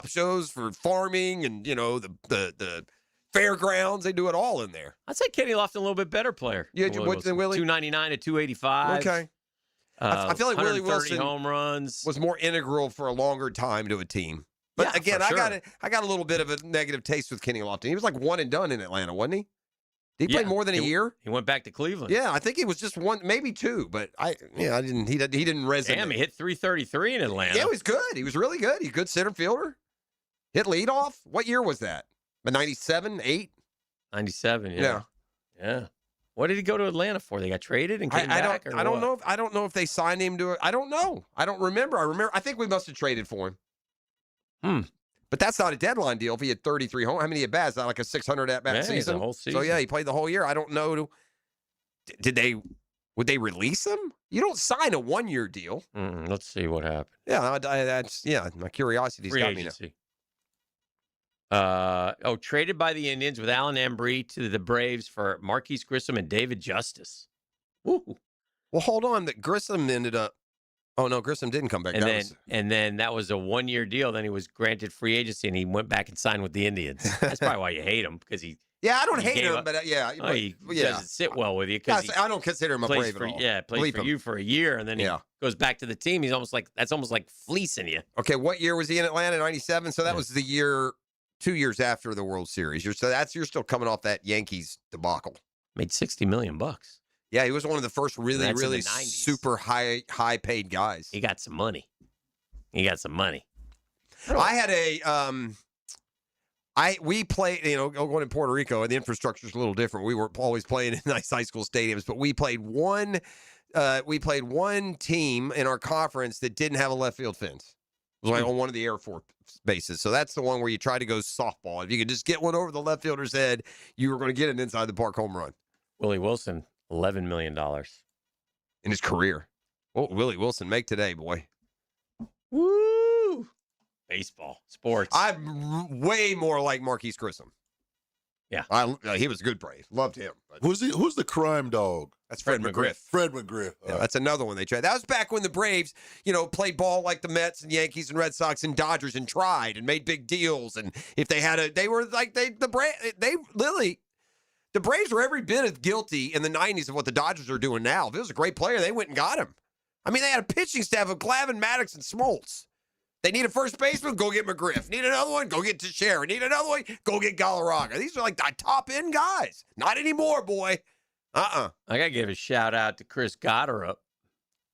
shows for farming and the fairgrounds. They do it all in there. I'd say Kenny Lofton a little bit better player. Yeah, than Willie. 299 to 285. Okay. I feel like Willie Wilson home runs was more integral for a longer time to a team. But Yeah, again, for sure. I got a little bit of a negative taste with Kenny Lofton. He was like one and done in Atlanta, wasn't he? Did he play more than a year? He went back to Cleveland. Yeah, I think he was just one, maybe 2. But I didn't. He didn't resonate. Damn, he hit 333 in Atlanta. Yeah, he was good. He was really good. He's a good center fielder. Hit leadoff. What year was that? 97, 8? 97. Yeah. What did he go to Atlanta for? They got traded and came back. I don't know. I don't know if they signed him to it. I don't know. I don't remember. I think we must have traded for him. But that's not a deadline deal. If he had 33 home, how many at bats? Not like a 600 at bat season. The whole season. So yeah, he played the whole year. I don't know. Would they release him? You don't sign a 1-year deal. Let's see what happened. Yeah, that's my curiosity's got me now. Traded by the Indians with Alan Embry to the Braves for Marquise Grissom and David Justice. Woo. Well, hold on. That Grissom ended up. Oh no, Grissom didn't come back. And then that was a 1-year deal. Then he was granted free agency, and he went back and signed with the Indians. That's probably why you hate him, because he. Yeah, I don't hate him, but he doesn't sit well with you. I don't consider him a Brave at all. Yeah, plays for you for a year, and then he goes back to the team. He's almost like fleecing you. Okay, what year was he in Atlanta? 97. So that was the year, 2 years after the World Series. You're still coming off that Yankees debacle. Made $60 million. Yeah, he was one of the first really super high paid guys. He got some money. I had we played, going in Puerto Rico, and the infrastructure's a little different. We were always playing in nice high school stadiums, but we played one team in our conference that didn't have a left field fence. It was like on one of the Air Force bases. So that's the one where you try to go softball. If you could just get one over the left fielder's head, you were going to get an inside the park home run. Willie Wilson, $11 million in his career. What will Willie Wilson make today, boy? Woo! Baseball, sports. I'm way more like Marquise Grissom. Yeah, he was a good Brave. Loved him. Who's the crime dog? That's Fred McGriff. Fred McGriff. Yeah, that's another one they tried. That was back when the Braves, played ball like the Mets and Yankees and Red Sox and Dodgers and tried and made big deals. And if they had the Braves were every bit as guilty in the 90s of what the Dodgers are doing now. If it was a great player, they went and got him. I mean, they had a pitching staff of Glavine, Maddox, and Smoltz. They need a first baseman, go get McGriff. Need another one, go get Teixeira. Need another one, go get Galarraga. These are like the top-end guys. Not anymore, boy. I got to give a shout-out to Chris Gotterup.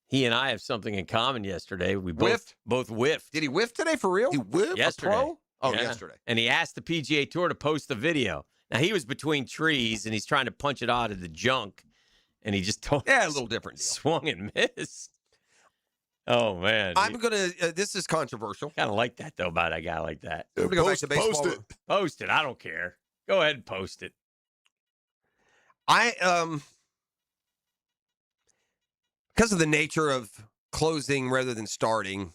He and I have something in common yesterday. We both whiffed. Did he whiff today for real? He whiffed? Yesterday. A pro? Oh, Yeah. yesterday. And he asked the PGA Tour to post the video. Now, he was between trees, and he's trying to punch it out of the junk, and he just a little different deal. Swung and missed. Oh, man. I'm going to, this is controversial. Kind of like that, though, about a guy like that. I'm going to go back to baseball. Post it. Post it. I don't care. Go ahead and post it. Because of the nature of closing rather than starting,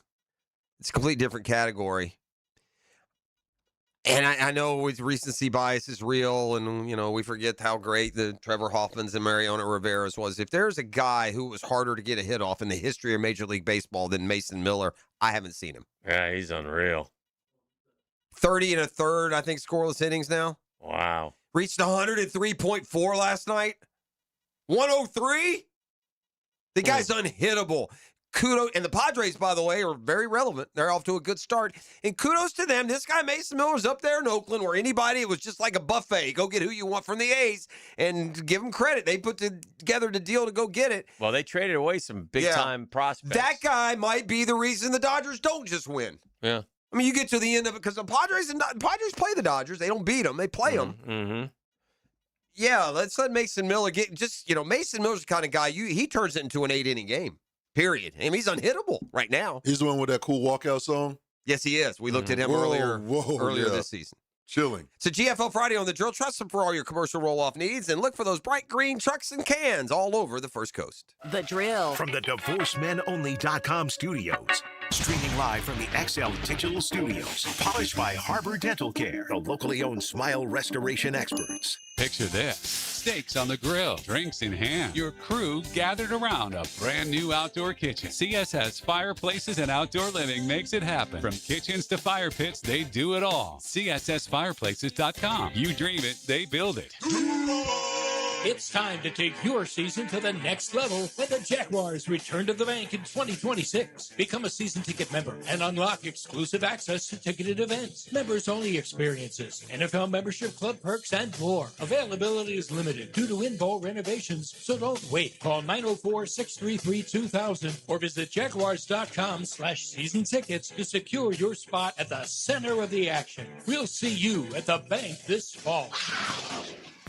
it's a completely different category. And I know with recency bias is real, and, we forget how great the Trevor Hoffmans and Mariano Rivera's was. If there's a guy who was harder to get a hit off in the history of Major League Baseball than Mason Miller, I haven't seen him. Yeah, he's unreal. 30 and a third, I think, scoreless innings now. Wow. Reached 103.4 last night. 103? The guy's unhittable. Kudos. And the Padres, by the way, are very relevant. They're off to a good start. And kudos to them. This guy, Mason Miller's up there in Oakland, where it was just like a buffet. Go get who you want from the A's and give them credit. They put together the deal to go get it. Well, they traded away some big-time prospects. That guy might be the reason the Dodgers don't just win. Yeah. I mean, you get to the end of it because the Padres play the Dodgers. They don't beat them. They play them. Mm-hmm. Yeah, let's let Mason Miller Mason Miller's the kind of guy, he turns it into an 8-inning game. Period. I mean, he's unhittable right now. He's the one with that cool walkout song? Yes, he is. We looked at him earlier this season. Chilling. It's a GFL Friday on the Drill. Trust them for all your commercial roll-off needs, and look for those bright green trucks and cans all over the First Coast. The Drill. From the DivorceMenOnly.com studios. Streaming live from the XL Digital Studios. Polished by Harbor Dental Care, the locally owned smile restoration experts. Picture this. Steaks on the grill, drinks in hand. Your crew gathered around a brand new outdoor kitchen. CSS Fireplaces and Outdoor Living makes it happen. From kitchens to fire pits, they do it all. CSSFireplaces.com. You dream it, they build it. It's time to take your season to the next level when the Jaguars return to the bank in 2026. Become a season ticket member and unlock exclusive access to ticketed events, members-only experiences, NFL membership club perks, and more. Availability is limited due to in-bowl renovations, so don't wait. Call 904-633-2000 or visit jaguars.com/season tickets to secure your spot at the center of the action. We'll see you at the bank this fall.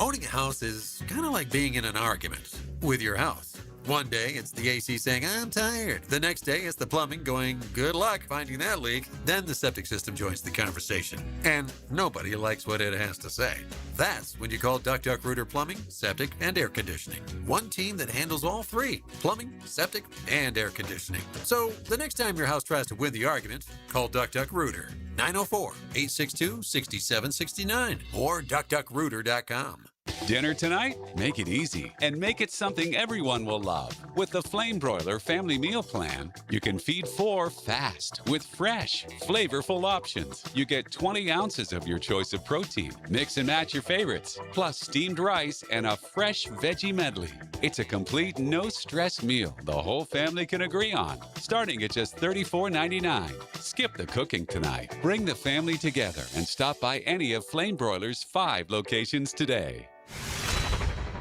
Owning a house is kind of like being in an argument with your house. One day, it's the AC saying, I'm tired. The next day, it's the plumbing going, good luck finding that leak. Then the septic system joins the conversation. And nobody likes what it has to say. That's when you call Duck Duck Rooter Plumbing, Septic, and Air Conditioning. One team that handles all three: plumbing, septic, and air conditioning. So the next time your house tries to win the argument, call Duck Duck Rooter. 904-862-6769 or duckduckrooter.com. Dinner tonight? Make it easy and make it something everyone will love. With the Flame Broiler Family Meal Plan, you can feed 4 fast with fresh, flavorful options. You get 20 ounces of your choice of protein. Mix and match your favorites, plus steamed rice and a fresh veggie medley. It's a complete no-stress meal the whole family can agree on, starting at just $34.99. Skip the cooking tonight. Bring the family together and stop by any of Flame Broiler's 5 locations today.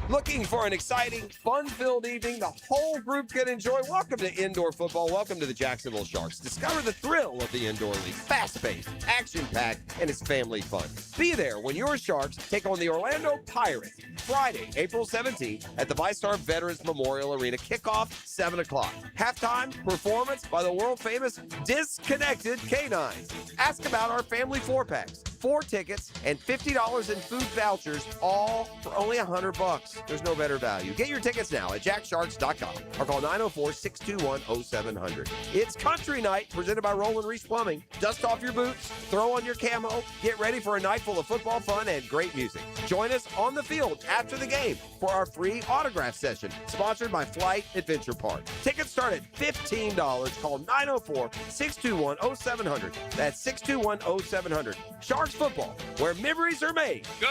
Looking for an exciting, fun-filled evening the whole group can enjoy? Welcome to indoor football. Welcome to the Jacksonville Sharks. Discover the thrill of the indoor league. Fast-paced, action-packed, and it's family fun. Be there when your Sharks take on the Orlando Pirates Friday, April 17th at the VyStar Veterans Memorial Arena. Kickoff, 7 o'clock. Halftime performance by the world-famous Disconnected Canines. Ask about our family 4-packs. 4 tickets and $50 in food vouchers, all for only $100. There's no better value. Get your tickets now at jacksharks.com or call 904-621-0700. It's country night presented by Roland Reese Plumbing. Dust off your boots, throw on your camo, get ready for a night full of football fun and great music. Join us on the field after the game for our free autograph session, sponsored by Flight Adventure Park. Tickets start at $15. Call 904-621-0700. That's 621-0700. Sharks football, where memories are made. Go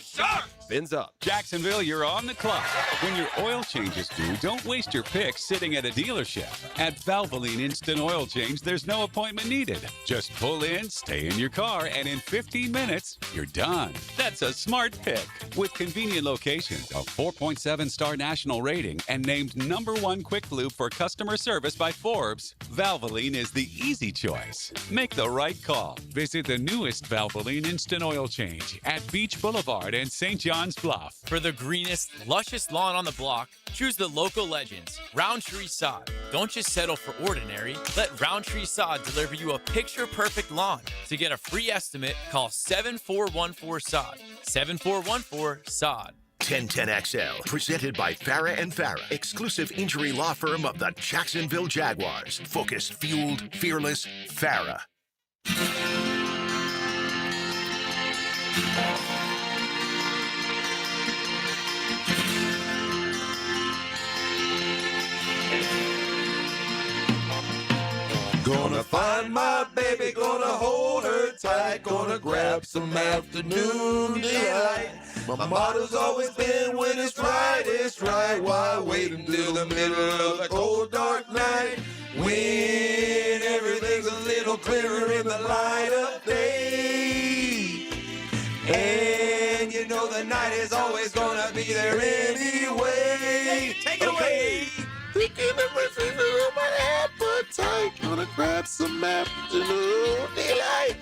Sharks! Fins up. Jacksonville, you're on the clock. When your oil change is due, don't waste your pick sitting at a dealership. At Valvoline Instant Oil Change, there's no appointment needed. Just pull in, stay in your car, and in 15 minutes, you're done. That's a smart pick. With convenient locations, a 4.7-star national rating, and named #1 quick lube for customer service by Forbes, Valvoline is the easy choice. Make the right call. Visit the newest Valvoline Instant Oil Change at Beach Boulevard and St. John's Bluff. For the greenest, luscious lawn on the block, choose the local legends, Roundtree Sod. Don't just settle for ordinary. Let Roundtree Sod deliver you a picture-perfect lawn. To get a free estimate, call 7414-SOD. 7414-SOD. 1010XL, presented by Farah and Farah, exclusive injury law firm of the Jacksonville Jaguars. Focused, fueled, fearless, Farah. Gonna find my baby, gonna hold her tight, gonna grab some afternoon delight. My motto's always been when it's right, why wait until the middle of the cold dark night? When everything's a little clearer in the light of day. And you know the night is always gonna be there anyway. Take it away! Thinking of my fever on my appetite, gonna grab some afternoon delight.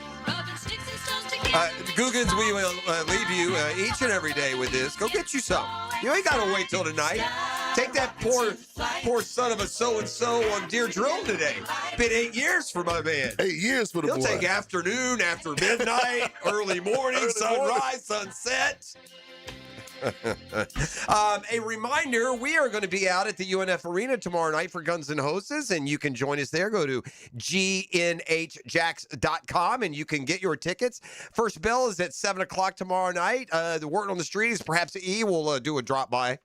Googans, we will leave you each and every day with this. Go get you some. You ain't got to wait till tonight. Take that poor son of a so-and-so on Deer Drill today. Been 8 years for my man. 8 years for the boy. He'll take afternoon, after midnight, early morning, sunrise, sunset. A reminder, we are going to be out at the UNF Arena tomorrow night for Guns N' Hoses, and you can join us there. Go to GNHJacks.com, and you can get your tickets. First bell is at 7 o'clock tomorrow night. The word on the street is perhaps E will do a drop-by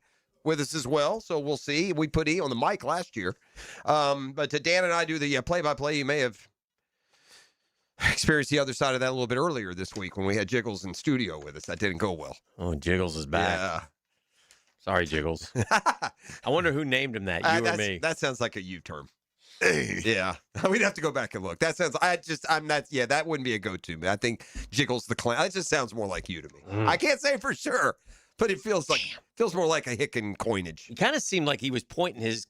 with us as well, so we'll see. We put E on the mic last year. But Dan and I do the play-by-play. You may have experienced the other side of that a little bit earlier this week when we had Jiggles in studio with us. That didn't go well. Oh, Jiggles is back. Yeah. Sorry, Jiggles. I wonder who named him that, you or me. That sounds like a you term. Yeah. We'd have to go back and look. That sounds, that wouldn't be a go-to. I think Jiggles the clown. That just sounds more like you to me. I can't say for sure, but it feels more like a Hicken coinage. He kind of seemed like he was pointing his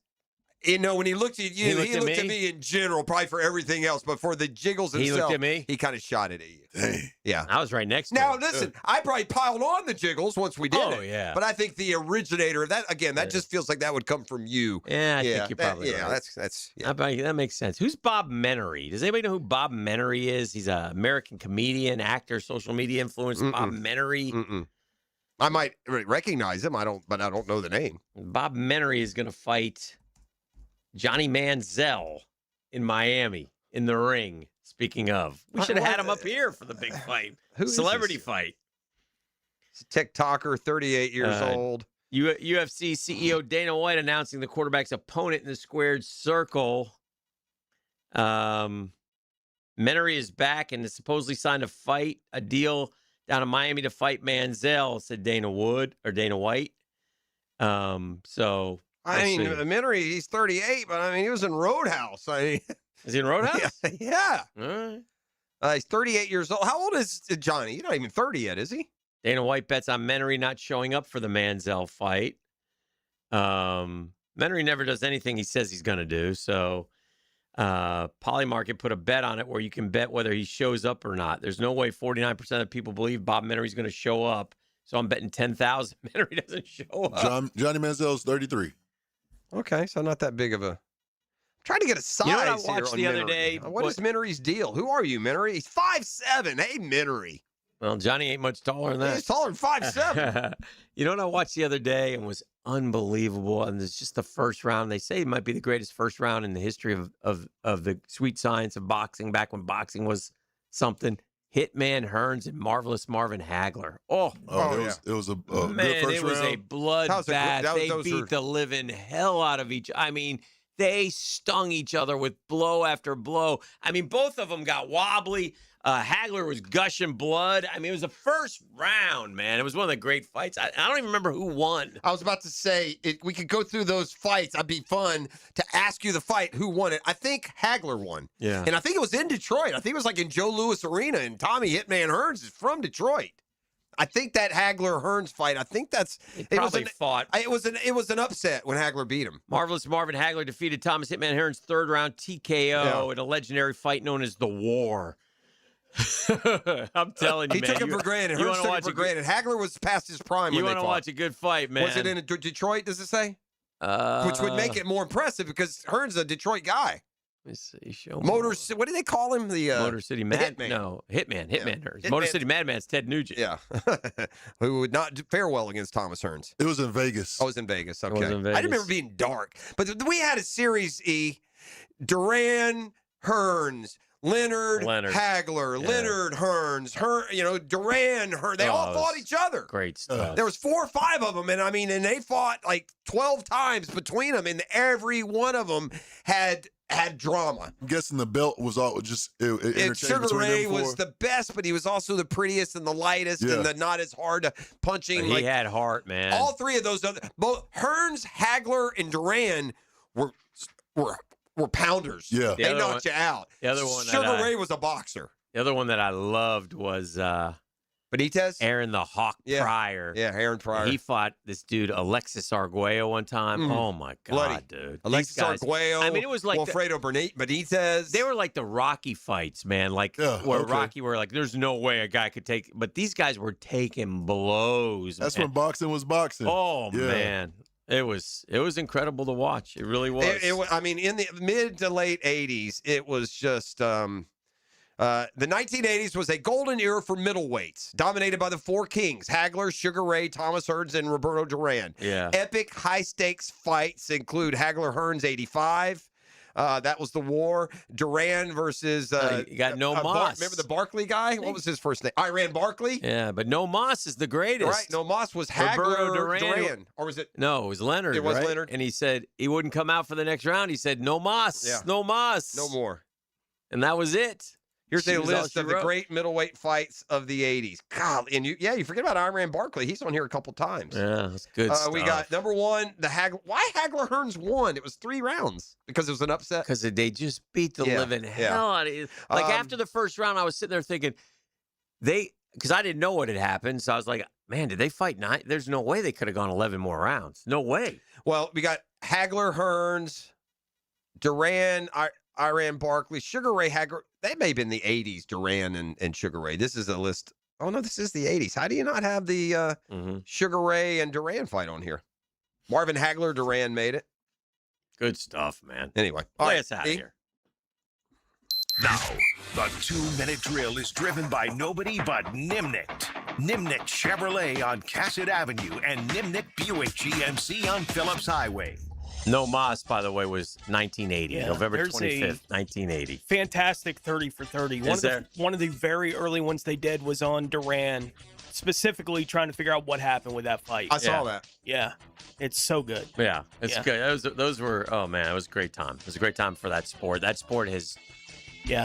When he looked at you, he looked at me in general, probably for everything else, but for the jiggles himself, he looked at me. He kind of shot it at you. Dang. Yeah, I was right next to Now, him. listen, I probably piled on the jiggles once we did it. Oh, yeah. But I think the originator of that, again, that just feels like that would come from you. Yeah, I think you're probably right. That's that makes sense. Who's Bob Menery? Does anybody know who Bob Menery is? He's an American comedian, actor, social media influencer. Bob Menery. I might recognize him. I don't know the name. Bob Menery is going to fight Johnny Manziel in Miami in the ring. Speaking of, we should have had him up here for the big fight. Celebrity fight. He's a TikToker, 38 years old. UFC CEO Dana White announcing the quarterback's opponent in the squared circle. Menery is back and has supposedly signed a deal down in Miami to fight Manziel, said Dana White. Menery, he's 38, but he was in Roadhouse. Is he in Roadhouse? Yeah. All right. He's 38 years old. How old is Johnny? He's not even 30 yet, is he? Dana White bets on Menery not showing up for the Manziel fight. Menery never does anything he says he's going to do. So Polymarket put a bet on it where you can bet whether he shows up or not. There's no way 49% of people believe Bob Menery's going to show up. So I'm betting 10,000 Menery doesn't show up. Johnny Manziel's 33. Okay, so not that big of a. I'm trying to get a size. You know what I watched here the on other Menery. day? What is Menery's deal? Who are you, Menery? He's 5'7". Hey, Menery. Well, Johnny ain't much taller than that. He's taller than 5'7". You know what I watched the other day and was unbelievable? And it's just the first round. They say it might be the greatest first round in the history of the sweet science of boxing, back when boxing was something. Hitman Hearns and Marvelous Marvin Hagler. It was a good first round. It was a bloodbath. They beat the living hell out of each. They stung each other with blow after blow. Both of them got wobbly. Hagler was gushing blood. It was the first round, man. It was one of the great fights. I don't even remember who won. I was about to say, we could go through those fights. It'd be fun to ask you the fight, who won it. I think Hagler won. Yeah. And I think it was in Detroit. I think it was like in Joe Louis Arena, and Tommy Hitman Hearns is from Detroit. I think that Hagler-Hearns fight, fought. It was an upset when Hagler beat him. Marvelous Marvin Hagler defeated Thomas Hitman Hearns third round TKO in a legendary fight known as The War. I'm telling you, he man. took him for granted. Hearns took him for granted. Hagler was past his prime when they fought. You want to watch a good fight, man. Was it in Detroit, does it say? Which would make it more impressive because Hearns is a Detroit guy. Let me see. Show me. What do they call him? The Motor City Mad Hitman. No, Hitman Hearns. Motor City Madman's Ted Nugent. Yeah. Who would not fare well against Thomas Hearns. It was in Vegas. Oh, it was in Vegas. Okay. It was in Vegas. I remember being dark. But we had a Series E, Duran, Hearns, Leonard, Hagler, Yeah. Leonard, Hearns, Duran, Hearns. They all fought each other. Great stuff. There was 4 or 5 of them, and they fought like 12 times between them, and every one of them had drama. I'm guessing the belt was all just interchanged Sugar between Ray them was the best, but he was also the prettiest and the lightest and the not as hard to punching. But he had heart, man. All three of those, both Hearns, Hagler, and Duran were pounders. Yeah. They knocked you out. The other one, Sugar Ray was a boxer. The other one that I loved was Benitez? Aaron the Hawk Pryor. Yeah, Aaron Pryor. He fought this dude, Alexis Arguello, one time. Oh, my God, Bloody. dude. Alexis Arguello. It was like Wilfredo Benitez. They were like the Rocky fights, man. Rocky were like, there's no way a guy could take. But these guys were taking blows. That's man. when boxing was boxing. Oh, Yeah. man. It was incredible to watch. It really was. In the mid to late 80s, it was just the 1980s was a golden era for middleweights, dominated by the 4 kings: Hagler, Sugar Ray, Thomas Hearns, and Roberto Duran. Yeah. Epic high-stakes fights include Hagler-Hearns 85. That was the war. Duran versus you got No Moss. Remember the Barkley guy? What was his first name? Iran Barkley? Yeah, but No Moss is the greatest. Right. No Moss was Roberto Hagler Duran. Or was it? No, it was Leonard. It was right? Leonard. And he said he wouldn't come out for the next round. He said, no Moss. Yeah. No Moss. No more. And that was it. Here's She a was all list she of the wrote. great middleweight fights of the 80s. God, and you forget about Iran Barkley. He's on here a couple times. Yeah, that's good stuff. We got number 1, the Hagler. Why Hagler Hearns won? It was 3 rounds because it was an upset. Because they just beat the living hell out of it. After the first round, I was sitting there thinking, because I didn't know what had happened. So I was like, man, did they fight 9? There's no way they could have gone 11 more rounds. No way. Well, we got Hagler Hearns. Duran, Iran Barkley, Sugar Ray Haggard. They may have been the 80s, Duran and Sugar Ray. This is a list. Oh, no, this is the 80s. How do you not have the Sugar Ray and Duran fight on here? Marvin Hagler, Duran made it. Good stuff, man. Anyway. Play us out of here. Now, the 2-minute drill is driven by nobody but Nimnicht. Nimnicht Chevrolet on Cassett Avenue and Nimnicht Buick GMC on Phillips Highway. No Mas, by the way, was 1980, Yeah, November there's 25th, 1980. Fantastic 30 for 30. One of the very early ones they did was on Duran, specifically trying to figure out what happened with that fight. I saw that. Yeah, it's so good. Yeah, it's good. Those were, oh, man, it was a great time. It was a great time for that sport. That sport has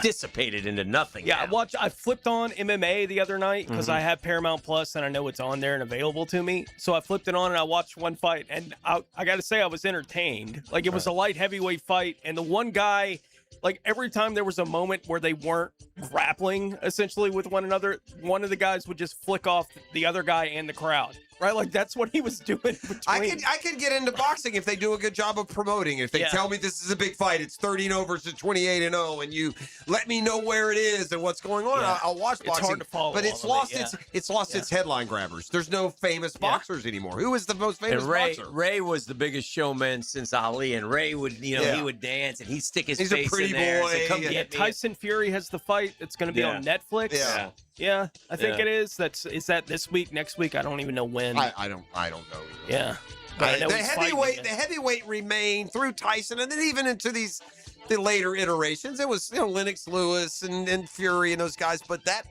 dissipated into nothing. Yeah, now. I flipped on MMA the other night because I have Paramount Plus and I know it's on there and available to me. So I flipped it on and I watched one fight, and I got to say I was entertained. Like, it was a light heavyweight fight, and the one guy, like, every time there was a moment where they weren't grappling essentially with one another, one of the guys would just flick off the other guy and the crowd. Right, like that's what he was doing. I could get into boxing if they do a good job of promoting. If they tell me this is a big fight, it's 30-0 versus 28-0, and you let me know where it is and what's going on, I'll watch boxing. It's hard to follow, but it's lost its headline grabbers. There's no famous boxers anymore. Who is the most famous boxer? Ray was the biggest showman since Ali, and Ray would, he would dance and he'd stick his He's face a pretty in there. boy. Say, come get me. Tyson Fury has the fight. It's going to be on Netflix. Yeah, I think it is. Is that this week, next week? I don't even know when. I don't know. Yeah. But The heavyweight remained through Tyson, and then even into the later iterations, it was Lennox Lewis and Fury and those guys. But that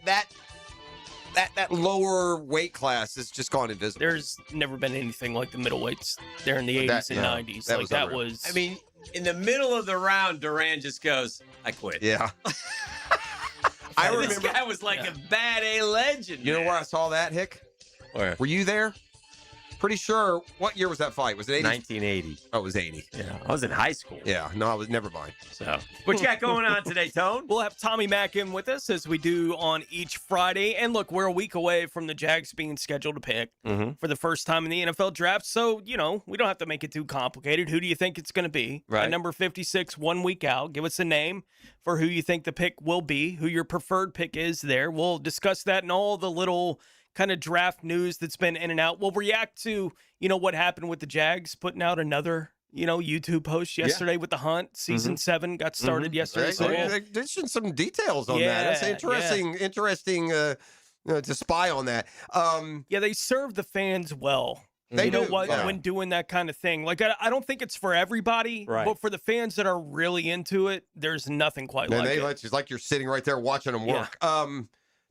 lower weight class has just gone invisible. There's never been anything like the middleweights there in the 80s and 90s. That was. I mean, in the middle of the round, Duran just goes, "I quit." Yeah. I remember this guy was like a bad A legend. You know where I saw that, Hick? Where? Were you there? Pretty sure. What year was that fight? Was it 80? 1980. Oh, it was 80. Yeah, I was in high school. Yeah, no, I was never mind. So, what you got going on today, Tone? We'll have Tommy Mack in with us as we do on each Friday. And look, we're a week away from the Jags being scheduled to pick for the first time in the NFL draft. So, we don't have to make it too complicated. Who do you think it's going to be? Right. At number 56, 1 week out. Give us a name for who you think the pick will be, who your preferred pick is there. We'll discuss that and all the little kind of draft news that's been in and out. We'll react to, what happened with the Jags putting out another, YouTube post yesterday with the hunt. Season 7 got started yesterday. So They mentioned some details on that. That's interesting to spy on that. They serve the fans well. They do. When doing that kind of thing. Like, I don't think it's for everybody, but for the fans that are really into it, there's nothing quite like it. It's like you're sitting right there watching them work.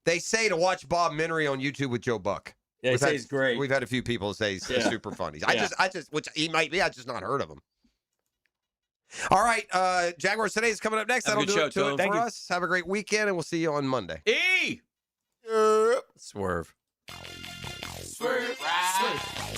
They say to watch Bob Menery on YouTube with Joe Buck. Yeah, they say he's great. We've had a few people say he's super funny. I just, which he might be, I just not heard of him. All right, Jaguars today is coming up next. That'll do it for us. Have a great weekend, and we'll see you on Monday. Swerve. Swerve.